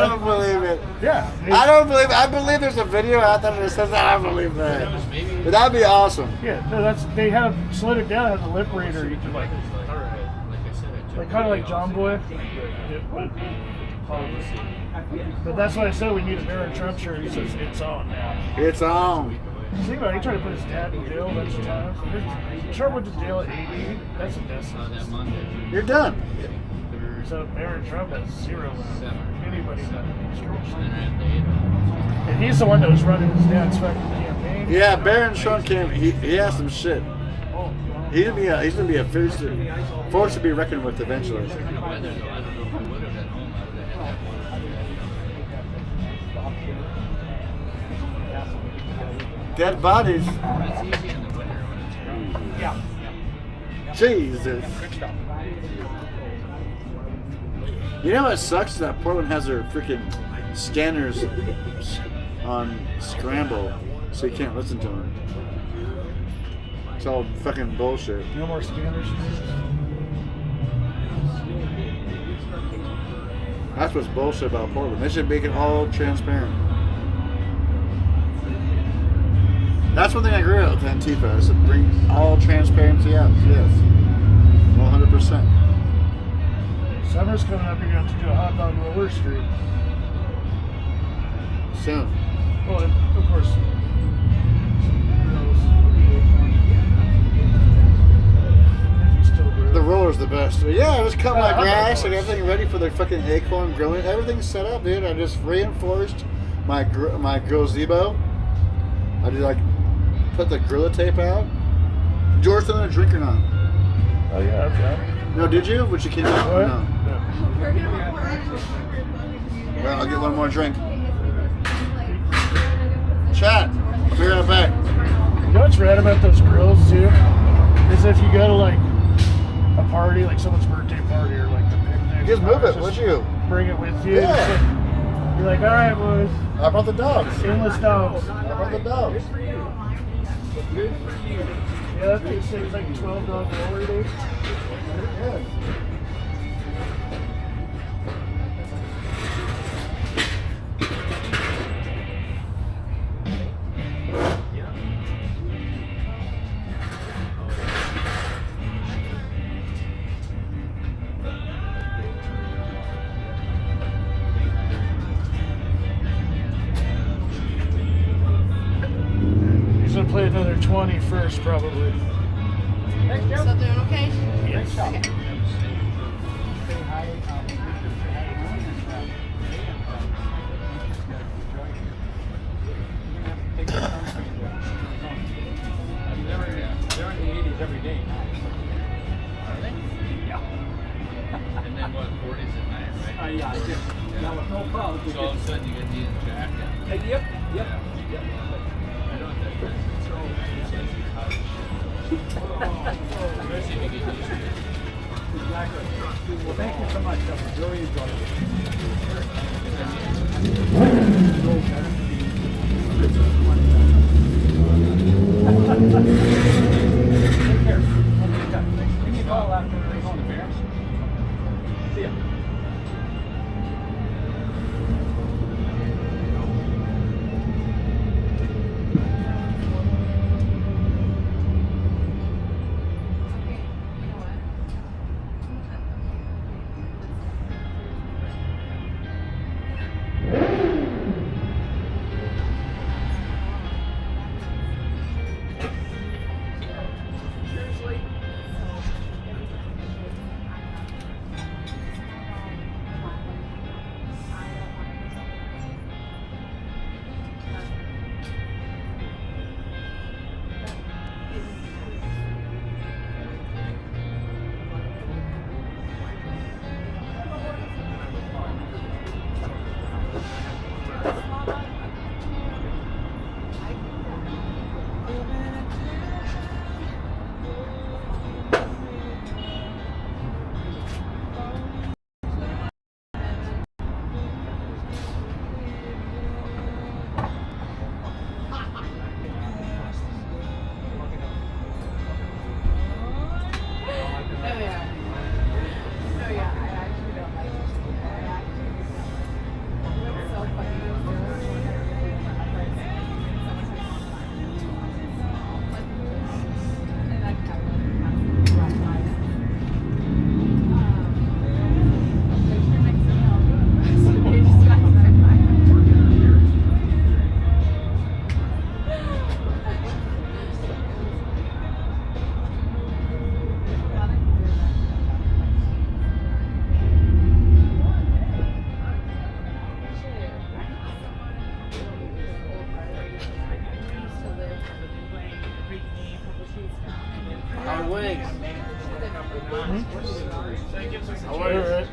don't believe it. Yeah. I don't believe it. I believe there's a video out there that says that. I don't believe that. But that'd be awesome. Yeah, no, that's they have slowed it down as a Liberator. You can like kind of like John Boy. But that's why I said we need a Barron Trump shirt. He says it's on now. It's on. Think about it, he tried to put his dad in jail a bunch of times. Trump went to jail at 80. That's a death sentence. You're done. So Barron Trump has zero anybody in that administration. And he's the one that was running his dad's fucking campaign. Yeah, Barron Trump came. He has some shit. He's gonna be a force to be reckoned with eventually. Dead bodies. Yeah. Jesus. You know what sucks is that Portland has their freaking scanners on scramble, so you can't listen to them. It's all fucking bullshit. No more scanners. That's what's bullshit about Portland. They should make it all transparent. That's one thing I agree with Antifa, is to bring all transparency out. Yes. 100%. Summer's coming up, you're going to have to do a hot dog roller street. Soon. Well, of course. The roller's the best. But yeah, I just cut my grass and everything ready for the fucking acorn grilling. Everything's set up, dude. I just reinforced my gazebo. I did like put the Gorilla Tape out. George still in a drink or not? Oh yeah, okay. No, did you? When you came out? What? No. Well, I'll get one more drink. Chat. I'll be right back. You know what's rad about those grills too? Is if you go to like a party, like someone's birthday party or like a picnic. Just move it, would you? Bring it with you. Yeah. You're like, all right, boys. I brought the dogs. Endless dogs. I brought the dogs. Yeah, that thing saves like 12 dogs roller day. Yeah. He's gonna play another 20 first, probably. So doing okay? Yes. Okay. They're in the 80s every day. Yeah. And then what, 40s at night, right? Yeah, I did. Now with no problems. So all of a sudden you get these jacket. Yep. I know what that is. Especially if you get used to it. Exactly. Well, thank you so much. I really enjoyed Take care. Give me a call after we're on the Bears. See ya. wings. All right.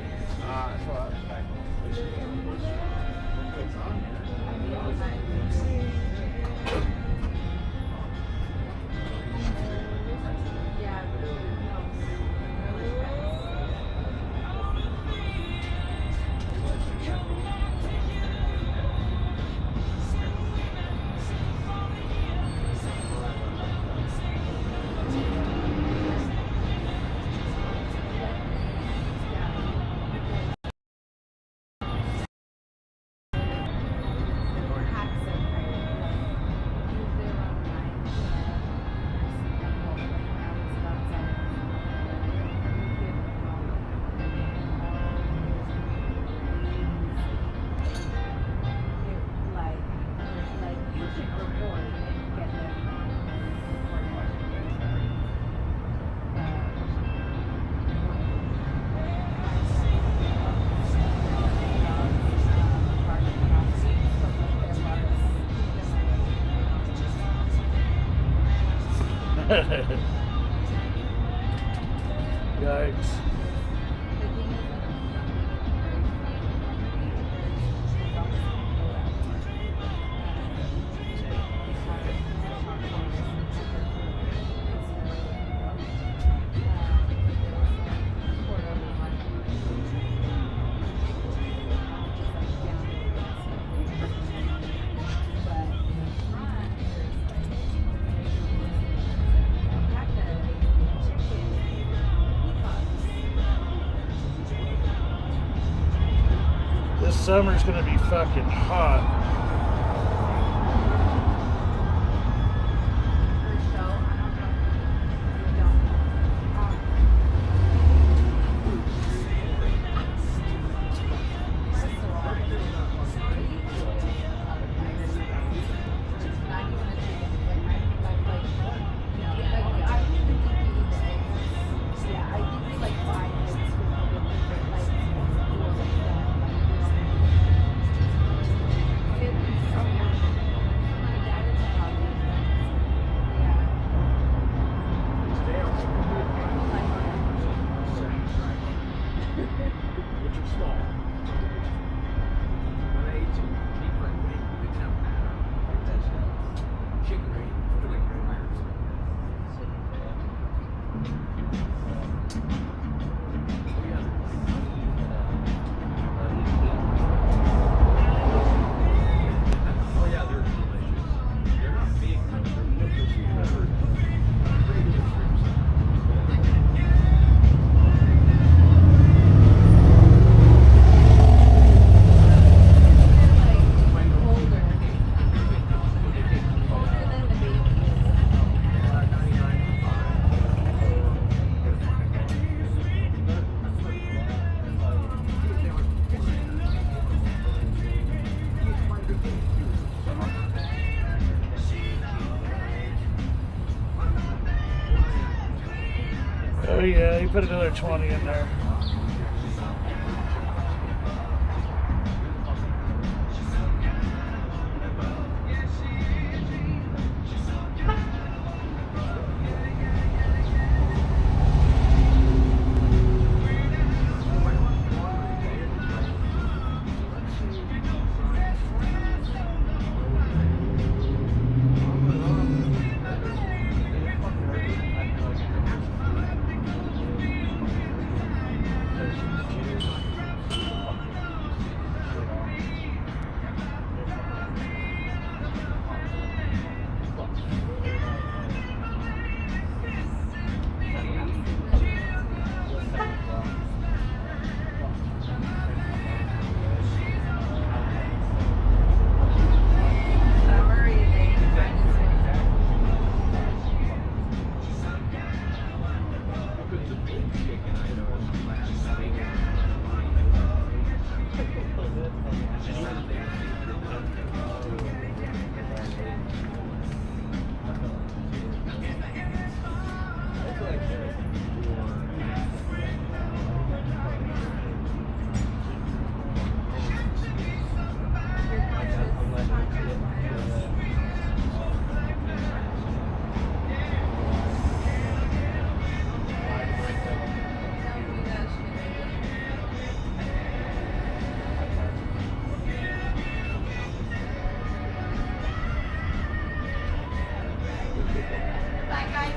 Yikes. This summer's gonna be fucking hot. Oh yeah, he put another 20 in there. Bye, guys.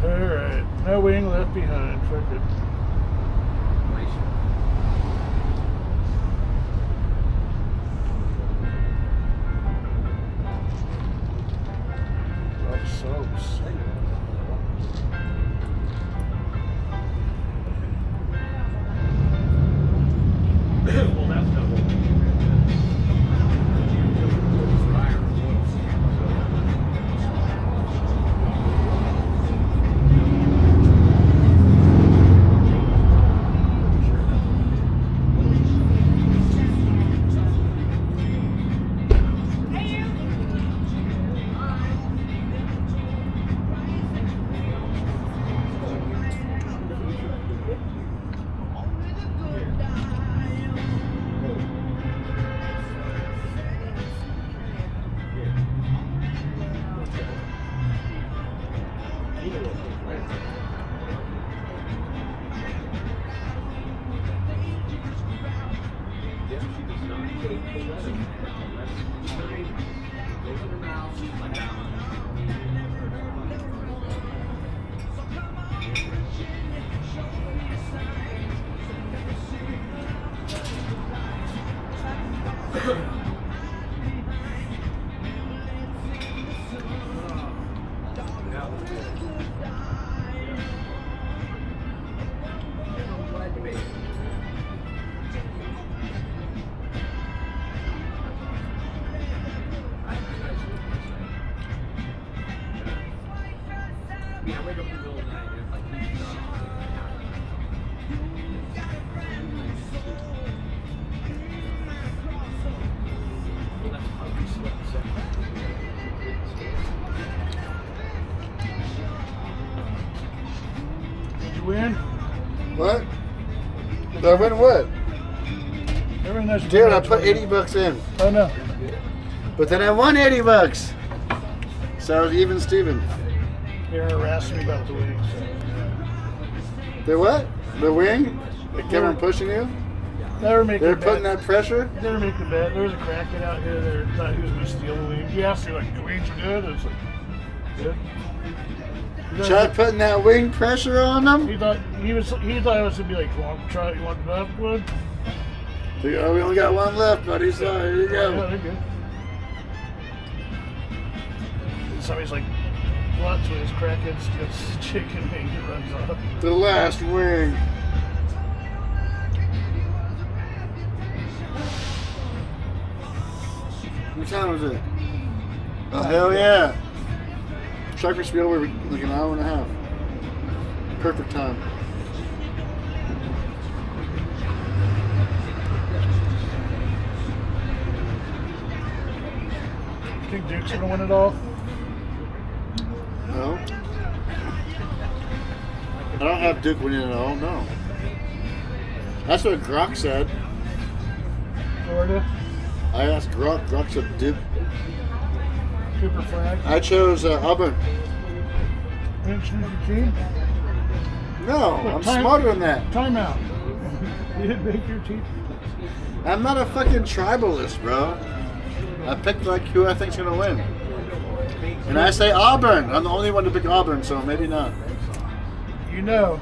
Alright, no wing left behind. Fuck it. A lot of soaps. Well, that's double. Did you win? What? Did I win what? Everything that's Dude, I put 80 bucks in. Oh no. But then I won 80 bucks. So it was even Steven. You're harassing me about the wing. The what? The wing? They kept on pushing you? Never make They're a putting bet. that pressure? Never make a bet. There was a crackhead out here that thought he was going to steal the wing. He asked me, like, the wings are good? I was like, good. Try putting that wing pressure on them? He thought it was going to be like, you want the left one? Oh, we only got one left, buddy, so here you go. Yeah, they're good. And somebody's like, what? So his crackhead steals chicken wing and runs off. The last wing. What time is it? Oh, hell yeah. Trucker should be over like an hour and a half. Perfect time. You think Duke's going to win it all? No. I don't have Duke winning it all, no. That's what Grok said. Florida? I asked Grok. Grok said Duke. Cooper Flag? I chose Auburn. You didn't choose your team? No, I'm smarter than that. Timeout. You didn't make your team? I'm not a fucking tribalist, bro. I picked like who I think's gonna win. And I say Auburn. I'm the only one to pick Auburn, so maybe not. You know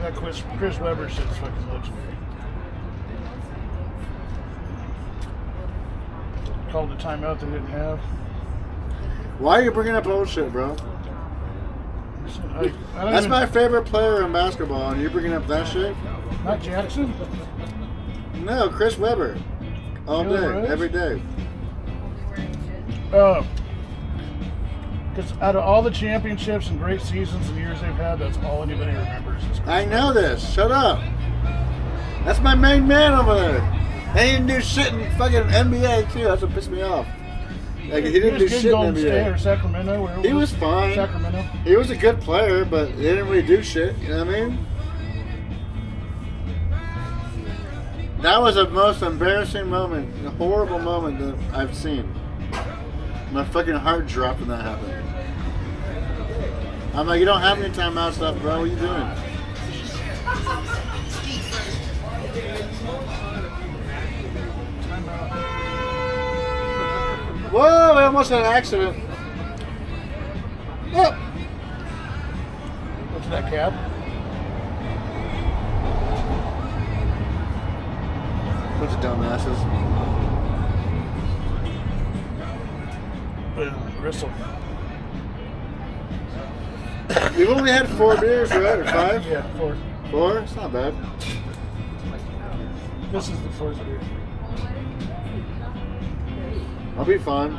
that Chris Webber said it's fucking legendary. Called the timeout they didn't have. Why are you bringing up old shit, bro? That's my favorite player in basketball, and you're bringing up that shit? Not Jackson? No, Chris Webber. All day, every day. Oh. Because out of all the championships and great seasons and years they've had, that's all anybody remembers. Is Chris I know this. Shut up. That's my main man over there. And he didn't do shit in fucking NBA too. That's what pissed me off. Like he didn't do was good shit in Golden State NBA. or Sacramento. Where He was fine. Sacramento. He was a good player, but he didn't really do shit. You know what I mean? That was the most embarrassing moment, a horrible moment that I've seen. My fucking heart dropped when that happened. I'm like, you don't have any timeouts left, bro. What are you doing? Whoa, I almost had an accident. Oh. What's that, cab? Bunch of dumbasses. Gristle. We've only had 4 beers, right? Or 5? Yeah, 4. 4? It's not bad. This is the 4th beer. I'll be fine.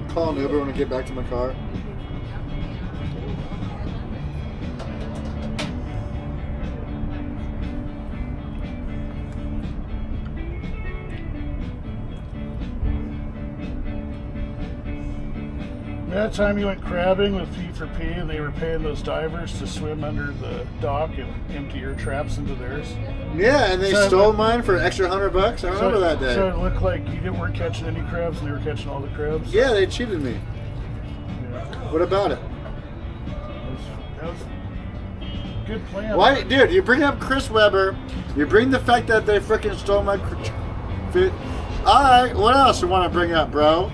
Call an Uber when I get back to my car. That time you went crabbing with P4P and they were paying those divers to swim under the dock and empty your traps into theirs. Yeah, and they So stole mine for an extra $100. I remember that day. So it looked like you weren't catching any crabs and they were catching all the crabs. Yeah, they cheated me. Yeah. What about it? That was a good plan. Why, dude? You bring up Chris Webber. You bring the fact that they freaking stole my fit. All right, what else you want to bring up, bro?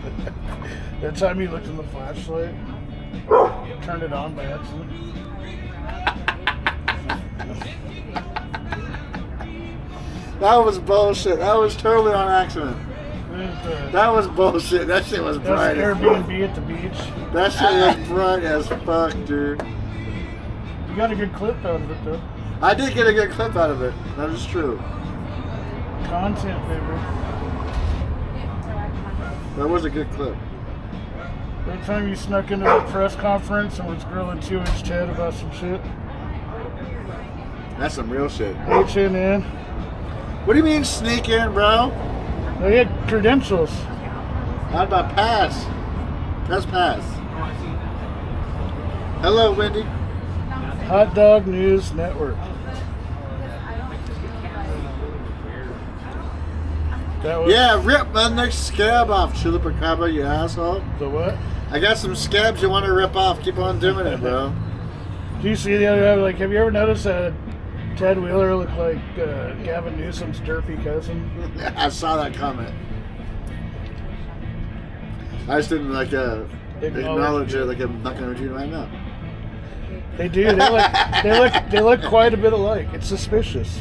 That time you looked in the flashlight, turned it on by accident. That was bullshit. That was totally on accident. That was bullshit. That shit was bright. That was Airbnb at the beach. That shit was bright as fuck, dude. You got a good clip out of it, though. I did get a good clip out of it. That is true. Content, baby. That was a good clip. That time you snuck into the press conference and was grilling 2-inch Ted about some shit. That's some real shit. HNN. What do you mean sneak in, bro? They had credentials. How about pass? Press pass. Hello, Wendy. Hot Dog News Network. That was Yeah, rip my next scab off, Chupacabra, you asshole. The what? I got some scabs you want to rip off. Keep on doing it, bro. Do you see the other guy? Like, have you ever noticed that Ted Wheeler looked like Gavin Newsom's derpy cousin? I saw that comment. I just didn't acknowledge it. Like I'm not gonna do it right now. They do. They look quite a bit alike. It's suspicious.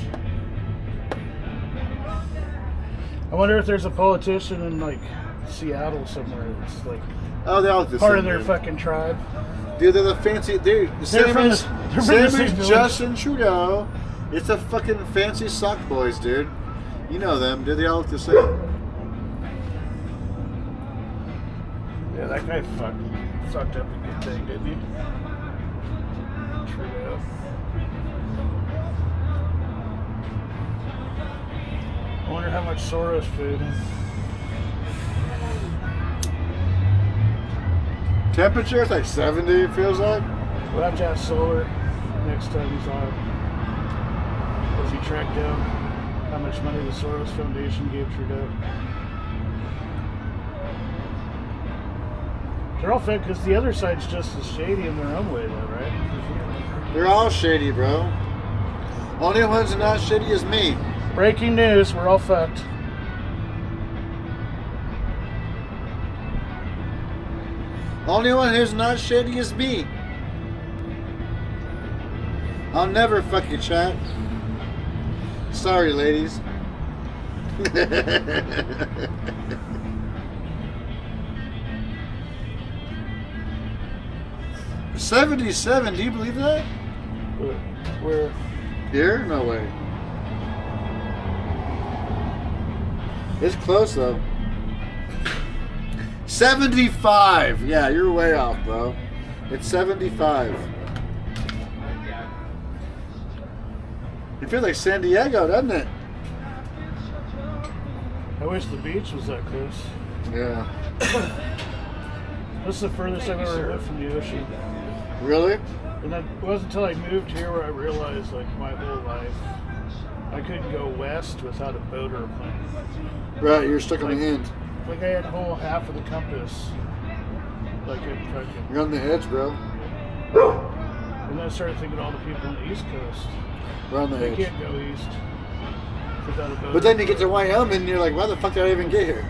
I wonder if there's a politician in like Seattle somewhere that's like they all look the part same, of their dude. fucking tribe. Dude, they're the fancy dude. Same from as the same village. Justin Trudeau. It's the fucking fancy sock boys, dude. You know them, dude. They all look the same. Yeah, that guy fucked up a good thing, didn't he? Trudeau. I wonder how much Soros food. Temperature is like 70, it feels like. We'll have to ask Solar next time he's on. Does he track down how much money the Soros Foundation gave Trudeau? They're all fake because the other side's just as shady in their own way, though, right? They're all shady, bro. Only ones that are not shady is me. Breaking news, we're all fucked. Only one who's not shady is me. I'll never fuck you, chat. Sorry, ladies. 77, do you believe that? Where? Here? No way. It's close though. 75. Yeah, you're way off, bro. It's 75. It feels like San Diego, doesn't it? I wish the beach was that close. Yeah. This is the furthest I've ever lived from the ocean. Really? And it wasn't until I moved here where I realized, like, my whole life, I couldn't go west without a boat or a plane. Right, you're stuck on the end. Like, I had a whole half of the compass. Like, you're on the edge, bro. And then I started thinking of all the people on the East Coast. We're on the They edge. can't go east without a boat. But then you get to Wyoming and you're like, why the fuck did I even get here?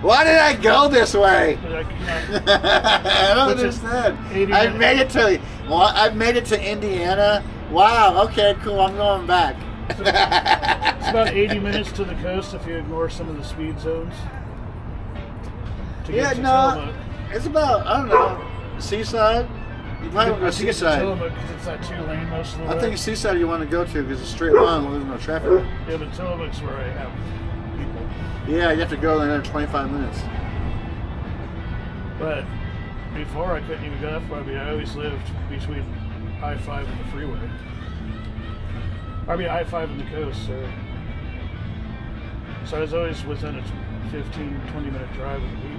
Why did I go this way? I don't understand. I made it to. Well, I've made it to Indiana. Wow. Okay. Cool. I'm going back. It's about 80 minutes to the coast if you ignore some of the speed zones. Yeah. No. It's about, I don't know, Seaside. You might want to go Seaside. Tillamook because it's that 2-lane most of the way. I think Seaside you want to go to because it's straight line. There's no traffic. Yeah, but Tillamook's where I have people. Yeah, you have to go there in 25 minutes. But before I couldn't even go that far. I mean, I always lived between I-5 and the freeway. I mean, I-5 and the coast, so I was always within a 15, 20-minute drive of the beach.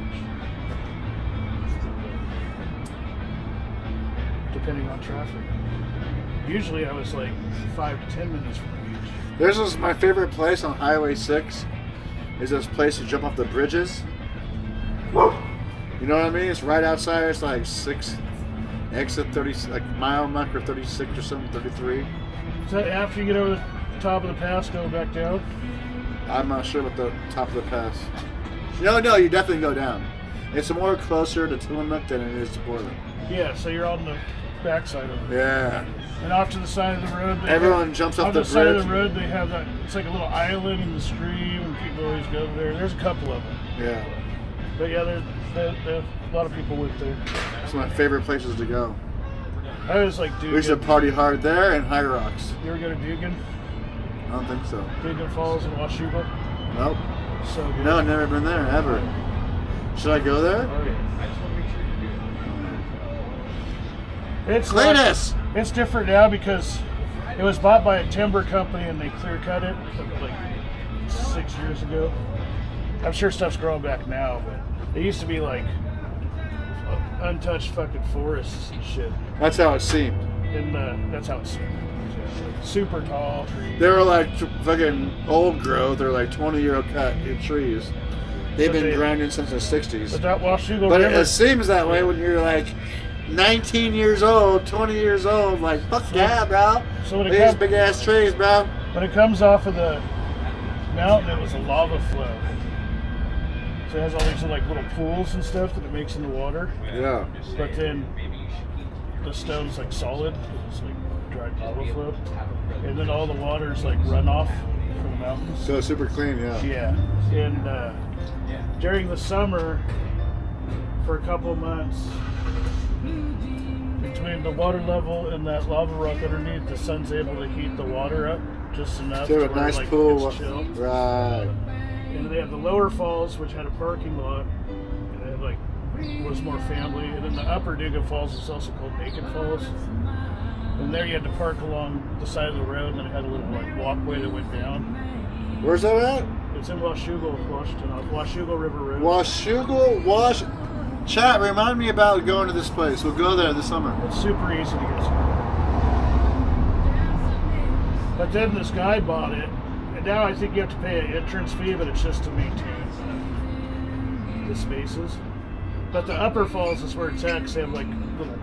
Depending on traffic. Usually I was like 5 to 10 minutes from the beach. This is my favorite place on Highway 6. Is this place to jump off the bridges. You know what I mean? It's right outside. It's like 6 exit 30, like mile mark or 36 or something, 33. Is that after you get over the top of the pass, go back down? I'm not sure about the top of the pass. No, you definitely go down. It's more closer to Tillamook than it is to Portland. Yeah, so you're on the backside of it. Yeah. And off to the side of the road, everyone jumps off the bridge. On the side of the road, they have that. It's like a little island in the stream, and people always go there. There's a couple of them. Yeah. But yeah, there's a lot of people went there. It's my favorite places to go. I was like, Dugan. We used to party hard there and High Rocks. You ever go to Dugan? I don't think so. Dugan Falls in Washougal? Nope. So good. No, I've never been there, ever. Should I go there? Oh, yeah. It's Cletus! It's different now because it was bought by a timber company and they clear cut it like 6 years ago. I'm sure stuff's growing back now, but it used to be like untouched fucking forests and shit. That's how it seemed. And that's how it's super tall trees. They were like fucking old growth. They're like 20-year-old cut trees. They've been grinding since the 60s. But that Washougal But River, it seems that way when you're like 19 years old, 20 years old. Like, fuck yeah, bro. So when these big ass trees, bro. When it comes off of the mountain, it was a lava flow. So it has all these like little pools and stuff that it makes in the water. Yeah. But then the stone's like solid. It's like dried lava flow. And then all the water's like runoff from the mountains. So super clean, yeah. Yeah. And during the summer, for a couple of months, between the water level and that lava rock underneath, the sun's able to heat the water up just enough. So a where, nice like, pool. it's chill. Right. And they have the lower falls, which had a parking lot, and it like was more family. And then the upper Dugan Falls is also called Naked Falls. And there you had to park along the side of the road, and then it had a little like walkway that went down. Where's that at? It's in Washougal, Washington, off Washougal River Road. Washougal, Chat, remind me about going to this place. We'll go there this summer. It's super easy to get to. But then this guy bought it, and now I think you have to pay an entrance fee, but it's just to maintain the spaces. But the upper falls is where it's at, because they have like little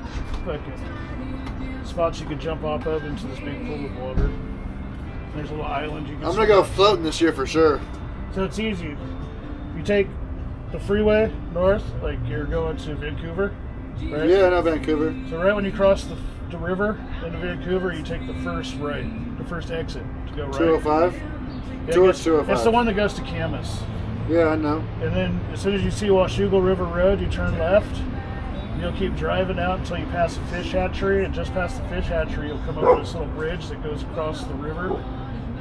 fucking spots you can jump off of into this big pool of water. And there's a little island you can I'm going to go floating this year for sure. So it's easy. You take the freeway north, like you're going to Vancouver, right? Yeah, I know Vancouver. So right when you cross the river into Vancouver, you take the first right, the first exit to go right. 205? Yeah, Towards 205. It's the one that goes to Camas. Yeah, I know. And then as soon as you see Washougal River Road, you turn left. You'll keep driving out until you pass the fish hatchery, and just past the fish hatchery, you'll come over this little bridge that goes across the river,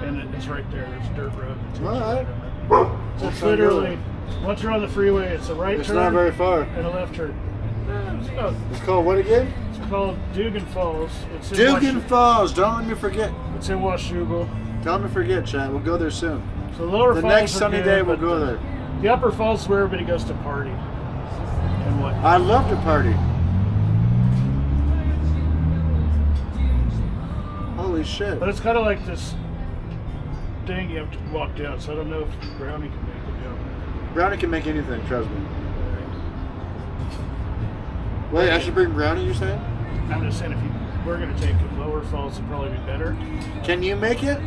and it's right there. There's a dirt road. All right. So it's literally, once you're on the freeway, it's a right turn. It's not very far. And a left turn. It's called what again? It's called Dugan Falls. It's in Dugan Falls. Don't let me forget. It's in Washougal. Don't let me forget, Chad. We'll go there soon. So the lower the falls next are sunny good, day, we'll but go there. The upper falls is where everybody goes to party. And what? I love to party. Holy shit. But it's kind of like this thing you have to walk down, so I don't know if Brownie can make it down. Brownie can make anything, trust me. Wait, I should bring Brownie, you saying? I'm just saying if we're going to take it, lower falls would probably be better. Can you make it?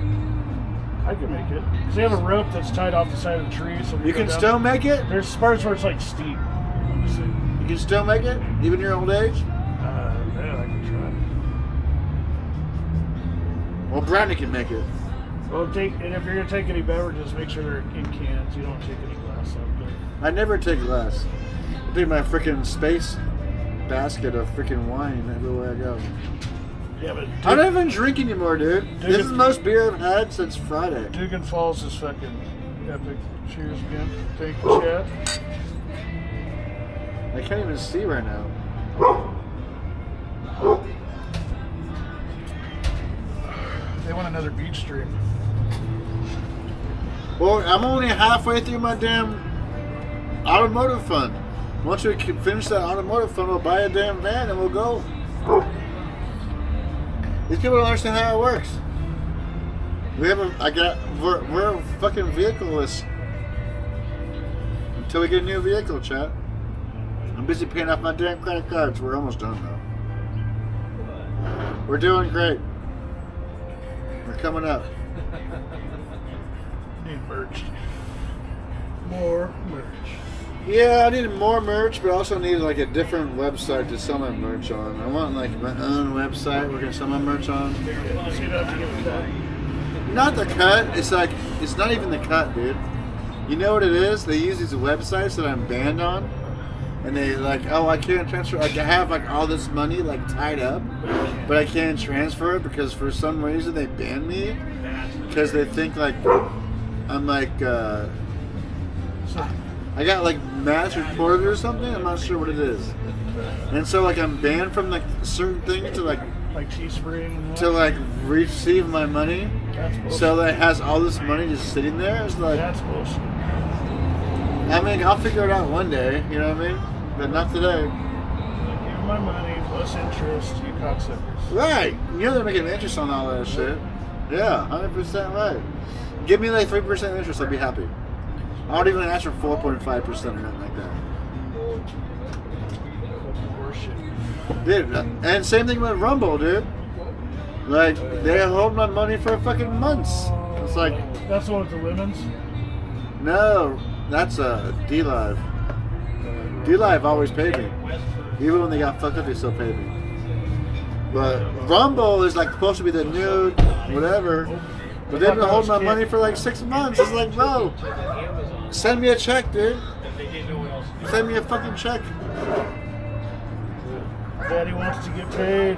I can make it. Because they have a rope that's tied off the side of the tree. So you can still make it? There's parts where it's like steep. You can still make it? Even your old age? Yeah, I can try. Well, Brownie can make it. Well, and if you're going to take any beverages, make sure they're in cans. You don't take any glass out there. I never take glass. I take my freaking space basket of freaking wine everywhere I go. Yeah, but I don't even drink anymore, dude. This is the most beer I've had since Friday. Dugan Falls is fucking epic. Cheers again. Thank you, Chad. I can't even see right now. They want another beach stream. Well, I'm only halfway through my damn automotive fund. Once we can finish that automotive fund, we'll buy a damn van and we'll go. These people don't understand how it works. We're fucking vehicleless until we get a new vehicle, chat. I'm busy paying off my damn credit cards. We're almost done though. We're doing great. We're coming up. Need merch. More merch. Yeah, I needed more merch, but I also needed like a different website to sell my merch on. I want like my own website we're gonna sell my merch on. So you don't have to give it that. Not the cut. It's like it's not even the cut, dude. You know what it is? They use these websites that I'm banned on, and they like, oh, I can't transfer. Like I have like all this money like tied up, but I can't transfer it because for some reason they banned me because they think like I'm like I got like mass reported or something. I'm not sure what it is. And so like I'm banned from like certain things to like Teespring to like receive my money. So that it has all this money just sitting there. It's like that's bullshit. I mean, I'll figure it out one day. You know what I mean? But not today. Give my money plus interest, you cocksuckers. Right. You know they're making interest on all that shit. Yeah, 100% right. Give me like 3% interest, I'll be happy. I don't even ask for 4.5% or nothing like that. Dude, and same thing with Rumble, dude. Like, they hold my money for fucking months. It's like... That's the one with the lemons? No, that's D-Live. D-Live always paid me. Even when they got fucked up, they still paid me. But Rumble is like supposed to be the new whatever. But they've been holding my money for like 6 months. It's like, bro, send me a check, dude. Send me a fucking check. Daddy wants to get paid.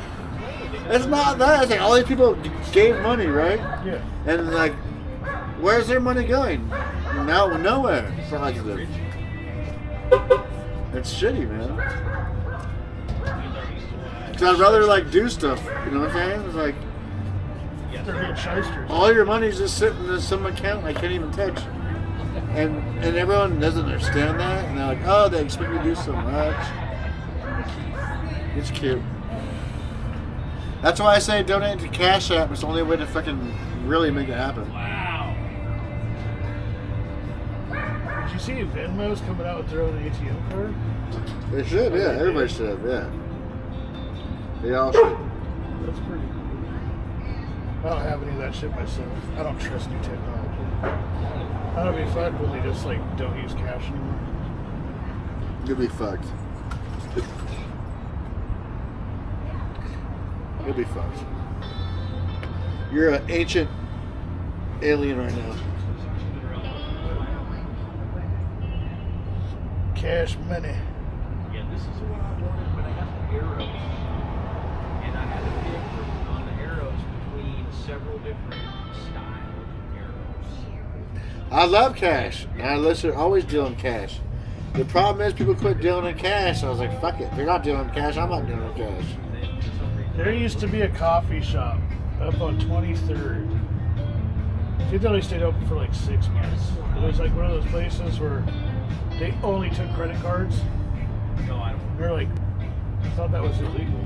It's not that. It's like all these people gave money, right? Yeah. And like, where's their money going? Now, nowhere. Positive. It's shitty, man. Because I'd rather like do stuff. You know what I'm saying? It's like, they're being shysters. all your money's just sitting in some account I can't even touch. And everyone doesn't understand that. And they're like, oh, they expect me to do so much. It's cute. That's why I say donate to Cash App. It's the only way to fucking really make it happen. Wow. Did you see Venmo's coming out with their own ATM card? They should, yeah. Everybody should, yeah. They all should. That's pretty cool. I don't have any of that shit myself. I don't trust new technology. I don't be fucked when they just like don't use cash anymore. You'll be fucked. You'll be fucked. You're an ancient alien right now. Cash money. Yeah, this is the one I wanted, but I got the arrows. And I had to pick on the arrows between several different style arrows. I love cash. I listen, always dealing cash. The problem is people quit dealing in cash. So I was like, fuck it. If you're not dealing in cash, I'm not dealing in cash. There used to be a coffee shop up on 23rd. It only stayed open for like 6 months. It was like one of those places where they only took credit cards. They're like, I thought that was illegal.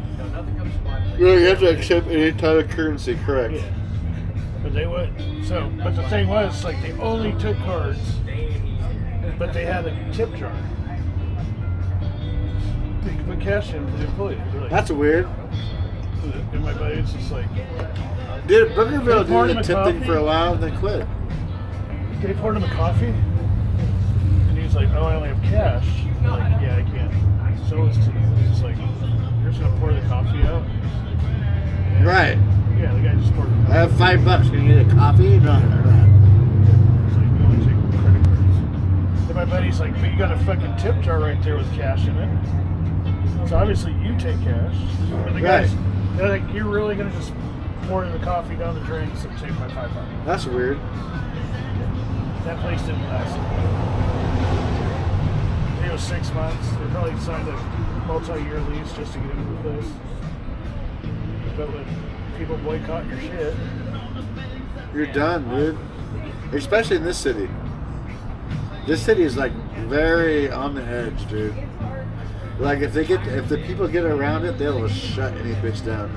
Yeah, you have to accept any type of currency, correct? Yeah. But they would. So, but the thing was, like, they only took cards, but they had a tip jar. They could put cash in for the employees. Like, that's weird. And my buddy's just like, dude, Bookerville did the tip thing for a while and then quit. They poured him a coffee, and he was like, "Oh, I only have cash." I'm like, yeah, I can't sell this to you. He's just like, "You're just gonna pour the coffee out." Yeah. Right. Yeah, the guy just poured. I have $5. Can you get a coffee? No. It's like, we only take credit cards. Then my buddy's like, "But you got a fucking tip jar right there with cash in it. So obviously you take cash." And the guys, they're like, "You're really gonna just pour the coffee down the drain and take my $5?" That's weird. That place didn't last. It was 6 months. They probably signed a multi-year lease just to get into the place. But when people boycott your shit, you're done, dude. Especially in this city. This city is like very on the edge, dude. Like if the people get around it, they'll shut any bitch down.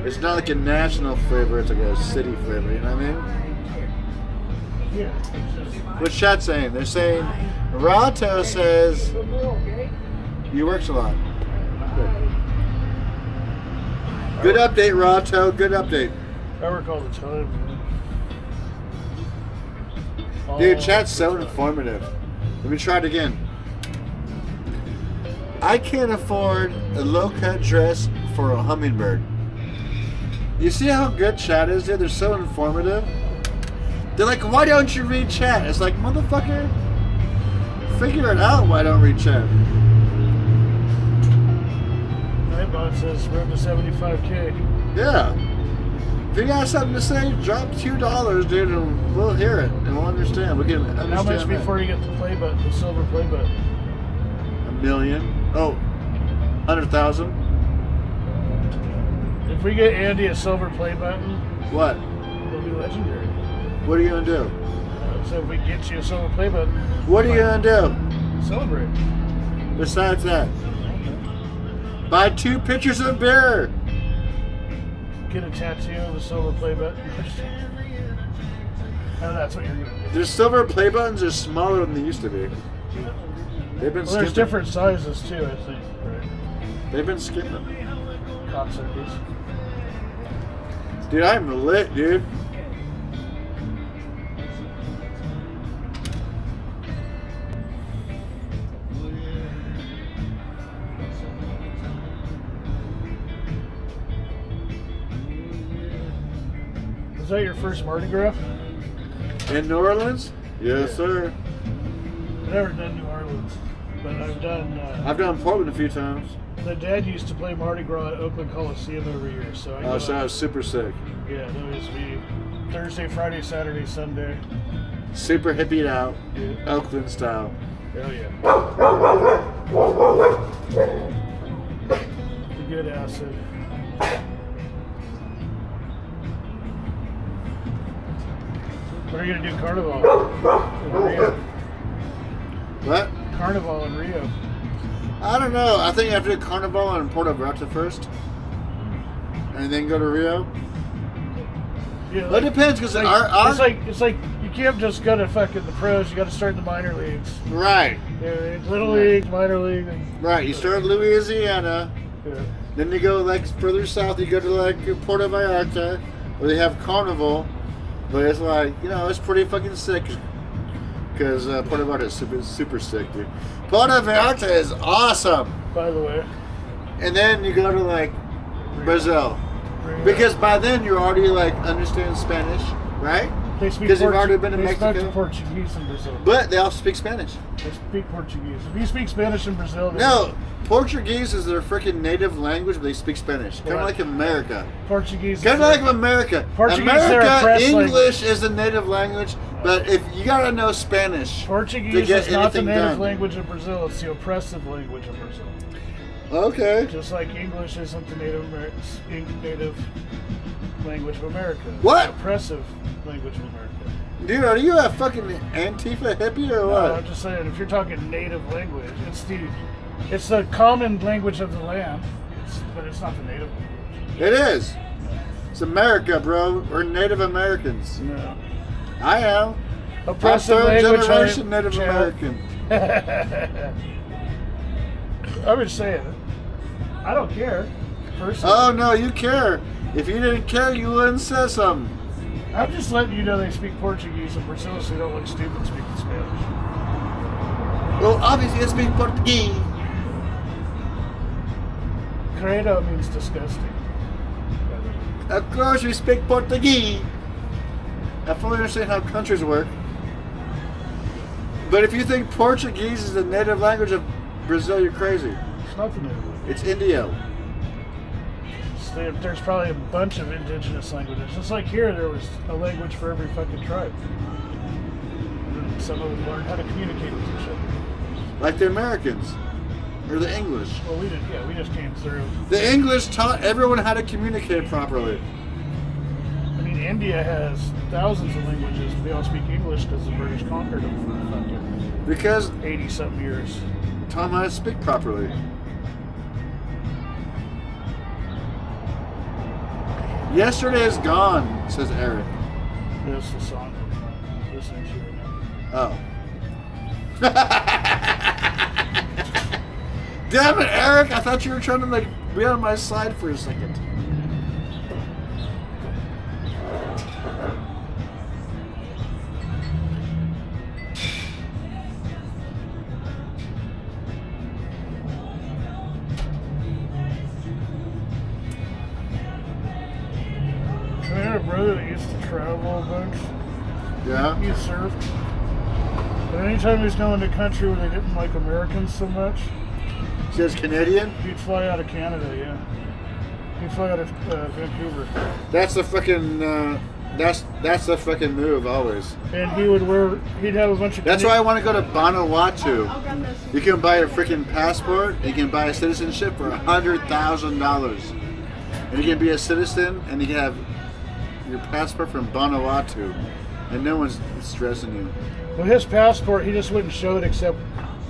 It's not like a national flavor; it's like a city flavor. You know what I mean? Yeah. What's chat saying? They're saying, Rato says, you works a lot. Good update, Rato. Good update. I work all the time, man. Dude, chat's so informative. Let me try it again. I can't afford a low-cut dress for a hummingbird. You see how good chat is, dude? They're so informative. They're like, why don't you read chat? It's like, motherfucker, figure it out why I don't read chat. Nightbot says we're up to 75K. Yeah. If you got something to say, drop $2, dude, and we'll hear it and we'll understand. We can understand. How much before you get the play button, the silver play button? $1 million. Oh, 100,000. If we get Andy a silver play button, what? It'll be legendary. What are you gonna do? So if we get you a silver play button, what are you gonna do? Celebrate. Besides that, buy 2 pitchers of beer. Get a tattoo of the silver play button. And that's what you're gonna do. Their silver play buttons are smaller than they used to be. They've been. Well, there's different sizes too, I think. Right? They've been skipping. Cocksuckers. Dude, I'm lit, dude. Was that your first Mardi Gras? In New Orleans? Yes, sir. I've never done New Orleans, but I've done. I've done Portland a few times. My dad used to play Mardi Gras at Oakland Coliseum every year, so I. So I was super sick. Yeah, that was me. Thursday, Friday, Saturday, Sunday. Super hippied out, Oakland style. Oh yeah. The good acid. When are you gonna do Carnival? In Rio? What? Carnival in Rio. I don't know. I think I have to do Carnival in Puerto Vallarta first, and then go to Rio. Yeah, well, it depends because it's like you can't just go to fucking the pros. You got to start in the minor leagues. Right. Yeah, little league, minor league. Right. You start in Louisiana. Yeah. Then you go like further south. You go to like Puerto Vallarta, where they have Carnival. But it's like, you know, it's pretty fucking sick. Because Puerto Vallarta is super sick, dude. Puerto Vallarta is awesome. By the way. And then you go to like Brazil. Because by then you already like understand Spanish, right? Because you've already been to Mexico. They speak Portuguese in Brazil. But they also speak Spanish. They speak Portuguese. If you speak Spanish in Brazil, no, Portuguese is their freaking native language, but they speak Spanish. Kind of like America. Portuguese. Kind of like America. Portuguese America, English language. Is the native language, but if You gotta know Spanish to Portuguese get is not the anything native done. language of Brazil. It's the oppressive language of Brazil. Okay. Just like English isn't the native language of America. What? It's the oppressive language of America. Dude, are you a fucking Antifa hippie or No, what? I'm just saying, if you're talking native language, it's the common language of the land, but it's not the native language. It is. It's America, bro. We're Native Americans. No. I am. Oppressive I'm third language, generation right, Native Chad? American. I'm just saying. I don't care, personally. Oh no, you care. If you didn't care, you wouldn't say something. I'm just letting you know they speak Portuguese in Brazil, so you don't look stupid speaking Spanish. Well, obviously, you speak Portuguese. Credo means disgusting. Of course, we speak Portuguese. I fully understand how countries work. But if you think Portuguese is the native language of Brazil, you're crazy. It's not the native language. It's Indio. There's probably a bunch of indigenous languages. Just like here, there was a language for every fucking tribe. And some of them learned how to communicate with each other. Like the Americans. Or the English. Well, we just came through. The English taught everyone how to communicate properly. I mean, India has thousands of languages, but they all speak English because the British conquered them for fucking Because 80-something years. taught them how to speak properly. Yesterday is gone, says Eric. That's the song I'm listening to right now. Oh. Damn it, Eric! I thought you were trying to like be on my side for a second. I had a brother that used to travel a bunch. Yeah. He surfed. But anytime he was going to a country where they didn't like Americans so much, He says Canadian? he'd fly out of Canada, yeah. He'd fly out of Vancouver. That's the fucking that's the fucking move always. And he'd have a bunch of That's why I want to go to Vanuatu. You can buy a freaking passport, you can buy a citizenship for $100,000. And you can be a citizen and you can have your passport from Vanuatu. And no one's stressing you. Well, his passport, he just wouldn't show it except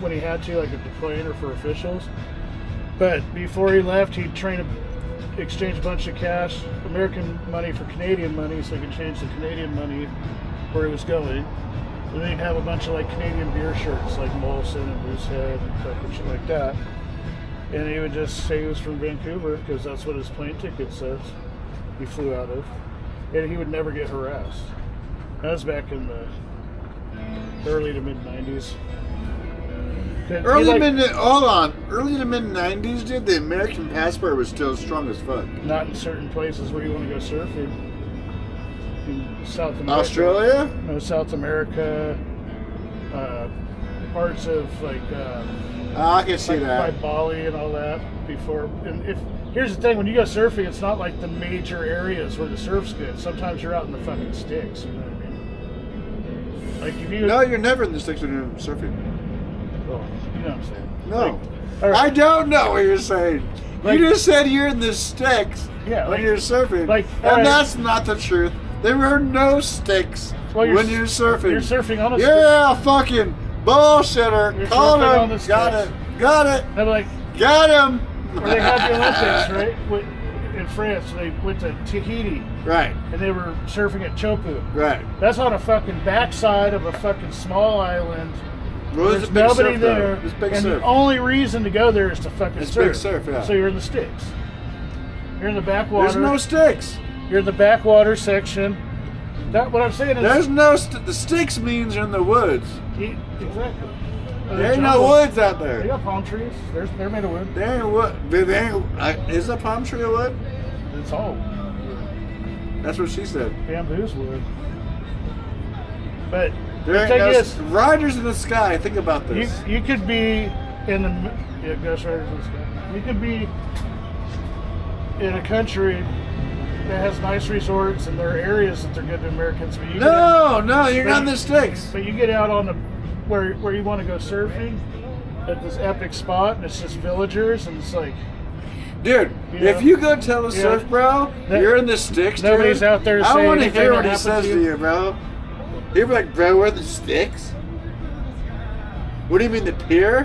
when he had to, like a plane or for officials. But before he left, he'd exchange a bunch of cash, American money for Canadian money, so he could change the Canadian money where he was going. And then he'd have a bunch of like Canadian beer shirts, like Molson and Moosehead and fucking shit like that. And he would just say he was from Vancouver because that's what his plane ticket says. He flew out of, and he would never get harassed. That was back in the early to mid '90s. Early to mid 90s, dude, the American passport was still strong as fuck. Not in certain places where you want to go surfing. In South America. Australia? No, South America. Parts of like. I can see like that. By Bali and all that before. And here's the thing: when you go surfing, it's not like the major areas where the surf's good. Sometimes you're out in the fucking sticks. You know what I mean? Like if you. No, you're never in the sticks when you're surfing. Oh, you know what I'm saying? No. Like, I don't know what you're saying. Like, you just said you're in the sticks when you're surfing. And that's not the truth. There were no sticks when you're surfing. You're surfing on a stick. Yeah, fucking bullshitter. You're Call surfing on him. the Got sticks. it. Got it. They're like, got him. Or they had the Olympics, right? In France, they went to Tahiti. Right. And they were surfing at Chopu. Right. That's on a fucking backside of a fucking small island. Well, There's it's a big nobody surf, there. though. It's big and surf. the only reason to go there is to fucking It's surf. big surf, yeah. So you're in the sticks. You're in the backwater. There's no sticks. You're in the backwater section. What I'm saying is... There's no... the sticks means you're in the woods. Exactly. There ain't no woods out there. They got palm trees. They're made of wood. They ain't wood. Is a palm tree a wood? It's all. That's what she said. Bamboo's wood. But there ain't no riders in the sky. Think about this. You could be in the Ghost Riders in the sky. You could be in a country that has nice resorts, and there are areas that they're good to Americans. But you No, you're not in the sticks. But you get out on the where you want to go surfing at this epic spot, and it's just villagers, and it's like, dude, if you go tell a surf bro, you're in the sticks, dude. Nobody's out there I saying want to anything hear that what he happened says to to you. you, bro. He'll be like, bro, we're in the sticks? What do you mean, the pier?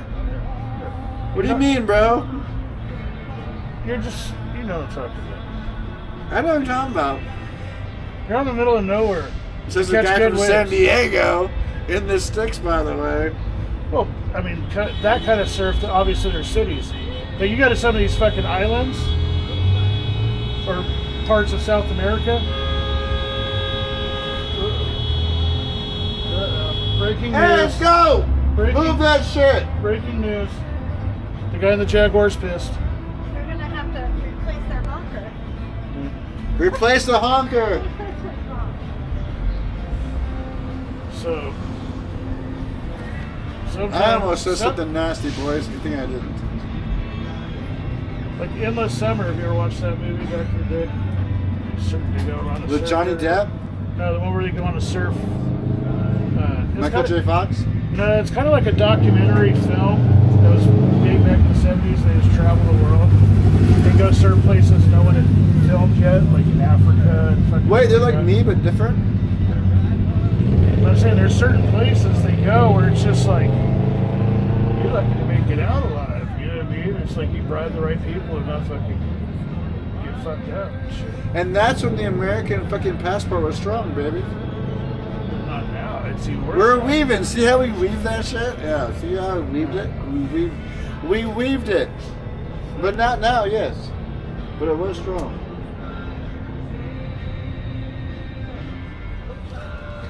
What do you mean, bro? You're just, you know what I'm talking about. I know what I'm talking about. You're out in the middle of nowhere. Says You a catch guy good from San waves. Diego in the sticks, by the way. Well, I mean, that kind of surf, obviously there's cities. But you go to some of these fucking islands or parts of South America. Breaking news. Hey, let's go! Move that shit! Breaking news. The guy in the Jaguar's pissed. They're gonna have to replace their honker. Replace the honker! So. I almost said something nasty, boys. Good thing I didn't. Like Endless Summer, have you ever watched that movie back in the day? They go on a With surf Johnny there. Depp? No, the one where they go on a surf. Michael J. Fox? No, it's kind of like a documentary film that was big back in the 70s. They just travel the world. They go certain places no one had filmed yet, like in Africa. And fucking Wait, they're like me, but different? But I'm saying there's certain places they go where it's just like, you're lucky to make it out alive. You know what I mean? It's like you bribe the right people and not fucking get fucked up and shit. And that's when the American fucking passport was strong, baby. Not now. It's even worse. We're weaving. See how we weave that shit? Yeah. See how we weaved it? We weaved it. But not now, yes. But it was strong.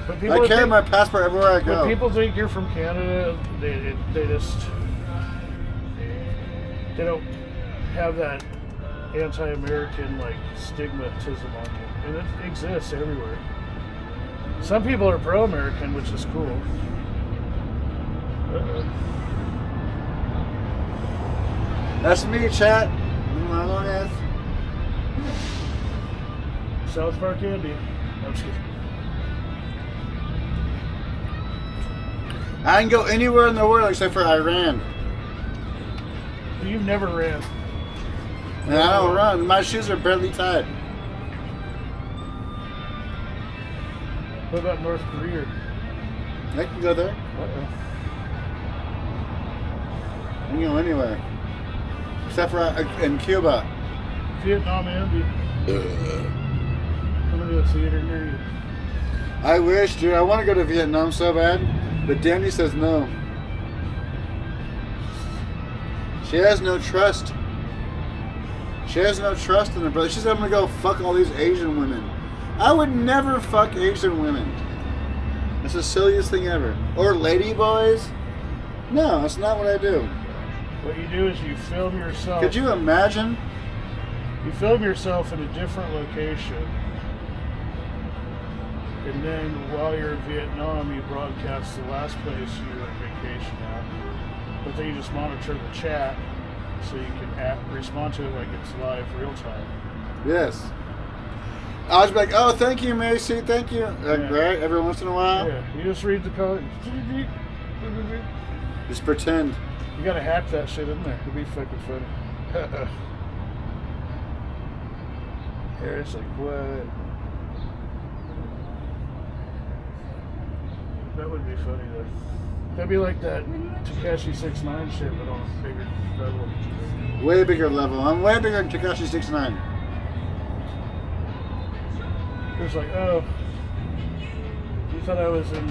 I carry my passport everywhere I go. When people think you're from Canada, they don't have that anti-American like stigmatism on you, and it exists everywhere. Some people are pro-American, which is cool. That's me, chat. My long ass. South Park Andy. I'm just kidding. I can go anywhere in the world except for Iran. You've never ran. And I don't run. My shoes are barely tied. What about North Korea? I can go there. I can go anywhere. Except for in Cuba. Vietnam Andy. Coming to a theater near you. I wish, dude. I want to go to Vietnam so bad. But Danny says no. She has no trust. She has no trust in her brother. She said, I'm going to go fuck all these Asian women. I would never fuck Asian women. That's the silliest thing ever. Or lady boys. No, that's not what I do. What you do is you film yourself. Could you imagine? You film yourself in a different location. And then while you're in Vietnam, you broadcast the last place you were on vacation at. But then you just monitor the chat so you can respond to it like it's live, real time. Yes. I was like, oh, thank you, Macy, thank you. Like, right, every once in a while. Yeah, you just read the code. Just pretend. You gotta hack that shit in there. It'd be fucking funny. Here, it's like, what? That would be funny though. That'd be like that Tekashi 6ix9ine shit, but on a bigger level. Way bigger level. I'm way bigger than Tekashi 6ix9ine. It's like, oh, you thought I was in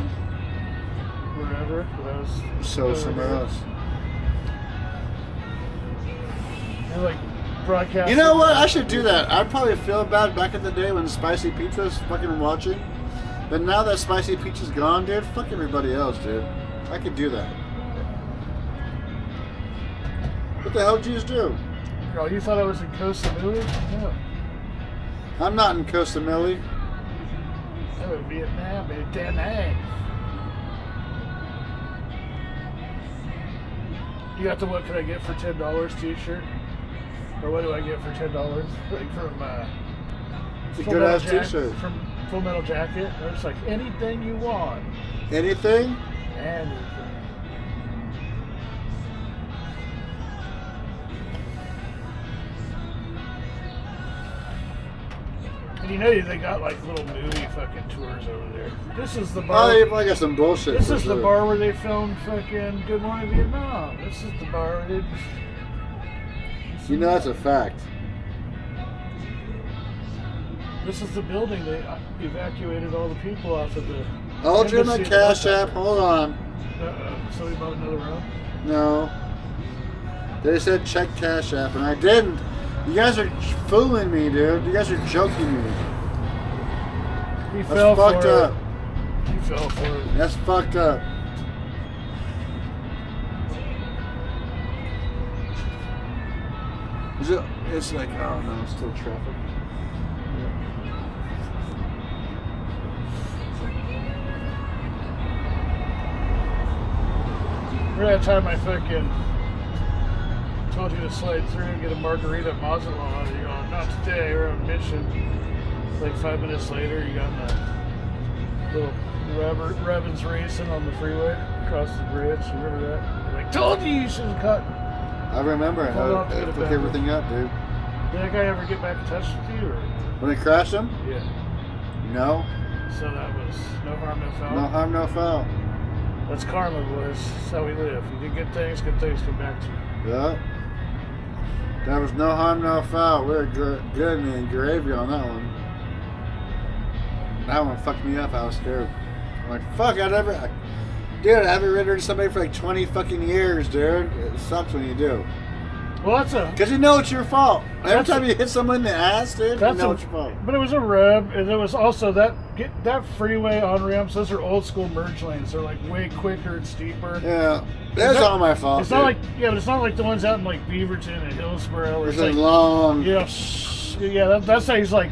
wherever, but I was somewhere else. You're like broadcasting. You know what? I should do that. I'd probably feel bad back in the day when Spicy Pizza was fucking watching. But now that Spicy Pizza's gone, dude, fuck everybody else, dude. I could do that. What the hell did you just do? Oh, you thought I was in Koh Samui? No. I'm not in Koh Samui. I'm in Vietnam, in Da Nang. You got the what can I get for $10 t-shirt? Or what do I get for $10? Like from It's a Full good Metal ass Jacket t-shirt. from Full Metal Jacket. It's like anything you want. Anything? Anything. And you know they got like little movie fucking tours over there. This is the bar. Oh, you probably got some bullshit. This for is the sure. bar where they filmed fucking Good Morning Vietnam. This is the bar where they just... You know that's a fact. This is the building they evacuated all the people off of the... Hold you in the embassy. Cash App. Hold on. Somebody bought another room? No. They said check Cash App, and I didn't. You guys are fooling me, dude. You guys are joking me. He That's fell fucked for up. it. He fell for it. That's fucked up. Is it? It's like, oh no, it's still traffic. Remember that time I fucking told you to slide through and get a margarita at Mazatlan? You go, not today, we're on a mission. Like 5 minutes later, you got in a little Rabbits racing on the freeway across the bridge. Remember that? You're like, told you should have cut. I remember it. Hold on to I it fucked back. everything up, dude. Did that guy ever get back in touch with you? Or? When they crashed him? Yeah. No. So that was no harm, no foul? No harm, no foul. That's karma, boys. That's how we live. You do good things come back to you. Yeah. There was no harm, no foul. We were good and gravy on that one. That one fucked me up. I was scared. I'm like, fuck, I haven't ridden somebody for like 20 fucking years, dude. It sucks when you do. Well, that's a... Because you know it's your fault. Every time you hit someone in the ass, dude, you know it's your fault. But it was a rub, and it was also that freeway on ramps. Those are old school merge lanes. They're like way quicker and steeper. Yeah, that's all my fault. It's not like but it's not like the ones out in like Beaverton and Hillsborough. Where It's it's like like long. Yeah, that's how he's like,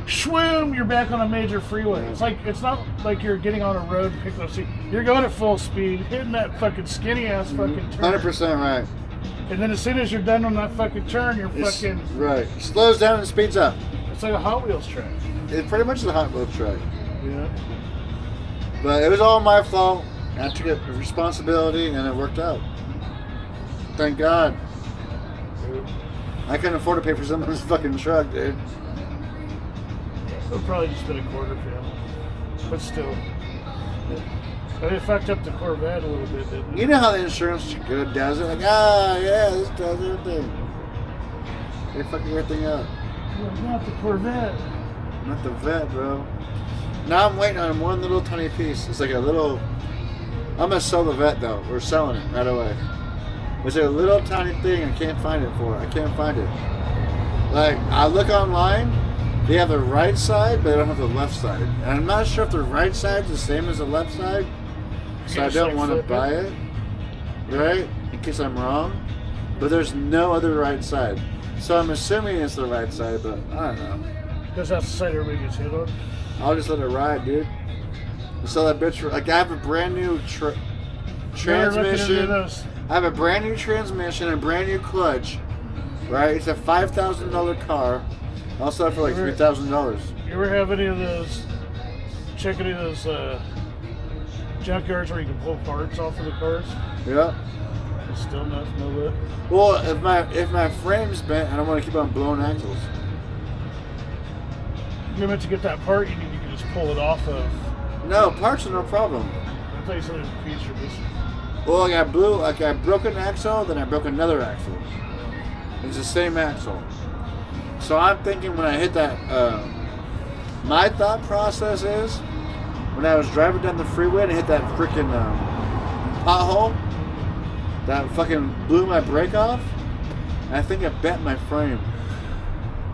shwoom, you're back on a major freeway. It's not like you're getting on a road and picking up speed. You're going at full speed, hitting that fucking skinny ass fucking turn. 100% right. And then as soon as you're done on that fucking turn, you're fucking... Right. It slows down and speeds up. It's like a Hot Wheels track. It's pretty much the Hot Wheels track. Yeah. But it was all my fault. I took responsibility and it worked out. Thank God. I couldn't afford to pay for someone's fucking truck, dude. It would probably just been a quarter panel. But still. But it fucked up the Corvette a little bit, didn't it? You know how the insurance good does it? Like, yeah, this does everything. They fucking everything up. Well, not the Corvette. Not the vet, bro. Now I'm waiting on one little tiny piece. It's like a little... I'm going to sell the vet, though. We're selling it right away. It's a little tiny thing I can't find it for. I can't find it. Like, I look online, they have the right side, but they don't have the left side. And I'm not sure if the right side's the same as the left side. So I don't want to buy it, right? In case I'm wrong. But there's no other right side. So I'm assuming it's the right side, but I don't know. Because that's the side everybody gets hit on. I'll just let it ride, dude. Sell that bitch for, like, I have a brand new transmission. I have a brand new transmission and a brand new clutch, right? It's a $5,000 car. I'll sell it for like $3,000. You ever have any of those, check any of those junkyards where you can pull parts off of the cars? Yeah. It's still enough, no lit. Well, if my frame's bent, I don't want to keep on blowing axles. You're meant to get that part, you can just pull it off of. No, parts are no problem. I thought you said there's a feature. Well, I broke an axle, then I broke another axle. It's the same axle. So I'm thinking when I hit that, my thought process is, when I was driving down the freeway and I hit that freaking pothole, that fucking blew my brake off, I think I bent my frame.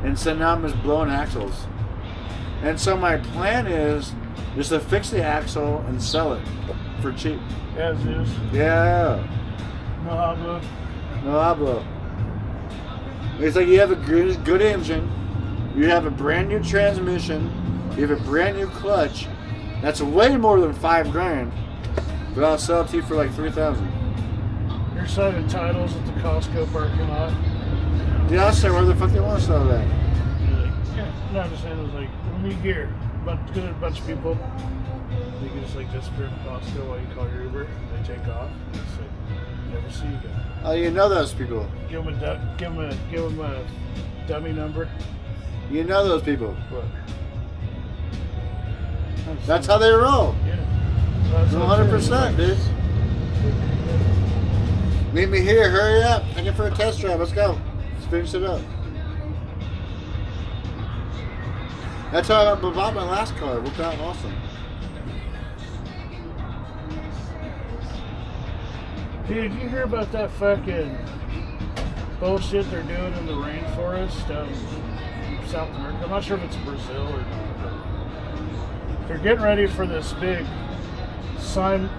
And so now I'm just blowing axles. And so my plan is just to fix the axle and sell it for cheap. As is. Yeah. No hablo. No hablo. It's like you have a good engine, you have a brand new transmission, you have a brand new clutch. That's way more than $5,000, but I'll sell it to you for like $3,000. You're signing titles at the Costco parking lot. Dude, I'll say where the fuck they want to sell that. No, I'm just saying, it was like, when you get a bunch of people, they can just like disappear in Costco while you call your Uber, and they take off, and it's like, never see you again. Oh, you know those people. Give them a dummy number. You know those people. What? That's how they roll. Yeah. Well, 100%, dude. Meet me here. Hurry up. Take it for a test drive. Let's go. Let's finish it up. That's how I bought my last car. It worked out awesome. Dude, did you hear about that fucking bullshit they're doing in the rainforest down in South America? I'm not sure if it's Brazil or not, but they're getting ready for this big summit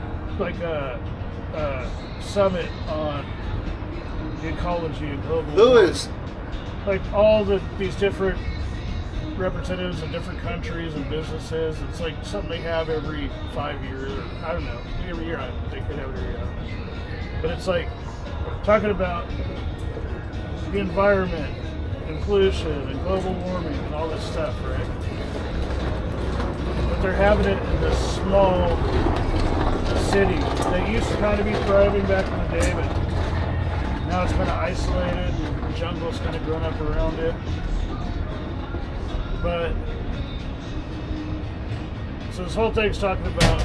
on ecology and global warming. Like all these different representatives of different countries and businesses. It's like something they have every 5 years. Or, I don't know. Every year they could have it every year. But it's like talking about the environment and pollution and global warming and all this stuff, right? But they're having it in this small city that used to kind of be thriving back in the day, but now it's kind of isolated and the jungle's kind of grown up around it. But so this whole thing's talking about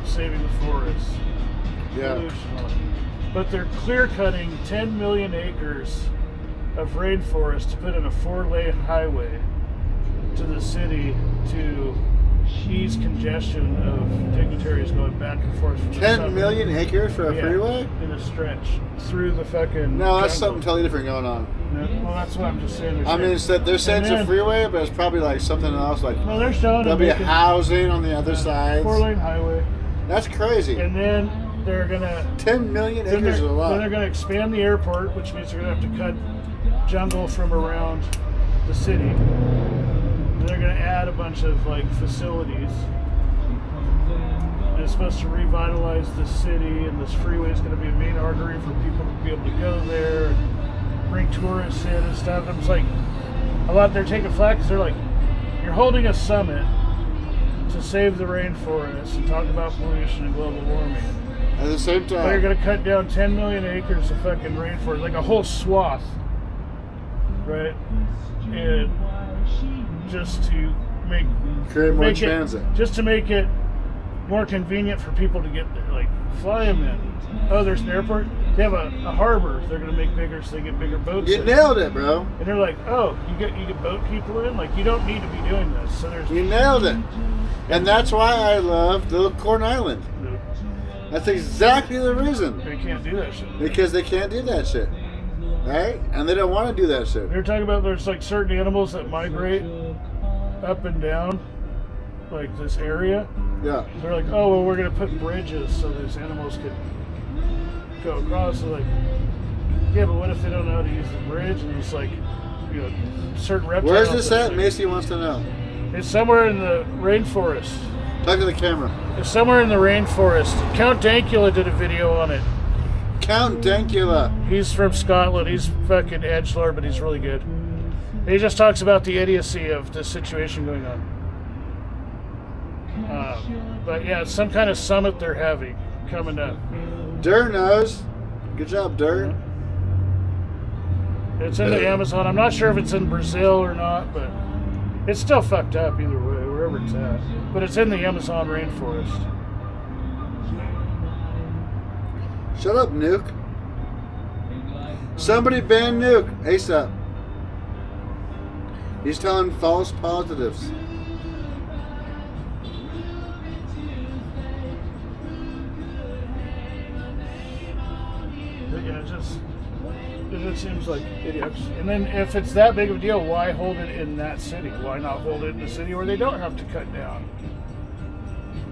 saving the forests. Yeah. Pollution. But they're clear cutting 10 million acres of rainforest to put in a 4-lane highway to the city to ease congestion of dignitaries going back and forth from 10 million acres for a freeway? In a stretch through the fucking No, that's jungle. something totally different going on. No, well, that's what I'm just saying. I mean, they're saying it's a freeway, but it's probably like something else. Like no, they're showing there'll be housing on the other side. 4-lane highway. That's crazy. And then they're gonna 10 million acres is a lot. Then they're gonna expand the airport, which means they're gonna have to cut jungle from around the city. And they're gonna add a bunch of like facilities. And it's supposed to revitalize the city, and this freeway is going to be a main artery for people to be able to go there and bring tourists in and stuff. And it's like a lot. They're taking flack because they're like, you're holding a summit to save the rainforest and talk about pollution and global warming. At the same time, but you're going to cut down 10 million acres of fucking rainforest, like a whole swath, right? And just to create more transit, just to make it more convenient for people to get there, like fly them in. Oh, there's an airport. They have a harbor. They're going to make bigger, so they get bigger boats. You nailed it, bro. And they're like, oh, you get boat people in. Like you don't need to be doing this. So there's you nailed it, and that's why I love Little Corn Island. That's exactly the reason. They can't do that shit because they can't do that shit, right? And they don't want to do that shit. They're talking about there's like certain animals that migrate up and down like this area. Yeah. They're like, oh well, we're gonna put bridges so these animals could go across. So like, yeah, but what if they don't know how to use the bridge? And it's like, you know, certain reptiles. Where's this at? Macy wants to know. It's somewhere in the rainforest. Talk to the camera. It's somewhere in the rainforest. Count Dankula did a video on it. Count Dankula. He's from Scotland. He's fucking edgelord, but he's really good. He just talks about the idiocy of the situation going on. But yeah, it's some kind of summit they're having coming up. Durr knows. Good job, Durr. It's in the Amazon. I'm not sure if it's in Brazil or not, but it's still fucked up either way, wherever it's at. But it's in the Amazon rainforest. Shut up, Nuke. Somebody ban Nuke ASAP. He's telling false positives. But yeah, it just seems like idiots. And then if it's that big of a deal, why hold it in that city? Why not hold it in a city where they don't have to cut down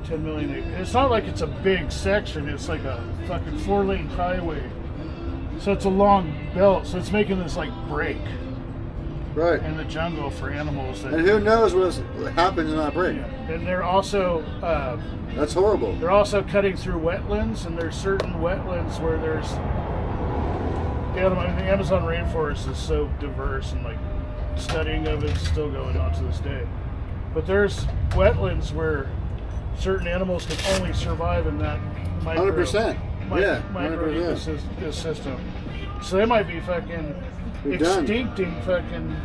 10 million acres? It's not like it's a big section. It's like a fucking 4-lane highway. So it's a long belt. So it's making this like break. Right. In the jungle for animals. And who knows what happens in that break? Yeah. And they're also... that's horrible. They're also cutting through wetlands, and there's certain wetlands where there's... the Amazon rainforest is so diverse and like studying of it's still going on to this day. But there's wetlands where certain animals can only survive in that 100%. Yeah, 100% 100%. system. So they might be fucking You're done. extincting fucking,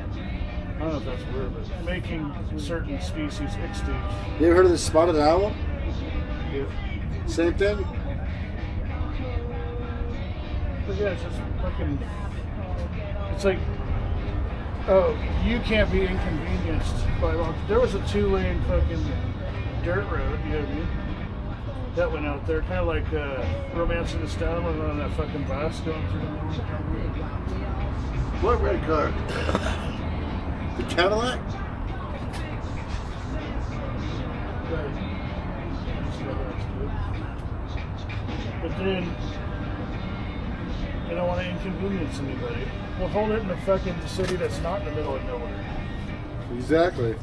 I don't know if that's a word, but making certain species extinct. You ever heard of the spotted owl? Yeah. Same thing? But yeah, it's just fucking, it's like, oh, you can't be inconvenienced by law. There was a 2-lane fucking dirt road, you know what I mean? That went out there, kind of like Romance in the Stone when on that fucking bus going through. What red car? The Cadillac? But then, you don't want to inconvenience anybody. Well, hold it in a fucking city that's not in the middle of nowhere. Exactly.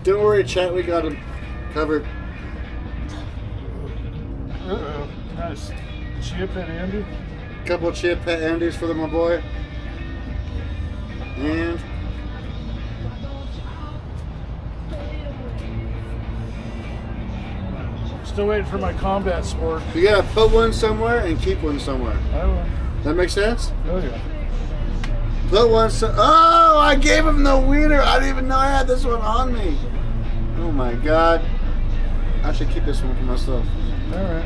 Don't worry, chat, we got him covered. Uh-oh. Nice. Chia Pet Andy? Couple of Chia Pet Andys for my boy. And still waiting for my combat sport. you gotta put one somewhere and keep one somewhere. I will. That make sense? Oh yeah. Put one oh, I gave him the wiener. I didn't even know I had this one on me. Oh my god. I should keep this one for myself. Alright.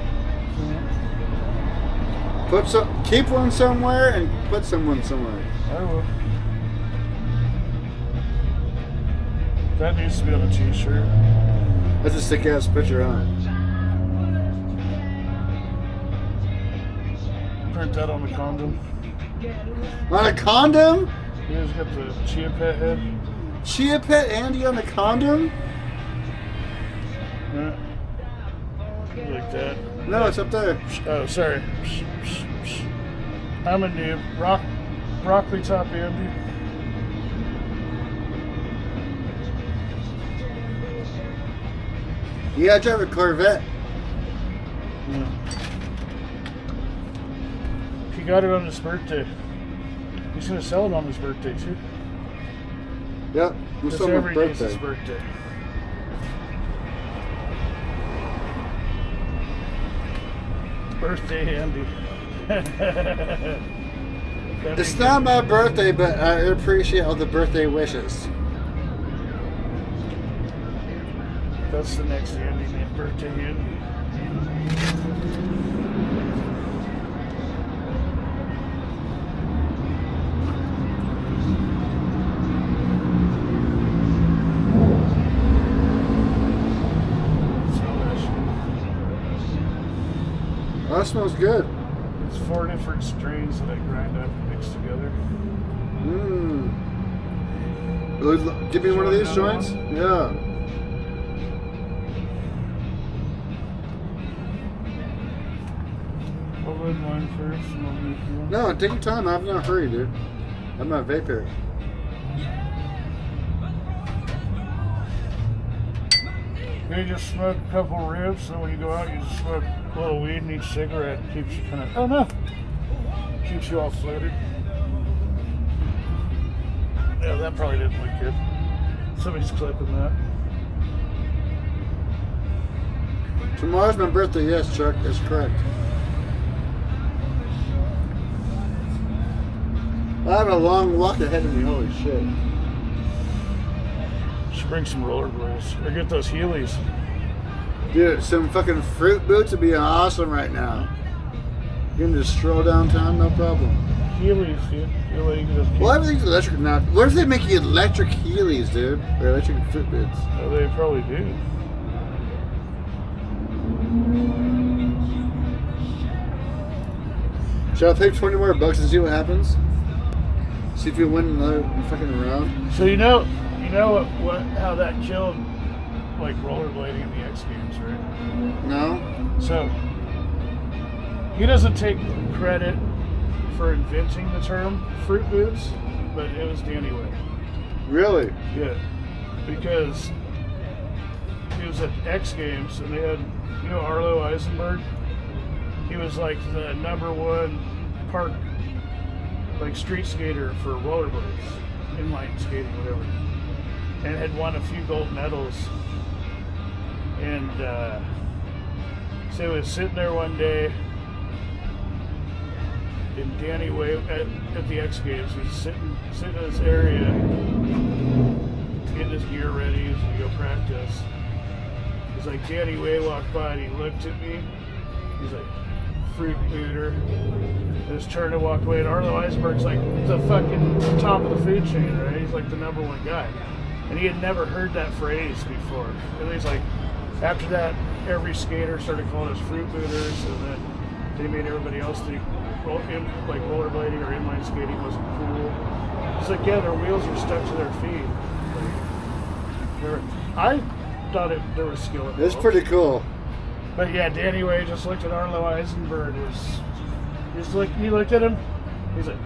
Keep one somewhere and put someone somewhere. I will. That needs to be on a t-shirt. That's a sick ass picture, huh? Print that on the condom. On a condom? You just got the Chia Pet head. Chia Pet Andy on a condom? Yeah. Like that. No, it's up there. Oh, sorry. I'm a noob. Broccoli top Andy. You gotta drive a Corvette. Yeah. He got it on his birthday. He's gonna sell it on his birthday too. Yep. What's Because on every my day's his birthday? birthday. Birthday Andy. It's not my birthday, but I appreciate all the birthday wishes. That's the next Andy named Birthday Andy. Oh, that smells good. It's 4 different strains that I grind up and mix together. Mmm. Give me one of these joints? Yeah. I'll load mine first and I'll make you one. No, take your time. I'm not hurry, dude. I'm not vape here. You just smoke a couple rips, and when you go out, you just smoke a little weed in each cigarette. Keeps you kind of, oh no, keeps you all floated. Yeah, that probably didn't look good. Somebody's clipping that. Tomorrow's my birthday. Yes, Chuck. That's correct. I have a long walk ahead of me. Holy shit. Should bring some rollerblades or get those Heelys. Dude, some fucking fruit boots would be awesome right now. You can just stroll downtown, no problem. Heelys, dude. Well, everything's electric now. What if they make you electric Heelys, dude? Or electric fruit boots? Oh, they probably do. Shall I pay 20 more bucks and see what happens? See if you win another fucking round? So you know how that killed like rollerblading in the X Games, right? No. So he doesn't take credit for inventing the term fruit boots, but it was Danny Way. Really? Yeah. Because he was at X Games, and they had, you know, Arlo Eisenberg. He was like the #1 park, like street skater for rollerblades, inline skating, whatever, and had won a few gold medals. And so he was sitting there one day in Danny Way at the X Games. He's sitting in this area, getting his gear ready as we go practice. He's like, Danny Way walked by and he looked at me. He's like, fruit booter. And just turned and walked away. And Arlo Eisenberg's like the fucking top of the food chain, right? He's like the #1 guy. And he had never heard that phrase before. And he's like, after that, every skater started calling us fruit booters, and then they made everybody else think like rollerblading or inline skating wasn't cool. It's like, yeah, their wheels are stuck to their feet. Like, I thought there was skill involved. It's pretty cool. But yeah, Danny Way just looked at Arlo Eisenberg. He looked at him. He's like,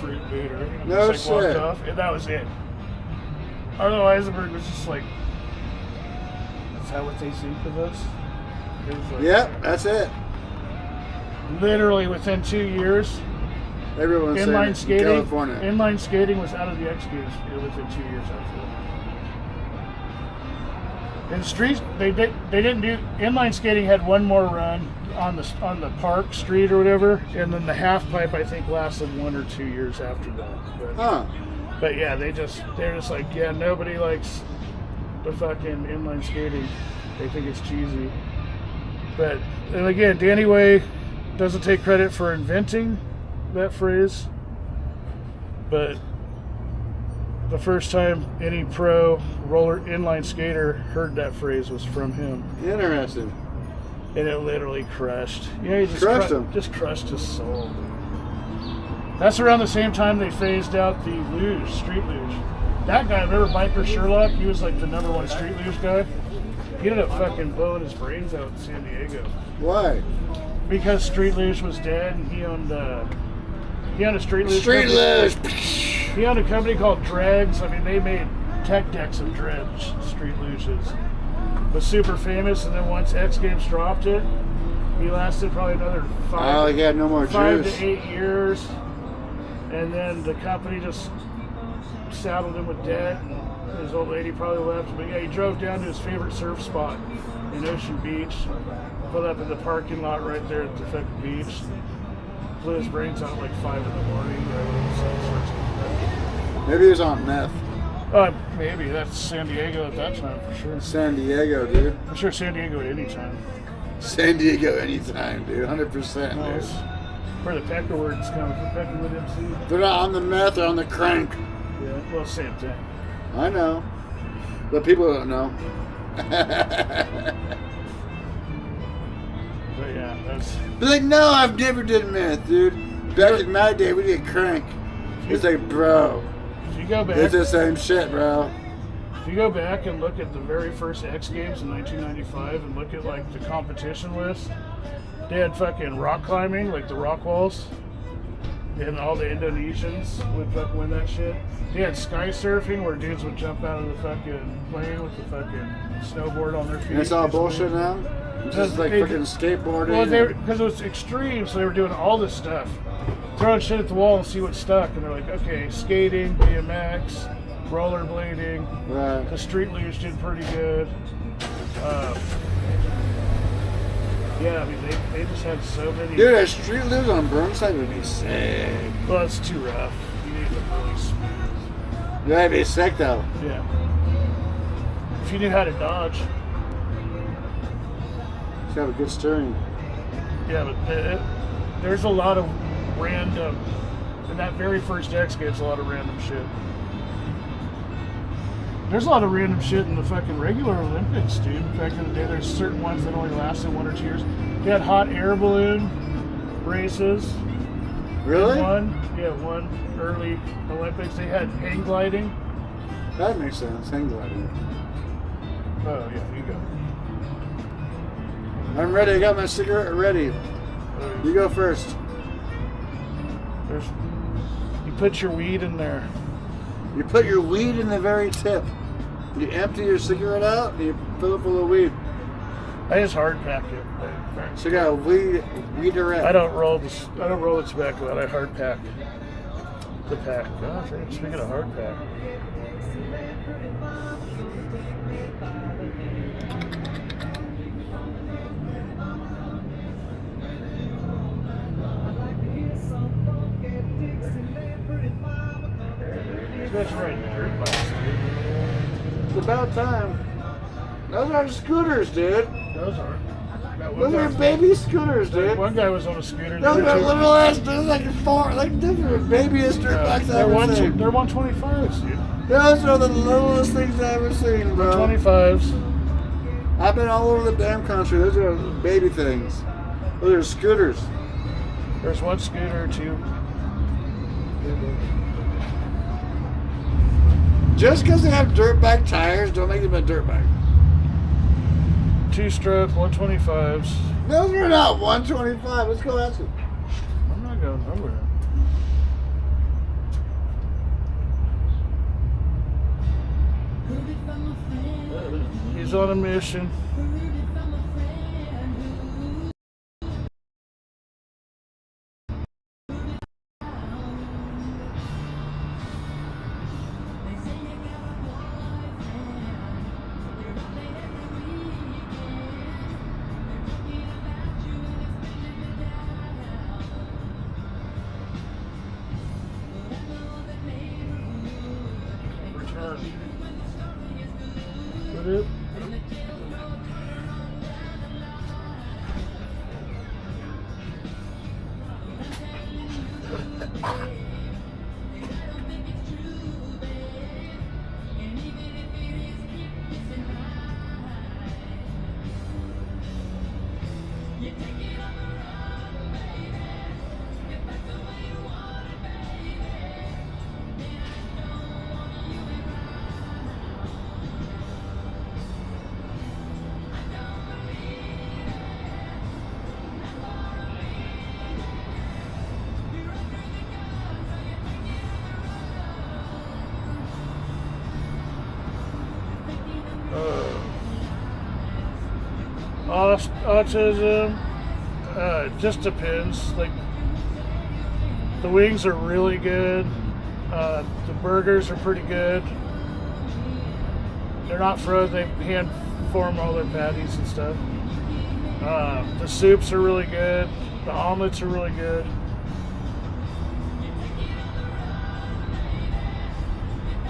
fruit booter. No just like shit. walked off, and that was it. Arlo Eisenberg was just like, is that what they think of us? Like, yep, that's it. Literally within 2 years, everyone's inline saying in California. Inline skating was out of the X Games within 2 years after that. In streets, they didn't do inline skating. Had one more run on the park street or whatever, and then the half pipe I think lasted 1 or 2 years after that. But yeah, they're just like, yeah, nobody likes the fucking inline skating. They think it's cheesy. But and again, Danny Way doesn't take credit for inventing that phrase, but the first time any pro roller inline skater heard that phrase was from him. Interesting. And it literally crushed. Yeah, he just crushed him. Just crushed his soul. That's around the same time they phased out the luge, street luge. That guy, remember Biker Sherlock? He was like the #1 street luge guy. He ended up fucking blowing his brains out in San Diego. Why? Because street luge was dead, and he owned a street luge. He owned a company called Dregs. I mean, they made tech decks of Dregs street luges. Was super famous, and then once X Games dropped it, he lasted probably another 5 he had no more to juice. 8 years, and then the company just saddled him with debt. And his old lady probably left, but yeah, he drove down to his favorite surf spot in Ocean Beach, pulled up in the parking lot right there at the fucking beach, blew his brains out at like 5 in the morning. Maybe he was on meth. Maybe. That's San Diego at that time for sure. San Diego, dude. I'm sure San Diego at any time. San Diego anytime, dude. 100%, No, dude. it's where the Peckerwood's coming from, Peckerwood MC. They're not on the meth, they're on the crank. Yeah, well, same thing. I know. But people don't know. But yeah, that's... Be like, no, I've never did meth, dude. Back in my day, we did crank. It's like, bro. If you go back... It's the same shit, bro. If you go back and look at the very first X Games in 1995 and look at, like, the competition list, they had fucking rock climbing, like the rock walls. And all the Indonesians would fucking win that shit. They had sky surfing where dudes would jump out of the fucking plane with the fucking snowboard on their feet. And it's all bullshit now? It's just like freaking skateboarding. Well, because it was extreme, so they were doing all this stuff. Throwing shit at the wall and see what stuck. And they're like, okay, skating, BMX, rollerblading. Right. The street luge did pretty good. Yeah, I mean, they just had so many... Dude, a street luge on Burnside would be sick. Well, it's too rough. You need them really smooth. That'd be sick, though. Yeah. If you knew how to dodge. You have a good steering. Yeah, but there's a lot of random... In that very first X Games, a lot of random shit. There's a lot of random shit in the fucking regular Olympics, dude. Back in the day, there's certain ones that only lasted 1 or 2 years. They had hot air balloon races. Really? One early Olympics. They had hang gliding. That makes sense, hang gliding. Oh, yeah, you go. I'm ready, I got my cigarette ready. You go first. You put your weed in there. You put your weed in the very tip. You empty your cigarette out, and you fill it full of weed. I just hard pack it. So you got a weed direct. I don't roll the tobacco out. I hard pack the pack. Gosh, speaking of hard pack. That's right, dirt bikes, dude. It's about time. Those are scooters, dude. Those are. Those are baby scooters, dude. One guy was on a scooter. Those are little ass, dude. Like those are babiest dirt bikes I've ever seen. They're 125s, dude. Those are the littlest things I've ever seen, bro. 25s. I've been all over the damn country. Those are baby things. Those are scooters. There's one scooter, two. Just because they have dirt bike tires, don't make them a dirt bike. 2-stroke, 125s. Those are not 125. Let's go ask them. I'm not going nowhere. He's on a mission. It? Autism, just depends. Like, the wings are really good. The burgers are pretty good. They're not frozen. They hand form all their patties and stuff. The soups are really good. The omelets are really good.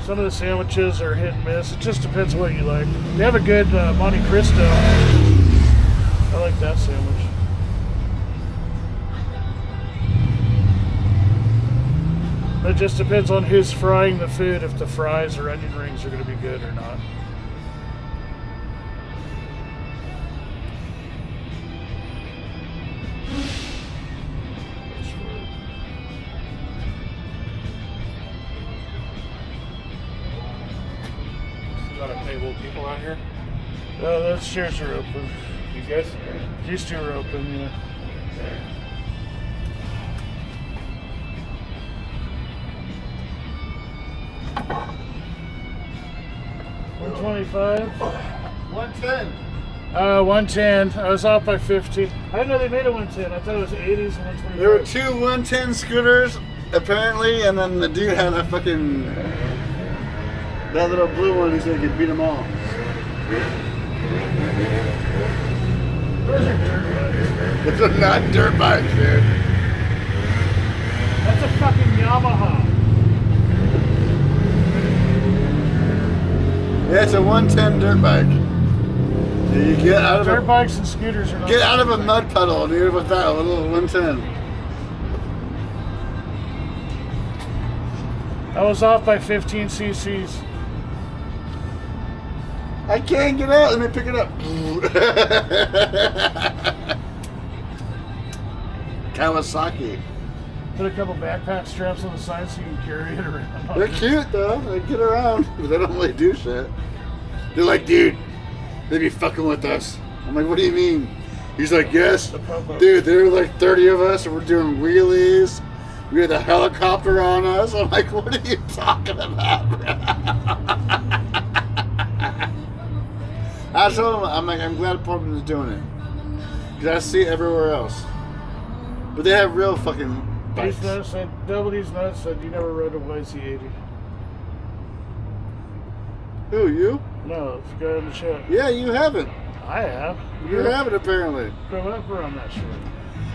Some of the sandwiches are hit and miss. It just depends what you like. They have a good Monte Cristo. I like that sandwich. It just depends on who's frying the food, if the fries or onion rings are going to be good or not. Got a table of people out here? Those chairs are open. These guys? These two are open, yeah. 125. 110. 110. I was off by 15. I didn't know they made a 110. I thought it was 80s and 125. There were two 110 scooters, apparently, and then the dude had a fucking... that little blue one, he said he could beat them all. Those are dirt bikes. Those are not dirt bikes, dude. That's a fucking Yamaha. Yeah, it's a 110 dirt bike. You get out of dirt bikes and scooters are not. Get out of a mud puddle, dude, with that little 110. I was off by 15 cc's. I can't get out. Let me pick it up. Kawasaki. Put a couple backpack straps on the side so you can carry it around. They're cute though. They get around, but they don't really do shit. They're like, dude, they be fucking with us. I'm like, what do you mean? He's like, yes, dude. There were like 30 of us, and we're doing wheelies. We had the helicopter on us. I'm like, what are you talking about, bro? I I told him, I'm like, I'm glad Portland is doing it. Because I see it everywhere else. But they have real fucking bikes. These nuts said, Doubledy's nuts said you never rode a YC80. Who, you? No, it's the guy in the chat. Yeah, you haven't. I have. You haven't, apparently. Grow up around that shit.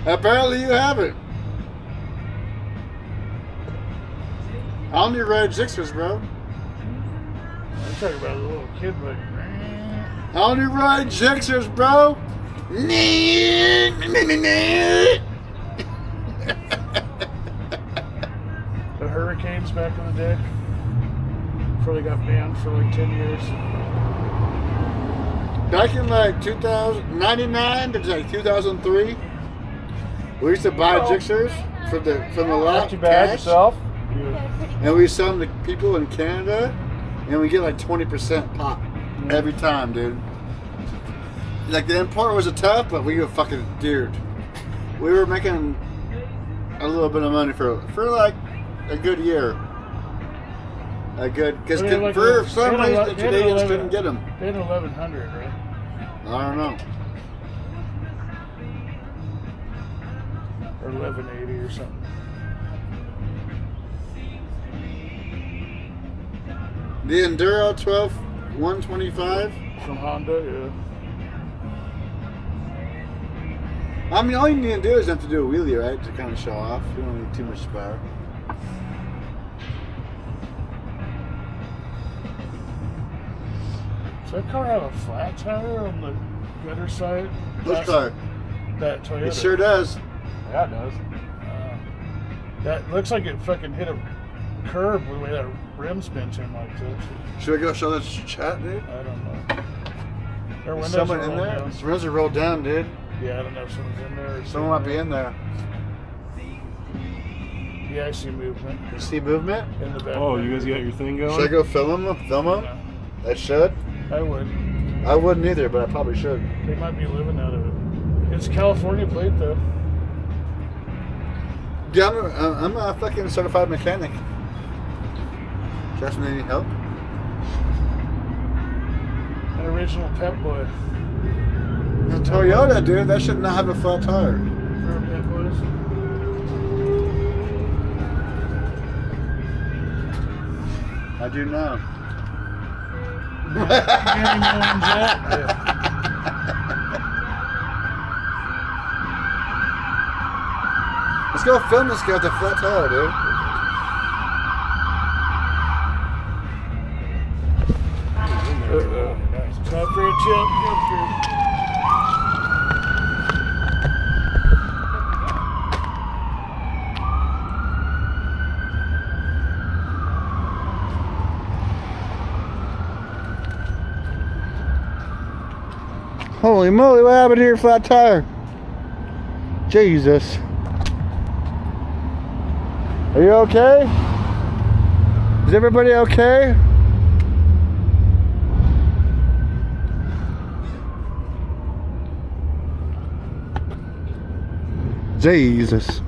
Apparently you haven't. I only ride Gixxers, bro. I'm talking about a little kid, but... I only ride Gixxers, bro. The Hurricanes back in the day. Before they got banned for like 10 years. Back in like 2099 to like 2003, we used to buy Gixxers from the lot. Not too bad yourself. And we sell them to people in Canada, and we get like 20% pop every time, dude. Like the import was a tough, but we were fucking, dude. We were making a little bit of money for like a good year. Because for some reason the Canadians couldn't get them. They had 1100, right? I don't know. Or 1180 or something. The Enduro 12 125 from Honda, yeah. I mean, all you need to do is have to do a wheelie, right, to kind of show off. You don't need too much power. Does that car have a flat tire on the gutter side? Which car? That Toyota. It sure does. Yeah, it does. That looks like it fucking hit a curb the way that rim's bent in like this. Should I go show this chat, dude? I don't know. Their windows Someone are in rolled there? down. The windows are rolled down, dude. Yeah, I don't know if someone's in there. Or Someone might be in there. Yeah, I see movement. You see movement? In the back. Oh, you guys got your thing going? Should I go film them? I should. I would. I wouldn't either, but I probably should. They might be living out of it. It's California plate though. Yeah, I'm a fucking certified mechanic. Justin, any help? An original Pep Boy. The Toyota, dude, that should not have a flat tire. For Pep Boys. I do now. Let's go film this guy with the flat tire, dude. Time for a chill. Holy moly, what happened to your flat tire? Jesus. Are you okay? Is everybody okay? Jesus.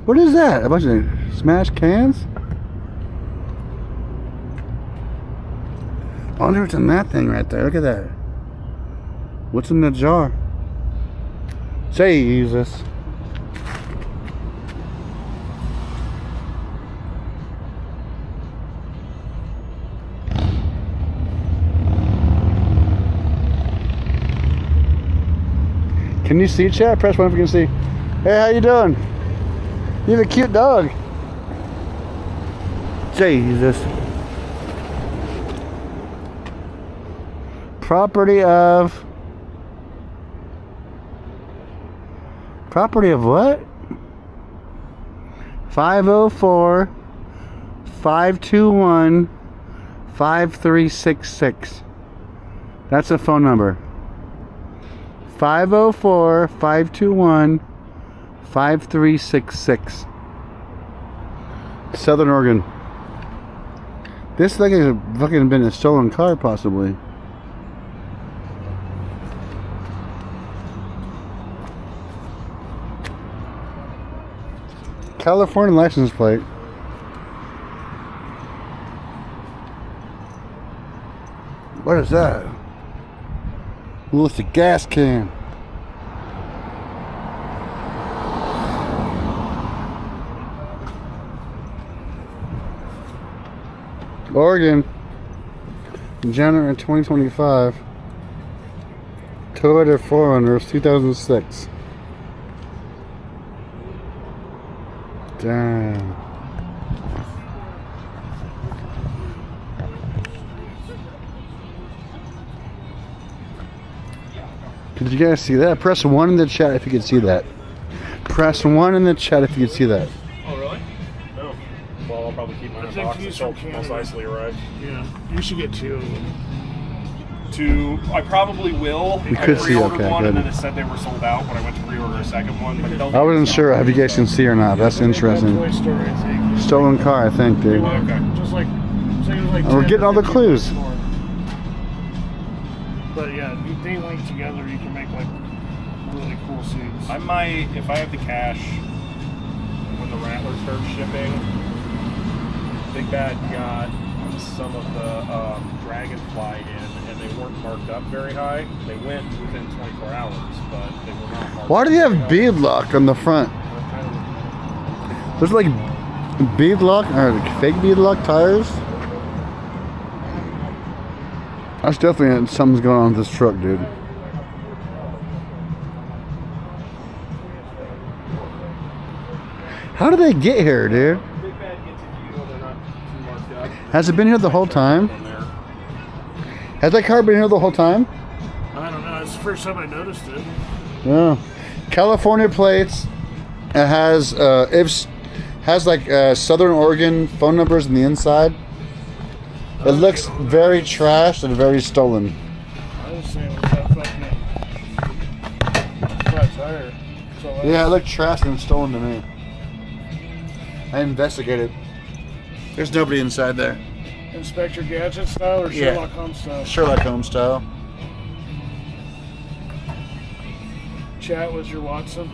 What is that? A bunch of smashed cans? I wonder what's in that thing right there. Look at that. What's in the jar? Jesus. Can you see, chat? Press 1 if you can see. Hey, how you doing? You have a cute dog. Jesus. Property of what? 504 521 5366. That's a phone number. 504 521 5366. Southern Oregon. This thing has fucking been a stolen car, possibly. California license plate. What is that? Ooh, it's a gas can. Oregon, January 2025. Toyota 4Runners 2006. Damn. Did you guys see that? Press 1 in the chat if you could see that. Press 1 in the chat if you could see that. Oh, really? No. Well, I'll probably keep mine in a box until most nicely arrive. Yeah, you should get 2 of them. 2, I probably will. You could I see, pre-ordered okay, one good. and then it said they were sold out when I went to pre-order a second one. But they'll I wasn't sure if you guys can see or not. That's interesting. Toy Story, I think. Stolen car, I think, dude. Okay. Just like, say it was like. And we're 10 getting all the 15 clues. more. But yeah, they link together. You can make like really cool scenes. I might, if I have the cash, when the Rattler starts shipping, Big Bad got some of the Dragonfly in, and they weren't marked up very high. They went within 24 hours, but they were not marked Why do they up have very bead lock on the front? There's like bead lock or like fake bead lock tires. That's definitely something's going on with this truck, dude. How did they get here, dude? Has it been here the whole time? Has that car been here the whole time? I don't know. It's the first time I noticed it. Yeah. California plates. It has like Southern Oregon phone numbers in the inside. It looks very trashed and very stolen. I was saying, was that fucking flat tire? So Yeah, it looked trashed and stolen to me. I investigated. There's nobody inside there. Inspector Gadget style or Yeah. Sherlock Holmes style? Sherlock Holmes style. Chat was your Watson.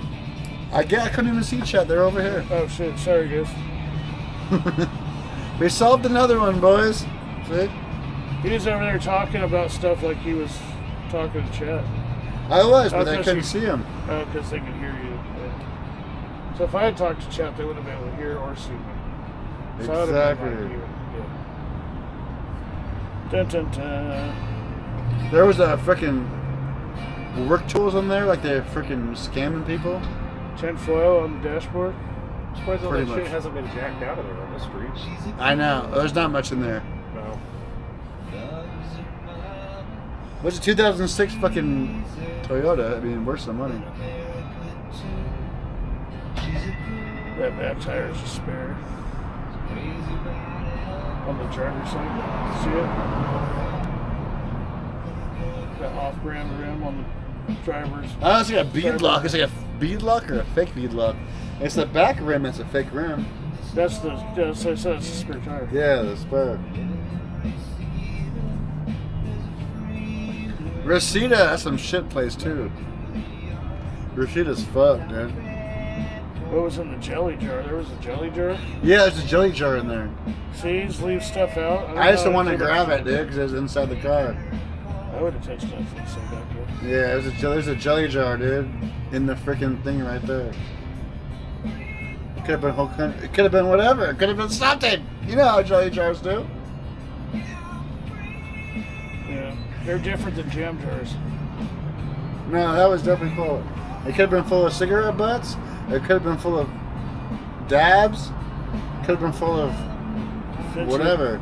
I couldn't even see chat. They're over here. Oh shit! Sorry, guys. We solved another one, boys. See? He was over there talking about stuff like he was talking to chat. I was, but I because couldn't see him. Oh, because they could hear you. Yeah. So if I had talked to chat, they wouldn't have been able to hear or see me. So I would have been Exactly. like you. Yeah. Dun, dun, dun. There was a freaking work tools on there, like they're freaking scamming people. Tinfoil on the dashboard. Surprised all Pretty that much. shit hasn't been jacked out of there on this street. I know. There's not much in there. No. What's a 2006 fucking Toyota? I mean, worth some money. That back tire is a spare. On the driver's side. See it? That off-brand rim on the driver's. Oh, it's like a bead lock. It's like a bead lock or a fake bead lock. It's the back rim. It's a fake rim. That's the. That's a spare tire. Yeah, the spare. Reseda, that's some shit place too. Reseda's fucked, dude. What was in the jelly jar? There was a jelly jar. Yeah, there's a jelly jar in there. See, just leave stuff out. I just don't want to grab it, dude, because it was inside the car. I would have touched that inside back there. Yeah, there's a jelly jar, dude, in the freaking thing right there. It could have been whole. It could have been whatever. It could have been something. You know how jelly jars do. Yeah, they're different than jam jars. No, that was definitely full. It could have been full of cigarette butts. It could have been full of dabs. Could have been full of whatever.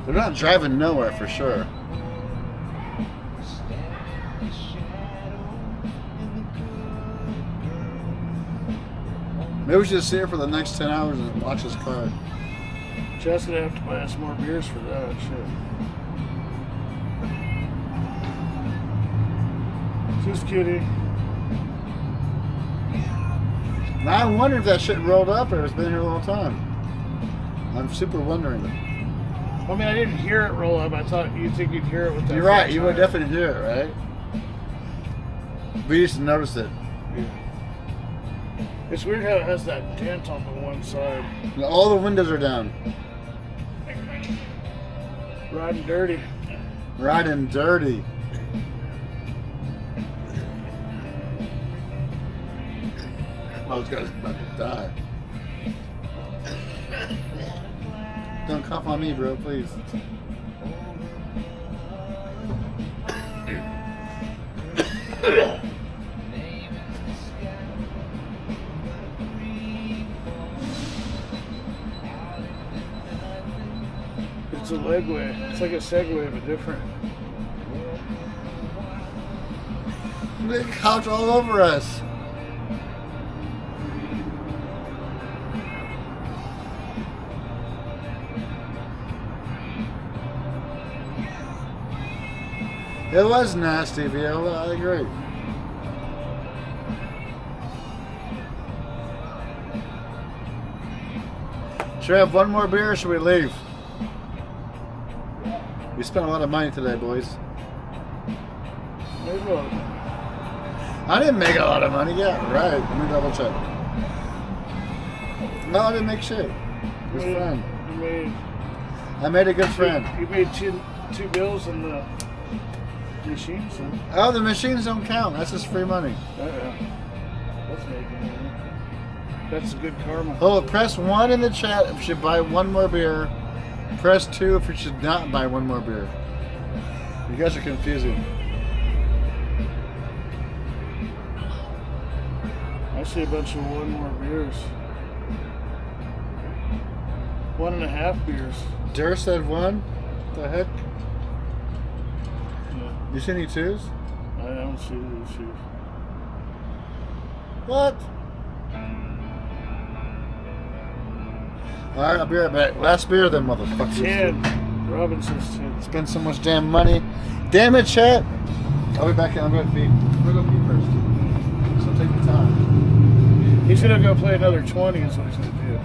They're not driving nowhere for sure. Maybe we should just sit here for the next 10 hours and watch this car. Just gonna have to buy us more beers for that shit. Just kidding. Now I'm wondering if that shit rolled up or it's been here the whole time. I'm super wondering. I mean, I didn't hear it roll up. I thought you'd think you'd hear it with that. You're right, flat you would tire. definitely hear it, right? We used to notice it. It's weird how it has that dent on the one side. All the windows are down. Riding dirty. Riding dirty. Oh, this guy's about to die. Don't cough on me, bro, please. It's a legway. It's like a Segway, but different. They couch all over us. It was nasty, Viola. I agree. Should we have one more beer or should we leave? We spent a lot of money today, boys. I didn't make a lot of money. Yeah, right. Let me double check. No, I didn't make shit. It was fun. I made a good friend. You made two bills in the machines. Huh? Oh, the machines don't count. That's just free money. Yeah. That's making money. That's good karma. Oh, press 1 in the chat if you should buy one more beer. Press 2 if you should not buy one more beer. You guys are confusing. I see a bunch of one more beers. 1.5 beers. Dur said 1? What the heck? Yeah. You see any 2s? I don't see any 2s. What? Alright, I'll be right back. Last beer then, motherfuckers. 10. Robinson's 10. Spend so much damn money. Damn it, chat. I'll be back in. I'm going to pee. I'm going to go pee first. So take your time. He's going to go play another 20 is what he's going to do.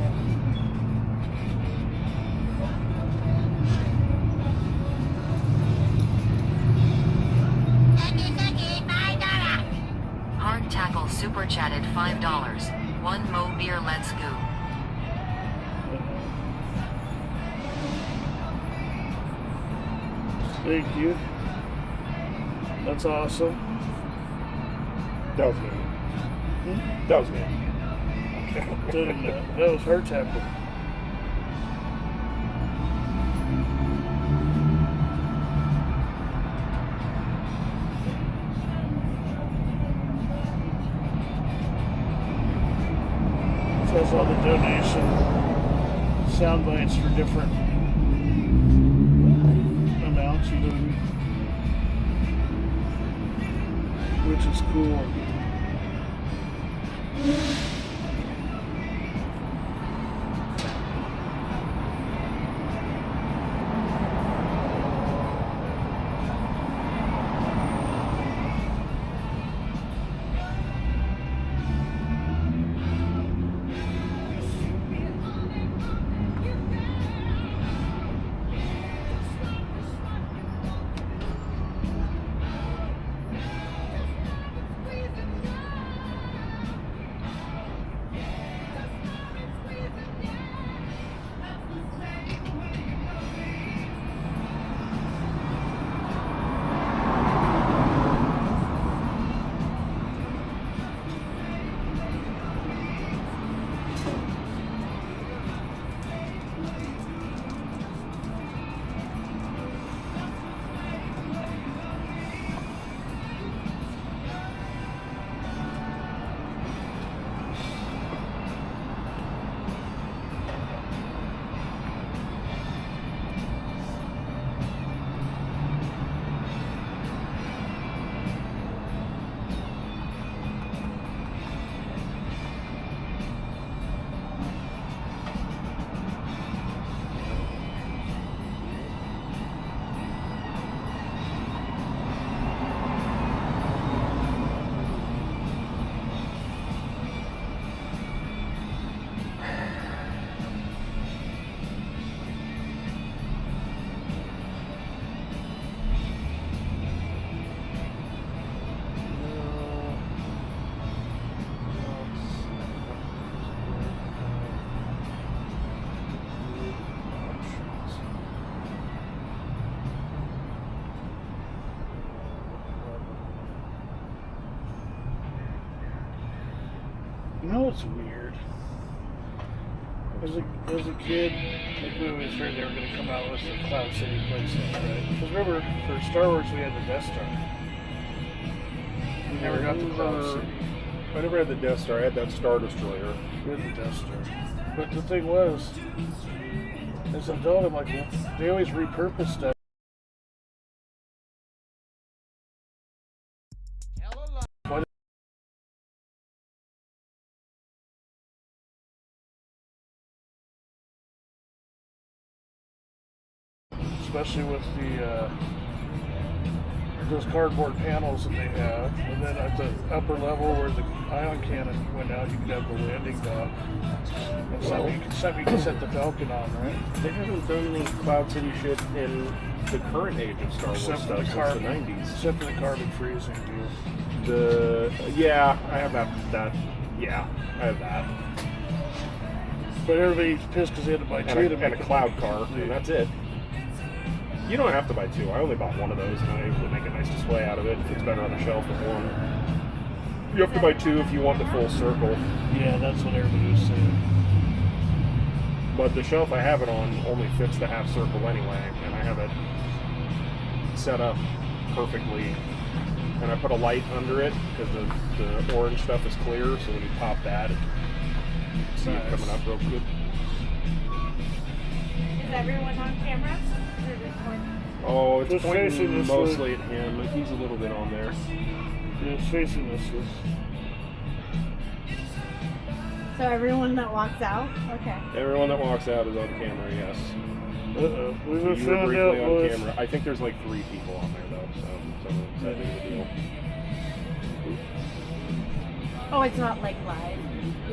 Hard Tackle super chatted $5. One mo beer, let's go. Thank you. That's awesome. That was good. That was good. That was her tackle. It has all the donation sound bites for different amounts you're doing, which is cool. You know what's weird? As a kid, like we always heard they were going to come out with the Cloud City playset, right? Because remember, for Star Wars we had the Death Star. We never got the Cloud City. I never had the Death Star. I had that Star Destroyer. We had the Death Star. But the thing was, as an adult, I'm like, well, they always repurpose stuff. Especially with the those cardboard panels that they have, and then at the upper level where the ion cannon went out, you could have the landing dock. And something you can set the Falcon on, right? They haven't done any Cloud City shit in the current age of Star Wars Except for stuff the since the 90s. Except for the carbon freezing deal. Yeah, I have that. Yeah, I have that. But everybody's pissed because they had to buy two to and a cloud car, and that's it. You don't have to buy two. I only bought one of those, and I would make a nice display out of it. It's better on the shelf than one. You have to buy two if you want the full circle. Yeah, that's what everybody was saying. But the shelf I have it on only fits the half circle anyway, and I have it set up perfectly. And I put a light under it because the orange stuff is clear, so when you pop that, it see it coming up real good. Is everyone on camera? Oh, it's Just pointing facing this mostly way. at him. He's a little bit on there. Yeah, it's facing this way. So everyone that walks out? Okay. Everyone that walks out is on camera, yes. Uh-oh. We You were just found briefly out on was... camera. I think there's like 3 people on there, though, so that is the deal. Oh, it's not like live.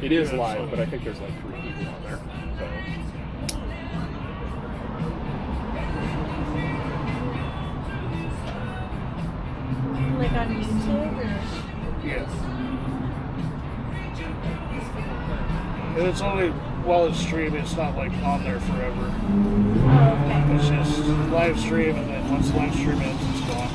It is live, but I think there's like 3 people on there, so... Like on YouTube or? Yes. And it's only while it's streaming, it's not like on there forever. Oh, okay. It's just live stream, and then once the live stream ends, it's gone.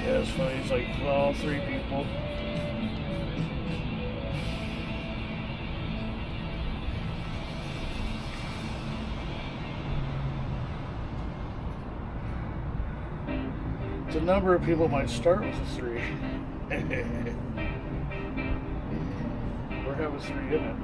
Yeah, it's funny. He's like, well, 3 people. The number of people might start with a 3. Or have a 3 in it.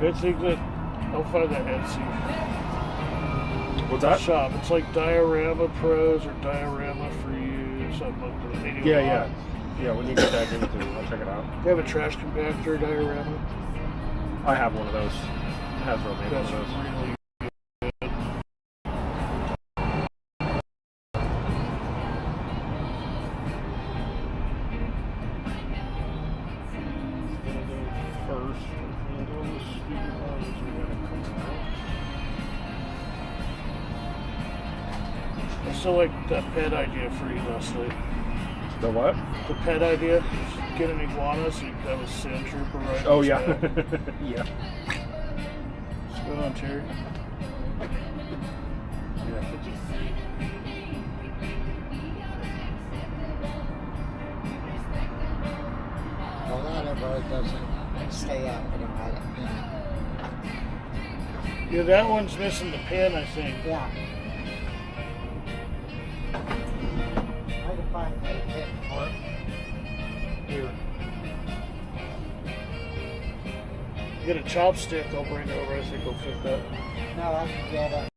I think that I'll find that Etsy. What's that? Shop. It's like Diorama Pros or Diorama for You, something like that. Yeah. Yeah, when you get back into it, I'll check it out. They have a trash compactor Diorama. I have one of those. Hasbro made one of those. Really I still like that pet idea for you, Leslie. The what? The pet idea. Get an iguana so you can have a sand trooper right. Oh, yeah. Yeah. What's going on, Terry? Yeah. A lot of it doesn't stay up in the pilot. Yeah, that one's missing the pin, I think. Yeah. I can find that pin part. Here. Get a chopstick, I'll bring over. I think will fit that. No, I can get it.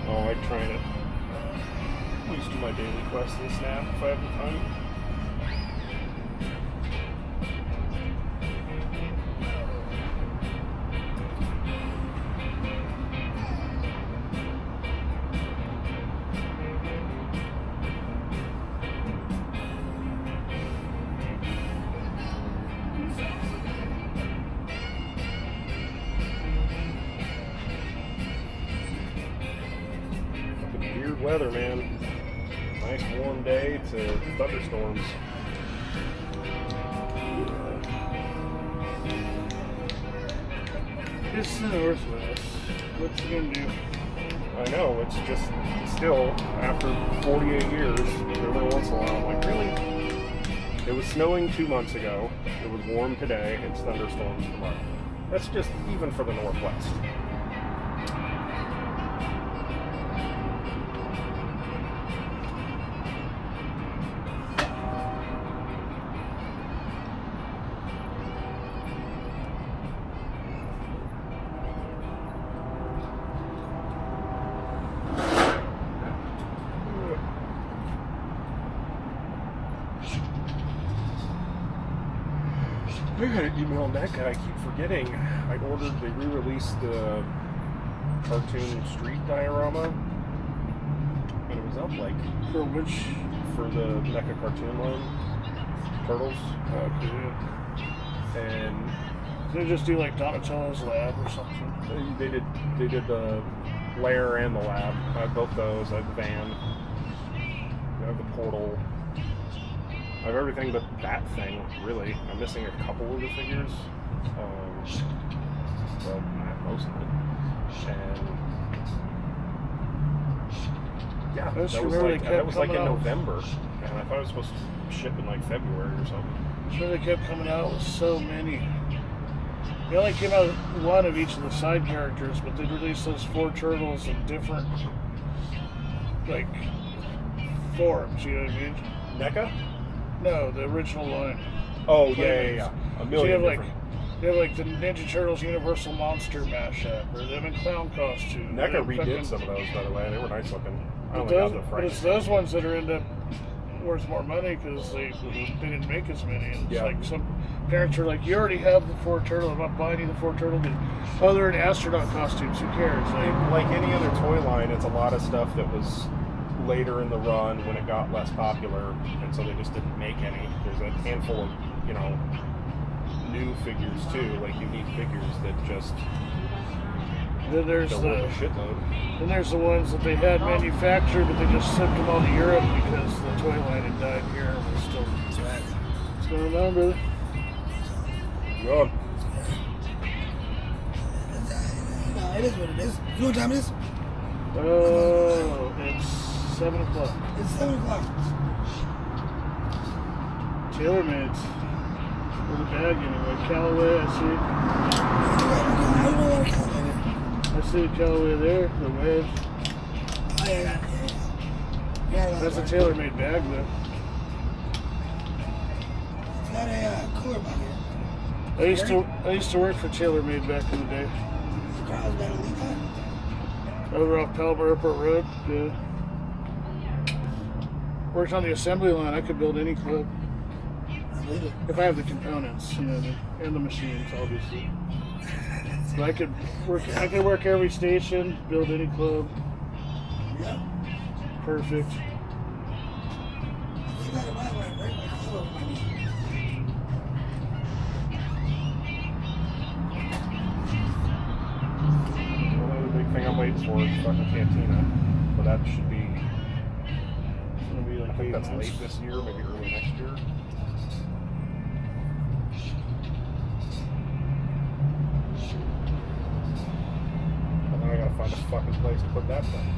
Oh, I try to at least do my daily quest and snap if I have the time. Weird weather, man. Nice warm day to thunderstorms. It's the Northwest. What's it gonna do? I know, it's just still, after 48 years, every once in a while, I'm like, really? It was snowing 2 months ago. It was warm today. It's thunderstorms tomorrow. That's just even for the Northwest. I gotta email that guy. I keep forgetting. I ordered, they re-released the cartoon street diorama. And it was up like... For which? For the NECA cartoon line. Turtles. And... They just do like Donatello's lab or something? They did the lair and the lab. I have both those. I have the van. I have the portal. I have everything but that thing, really. I'm missing a couple of the figures. Well, not most of it. And yeah, that was like in November. And I thought it was supposed to ship in like February or something. I'm sure they kept coming out with so many. They only came out with one of each of the side characters, but they released those 4 turtles in different, like, forms, you know what I mean? NECA? No, the original line. Oh, yeah. A million so you have like the Ninja Turtles Universal Monster mashup, or them in clown costume. NECA redid some of those, by the way. They were nice looking. But it's those ones that are end up worth more money because they didn't make as many. And it's like some parents are like, you already have the 4 turtle. I'm not buying you the 4 turtle. Oh, they're in astronaut costumes. Who cares? Like any other toy line, it's a lot of stuff that was later in the run when it got less popular, and so they just didn't make any. There's a handful of, new figures too, like unique figures that just then there's don't worth a shitload. Then there's the ones that they had manufactured, but they just sent them all to Europe because the toy line had died here and was still back. What's going on, brother? Good. No, it is what it is. You know what time it is? Oh, it's 7 o'clock. It's 7 o'clock. TaylorMade's. With a bag anyway. Callaway, I see. I don't know what Callaway. I see the Callaway there, the wedge. Oh, yeah. That's a TaylorMade bag, though. It's got a cooler bag here. I used to work for TaylorMade back in the day. The crowd's got a leak on. Over off Palmer Airport Road, yeah. Worked on the assembly line. I could build any club. I believe it. If I have the components, and the machines, obviously. But I could work every station, build any club. Yeah. Perfect. You got a mind right, right? My club over my knee. Only the big thing I'm waiting for is fucking Cantina. But that should be. It's gonna be like I think 8 that's months. late this year, maybe early next year. And then I gotta find a fucking place to put that thing.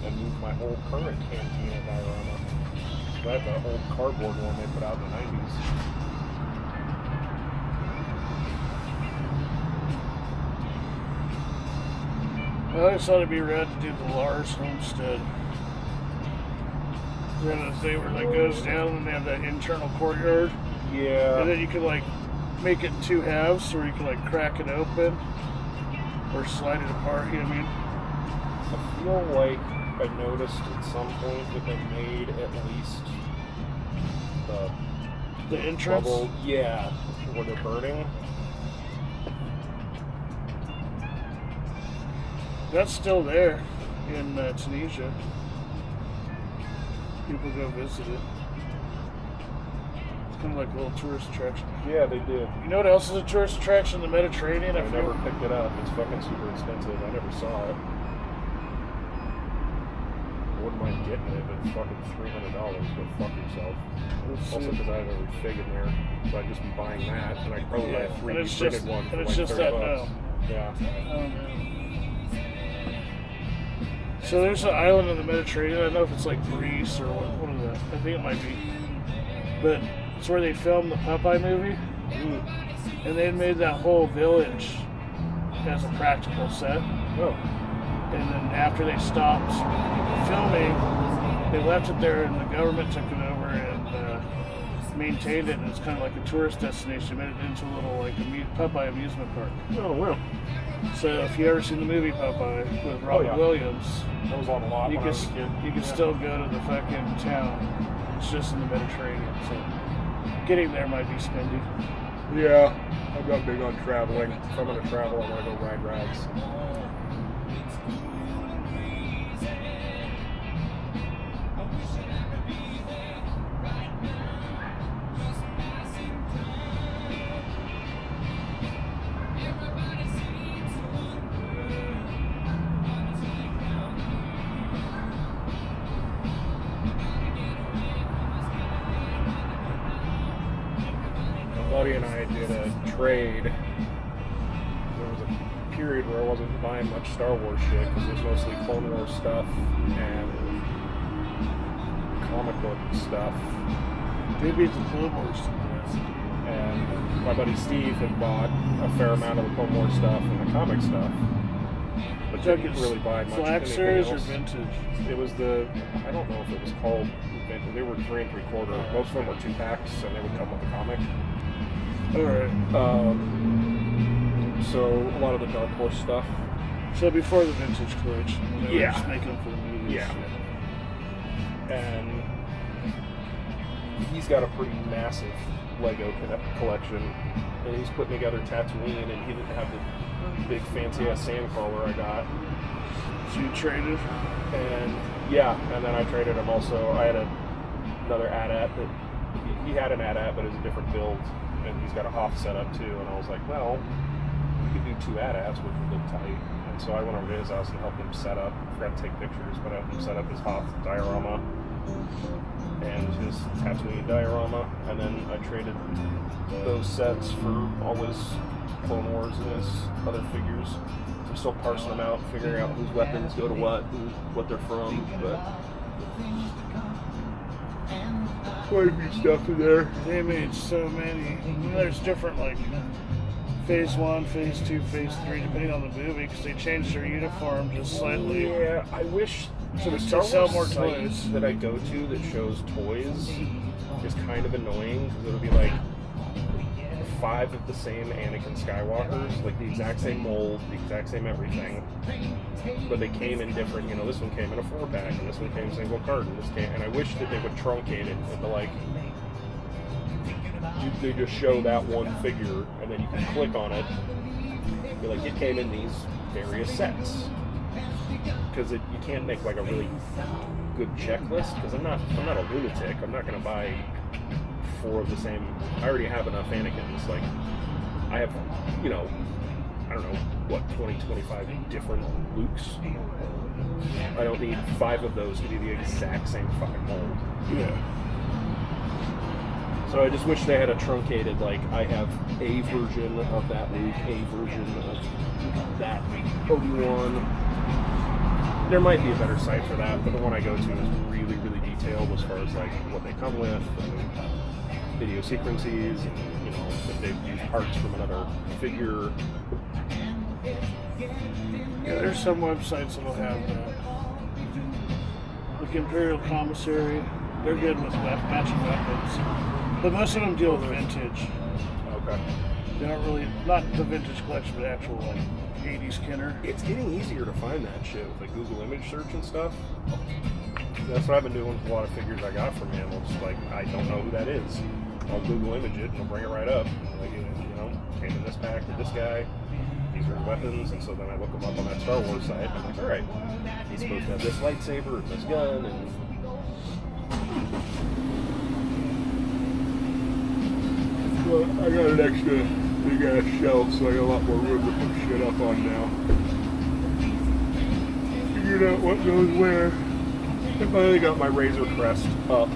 And move my whole current Cantina diorama. I have that old cardboard one they put out in the 90s. I always thought it'd be rad to do the Lars homestead. Then the thing where it goes down and they have that internal courtyard. Yeah. And then you could like make it in 2 halves, or you could like crack it open or slide it apart. You know what I mean? I feel like I noticed at some point that they made at least the entrance. Bubble, yeah, where they're burning. That's still there in Tunisia. People go visit it. It's kind of like a little tourist attraction. Yeah, they did. You know what else is a tourist attraction? The Mediterranean. I never picked it up. It's fucking super expensive. I never saw it. I wouldn't mind getting it, but it's fucking $300. Go fuck yourself. Also, because I have every fig in there, so I'd just be buying that, and I'd probably buy a 3D printed one for and like it's just $30. that now. Yeah. So there's an island in the Mediterranean. I don't know if it's like Greece or what is that? I think it might be. But it's where they filmed the Popeye movie. And they made that whole village as a practical set. Oh. And then after they stopped filming, they left it there and the government took it over and maintained it. And it's kind of like a tourist destination. Made it into a little like Popeye amusement park. Oh, well. So if you ever seen the movie Popeye with Robin Williams, that was on a lot you when I can was a kid. you can still go to the fucking town. It's just in the Mediterranean, so getting there might be spendy. Yeah, I'm not big on traveling. If I'm gonna travel, I wanna go ride rides. Buddy and I did a trade. There was a period where I wasn't buying much Star Wars shit because it was mostly Clone Wars stuff and comic book stuff. They beat the Clone Wars. And my buddy Steve had bought a fair amount of the Clone Wars stuff and the comic stuff, but didn't really buy much. Black anything Series or else. vintage? It was the, I don't know if it was called vintage. They were 3 3/4. Most of them were 2 packs, and they would come with a comic. Alright. So a lot of the Dark Horse stuff. So before the vintage collection, when they were Yeah. just making them for the movies. Yeah. And he's got a pretty massive Lego collection, and he's putting together Tatooine, and he didn't have the big fancy ass sandcrawler I got. So you traded? And yeah, and then I traded him also. I had another AT-AT that he had an AT-AT, but it was a different build, and he's got a Hoth setup too. And I was like, well, we could do 2 AT-ATs, which would look tight. And so I went over to his house and helped him set up. I forgot to take pictures, but I helped him set up his Hoth diorama and his Tatooine diorama, and then I traded those sets for all his Clone Wars and his other figures. I'm still parsing them out, figuring out whose weapons go to what and what they're from, but quite a few stuff in there. They made so many. And there's different like phase 1, phase 2, phase 3, depending on the movie, because they changed their uniform just slightly. Yeah, I wish. So the to Star sell Wars more site toys. that I go to that shows toys is kind of annoying because it'll be like 5 of the same Anakin Skywalkers, like the exact same mold, the exact same everything, but they came in different. You know, this one came in a 4-pack, and this one came single carton. This came, and I wish that they would truncate it into like they just show that one figure, and then you can click on it. You're like, it came in these various sets. Because you can't make like a really good checklist. Because I'm not a lunatic. I'm not going to buy 4 of the same. I already have enough Anakins. Like, I have, I don't know, what, 20, 25 different Lukes. I don't need 5 of those to be the exact same fucking mold. Yeah. So I just wish they had a truncated, like, I have a version of that Luke, a version of that Obi-Wan. There might be a better site for that, but the one I go to is really, really detailed as far as, like, what they come with, and video sequences, and, if they've used parts from another figure. Yeah, there's some websites that'll have that. Like Imperial Commissary, they're good with matching weapons. But most of them deal with vintage. Okay. They don't really, not the vintage collection, but actual, like, 80s Kenner. It's getting easier to find that shit with, like, Google image search and stuff. That's what I've been doing with a lot of figures I got from him. It's like, I don't know who that is. I'll Google image it and it'll bring it right up. Like, came in this pack with this guy. These are weapons, and so then I look them up on that Star Wars site, and I'm like, alright, he's supposed to have this lightsaber and this gun, and... Well, I got an extra big-ass shelf, so I got a lot more room to put shit up on now. Figured out what goes where. I finally got my Razor Crest up.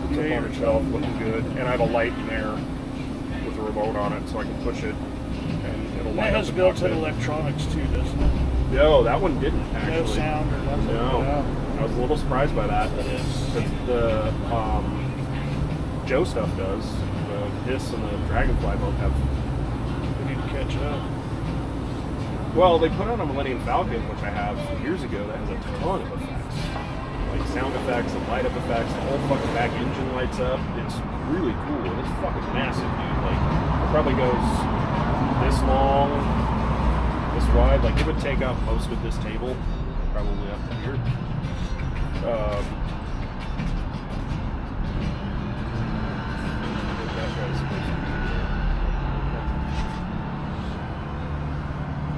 It's up on a shelf, looking good, and I have a light in there with a remote on it, so I can push it. That has built-in electronics too, doesn't it? No, that one didn't actually. No sound or nothing. No, I was a little surprised by that. Because the Joe stuff does. The Hiss and the Dragonfly both have. We need to catch up. Well, they put out a Millennium Falcon, which I have years ago, that has a ton of effects, like sound effects and light up effects. The whole fucking back engine lights up. It's really cool. It's fucking massive, dude. Like, it probably goes this long, this wide, like it would take up most of this table, probably up to here.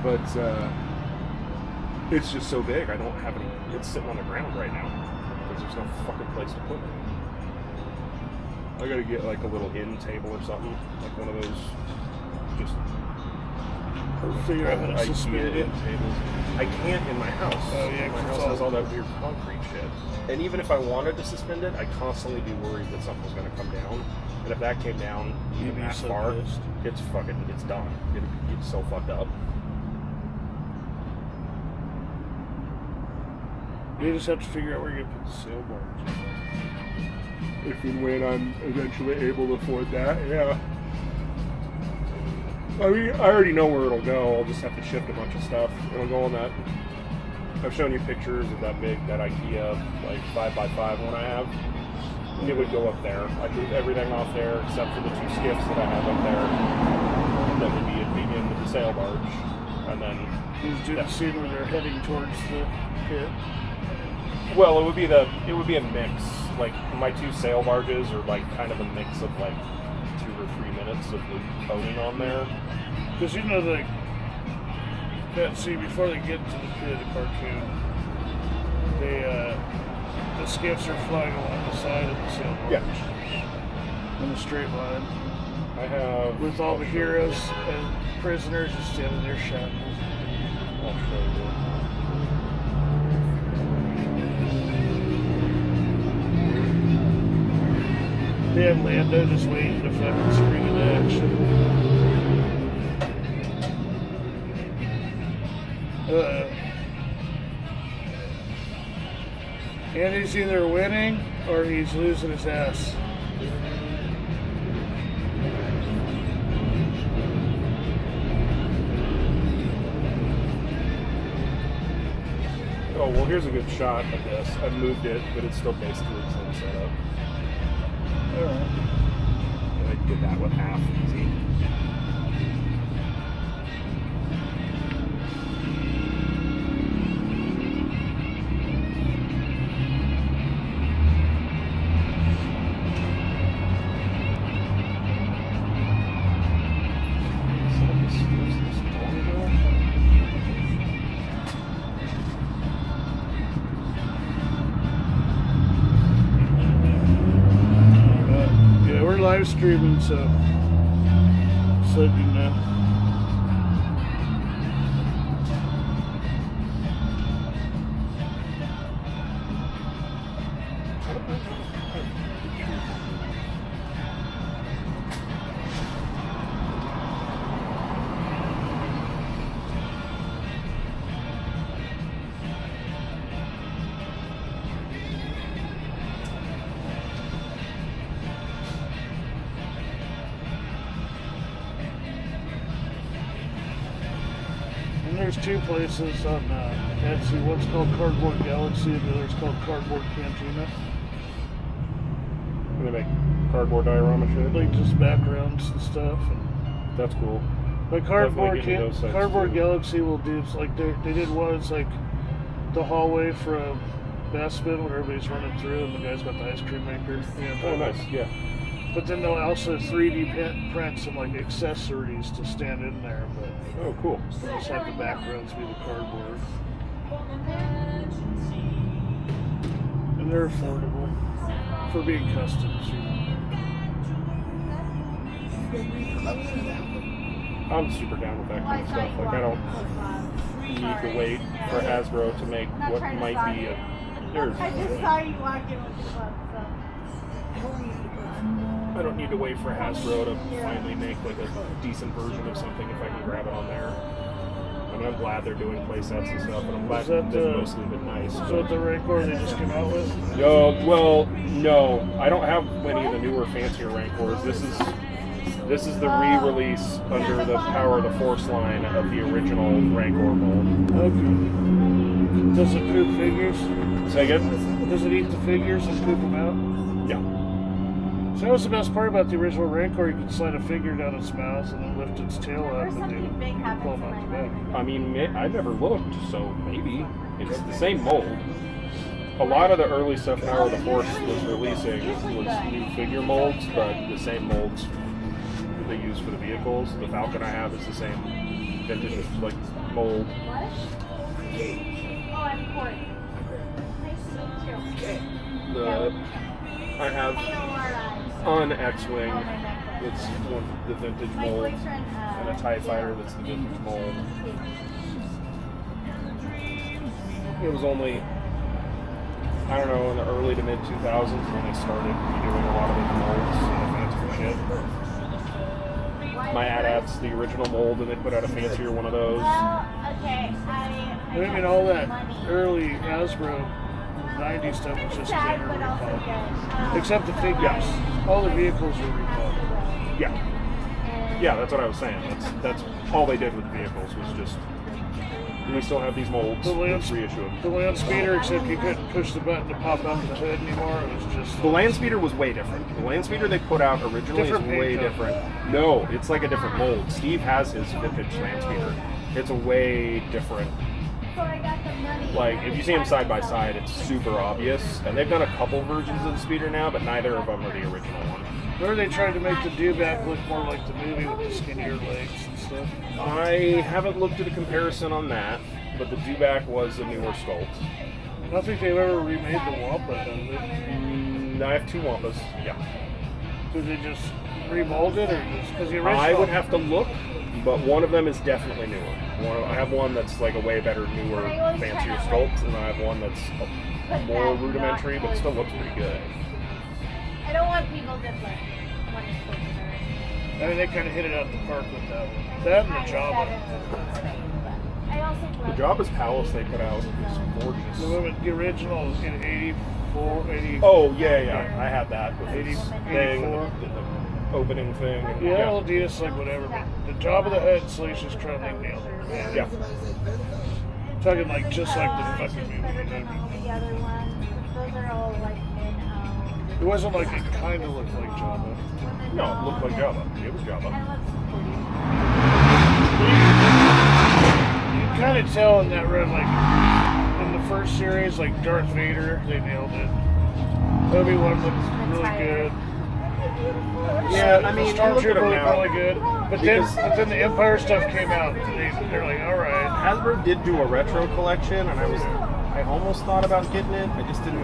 But it's just so big, I don't have any, it's sitting on the ground right now, because there's no fucking place to put it. I gotta get like a little end table or something, like one of those, just figure out how to suspend it. Tables. I can't in my house. Oh yeah, my house has all that weird concrete shit. And even if I wanted to suspend it, I'd constantly be worried that something was going to come down. And if that came down even that far, it's done. It's so fucked up. You just have to figure out where you're going to put the sail barge. If and when I'm eventually able to afford that, yeah. I mean, I already know where it'll go. I'll just have to shift a bunch of stuff. It'll go on that. I've shown you pictures of that IKEA, like 5x5 one I have. It would go up there. I'd move everything off there except for the 2 skiffs that I have up there. That would be into the sail barge. And then... You do the scene when they're heading towards the pit. Well, it would be a mix. Like, my 2 sail barges are like kind of a mix of like 2 or 3 minutes of the boating on there. Because before they get to the pit of the cartoon, the skiffs are flying along the side of the sail barge. Yeah. In a straight line. I have... With all the heroes and prisoners just standing there shackled. I'll show you. They have Lando just waiting to fucking spring into action. And he's either winning or he's losing his ass. Oh, well, here's a good shot of this. I moved it, but it's still basically the same setup. Alright. And I did that with half. Easy. we're live streaming, so just let you know. There's two places on Etsy. One's called Cardboard Galaxy, and the other's called Cardboard Cantina. They make cardboard diorama shit. Like just backgrounds and stuff. And that's cool. But Cardboard Galaxy will do. It's like they did one. It's like the hallway for a bass bin where everybody's running through, and the guy's got the ice cream maker. Oh, nice. Yeah. But then they'll also 3D print some like accessories to stand in there. But oh, cool. They'll just have the backgrounds be the cardboard. And they're affordable for being customs. I'm super down with that kind of stuff. Like, I don't need to wait for Hasbro to make what might be a. I just saw you walking with the club, so. I don't need to wait for Hasbro to finally make like a decent version of something if I can grab it on there. I mean, I'm glad they're doing play sets and stuff, and I'm glad they've mostly been nice. Is that the Rancor they just came out with? Well, no. I don't have any of the newer, fancier Rancors. This is the re-release under the Power of the Force line of the original Rancor mold. Okay. Does it poop figures? Say again? Does it eat the figures and poop them out? Yeah. So that was the best part about the original Rancor. You could slide a figure down its mouth and then lift its tail up and then pull them out the back. I mean, I never looked, so maybe. It's the same mold. A lot of the early stuff Power of the Force was releasing was new figure molds, but the same molds that they use for the vehicles. The Falcon I have is the same vintage like mold. Oh, I'm Corey. Nice to meet you. I have an X-Wing that's one of the vintage mold, and a TIE Fighter that's the vintage mold. It was only, I don't know, in the early to mid 2000s when they started doing a lot of these molds and the fancier shit. My AT-AT's the original mold, and they put out a fancier one of those. I mean, all that early Hasbro 90s stuff was just cleaner recall. Except the figures. Yeah. All the vehicles were recalled. Yeah. Yeah, that's what I was saying. That's all they did with the vehicles was just. And we still have these molds. Let's reissue them. The land speeder, except you couldn't push the button to pop out the hood anymore. It was just. The land speeder was way different. The land speeder they put out originally is way different. No, it's like a different mold. Steve has his vintage land speeder. It's a way different. Like, if you see them side by side, it's super obvious. And they've done a couple versions of the speeder now, but neither of them are the original one. Or they tried to make the dewback look more like the movie with the skinnier legs and stuff. I haven't looked at a comparison on that, but the dewback was a newer sculpt. I don't think they've ever remade the Wampa, have they? I have two Wampas, yeah. Did they just remold it, or just because the original? I would have to look, but one of them is definitely newer. I have one that's like a way better, newer, fancier sculpt, and I have one that's more rudimentary, but still looks pretty good. I don't want people to like want to I mean, they kind of hit it out the park with that one. That and the Jabba. The Jabba's Palace they put out is gorgeous. The original in 84, 80. Oh, yeah. I had that with 80, thing, the opening thing. And, yeah, well, DS like whatever. But the Jabba the Hutt, Salacious Crumb, they nailed it. Yeah. Talking like just like the fucking movie. The other ones, those are all like it wasn't like it kind of looked like Jabba. No, it looked like Jabba. It was Jabba. You can kind of tell in that red, like in the first series, like Darth Vader, they nailed it. Obi-Wan looked really good. Yeah, I mean, Stormtrooper looked really good. But then the Empire stuff came out. And they're like, all right. Hasbro did do a retro collection, and I almost thought about getting it. I just didn't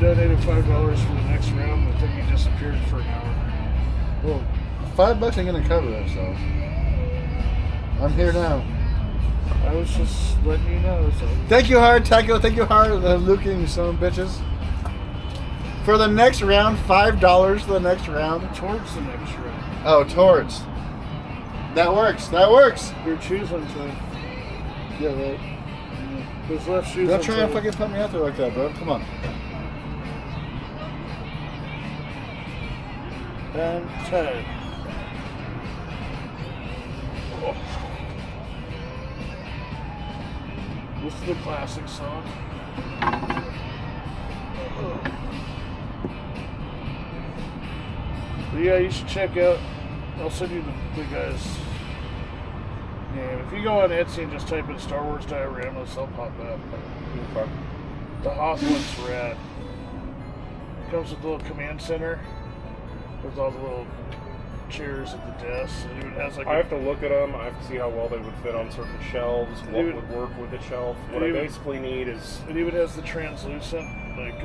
donated $5 for the next round, but then you disappeared for an hour. Well, $5 ain't gonna cover it, so I'm here now. I was just letting you know. So. Thank you, Hard Taco. Thank you, Hard Luke, you son of bitches. For the next round, $5 for the next round. Towards the next round. Oh, towards. That works. That works. You're choosing to. Yeah, right. Who's left choosing? Don't try and fucking put me out there like that, bro. Come on. And 10. Oh. This is the classic song. But yeah, you should check out. I'll send you the guy's name. If you go on Etsy and just type in Star Wars dioramas, they'll pop up. The Hoth one's rad. It comes with a little command center with all the little chairs at the desk. And it has like I have to look at them. I have to see how well they would fit on certain shelves. What would work with the shelf. What I basically need is. It even has the translucent, like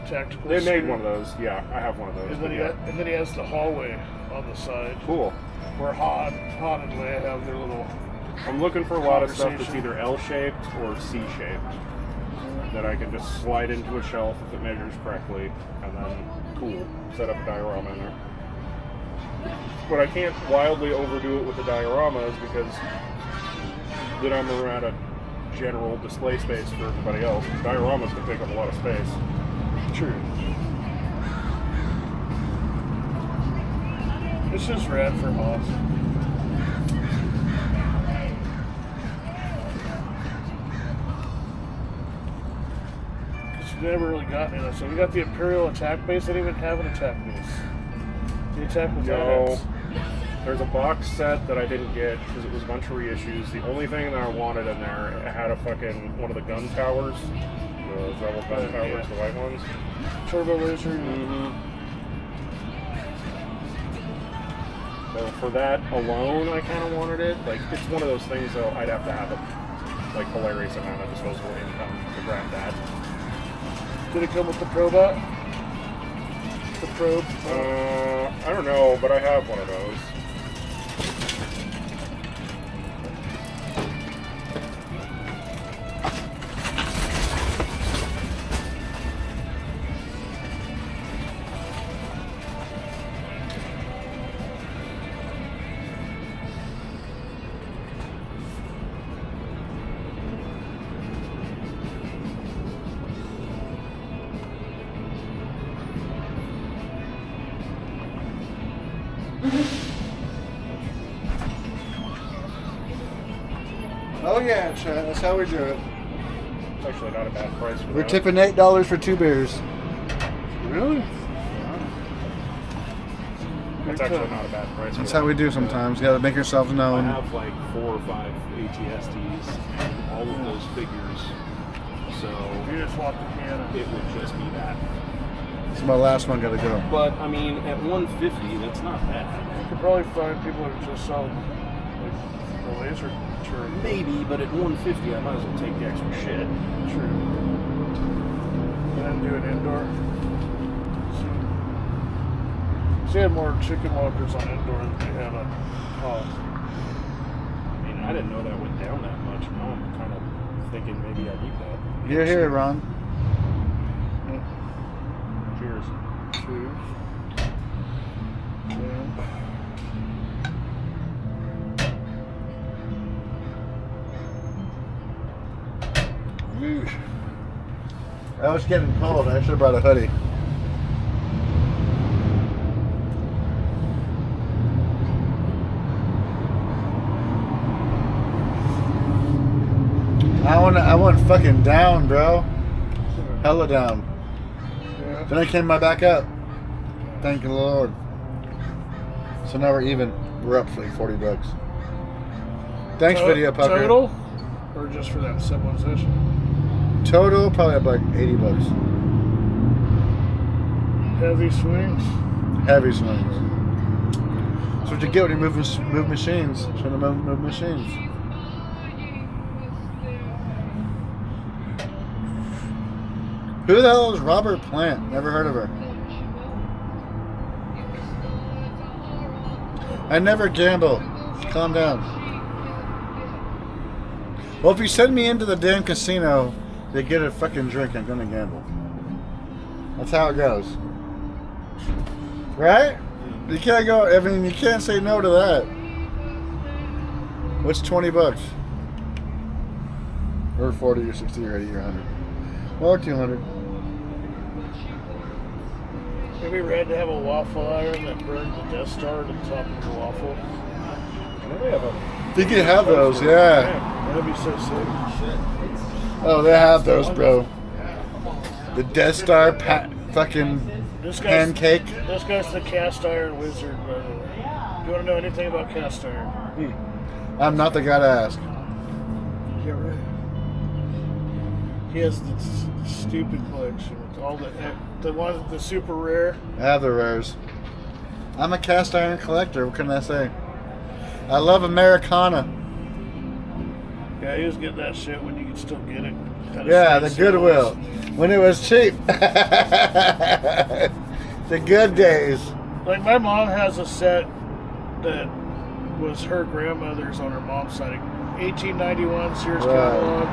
tactical. They made one of those. Yeah, I have one of those. And then he has the hallway on the side. Cool. Where Han and Leia have their little. I'm looking for a lot of stuff that's either L-shaped or C-shaped. That I can just slide into a shelf if it measures correctly, and then cool, set up a diorama in there. But I can't wildly overdo it with the dioramas because then I'm out of general display space for everybody else. Dioramas can take up a lot of space. True. This is rad for Hoth. Because we've never really gotten into it. So we got the Imperial attack base. They didn't even have an attack base. The attack with No. There's a box set that I didn't get because it was a bunch of reissues. The only thing that I wanted in there, it had a fucking one of the gun towers. The Rebel gun towers, the white ones. Turbo laser. Mm-hmm. So for that alone, I kind of wanted it. Like, it's one of those things, though, I'd have to have a like hilarious amount of disposable income to grab that. Did it come with the Probot? The probe? I don't know, but I have one of those. Oh yeah, Chad, that's how we do it. It's actually not a bad price for We're that. tipping $8 for 2 beers. Really? That's actually not a bad price. That's for how we do sometimes. You gotta make yourselves I known. have like 4 or 5 ATSDs and all of those figures. So you just want the piano. It would just be that. So my last one gotta go. But I mean, at 150, that's not bad. You could probably find people who just sell like the laser turret. Maybe, but at 150, I might as well take the extra shit. True. And then do an indoor. So they had more chicken walkers on indoor than they had on Hoth. I mean, I didn't know that went down that much. Now I'm kind of thinking maybe I need that. You're here, Ron. Cheers. Cheers. I was getting cold. I should have brought a hoodie. I went fucking down, bro. Hella down. Yeah. Then I came back up. Thank the Lord. So now we're even. We're up for like $40. Thanks, Video Pucker. Total? Or just for that civilization? Total, probably up like $80. Heavy swings. Heavy swings. That's what you get when you move machines. Trying to move machines. Who the hell is Robert Plant? Never heard of her. I never gamble. Calm down. Well, if you send me into the damn casino, they get a fucking drink. I'm gonna gamble. That's how it goes. Right? You can't go. I mean, you can't say no to that. What's 20 bucks? Or 40 or 60 or 80 or 100. Or 200. Have you ever had to have a waffle iron that burns the Death Star to the top of the waffle? They have a... You can have those, yeah. That'd be so sick. Oh, they have those, bro. The Death Star fucking pancake. This guy's the cast iron wizard, by the way. Do you want to know anything about cast iron? I'm not the guy to ask. Yeah, right. He has the stupid collection with all the super rare. I have the rares. I'm a cast iron collector. What can I say? I love Americana. Yeah, he was getting that shit when you could still get it. Yeah, the Goodwill. When it was cheap. The good days. Like, my mom has a set that was her grandmother's on her mom's side. 1891 Sears catalog.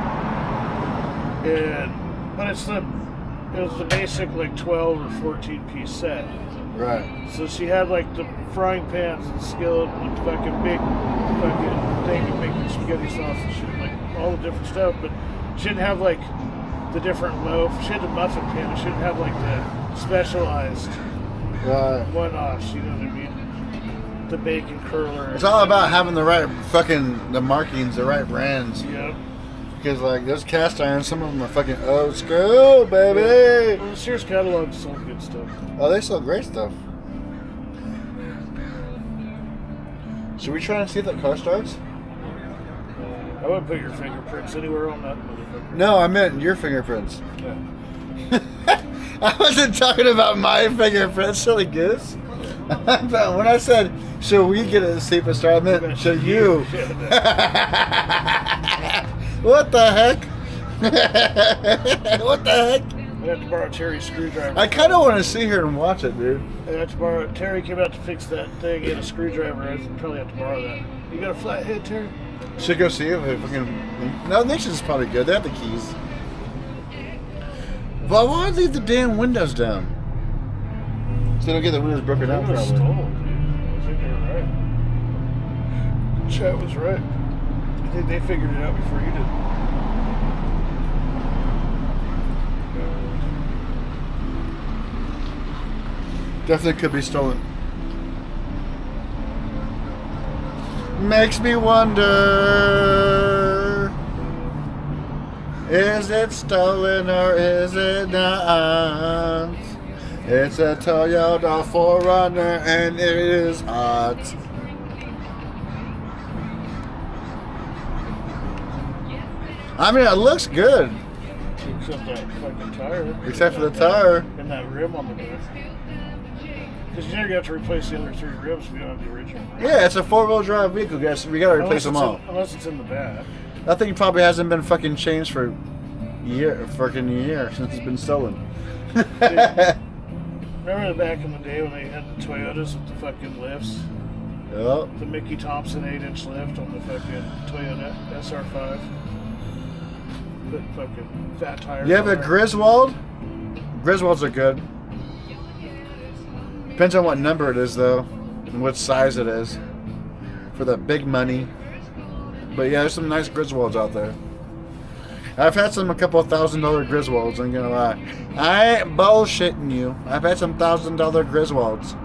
But it was the basic like 12 or 14 piece set. Right. So she had like the frying pans and skillet with fucking big fucking thing to make the spaghetti sauce and shit, like all the different stuff. But she didn't have like the different loaf. She had the muffin pan. But she didn't have like the specialized one-offs. You know what I mean? The bacon curler. It's all about having the right fucking the markings, the right brands. Yep. Because like those cast irons, some of them are fucking old school, baby. Well, the Sears catalog sold good stuff. Oh, they sell great stuff. Should we try and see if that car starts? I wouldn't put your fingerprints anywhere on that motherfucker. No, I meant your fingerprints. Yeah. I wasn't talking about my fingerprints, silly goose. But when I said, should we get it to see if it starts, I meant, should you? What the heck? What the heck? I have to borrow Terry's screwdriver. I kind of want to see her and watch it, dude. I have to borrow. Terry came out to fix that thing. He had a screwdriver. I probably have to borrow that. You got a flat head, Terry? Should go see if it fucking. No, Nation's probably good. They have the keys. But why don't they leave the damn windows down? So they don't get the windows broken out, probably. Stolen, dude. I think they were right. Chat was right. I think they figured it out before you did. Definitely could be stolen. Makes me wonder, is it stolen or is it not? It's a Toyota 4Runner and it is hot. I mean, it looks good. Except that fucking tire. Except for the tire. And that rim on the back. Because you never got to replace the other 3 rims if you don't have the original. Right? Yeah, it's a 4-wheel drive vehicle, guys. We gotta replace them all. Unless it's in the back. That thing probably hasn't been fucking changed for a year since it's been stolen. Remember back in the day when they had the Toyotas with the fucking lifts? Yep. The Mickey Thompson 8-inch lift on the fucking Toyota SR5. Put fucking fat tires. You have a Griswold? Griswolds are good. Depends on what number it is, though, and what size it is for the big money. But yeah, there's some nice Griswolds out there. I've had some a couple $1,000 Griswolds, I'm gonna lie. I ain't bullshitting you. I've had some $1,000 Griswolds.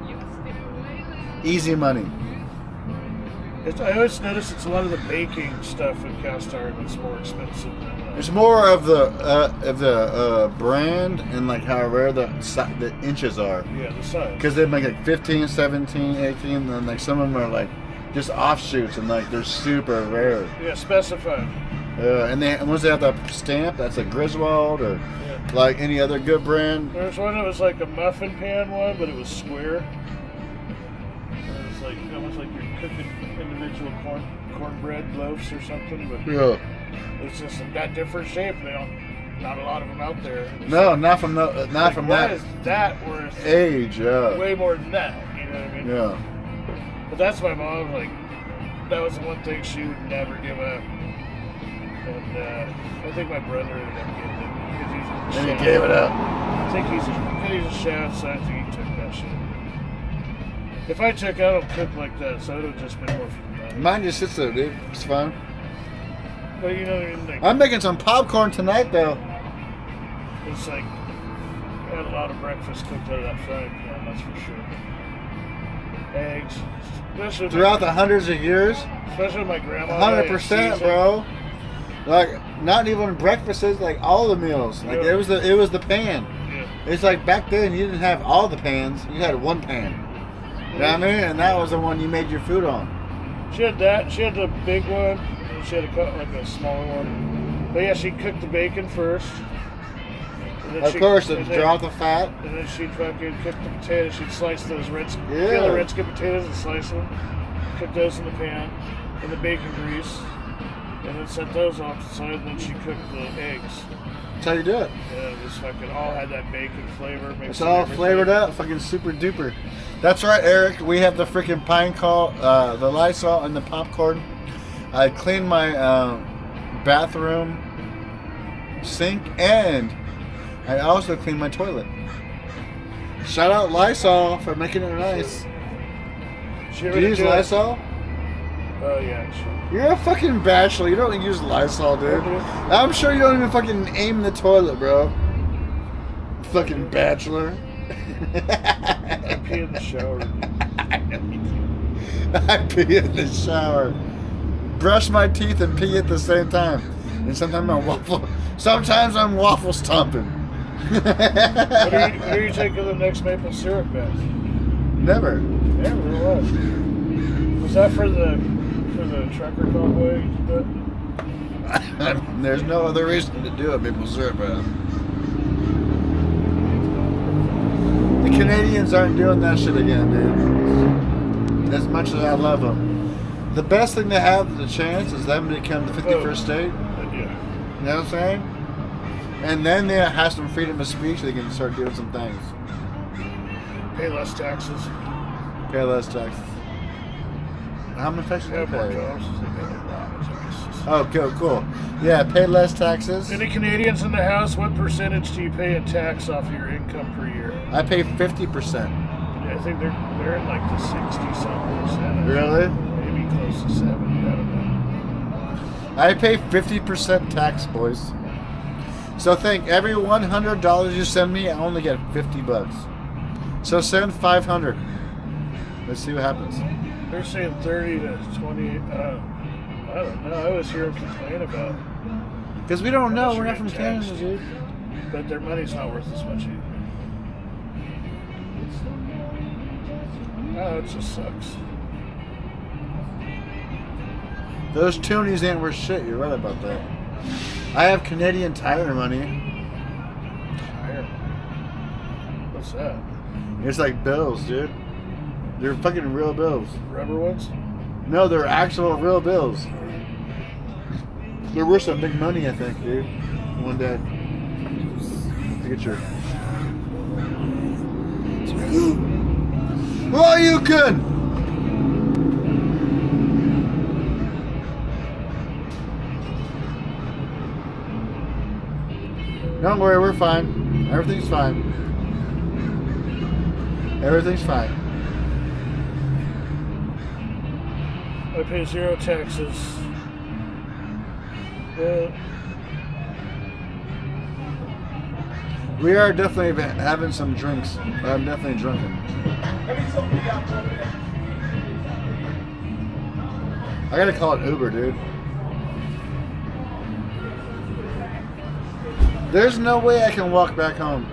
Easy money. I always notice it's a lot of the baking stuff in cast iron that's more expensive than It's more of the brand and like how rare the inches are. Yeah, the size. Because they make like 15, 17, 18, and then like some of them are like just offshoots and like they're super rare. Yeah, specified. And once they have the stamp, that's a Griswold or like any other good brand. There's one that was like a muffin pan one, but it was square. And it was like almost like you're cooking individual cornbread loaves or something. But yeah. it's just got different shape now. not a lot of them out there. No, not from the, not from why that is that worth age. way more than that? You know what I mean? Yeah. But that's my mom. Like, that was the one thing she would never give up. And I think my brother ended up getting it because he's a And he chef. gave it up. I think he's a chef, so I think he took that shit. If I took, I don't cook like that, so it would have just been more fun. Mine just sits there, dude. It's fun. But you know what I mean? Like, I'm making some popcorn tonight, though. it's like, I had a lot of breakfast cooked out of that frying pan, that's for sure. Eggs. Especially Throughout the hundreds of years, especially with my grandma. 100%, bro. Like, not even breakfasts, like all the meals. Like, Yeah. it was the pan. Yeah. It's like back then you didn't have all the pans, you had one pan. You know what I mean? And that was the one you made your food on. She had that. She had the big one. And she had like a smaller one. But yeah, she cooked the bacon first. And then Of course, to draw out the fat. And then she'd fucking cook the potatoes. She'd slice those red, Yeah. peel the red skin potatoes and slice them. Cook those in the pan, in the bacon grease, and then set those off to the side. And then she cooked the eggs. That's how you do it. Yeah, it just fucking all had that bacon flavor. It's all flavored up, fucking super duper. That's right, Eric. We have the freaking pine call, the Lysol, and the popcorn. I cleaned my bathroom sink, and I also cleaned my toilet. Shout out Lysol for making it nice. Do you use Lysol? Oh yeah, sure. You're a fucking bachelor. You don't use Lysol, dude. I'm sure you don't even fucking aim the toilet, bro. Fucking bachelor. I pee in the shower. I pee in the shower. Brush my teeth and pee at the same time. And sometimes I'm waffle stomping. What are you taking the next maple syrup bath? Never. Never was. Was that for the trucker convoy? There's no other reason to do it, maple syrup bath. The Canadians aren't doing that shit again, dude. As much as I love them. The best thing to have the chance is them to become the 51st state. Yeah. You know what I'm saying? And then they have some freedom of speech, they can start doing some things. Pay less taxes. Pay less taxes. How much taxes do they Have more pay? jobs. They pay a lot of taxes. Oh, cool. Yeah, pay less taxes. Any Canadians in the house, what percentage do you pay in tax off your income per year? I pay 50%. Yeah, I think they're at like the 60-something%. Really? Maybe close to 70. I don't know. I pay 50% tax, boys. So think, every $100 you send me, I only get $50. So send 500. Let's see what happens. They're saying 30 to 20. I don't know. I always hear them complain about. Because we don't know. how much We're you're not from getting Canada, taxed. dude. But their money's not worth as much either. Oh, it just sucks. Those toonies ain't worth shit. You're right about that. I have Canadian Tire money. Tire? What's that? It's like bills, dude. They're fucking real bills. Rubber ones? No, they're actual real bills. They're worth some big money, I think, dude. One day. Look at your... Oh, you can! Don't worry, we're fine. Everything's fine. Everything's fine. I pay 0 taxes. We are definitely having some drinks. I'm definitely drunken. I gotta call it Uber, dude. There's no way I can walk back home.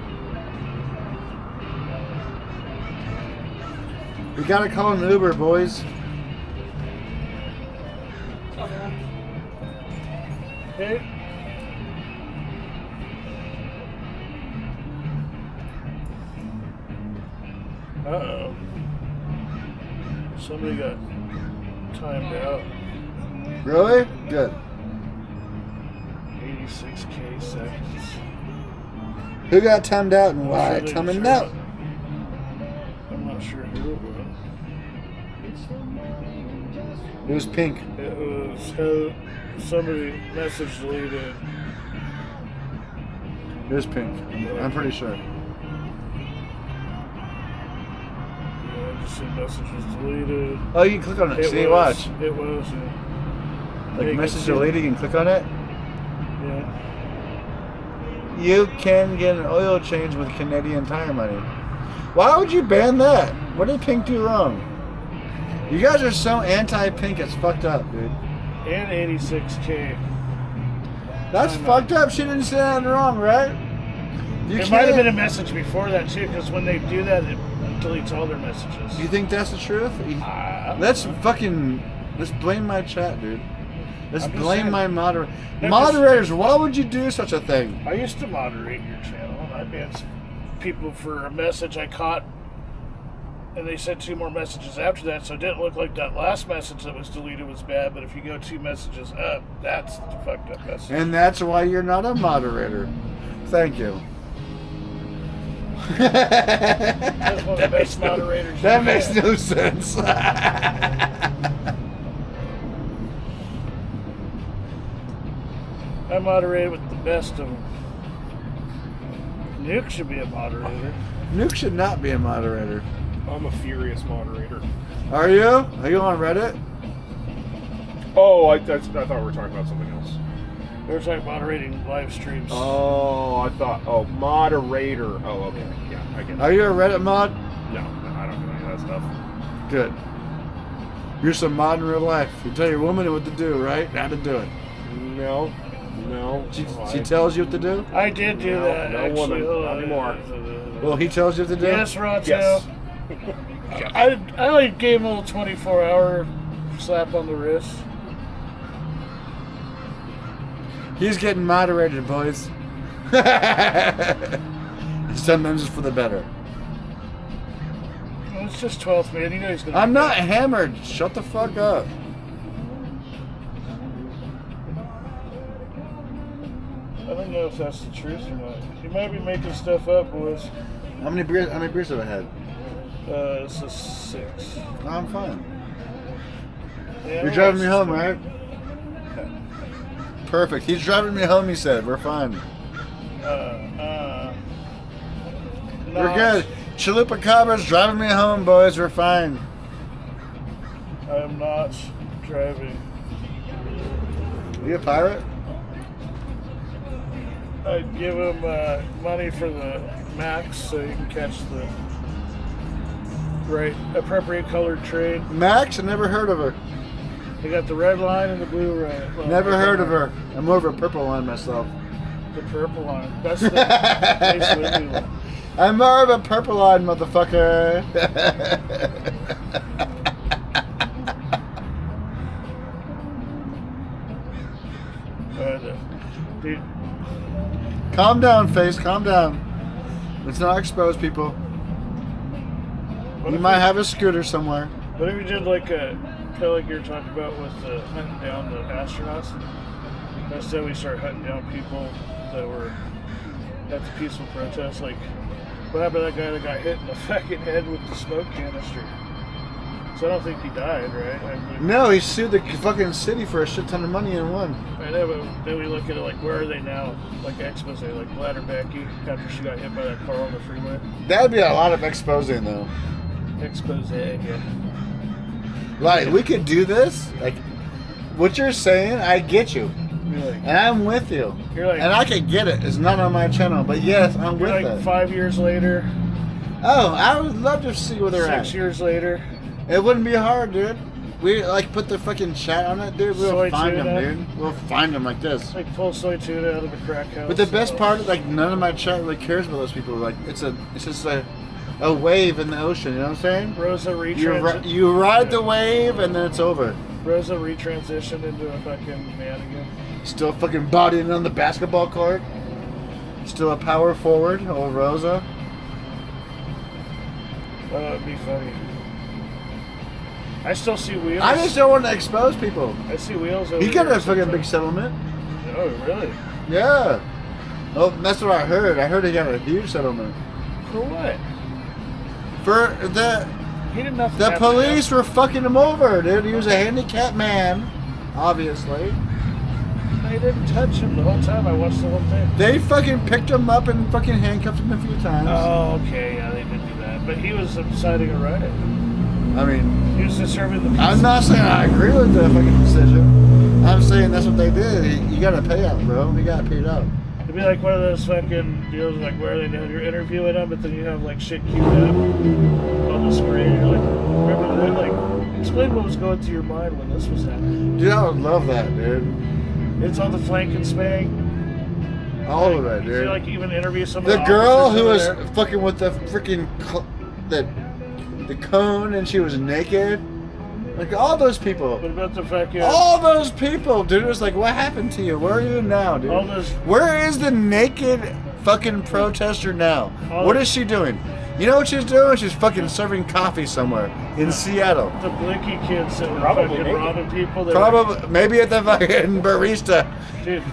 We gotta call an Uber, boys. Hey. Uh-oh. Somebody got timed out. Really? Good. 88 86K seconds. Who got timed out and why? Sure they Tell me just now. I'm not sure who it was. It was pink. It was how somebody message deleted. It was pink. I'm pretty sure. Yeah, I just said message was deleted. Oh, you can click on it. See, watch. It was. Like you message can see deleted, you can click on it. Yeah. You can get an oil change with Canadian Tire money. Why would you ban that? What did Pink do wrong? You guys are so anti-Pink, it's fucked up, dude. And 86K. That's fucked up. She didn't say anything wrong, right? It might have been a message before that too, because when they do that, it deletes all their messages. You think that's the truth? Let's blame my chat, dude. Let's blame my moderator. Moderators, why would you do such a thing? I used to moderate your channel, and I banned people for a message I caught, and they sent 2 more messages after that, so it didn't look like that last message that was deleted was bad, but if you go 2 messages up, that's the fucked up message. And that's why you're not a moderator. Thank you. That's one of the best moderators. That makes no sense. I moderated with the best of them. Nuke should be a moderator. Nuke should not be a moderator. I'm a furious moderator. Are you? Are you on Reddit? Oh, I thought we were talking about something else. There's like moderating live streams. Oh, I thought. Oh, moderator. Oh, okay. Yeah, I get it. Are you a Reddit mod? No, I don't do any of that stuff. Good. You're some mod in real life. You tell your woman what to do, right? How to do it. No. She tells you what to do? I did do that. No actually. woman, not anymore. Well, he tells you what to do? Yes, Roger. Yes. I like gave him a little 24-hour slap on the wrist. He's getting moderated, boys. Sometimes it's for the better. Well, it's just 12th, man. You know he's gonna. I'm not hammered. Shut the fuck up. I don't know if that's the truth or not. You might be making stuff up, boys. How many beers have I had? It's a 6. No, I'm fine. Yeah, You're driving me home, right? Perfect. He's driving me home, he said. We're fine. We're good. Chalupa Cabra's driving me home, boys. We're fine. I am not driving. Are you a pirate? I'd give him money for the max so you can catch the right appropriate colored train. Max? I never heard of her. They got the red line and the blue line. Well, Never heard of her. I'm more of a purple line myself. The purple line. That's the base windy one. I'm more of a purple line, motherfucker. Dude. Calm down, Face. Calm down. Let's not expose people. You might have a scooter somewhere. What if you did like a, kind of like you were talking about with hunting down the astronauts? Instead, we start hunting down people that were at the peaceful protest. Like, what happened to that guy that got hit in the fucking head with the smoke canister? So I don't think he died, right? No, he sued the fucking city for a shit ton of money and won. I know, but then we look at it like, where are they now? Like expose, like Bladder Becky after she got hit by that car on the freeway. That'd be a lot of exposing, though. Expose, yeah. Like, we could do this. Like, what you're saying, I get you. And I'm with you. You're like, and I can get it. It's not on my channel. But yes, I'm with like it. 5 years later. Oh, I would love to see where they're 6 years later. It wouldn't be hard, dude. We like put the fucking chat on it, dude. We'll Soy find tuna. them, dude. We'll find them like this. Like pull soy tuna out of a crack house. But the best part is like none of my chat really cares about those people. Like it's just a wave in the ocean. You know what I'm saying? Rosa You ride the wave and then it's over. Rosa retransitioned into a fucking man again. Still fucking bodying on the basketball court. Still a power forward over Rosa. That would be funny. I still see Wheels. I just don't want to expose people. I see Wheels over He got here a fucking big settlement. Oh, really? Yeah. Oh, that's what I heard. I heard he got a huge settlement. For what? For the He didn't have to the have police were fucking him over, dude. He was a handicapped man, obviously. They didn't touch him the whole time. I watched the whole thing. They fucking picked him up and fucking handcuffed him a few times. Oh, okay. Yeah, they did do that. But he was inciting a riot. I mean, He was disturbing the peace. I'm not saying I agree with the fucking decision. I'm saying that's what they did. You gotta pay out, bro. You gotta pay it out. It'd be like one of those fucking deals like where they know you're interviewing them, but then you have like shit queued up on the screen. You're like, remember that? Like, explain what was going through your mind when this was happening. Dude, I would love that, dude. It's on the flank and spank. All of it, You dude. like even interview some of The girl officers who over was there. fucking with the freaking the cone and she was naked. Like all those people. What about the fact All those people, dude. It was like, what happened to you? Where are you now, dude? All those- Where is the naked fucking protester now? All- What is she doing? You know what she's doing? She's fucking serving coffee somewhere in Seattle. the blinky kids that were Probably fucking naked. robbing people? Probably, maybe at the fucking barista. Dude,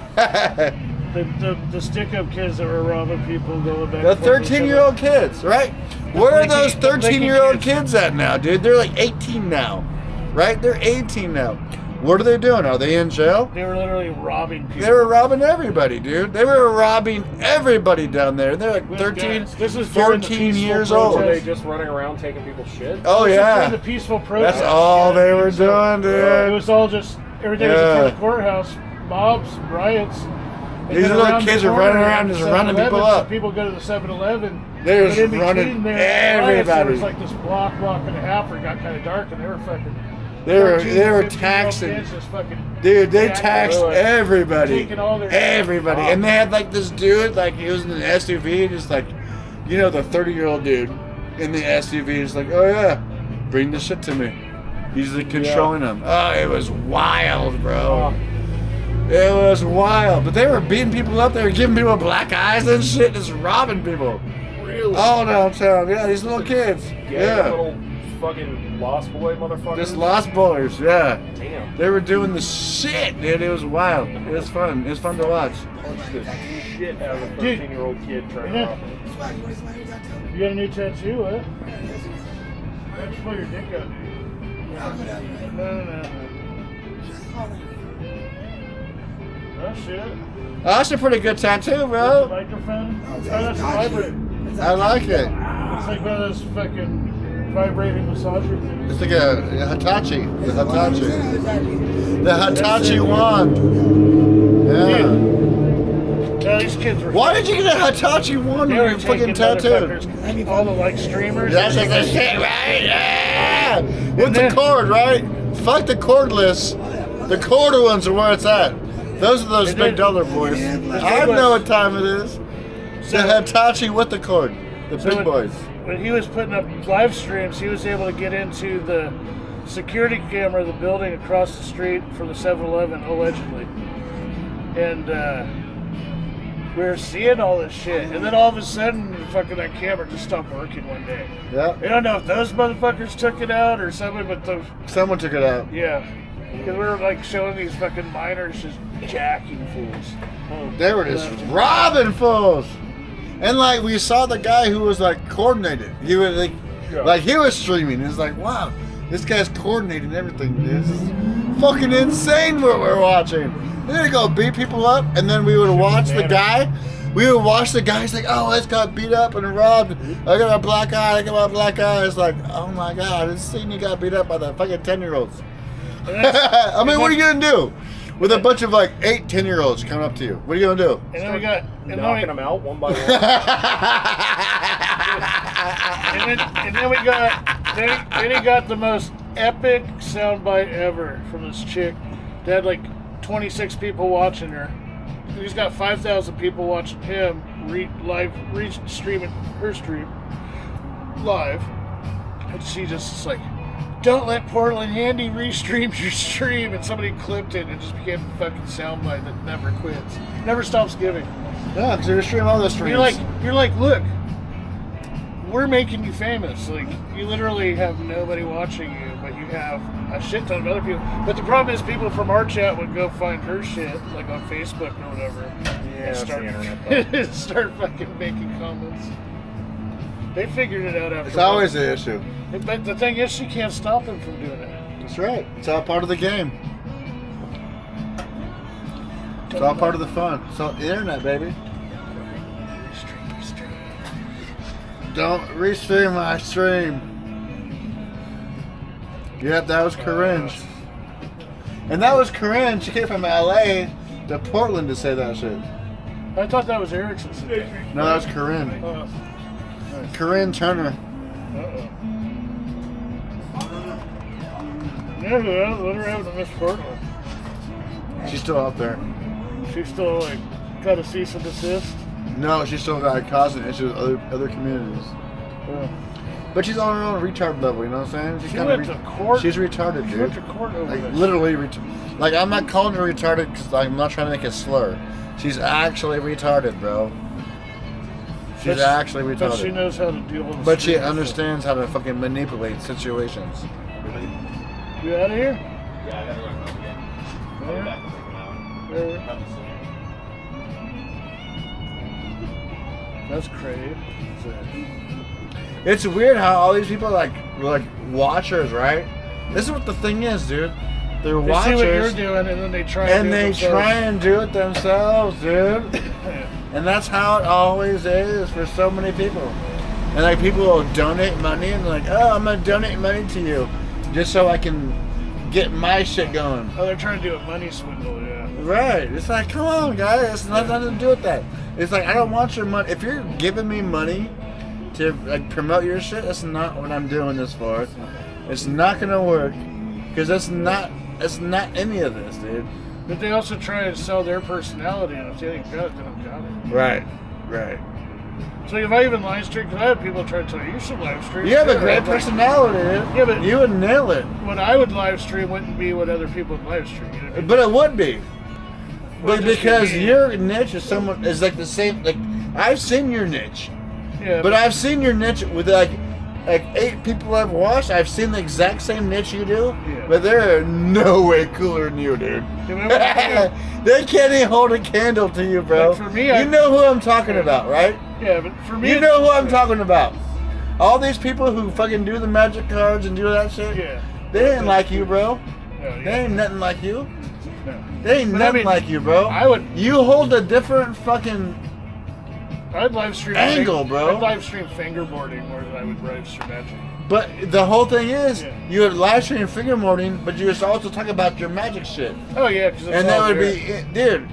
the stick-up kids that were robbing people going back. The and forth. 13-year-old kids, right? Where are those the blinky 13-year-old kids. kids at now, dude? They're like 18 now, right? They're 18 now. What are they doing? Are they in jail? They were literally robbing people. They were robbing everybody, dude. They were robbing everybody down there. They're like 13, This was during the 14 peaceful years Were old. they just running around taking people's shit? Oh, This was during yeah. the peaceful protest. That's all they were doing, It dude. was all just everything was in front of Yeah. the courthouse, mobs, riots. And These then little around the kids are corner, running around just running 7-Eleven, people so up. people go to the 7-Eleven. They're but just in between running their riots, there everybody. was like this block and a half where it got kind of dark, and they were fucking. They were 13, 15-year-old taxing. kids Just fucking Dude, they taxing taxed everyone. everybody. Taking all their Everybody. And they had like this dude, like he was in an SUV, just like, you know, the 30-year-old dude in the SUV is like, oh yeah, bring the shit to me. He's like controlling them. Oh, it was wild, bro. It was wild. But they were beating people up. They were giving people black eyes and shit, just robbing people. Really? All downtown. Yeah, these little kids. Yeah. Little fucking lost boy motherfuckers. Just lost boys, yeah. Damn. They were doing the shit, dude. It was wild. It was fun. It was fun to watch. Punched the shit out of a 13-year-old kid trying to rob him. You got a new tattoo, huh? Let's pull your dick out, dude. No. Oh shit. Oh, that's a pretty good tattoo, bro. Microphone? Oh, that's a vibrator. I like it. It's like one of those fucking vibrating massager things. It's like a Hitachi. The Hitachi. The Hitachi wand. Yeah. No, these kids were. Why did you get a Hitachi wand They when were you're fucking taking tattooed? motherfuckers, all the like streamers. That's like the shit, right? Yeah! With the cord, right? Fuck the cordless. The quarter ones are where it's at. Those are those big dollar boys. I know what time it is. The Hitachi with the cord. The big boys. When he was putting up live streams, he was able to get into the security camera of the building across the street from the 7-Eleven, allegedly. And we were seeing all this shit. And then all of a sudden, fucking that camera just stopped working one day. Yeah. I don't know if those motherfuckers took it out or something, but Someone took it out. yeah. Because we were like showing these fucking minors just jacking fools. They were just robbing fools. And like we saw the guy who was like coordinated. He was like he was streaming. It's like, wow, this guy's coordinating everything. This is fucking insane what we're watching. They're gonna go beat people up, and then we would watch the guy. We would watch the guy. He's like, oh, it's got beat up and robbed. I got a black eye. I got my black eye. It's like, oh my god, this scene you got beat up by the fucking 10-year-olds. I mean, what are you gonna do with a bunch of like 8, 10-year-olds coming up to you? What are you gonna do? And then we got knocking them out one by one. and then we got then he got the most epic soundbite ever from this chick. They had like 26 people watching her. He's got 5,000 people watching him streaming her stream live, and she just like, don't let Portland Andy restream your stream, and somebody clipped it and it just became a fucking soundbite that never quits, never stops giving. Yeah, because they stream all the streams. You're like, look, we're making you famous. Like, you literally have nobody watching you, but you have a shit ton of other people. But the problem is people from our chat would go find her shit, like on Facebook or whatever, and that's start, the internet, start fucking making comments. They figured it out after. It's always the issue. But the thing is, she can't stop them from doing it. That's right. It's all part of the game. It's all part of the fun. It's all the internet, baby. Don't restream my stream. Yep, that was cringe. And that was cringe. She came from LA to Portland to say that shit. I thought that was Erickson's. No, that was Corinne. Corinne Turner. Yeah, let her have the Miss Portland. She's still out there. She's still like got a cease and desist. No, she's still got causing issues with other communities. Yeah. But she's on her own retard level, you know what I'm saying? She's She kinda went to court. She's retarded, She dude. went to court over Like this. literally like I'm not calling her retarded because I'm not trying to make a slur. She's actually retarded, bro. She's But actually retarded. But she knows how to deal with the But she streets. understands how to fucking manipulate situations. You out of here? Yeah, I gotta run home again. I'll be back in like an hour. That's crazy. It's weird how all these people like watchers, right? This is what the thing is, dude. They're They watchers. see what you're doing, and then they try. And do it they themselves. try and do it themselves, dude. And that's how it always is for so many people. And like people will donate money and they're like, oh, I'm gonna donate money to you just so I can get my shit going. Oh, they're trying to do a money swindle, yeah. Right. It's like, come on, guys. It's nothing to do with that. It's like I don't want your money. If you're giving me money to like promote your shit, that's not what I'm doing this for. It's not gonna work because that's not any of this, dude. But they also try to sell their personality, and if they ain't got it, they don't got it. Right. Right. So if I even live stream, because I have people try to tell you, you should live stream. You have a too." great I'm like, personality, dude. Yeah, but you would nail it. what I would live stream wouldn't be what other people would live stream. You know what I mean? But it would be. Well, But just because me. your niche is like the same. Like I've seen your niche, Yeah, but I've seen your niche with like 8 people I've watched. I've seen the exact same niche you do, Yeah. but they're no way cooler than you, dude. Yeah, They can't even hold a candle to you, bro. But for me, you know who I'm talking about, right? Yeah, but for me, You know who I'm talking about. All these people who fucking do the magic cards and do that shit. Yeah. They ain't like you, bro. Yeah. They ain't nothing like you. No. They ain't But I nothing mean, like you, bro. I would. You hold a different fucking I'd live stream angle, bro. I'd live stream fingerboarding more than I would live stream magic. But the whole thing is, Yeah. you would live stream fingerboarding, but you just also talk about your magic shit. Oh yeah, because And that would be, dude.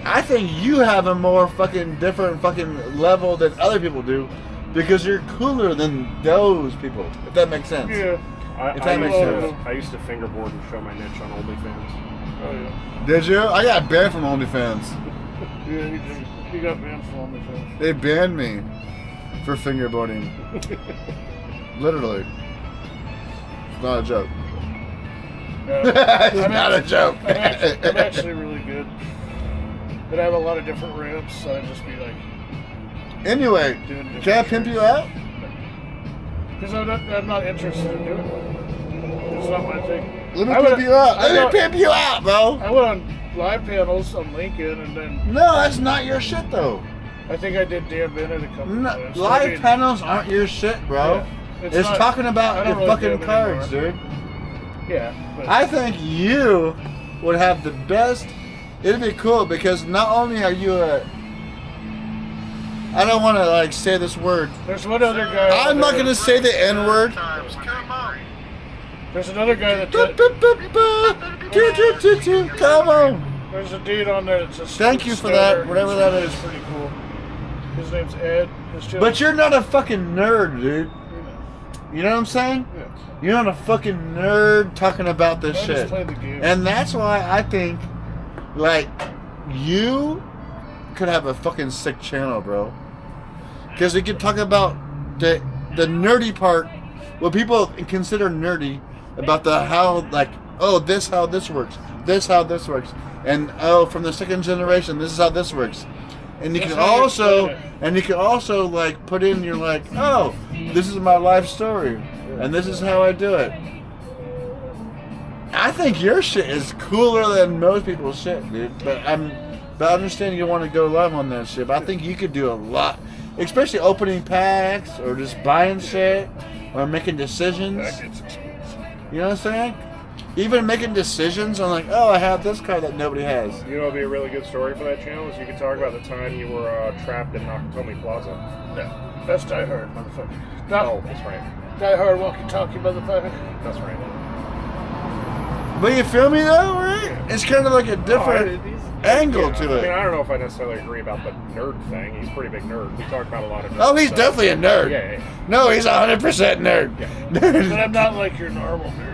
I think you have a more fucking different fucking level than other people do, because you're cooler than those people. If that makes sense. Yeah. If that makes sense. I used to fingerboard and show my niche on OnlyFans. Oh yeah. Did you? I got banned from OnlyFans. Yeah, he got banned from OnlyFans. They banned me for fingerboarding. Literally. It's not a joke. It's not a joke. I'm actually really good. But I have a lot of different ramps, so I'd just be like. Anyway, can I pimp you out? Because I'm not interested in doing it. It's not my thing. Let me pimp you out. Let me pimp you out, bro. I went on live panels on Lincoln, and then. No, that's not your shit, though. I think I did Dan Bennett a couple No, times. live panels aren't your shit, bro. Yeah, it's not- talking I about don't your really fucking do it cards, anymore. dude. Yeah. But I think you would have the best. It'd be cool because not only are you a. I don't want to like say this word. There's one other guy. I'm not gonna say the N word. There's another guy that. Come on. There's a dude on there that's a. Thank you for that, whatever that is. It's pretty cool. His name's Ed. But you're not a fucking nerd, dude. You know what I'm saying? Yeah. You're not a fucking nerd talking about this I just shit. play the game. And that's why I think, like, you could have a fucking sick channel, bro. Because you could talk about the nerdy part, what people consider nerdy, about the how, like, oh, this how this works, this how this works, and oh, from the second generation, this is how this works. And you That's can how you also, explain it. like put in your like, oh, this is my life story, and this is how I do it. I think your shit is cooler than most people's shit, dude. But I understand you want to go live on that shit. But I think you could do a lot, especially opening packs or just buying shit or making decisions. That gets expensive. You know what I'm saying? Even making decisions on like, oh, I have this car that nobody has. You know, it'd be a really good story for that channel is you could talk about the time you were trapped in Nakatomi Plaza. No, that's Die Hard, motherfucker. Oh, that's right. Die Hard walkie-talkie, motherfucker. That's right. But you feel me though, right? It's kind of like a different angle to I mean, it. I don't know if I necessarily agree about the nerd thing. He's a pretty big nerd. We talk about a lot of nerd Oh, he's stuff. definitely a nerd. Yeah. No, he's 100% nerd. But I'm not like your normal nerd.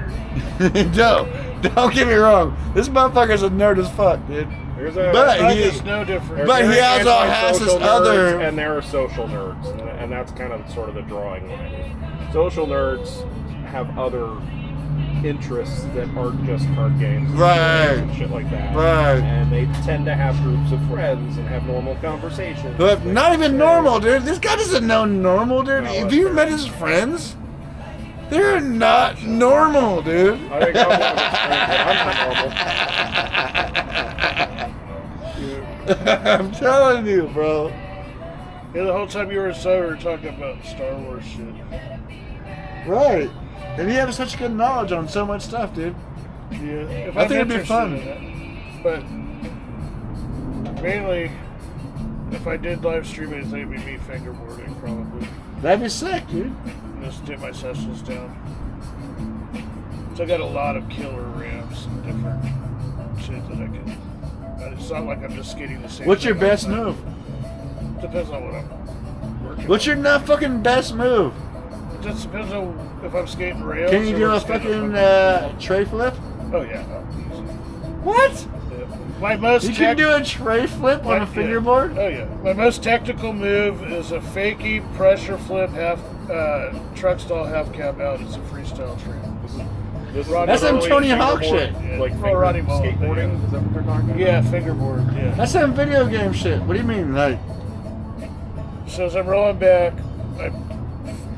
Don't get me wrong. This motherfucker's a nerd as fuck, dude. But he is no different. But he also has his other. And there are social nerds, and that's kind of sort of the drawing line. Social nerds have other interests that aren't just card games, and shit like that. Right. And they tend to have groups of friends and have normal conversations. But not even normal, dude. This guy doesn't know normal, dude. Have you met his friends? They're not normal, dude. I think I'm one of his friends, but I'm not normal. I'm telling you, bro. Yeah, the whole time you were inside, we were talking about Star Wars shit. Right. And you have such good knowledge on so much stuff, dude. Yeah, I think it'd be fun. But mainly, if I did live stream it, it'd be me fingerboarding, probably. That'd be sick, dude. Just dip my sessions down. So I got a lot of killer ramps and different shit that I can. It's not like I'm just skating the same. What's your thing all best the time. move? Depends on what I'm working. What's your not fucking best move? It just depends on if I'm skating rails. Can you or do I'm a skating fucking tray flip? Oh yeah. What? My most You can do a tray flip on a fingerboard? Oh yeah. My most technical move is a fakie pressure flip half truck stall half cab out. It's a freestyle trim. That's some Tony Hawk shit. Like Roddy Mullen, skateboarding? Is that what they're talking about? Yeah, fingerboard. Yeah. That's some video game shit. What do you mean, like? So as I'm rolling back, I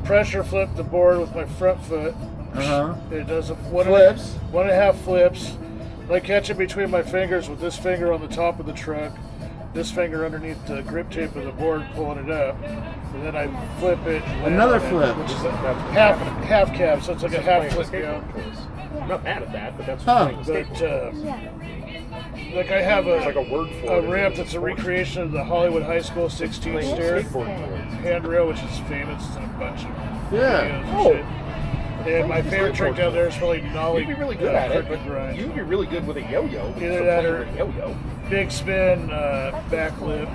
pressure flip the board with my front foot. It does a one and a half flips. I catch it between my fingers with this finger on the top of the truck, this finger underneath the grip tape of the board, pulling it up, and then I flip it. Another flip. Half cab, so it's like a half flip down. I'm not mad at that, but that's But skateboarding. like I have a, It's like a word for it. ramp that's a recreation of the Hollywood High School 16 stair handrail, which is famous in a bunch of videos and shit. And my favorite trick down there is probably nollie. You'd be really good at it, but grind. you'd be really good with a yo-yo. Either that or big spin, back lip.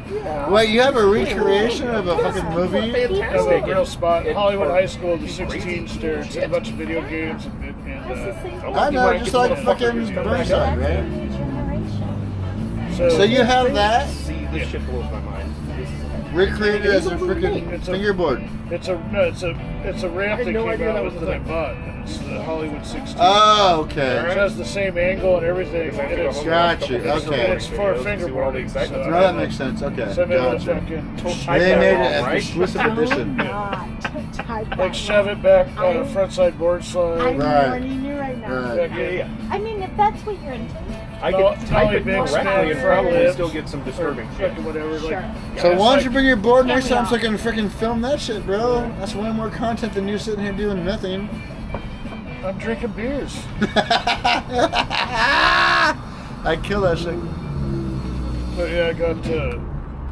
Yeah. Wait, you have a recreation of a fucking movie? Of a real spot. Hollywood High School, the 16 stair. It's in a bunch of video games and I know, just like fucking Burnside, right? So you have that? See, this shit blows my mind. Recreated as a freaking fingerboard. It's a ramp that came out that I bought. And it's the Hollywood 16. Oh, okay. It has the same angle and everything. And it's, Gotcha, okay. It's for fingerboarding. So No, that makes sense, okay. So I made Gotcha. they made it an exclusive edition. Like shove it back on a front side board slide. I'm warning you right now. Yeah. I mean, if that's what you're into. I could type it correctly and probably still get some disturbing shit. Whatever. Sure. So why don't you bring your board next time so I can freaking film that shit, bro? That's way more content than you sitting here doing nothing. I'm drinking beers. I kill that shit. But yeah, I got.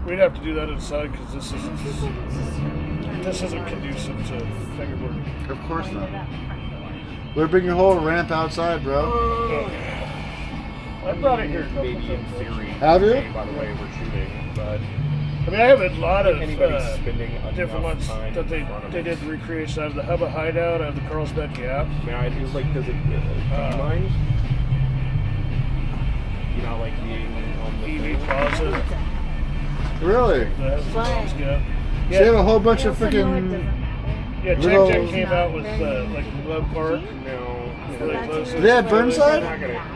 We'd have to do that inside because this isn't conducive to fingerboarding. Of course not. We're bringing your whole ramp outside, bro. I brought it here maybe in theory. Have you? By the way, we're shooting, but I mean, I have a lot of spending different ones that they did the recreation. I have the Hubba Hideout, I have the Carlsbad Gap. I mean, I do like, does it, do you mind? You know, like being on the EV Plaza. Really? Yeah. So you have a whole bunch of freaking. Yeah, little... Jack came out with like Love Park. No. They have Burnside?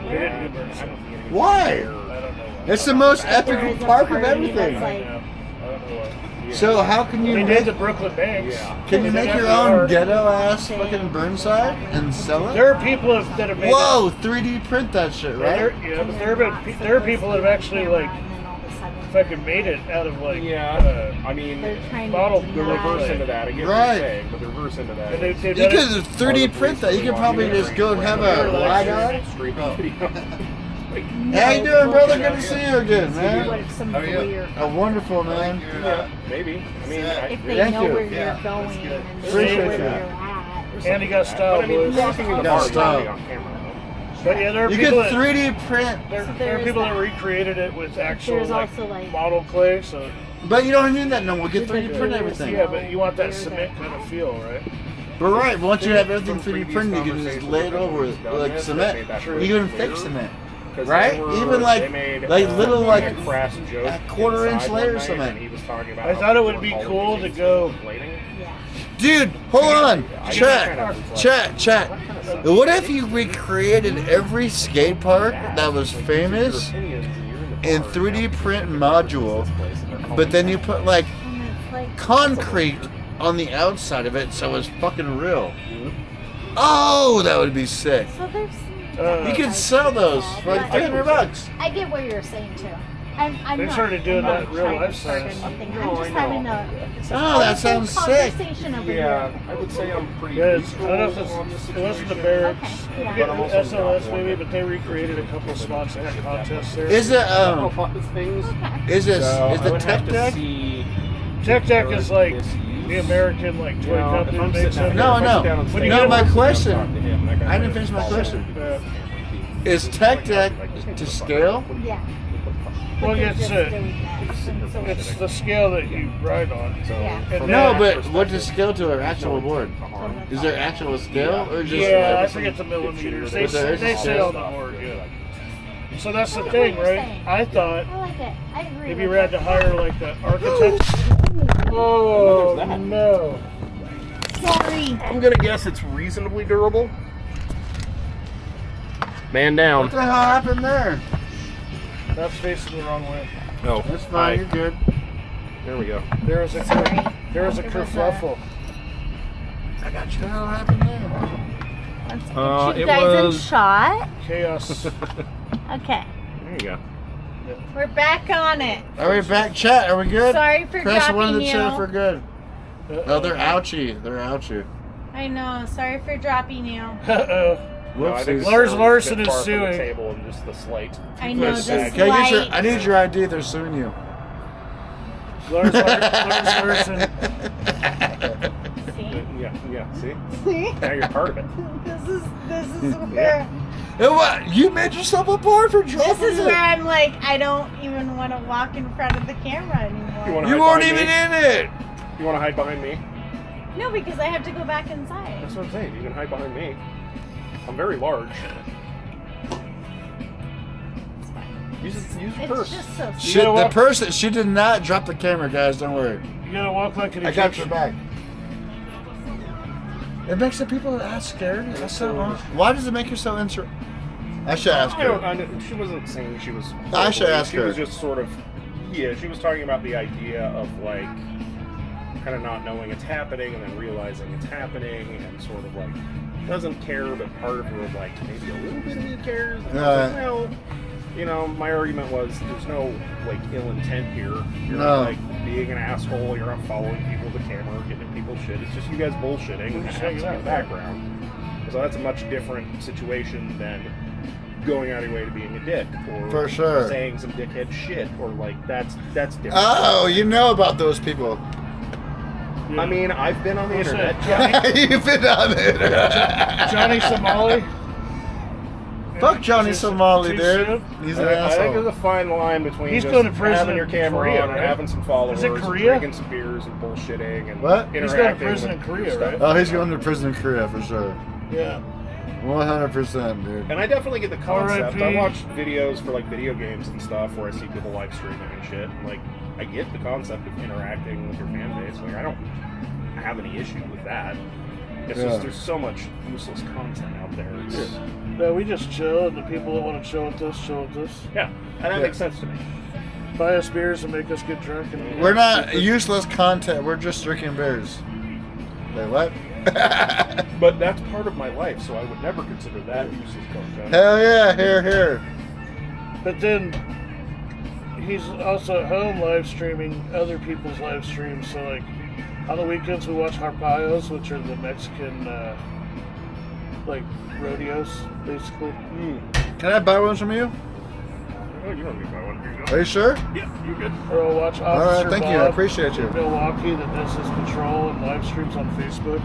They didn't do Burnside. Why? I don't know why. It's the most epic park of everything. I don't know why. So how can you They make did the Brooklyn Banks. Can you make your own ghetto ass fucking Burnside and sell it? There are people that have made Whoa, 3D print that shit, right? Yeah, but there are people that have actually like fucking made it out of like I mean, bottle. the reverse into that. I get what Right. you're saying, but the reverse into that. You could 3D print that. You could probably just go and have a LiDAR. How you doing, brother? Good to see you again, man. Oh, wonderful, man. Maybe. I mean, If they Thank know you. where you're going and they Appreciate know where that. you're at. And he got style, But I mean, boys. walking in the Got bar is style. probably on camera. But yeah, there are You people could that 3D print. there are people that recreated it with actual There's like, also, like- model clay. So But you don't need that no more. Get 3D print everything. yeah, but you want that cement kind of feel, right? But right, once you have everything 3D printed, you can just lay it over with like cement. You can fake cement. Right? Even like little like a quarter-inch layer cement. I thought it would be cool to go. Dude, hold on. Chat. What if you recreated every skate park that was famous in 3D print module, but then you put like concrete on the outside of it so it's fucking real? Oh, that would be sick. So there's. You could sell those for like $300. I get what you're saying too. I'm They not, started doing I'm not that real trying to life start size. anything. No, I'm just I having know. Oh, that sounds sick. conversation over Yeah, here. I would say I'm pretty. Yeah, I don't know if it wasn't the Barracks, Okay, yeah. I forget SLS maybe, but they recreated a couple of spots. They had contests there. Is it A lot of things. is this So is I the would tech have to deck? see Tech Deck is like the American like toy Well, company if I'm that makes sitting it. No, If I no. sit down and When you No, get my one- question. talk to him, that guy I didn't might finish my fall question. Yeah. Is tech deck to scale? Yeah. Well, But they're it's just doing that. And so it's the scale that you ride on. Yeah. And No, then- but what is scale to an actual board? Is there actual scale or just? yeah, I like, forget the millimeters. They But there is they a say scale. on the board, yeah. So that's the I like thing, what you're right? saying. I thought I like it. I agree. if you with had to it. hire like an architect. Oh no! Sorry. I'm gonna guess it's reasonably durable. Man down. What the hell happened there? That's facing the wrong way. No, That's fine. You're good. There we go. There was a kerfuffle. I got you. What the hell happened there? Let's get It you guys in was- shot. Chaos. Okay. There you go. We're back on it. Are we back, chat? Are we good? Sorry for Press one of dropping the you. chat if we're good. Oh, they're ouchie. They're ouchie. I know. Sorry for dropping you. Uh-oh. No, I think Whoopsies. Lars it's Larson a bit is far from the suing. table and just the slate. I know, Push this back. I need your ID. They're suing you. Lars Larson. See? Yeah. See? See? Now you're part of it. This is where And what? You made yourself a bar for dropping this is it. where I'm like I don't even want to walk in front of the camera anymore. You weren't even in it. You want to hide behind me? No, because I have to go back inside. That's what I'm saying. You can hide behind me. I'm very large. Use your It's purse. just so Shit, the person. She did not drop the camera, guys. Don't worry. You gotta walk like an I got your Egyptian. back. It makes the people that scared. That's so. Why does it make you so interested? I should ask her. She wasn't saying she was. I should ask She her. was just sort of. Yeah, she was talking about the idea of like kind of not knowing it's happening and then realizing it's happening and sort of like doesn't care, but part of her like maybe a little bit of me cares. And I was like, well, you know, my argument was there's no like ill intent here. You're not like being an asshole. You're not following people with the camera, getting people shit. It's just you guys bullshitting and having some in the background. So that's a much different situation than going out of your way to being a dick or For sure. saying some dickhead shit or like that's different. Oh, you know about those people. I mean, I've been on the What's internet. that? You've been on the internet. Johnny Somali. Fuck Johnny Somali, Too dude. soon? He's an I think asshole. there's a fine line between He's just going to prison having your in camera Korea, on and right? having some followers Is it and Korea? drinking some beers and bullshitting and What? interacting He's going to prison with in Korea, stuff. right? Oh, he's going to prison in Korea for sure. Yeah. 100%, dude. And I definitely get the concept. R.I.P. I watch videos for like video games and stuff where I see people live streaming and shit. And, like, I get the concept of interacting with your fan base. Like, I don't have any issue with that. It's just there's so much useless content out there. No, we just chill, and the people that want to chill with us, chill with us. Yeah, and that makes sense to me. buy us beers and make us get drunk. And We're not useless content. We're just drinking beers. Wait, what? But that's part of my life, so I would never consider that useless content. Hell yeah, here. But then he's also at home live streaming other people's live streams. So like on the weekends we watch harpallos, which are the Mexican like rodeos, basically. Can I buy one from you? Oh, you don't need to buy one. Are you sure? Yeah, you're good. Or I'll watch Officer All right, thank you. I Bob appreciate you. in Milwaukee that does his patrol and live streams on Facebook.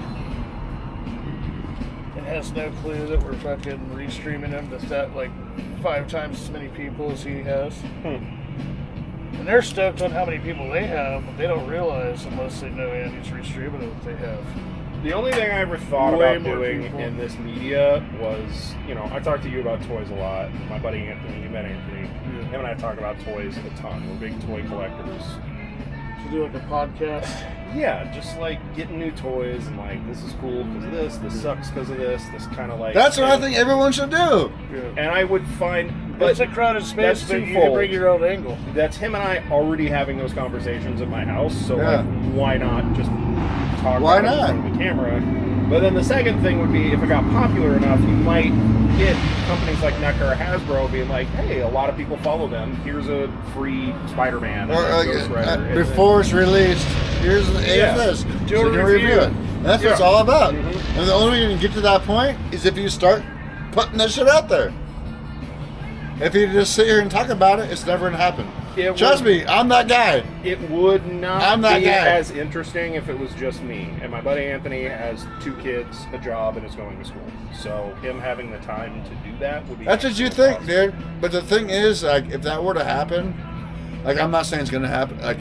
And has no clue that we're fucking restreaming him. That's that like 5 times as many people as he has. And they're stoked on how many people they have, but they don't realize unless they know Andy's restreaming it that they have. The only thing I ever thought Way about more doing people. in this media was, you know, I talked to you about toys a lot. My buddy Anthony, you met Anthony. Him and I talk about toys a ton. We're big toy collectors. To do like a podcast. Yeah, just like getting new toys and like, this is cool because of this sucks because of this kind of like. That's what I think everyone should do. And I would find. It's a crowded space, but you can bring your own angle. That's him and I already having those conversations at my house, so Yeah. like, why not just talk Why about it in not? front of the camera? But then the second thing would be, if it got popular enough, you might get companies like NECA or Hasbro being like, hey, a lot of people follow them. Here's a free Spider-Man. Or and Ghost Rider. And before it's released, here's this. Do So a you can review. review it. And that's what it's Yeah. all about. And the only way you can get to that point is if you start putting this shit out there. If you just sit here and talk about it, it's never gonna happen. Trust me, I'm that guy. It would not I'm that be guy. as interesting if it was just me. And my buddy Anthony has 2 kids, a job, and is going to school. So him having the time to do that would be. That's what you think, dude. But the thing is, like, if that were to happen, like, I'm not saying it's gonna happen. Like,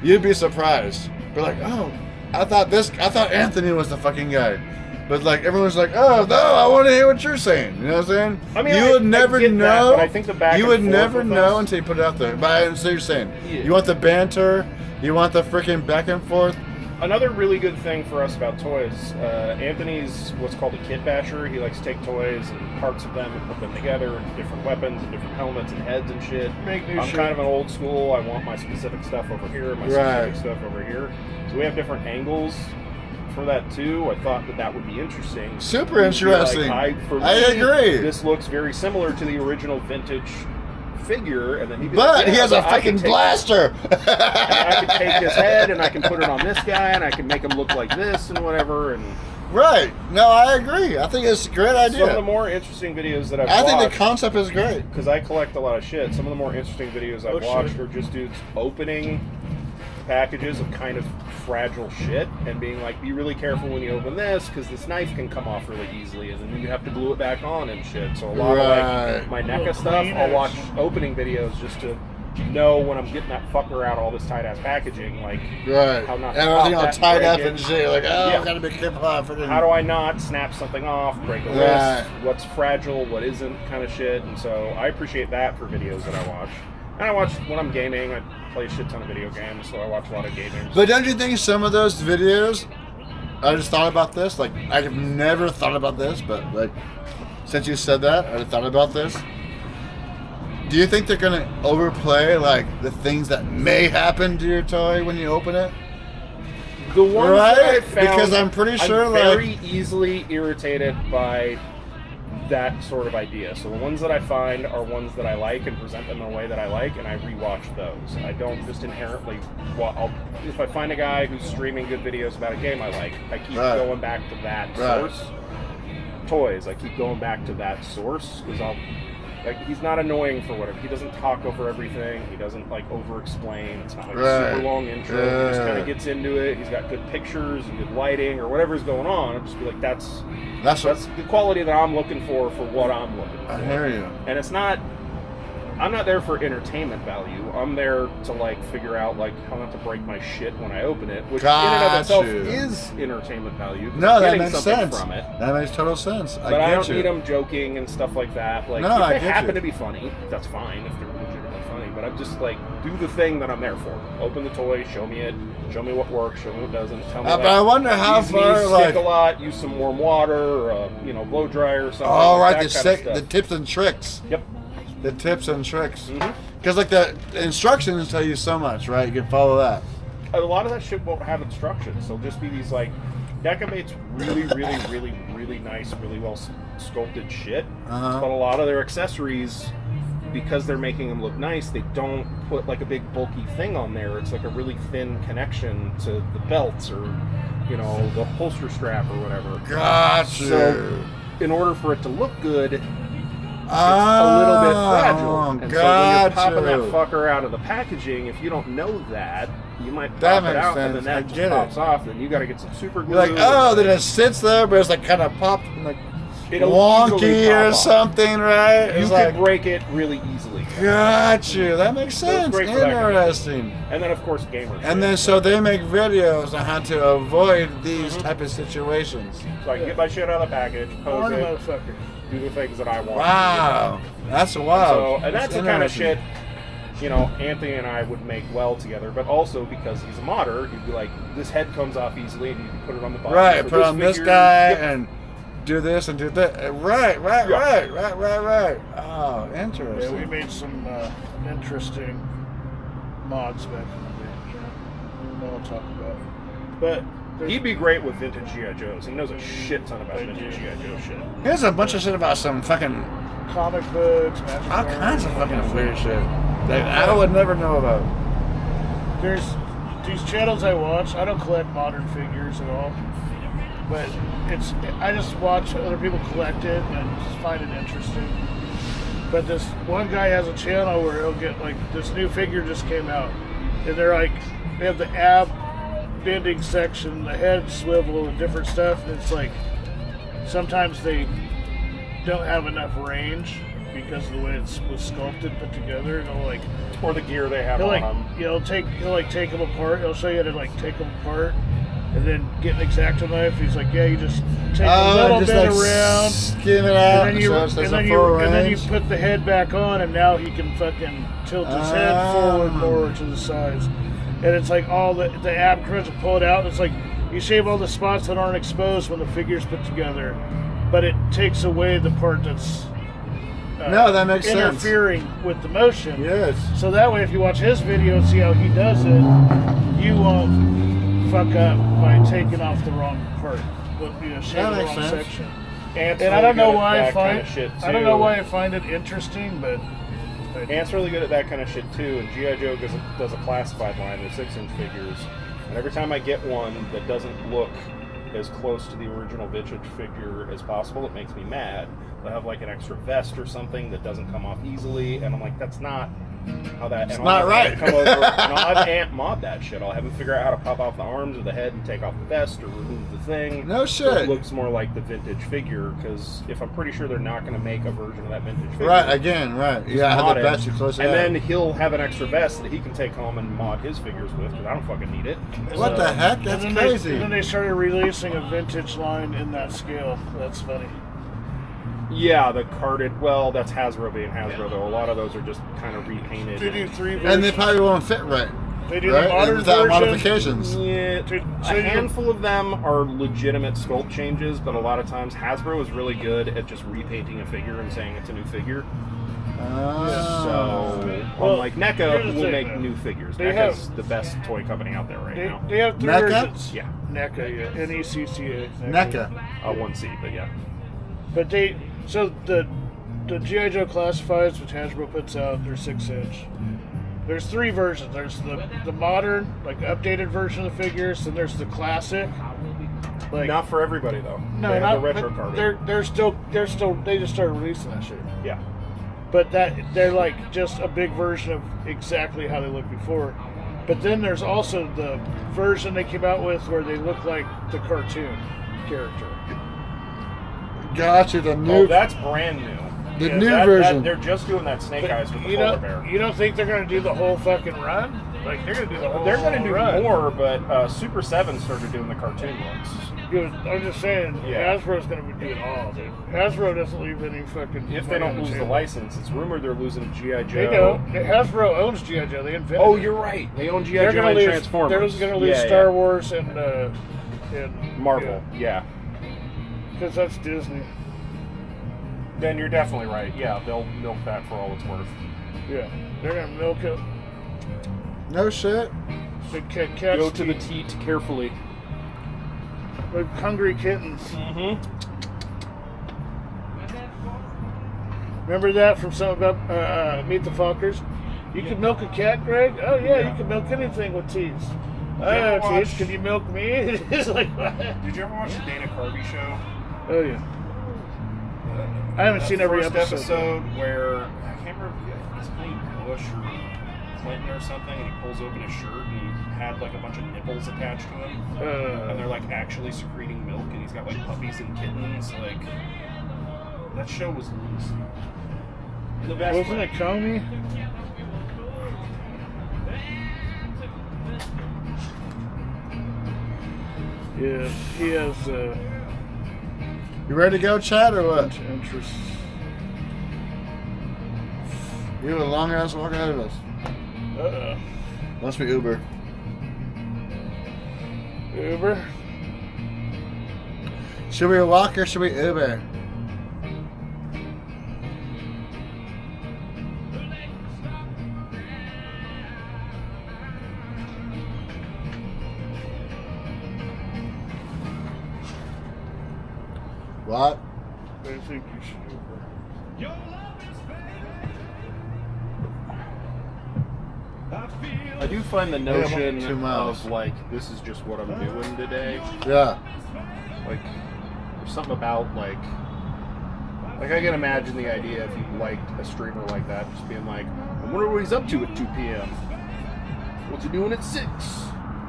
you'd be surprised. But like, oh, I thought Anthony was the fucking guy. But like, everyone's like, oh no, I want to hear what you're saying. You know what I'm saying? I mean, you would never get that, know. but I think the back you and would forth never with know us- until you put it out there. But I understand what you're saying. Yeah. You want the banter. You want the freaking back and forth. Another really good thing for us about toys, Anthony's what's called a kit basher. He likes to take toys and parts of them and put them together, and different weapons and different helmets and heads and shit. Make new I'm shit. kind of an old school. I want my specific stuff over here, my Right. specific stuff over here. So we have different angles for that too. I thought that would be interesting. Super You'd be like, interesting. for I me, agree. This looks very similar to the original vintage figure, and then he'd be But like, he yeah, has a but I can freaking take- blaster. I can take his head and I can put it on this guy and I can make him look like this and whatever. And Right. No, I agree. I think it's a great idea. some of the more interesting videos that I've I think watched, the concept is great. because I collect a lot of shit. Some of the more interesting videos I've watched are just dudes opening packages of kind of fragile shit and being like, be really careful when you open this because this knife can come off really easily and then you have to glue it back on and shit. So a lot of like my NECA stuff, I'll watch opening videos just to know when I'm getting that fucker out all this tight ass packaging, like Right. how not to Everything pop all that tied up break it. and shit. Like, oh, Yeah. I gotta be careful. How do I not snap something off, break a Right. wrist, what's fragile, what isn't, kind of shit. And so I appreciate that for videos that I watch. And I watch when I'm gaming, I play a shit ton of video games, so I watch a lot of gaming. But don't you think some of those videos, I just thought about this, like, I've never thought about this, but, like, since you said that, I thought about this. Do you think they're going to overplay, like, the things that may happen to your toy when you open it? The ones Right? that I found, Because I'm pretty sure, I'm like- very easily irritated by that sort of idea. So the ones that I find are ones that I like and present them in a way that I like, and I rewatch those. I don't just inherently. Well, if I find a guy who's streaming good videos about a game I like, I keep Right. going back to that Right. source. Toys, I keep going back to that source because I'll. Like, he's not annoying for whatever. He doesn't talk over everything. He doesn't, like, over-explain. It's not like a Right. super long intro. He just kind Yeah. of gets into it. He's got good pictures and good lighting or whatever's going on. I'll just be like, that's the quality that I'm looking for what I'm looking for. I hear you. And it's not... I'm not there for entertainment value. I'm there to, like, figure out, like, how not to break my shit when I open it, which in and of Got itself you. is entertainment value. 'cause No, I'm that getting makes something sense. from it. That makes total sense. But I I get don't you. need them joking and stuff like that. Like, No, if I they get happen you. to be funny, that's fine. If they're legitimately funny, but I'm just like, do the thing that I'm there for. Open the toy, show me it, show me what works, show me what doesn't. Tell me. But I wonder how these knees far, stick like- a lot. Use some warm water, or blow dryer or something. All like right, that kind of the stuff. tips and tricks. Yep. The tips and tricks. Because like the instructions tell you so much, right? You can follow that. A lot of that shit won't have instructions. They'll just be these like, NECA makes really nice, really well sculpted shit. But a lot of their accessories, because they're making them look nice, they don't put like a big bulky thing on there. It's like a really thin connection to the belts or, you know, the holster strap or whatever. Gotcha. So in order for it to look good, it's a little bit fragile. And so when you're popping that fucker out of the packaging, if you don't know that, you might pop it out and then that just pops off. Then you got to get some super glue. You're like, oh, then it sits there, but it's like kind of popped, like it'll wonky or something, right? You It's could like, break it really easily. gotcha. That makes So it's sense. great for that kind of Interesting. And then of course gamers. And then so they make videos on how to avoid these type of situations. So I can get my shit out of the package, pose Horny it, motherfucker. do the things that I want. Wow. That's wild. And that's the kind of shit, you know, Anthony and I would make well together, but also because he's a modder, he'd be like, this head comes off easily and you can put it on the bottom. Right, for put on this figure. guy Yep. and do this and do that. Right. Oh, interesting. Yeah, we made some interesting mods back in the day. We'll talk about it. But he'd be great with vintage G.I. Joes. He knows a shit ton about vintage G.I. Joe shit. Here's a bunch of shit about some fucking comic books, magic all cards, kinds of fucking weird shit that I would never know about. There's these channels I watch. I don't collect modern figures at all, but I just watch other people collect it and just find it interesting. But this one guy has a channel where he'll get like this new figure just came out, and they're like they have the ab bending section, the head swivel, and different stuff. And it's like sometimes they don't have enough range because of the way it was sculpted, put together. And he'll like, or the gear they have he'll on like, them. He'll take them apart. He'll show you how to like take them apart, and then get an X-Acto knife. He's like, yeah, you just take a little just bit like around, skim it out, and then you so it's a full and then you range. put the head back on, and now he can fucking tilt his head forward more to the sides. And it's like all the ab crunch and pull it out. It's like you shave all the spots that aren't exposed when the figure's put together, but it takes away the part that's no, that makes interfering with the motion. Yes. So that way, if you watch his video and see how he does it, you won't fuck up by taking off the wrong part, shaving the wrong section. Ant's And I really don't know good at why that kind of shit, I don't know too. why I find it interesting, but Ant's really good at that kind of shit too, and G.I. Joe does a classified line of 6-inch figures, and every time I get one that doesn't look as close to the original vintage figure as possible, it makes me mad. They'll have like an extra vest or something that doesn't come off easily, and I'm like, that's not how that. It's and not I'll right. Come over, and I'll have Ant mod that shit. I'll have him figure out how to pop off the arms or the head and take off the vest or remove the thing. No So shit. it looks more like the vintage figure, because if I'm pretty sure they're not going to make a version of that vintage figure. Right, again, right. Just Yeah, have mod the it. vest you close it And out. then he'll have an extra vest that he can take home and mod his figures with, because I don't fucking need it. What the heck? That's and then crazy. and then they started releasing a vintage line in that scale. That's funny. Yeah, the carded. Well, that's Hasbro being Hasbro, though. A lot of those are just kind of repainted. They do 3 versions. And they probably won't fit right. They do right? the modern without version. modifications. Yeah, So a you- handful of them are legitimate sculpt changes, but a lot of times Hasbro is really good at just repainting a figure and saying it's a new figure. So, Well, unlike here's NECA, the will thing, make though. new figures. They NECA's have- the best toy company out there right now. They have 3 NECA? versions. Yeah. NECA, yeah. NECCA. NECA. 1C, but yeah. But the G.I. Joe classifieds, which Hasbro puts out, they're 6-inch. There's 3 versions. There's the modern, like updated version of the figures, and there's the classic. Like Not for everybody though. no, They have not the retro but card. they're still they just started releasing that shit. Yeah. But they're like just a big version of exactly how they looked before. But then there's also the version they came out with where they look like the cartoon character. Gotcha, the new. Oh, that's brand new. The new version. They're just doing that Snake Eyes with the You polar don't, bear. you don't think they're going to do the whole fucking run? Like they're going to do the whole. They're going to do run. more, but Super 7 started doing the cartoon ones. Dude, I'm just saying, Yeah. Hasbro's going to be doing all, dude. Hasbro doesn't leave any fucking. If they don't lose the license, it's rumored they're losing G.I. Joe. They know. Hasbro owns G.I. Joe. They invented Oh, it. you're right. They own They're G.I. Joe gonna and lose- Transformers. They're going to lose Star Wars and Marvel, yeah. Because that's Disney. Then you're definitely right. Yeah, they'll milk that for all it's worth. Yeah, they're gonna milk it. No shit. Big cat Go to the teat carefully. Big hungry kittens. Mm-hmm. Remember that from something about Meet the Fockers? You can milk a cat, Greg? Oh yeah, you can milk anything with teats. Teats, can you milk me? It's like, what? Did you ever watch the Dana Carvey show? Oh yeah. I haven't seen every first episode where I can't remember if he's playing Bush or Clinton or something, and he pulls open his shirt and he had like a bunch of nipples attached to him, and they're like actually secreting milk, and he's got like puppies and kittens. Like that show was loose. The best Wasn't way. it Comey? Yeah, he has You ready to go, Chad, or what? interests. You have a long ass walk ahead of us. Uh-oh. Must be Uber. Uber? Should we walk or should we Uber? What? I think you should Uber. I do find the notion 2 miles. of like this is just what I'm doing today. Yeah. Like there's something about like I can imagine the idea if you liked a streamer like that, just being like, I wonder what he's up to at 2 p.m. What's he doing at 6?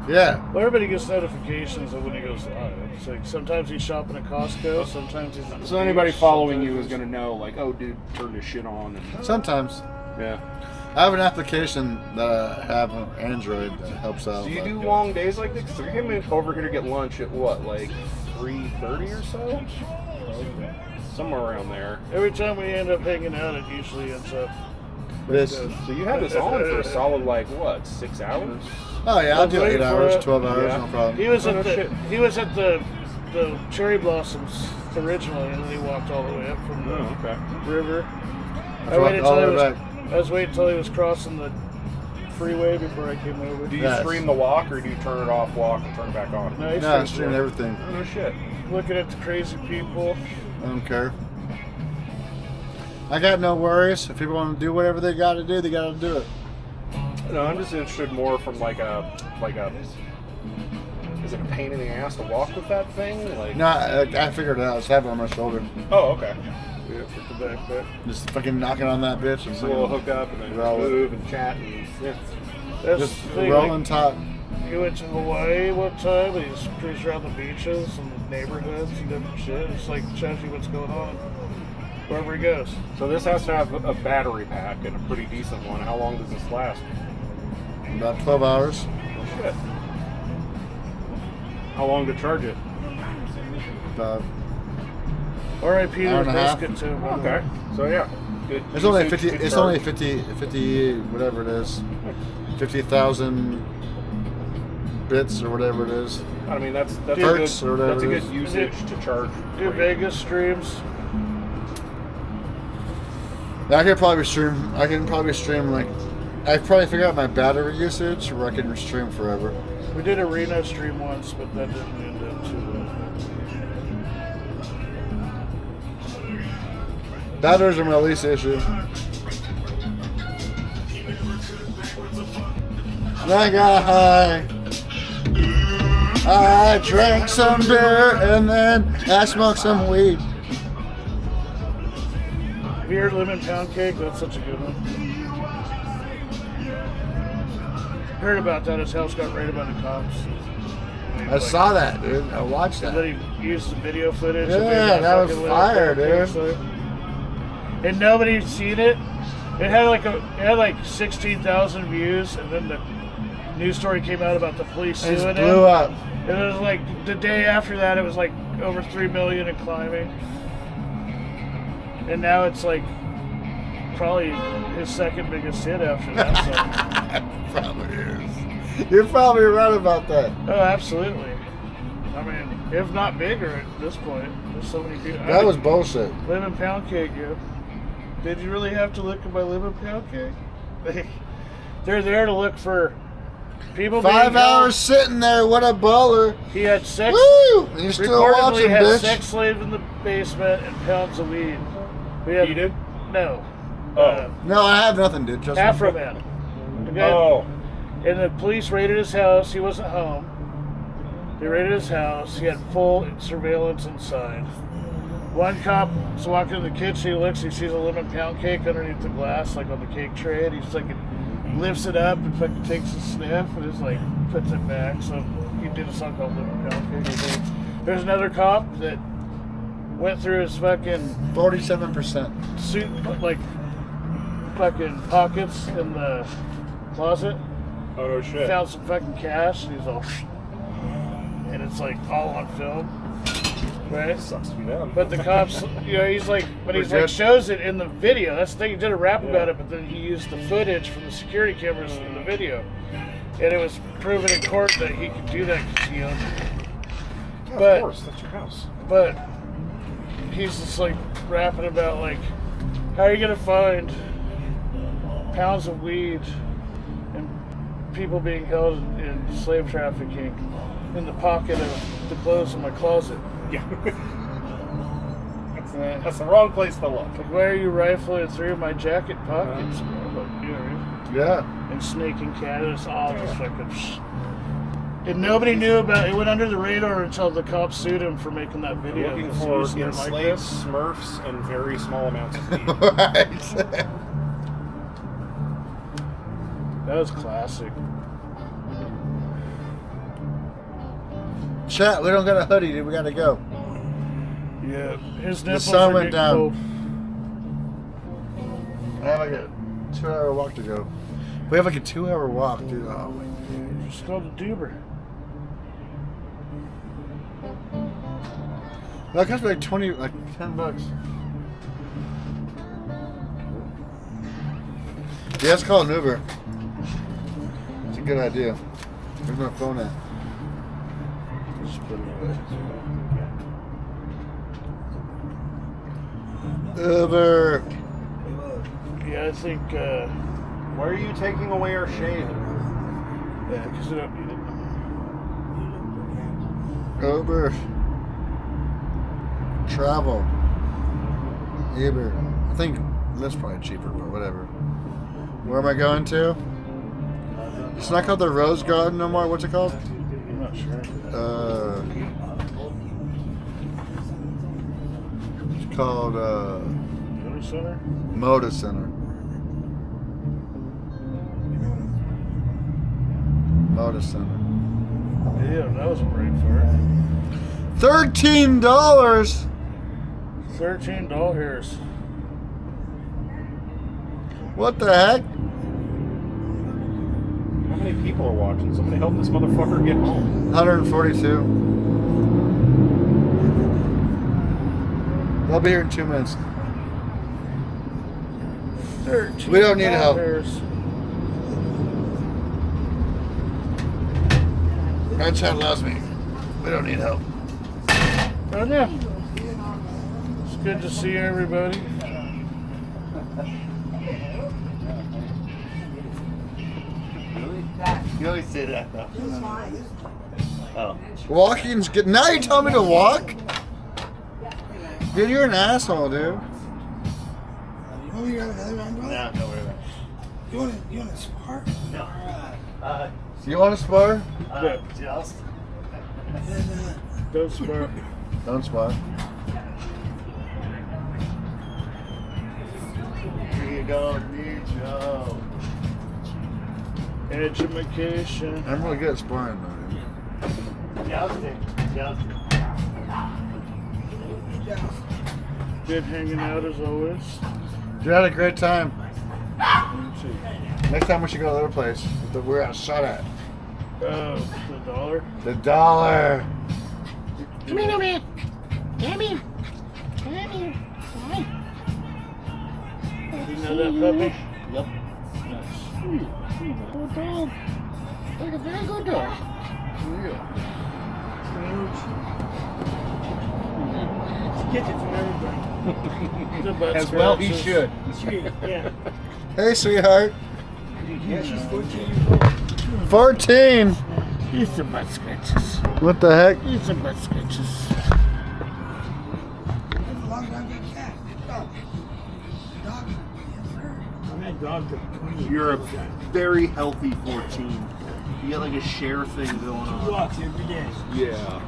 Yeah. Well, everybody gets notifications of when he goes live. It's like sometimes he's shopping at Costco, sometimes he's on the So anybody beach, following you sometimes is gonna know, like, oh, dude, turn this shit on. And Sometimes. yeah. I have an application that I have on Android that helps out. Do you but- do long days like this? So we came over here to get lunch at what, like 3:30 or so? Somewhere around there. Every time we end up hanging out, it usually ends up. This. So you had this on for a solid, like, what, 6 hours? Oh yeah, I'll I'm do 8 waiting for hours, it. 12 hours, Yeah. no problem. He was Oh, at no the shit. he was at the cherry blossoms originally, and then he walked all the way up from the Oh, okay. river. I walked all the way back. I was waiting until he was crossing the freeway before I came over. Do you Yes. stream the walk, or do you turn it off, walk, and turn it back on? No, he No, I streamed stream it. everything. Oh, no shit. Looking at the crazy people. I don't care. I got no worries. If people want to do whatever they got to do, they got to do it. No, I'm just interested more from like a is it a pain in the ass to walk with that thing? Like No, I figured it out. I just have it on my shoulder. Oh, okay. Yeah, with the backpack. Just fucking knocking on that bitch and Just a little hook up and then roll it. move and chat and yeah. That's Just the thing, rolling like, top. he went to Hawaii one time and he's cruised around the beaches and the neighborhoods and different shit. It's like shows you what's going on wherever he goes. So this has to have a battery pack and a pretty decent one. How long does this last? About 12 hours. Oh, shit. How long to charge it? About R.I.P. Hour to and a half. biscuit too. Okay. So yeah. Good It's only usage, 50. good It's charge. only 50, whatever it is, 50,000 bits or whatever it is. I mean that's a Hertz good or whatever that's a it good is. usage to charge. Do Vegas streams. I can probably stream like. I probably figured out my battery usage where I can stream forever. We did a Reno stream once, but that didn't end up too well. Batteries are my least issue. I got high. I drank some beer and then I smoked some weed. Have you heard Lemon Pound Cake? That's such a good one. Heard about that. His house got raided by the cops. I saw that, dude. I watched And that. then he used the video footage. Yeah, and made that was fucking Lemon fire, Pound Cake dude. song. And nobody's seen it. It had like 16,000 views, and then the news story came out about the police It suing just blew him. up. And it was like the day after that, it was like over 3 million and climbing. And now it's like probably his second biggest hit after that. So. Probably is. You're probably right about that. Oh, absolutely. I mean, if not bigger at this point. There's so many people. That was bullshit. Lemon Pound Cake, yeah. Did you really have to look at my lemon pound cake? They're there to look for people. 5 hours sitting there. What a baller. He had sex. Woo! And you're still reportedly watching, had bitch. sex slave in the basement and pounds of weed. He did? No. No, I have nothing, dude. Just Afro man. The guy, Oh. And the police raided his house. He wasn't home. They raided his house. He had full surveillance inside. One cop is walking in the kitchen. He looks. He sees a lemon pound cake underneath the glass, like on the cake tray, and he's like, lifts it up and fucking takes a sniff and just like puts it back. So he did a song called Lemon Pound Cake. There's another cop that went through his fucking 47% suit, like fucking pockets in the closet. Oh no shit. Found some fucking cash and he's all, and it's like all on film, right? Sucks to be them. But the cops, you know, he's like, but he's like shows it in the video. That's the thing. He did a rap about it, but then he used the footage from the security cameras in the video, and it was proven in court that he could do that because he owned it. Yeah, But, of course, that's your house. But he's just like rapping about like, how are you gonna find pounds of weed and people being held in slave trafficking in the pocket of the clothes in my closet? Yeah. That's the wrong place to look. Like, why are you rifling through my jacket pockets, bro? Like, you know what I mean? Yeah. And Snake and Cat, it's all just fucking. And nobody knew about it. Went under the radar until the cops sued him for making that video. Looking So for using their enslaved micros. Smurfs and very small amounts of weed. Right. That was classic. Chat, we don't got a hoodie, dude. We gotta go. Yeah, his The nipples sun are went getting cold. down. I have like a 2-hour walk to go. We have like a 2-hour walk, dude. Oh my god. Just go to Duber. That costs me like 20, like $10. Yeah, let's call an Uber. It's a good idea. Where's my phone at? Just put it away. Uber. Yeah, I think. Why are you taking away our shade? Yeah, because we don't need it. Uber. Travel. Uber. I think that's probably cheaper, but whatever. Where am I going to? It's not called the Rose Garden no more. What's it called? I'm not sure. It's called Moda Center? Moda Center. Moda Center. Yeah, that was a break for it. $13. $13. What the heck? How many people are watching? Somebody help this motherfucker get home. 142. I'll be here in 2 minutes. We don't need help. My child loves me. We don't need help. Oh, yeah. It's good to see everybody. You always say that though. Oh. Walking's good. Now you tell me to walk? Dude, you're an asshole, dude. Oh, you got another one, brother? No, don't worry about it. You want to spar? No. You want to spar? Just. Don't spar. Don't spar. We don't need Joe. Education. I'm really good at sparring, though, dude. Jousting. Good hanging out as always. You had a great time. Next time we should go to the other place that we're at shot at. The dollar? The dollar. Come here, man. Come here. Come here. You know that puppy? Yep. Nice. Good dog. Like a very good dog. Yeah. Gets it from everybody. The butt As well he scratches. should. Yeah. Hey, sweetheart. Yeah, she's 14 years old. 14. It's the butt scratches. What the heck? It's the butt scratches. You're a very healthy 14. You got like a share thing going on. 2 walks every day. Yeah.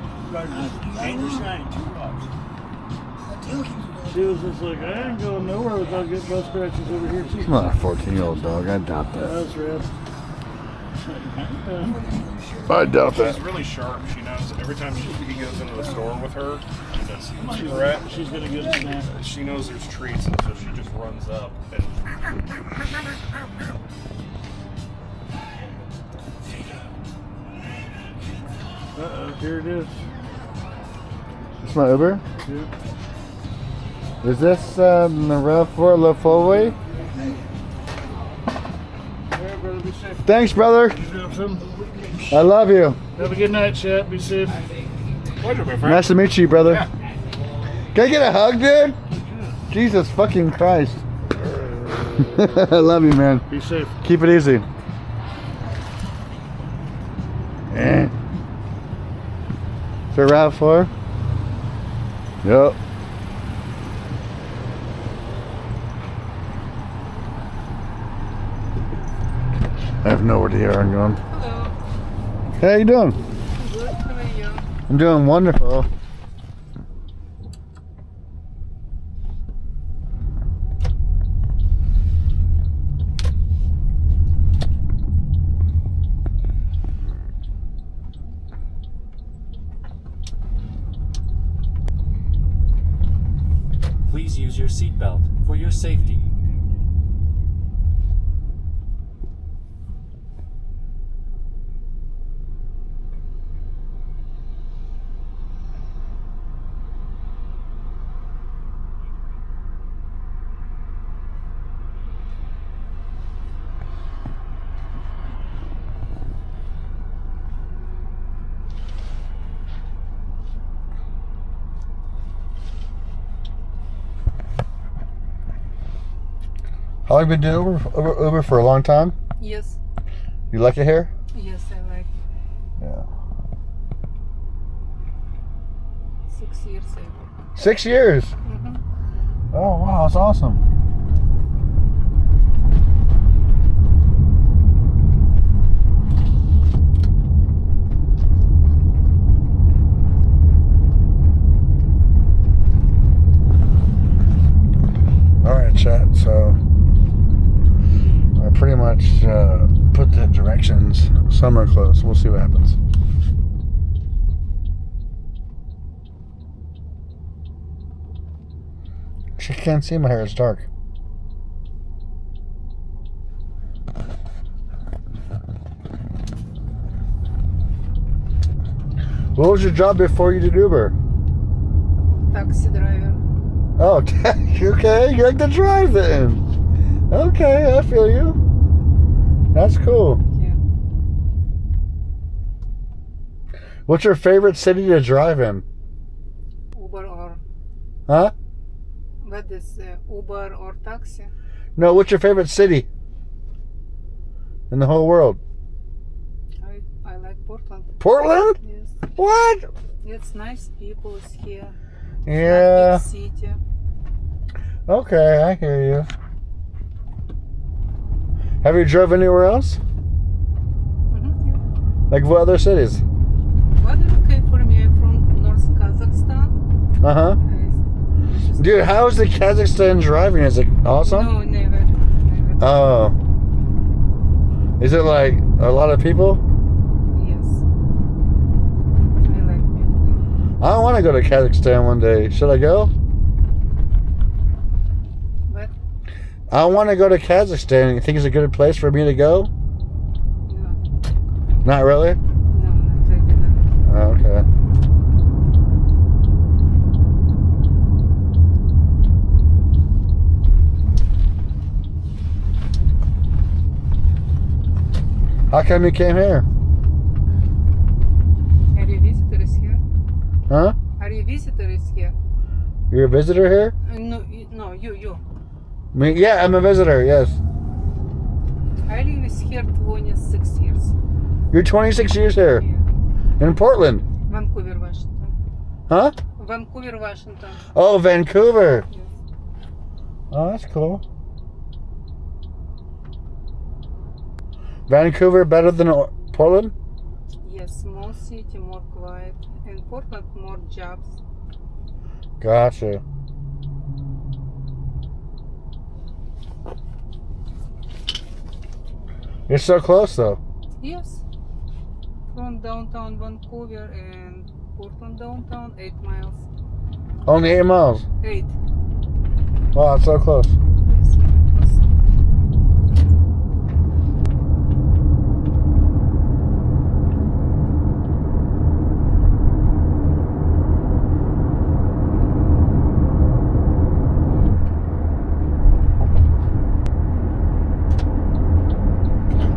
Ain't the shine, 2 walks. She was just like, I ain't going nowhere without getting butt scratches over here too. It's not a 14-year-old dog. I doubt that. That's right. I doubt that. She's really sharp. She knows every time he goes into the store with her, and does a cigarette, she's gonna get a snack. She knows there's treats, and so she just runs up and. Here it is. It's my Uber? Yeah. Is this the RAV4 La Followay? Alright, brother, be safe. Thanks, brother. I love you. Have a good night, chat. Be safe. Pleasure, my friend. Nice to meet you, brother. Can I get a hug, dude? Jesus fucking Christ. I love you, man. Be safe. Keep it easy. Eh. Is there RAV4? Yep. I have no idea where I'm going. Hello. Hey, how you doing? Good. How are you? I'm doing wonderful. Please use your seatbelt for your safety. How long have you been doing Uber for a long time? Yes. You like it here? Yes, I like. Yeah. 6 years ago. 6 years? Mm-hmm. Oh, wow, that's awesome. All right, chat, so I pretty much put the directions somewhere close. We'll see what happens. She can't see my hair, it's dark. What was your job before you did Uber? Taxi driver. Oh, okay, you like to drive then. Okay, I feel you. That's cool. Yeah. What's your favorite city to drive in? Uber or Huh? what is Uber or taxi? No, what's your favorite city in the whole world? I like Portland. Portland? Yes. What? It's nice people is here. Yeah. Big city. Okay, I hear you. Have you drove anywhere else? Mm-hmm. Like what other cities? What is okay for me? I'm from North Kazakhstan. Uh-huh. Dude, how is the Kazakhstan driving? Is it awesome? No, never. Oh. Is it like a lot of people? Yes. I like people. I want to go to Kazakhstan one day. Should I go? What? I want to go to Kazakhstan. You think it's a good place for me to go? No. Not really? No, not really. No. Oh, okay. How come you came here? Are you visitors here? Huh? Are you visitors here? You're a visitor here? No, you. Me? Yeah, I'm a visitor, yes. I live here 26 years. You're 26 years here? Yeah. In Portland? Vancouver, Washington. Huh? Vancouver, Washington. Oh, Vancouver. Yes. Oh, that's cool. Vancouver better than Portland? Yes, small city, more quiet. In Portland, more jobs. Gotcha. You're so close, though. Yes. From downtown Vancouver and Portland downtown, 8 miles. Only 8 miles? 8. Wow, it's so close.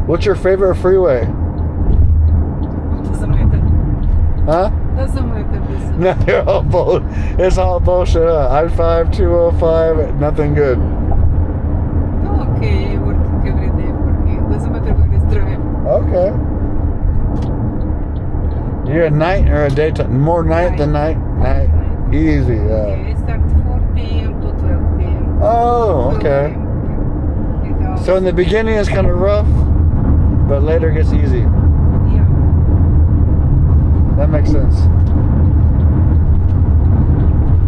What's your favorite freeway? Doesn't matter. Huh? Doesn't matter. No, you're all bull. It's all bullshit. I-5, 205, nothing good. Okay, working every day for me. Doesn't matter where it's driving. Okay. You're a night or a daytime? More night than night? Night. Easy, yeah. Yeah, it starts 4 p.m. to 12 p.m. Oh, okay. So in the beginning it's kind of rough, but later it gets easy. Yeah. That makes sense.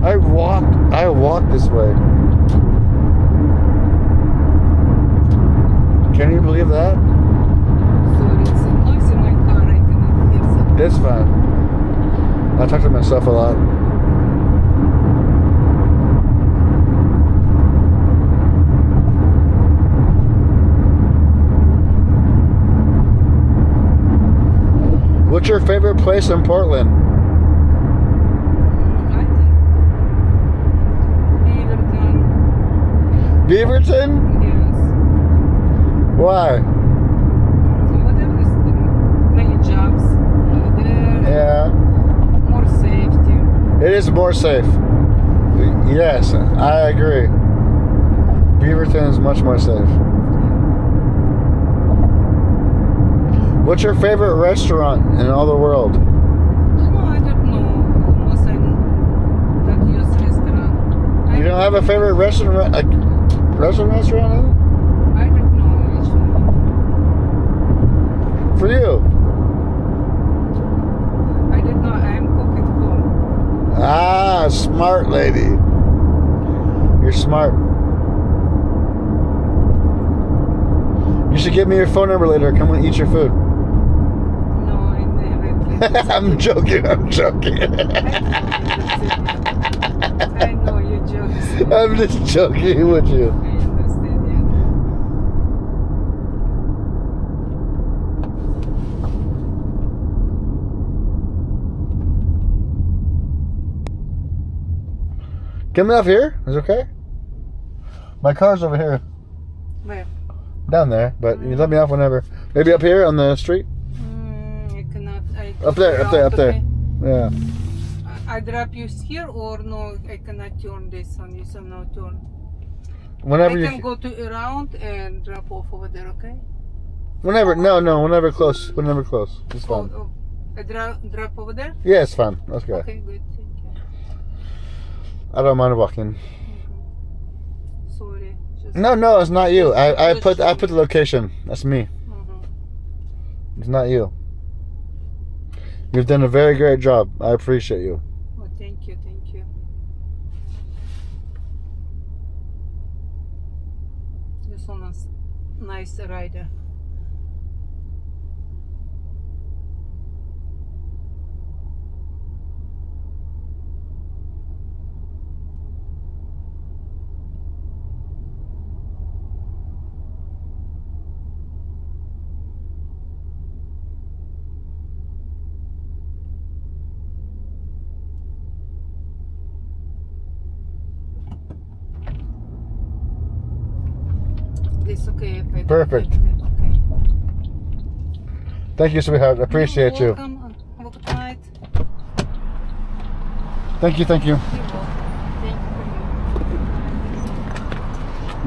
I walked this way. Can you believe that? Sorry, it's a noise in my car. I cannot hear something. It's fine. I talk to myself a lot. What's your favorite place in Portland? I think Beaverton. Beaverton? Yes. Why? Over there is many jobs. Over there. Yeah. More safety. It is more safe. Yes, I agree. Beaverton is much more safe. What's your favorite restaurant in all the world? No, I don't know. Almost I don't use restaurant. You don't have a favorite restaurant? A restaurant? I don't know which one. For you? I don't know. I am cook at home. Ah, smart lady. You're smart. You should give me your phone number later. Come and eat your food. I'm joking. I know you're joking. I'm just joking with you. I understand, yeah. Get me off here. Is it okay? My car's over here. Where? Down there, but you let me off whenever. Maybe up here on the street? I cannot. Up there. Okay. Yeah. I drop you here or no? I cannot turn this on you, so no turn. Whenever I you can go to around and drop off over there, okay? Whenever, no, whenever close. Whenever close. It's fine. I drop over there? Yeah, it's fine. Let's go. Okay, good. Thank you. I don't mind walking. Sorry. No, it's not you. I put the location. That's me. It's not you. You've done a very great job. I appreciate you. Oh, thank you. You're so nice rider. It's okay if I don't Perfect. take it. Okay. Thank you, sweetheart. I appreciate you. You're welcome. Have a good night. Thank you. You're welcome. Thank you.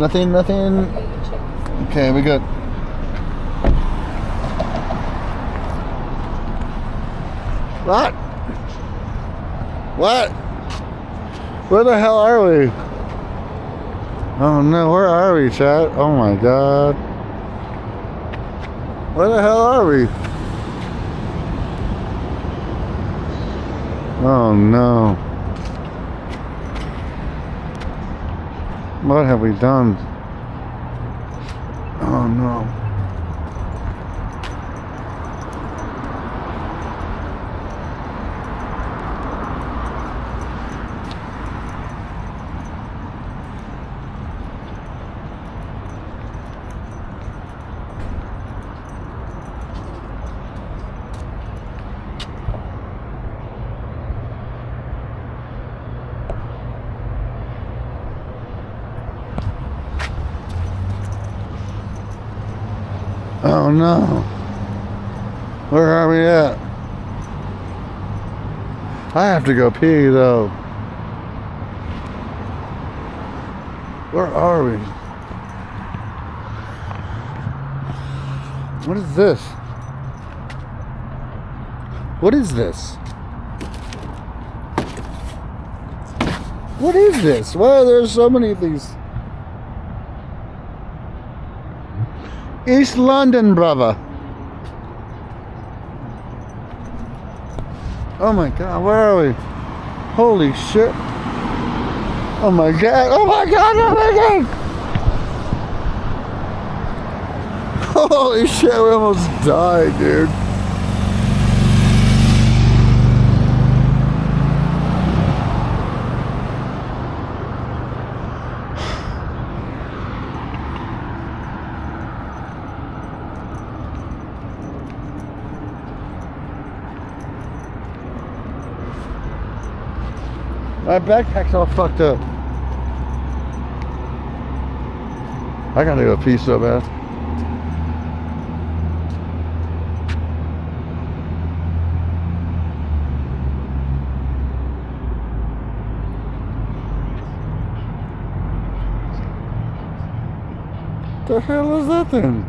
Nothing, nothing. Okay, we good. What? What? Where the hell are we? Oh no, where are we, chat? Oh my god. Where the hell are we? Oh no. What have we done? Oh no. Oh no. Where are we at? I have to go pee though. Where are we? What is this? What is this? What is this? Why are there so many of these? East London, brother. Oh my god, where are we? Holy shit. Oh my god, oh my god, oh my god. Holy shit, we almost died, dude. My backpack's all fucked up. I gotta go pee so bad. The hell is that thing?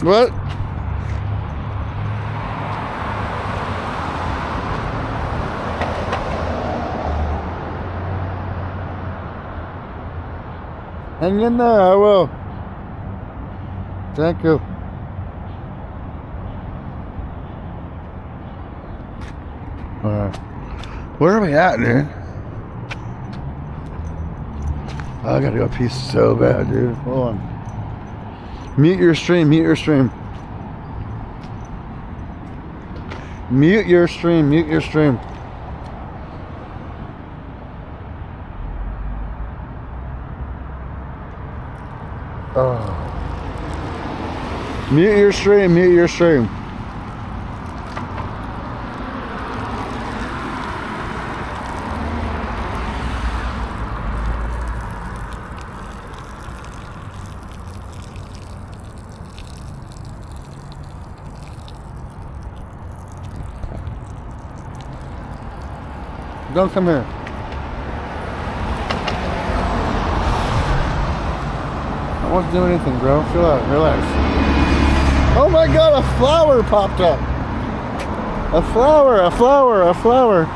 What? Hang in there, I will. Thank you. Where are we at, dude? I gotta go pee so bad, dude. Hold on. Mute your stream, mute your stream. Mute your stream, mute your stream. Oh. Mute your stream, mute your stream. Don't come here. I wasn't doing anything, bro. Chill out. Relax. Oh my god, a flower popped up. A flower, a flower, a flower.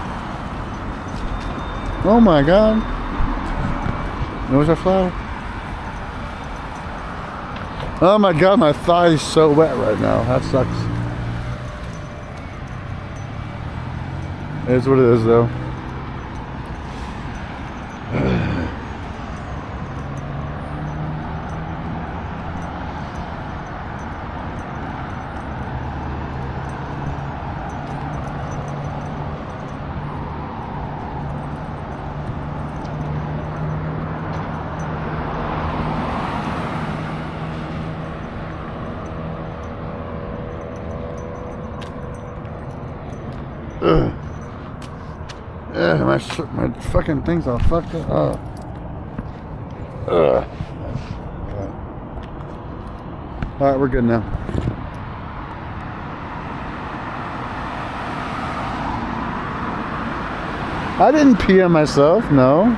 Oh my god. There was a flower. Oh my god, my thigh is so wet right now. That sucks. It is what it is, though. Ugh. Yeah, my fucking thing's all fucked up. Ugh. Alright, we're good now. I didn't pee on myself, no.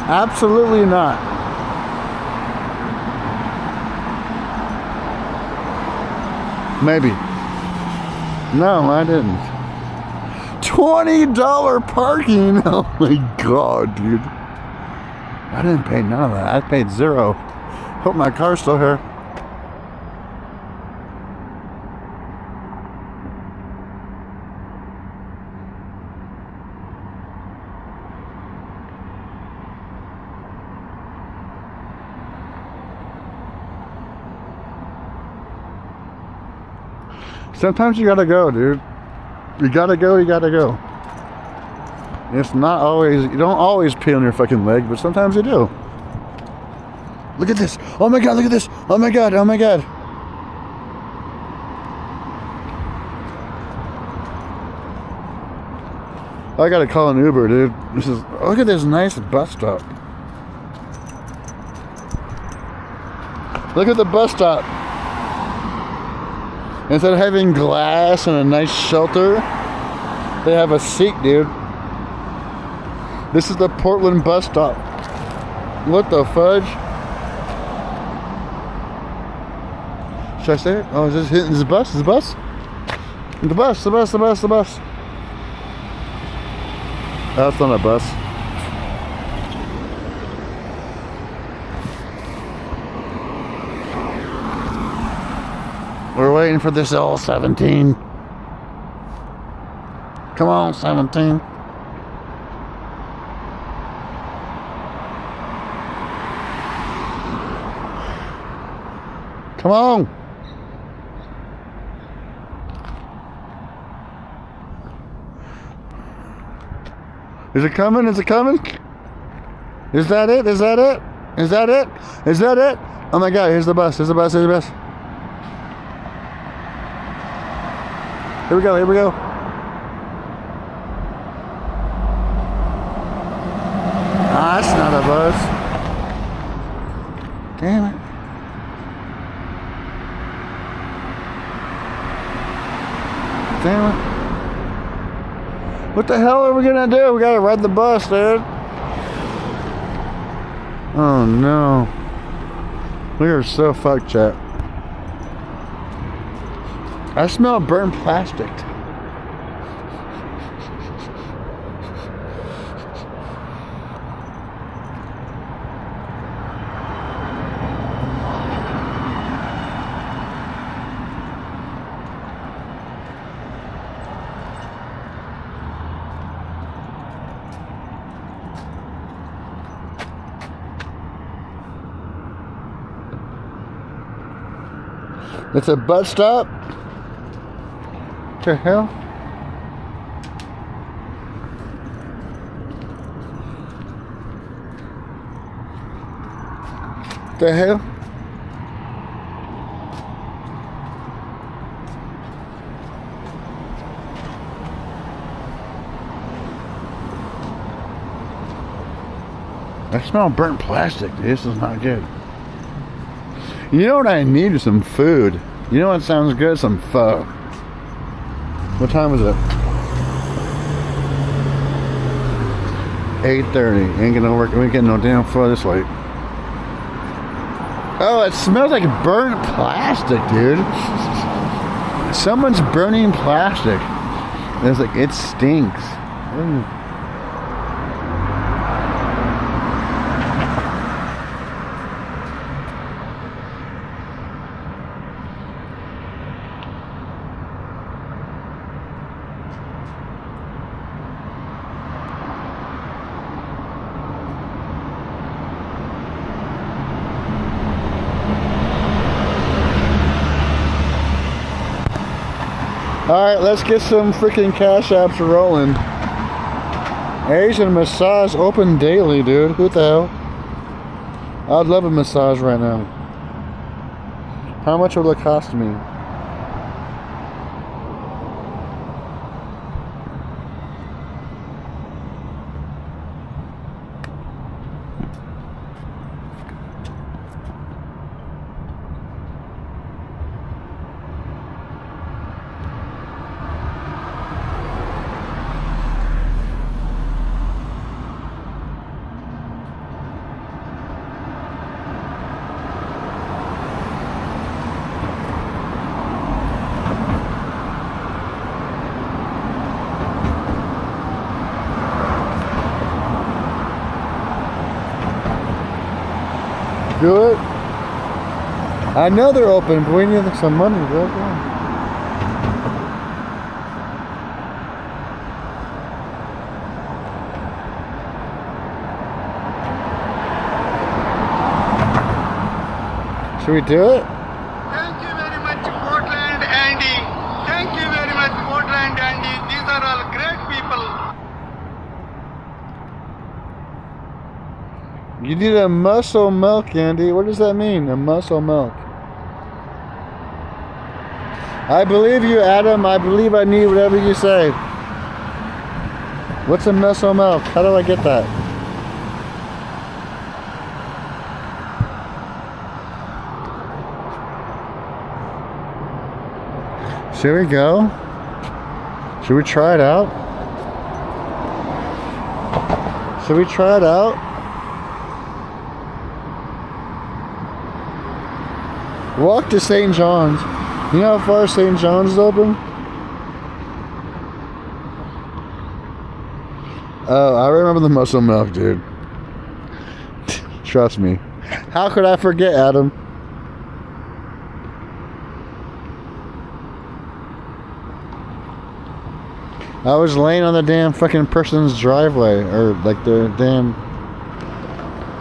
Absolutely not. Maybe. No, I didn't. $20 parking? Oh my god, dude. I didn't pay none of that. I paid $0. Hope my car's still here. Sometimes you gotta go, dude. You gotta go, you gotta go. It's not always, you don't always pee on your fucking leg, but sometimes you do. Look at this. Oh my god, look at this. Oh my god, oh my god. I gotta call an Uber, dude. Look at this nice bus stop. Look at the bus stop. Instead of having glass and a nice shelter, they have a seat, dude. This is the Portland bus stop. What the fudge? Should I say it? Oh, is this hitting the bus? Is the bus? The bus, the bus, the bus, the bus. Oh, it's not a bus. We're waiting for this L17. Come on, 17. Come on. Is it coming? Is it coming? Is that it? Is that it? Is that it? Is that it? Oh my god, here's the bus. Here's the bus. Here's the bus. Here we go, here we go. Ah, that's not a bus. Damn it. Damn it. What the hell are we gonna do? We gotta ride the bus, dude. Oh no. We are so fucked, chat. I smell burnt plastic. It's a bus stop? What the hell? What the hell? I smell burnt plastic. This is not good. You know what I need is some food. You know what sounds good? Some pho. What time is it? 8:30. Ain't gonna work. We ain't getting no damn pho this late. Oh, it smells like burnt plastic, dude. Someone's burning plastic. It's like, it stinks. Ooh. Alright, let's get some freaking cash apps rolling. Asian massage open daily, dude. Who the hell? I'd love a massage right now. How much will it cost me? Do it. I know they're open, but we need some money, bro. Come on. Should we do it? Thank you very much, Portland Andy. Thank you very much, Portland Andy. These are all great people. You need a muscle milk, Andy. What does that mean? A muscle milk. I believe you, Adam. I believe I need whatever you say. What's a muscle milk? How do I get that? Should we go? Should we try it out? Should we try it out? Walk to St. John's. You know how far St. John's is open? Oh, I remember the muscle milk, dude. Trust me. How could I forget, Adam? I was laying on the damn fucking person's driveway, or like the damn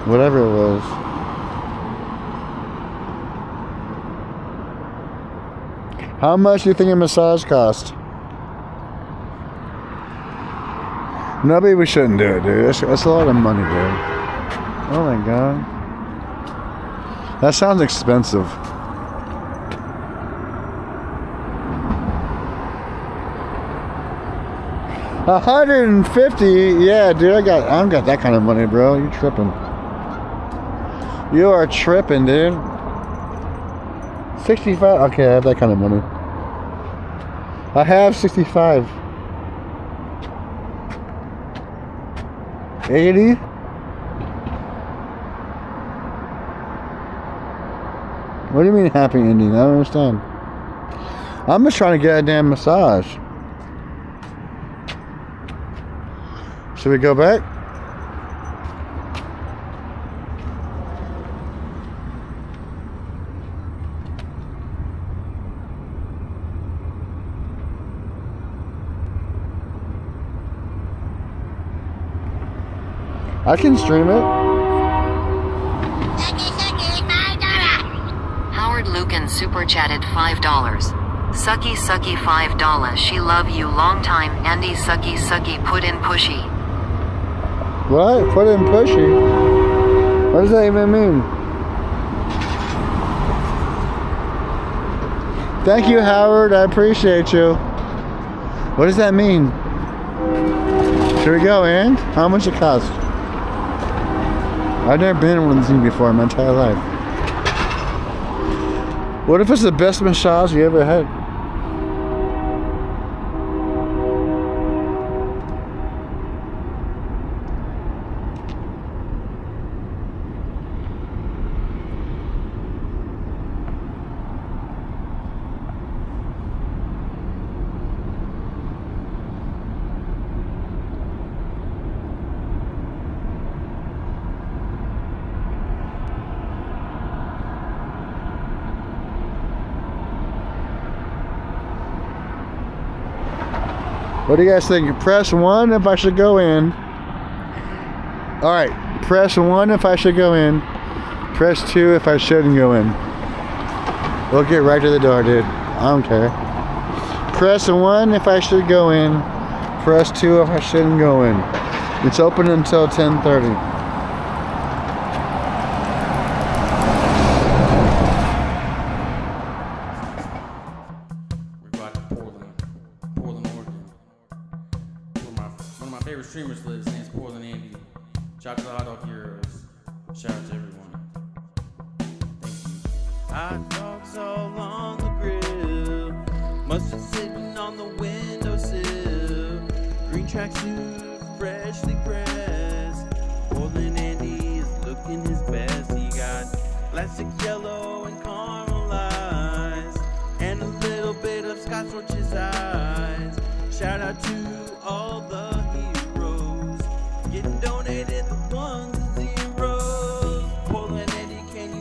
whatever it was. How much do you think a massage cost? No, maybe we shouldn't do it, dude. That's a lot of money, dude. Oh my god. That sounds expensive. $150? Yeah, dude, I don't got that kind of money, bro. You tripping. You are tripping, dude. 65? Okay, I have that kind of money. I have 65. 80? What do you mean happy ending? I don't understand. I'm just trying to get a damn massage. Should we go back? I can stream it. Howard Lucan super chatted $5. Sucky sucky $5. She love you long time. Andy sucky sucky put in pushy. What? Put in pushy? What does that even mean? Thank you, Howard. I appreciate you. What does that mean? Should we go in? How much it cost? I've never been in one of these before in my entire life. What if it's the best massage you ever had? What do you guys think? Press 1 if I should go in. Alright, press 1 if I should go in. Press 2 if I shouldn't go in. We'll get right to the door, dude. I don't care. Press 1 if I should go in. Press 2 if I shouldn't go in. It's open until 10:30. Streamers lives. His name's Portland Andy. Chocolate hot dog heroes. Shout out to everyone. Thank you. Hot dogs all on the grill. Mustard sitting on the windowsill. Green tracksuit, freshly pressed. Portland Andy is looking his best. He got plastic yellow and caramelized, and a little bit of scotch on his eyes. Shout out to all the getting donated the ones and zeros. Portland Andy, can you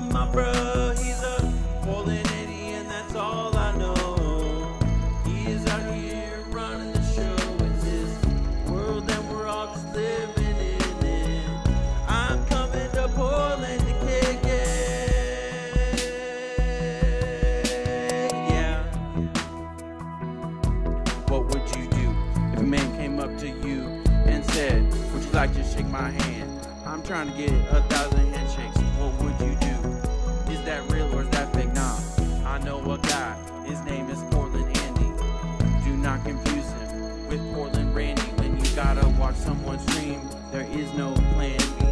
to my bro, he's a Portland Eddie, and that's all I know. He is out here running the show. It's his world, and we're all just living in it. I'm coming to Portland to kick it. Yeah. What would you do if a man came up to you and said, would you like to shake my hand? I'm trying to get 1,000 handshakes. What would you do? Is that real or is that fake? Nah, I know a guy. His name is Portland Andy. Do not confuse him with Portland Randy. When you gotta watch someone stream, there is no plan B.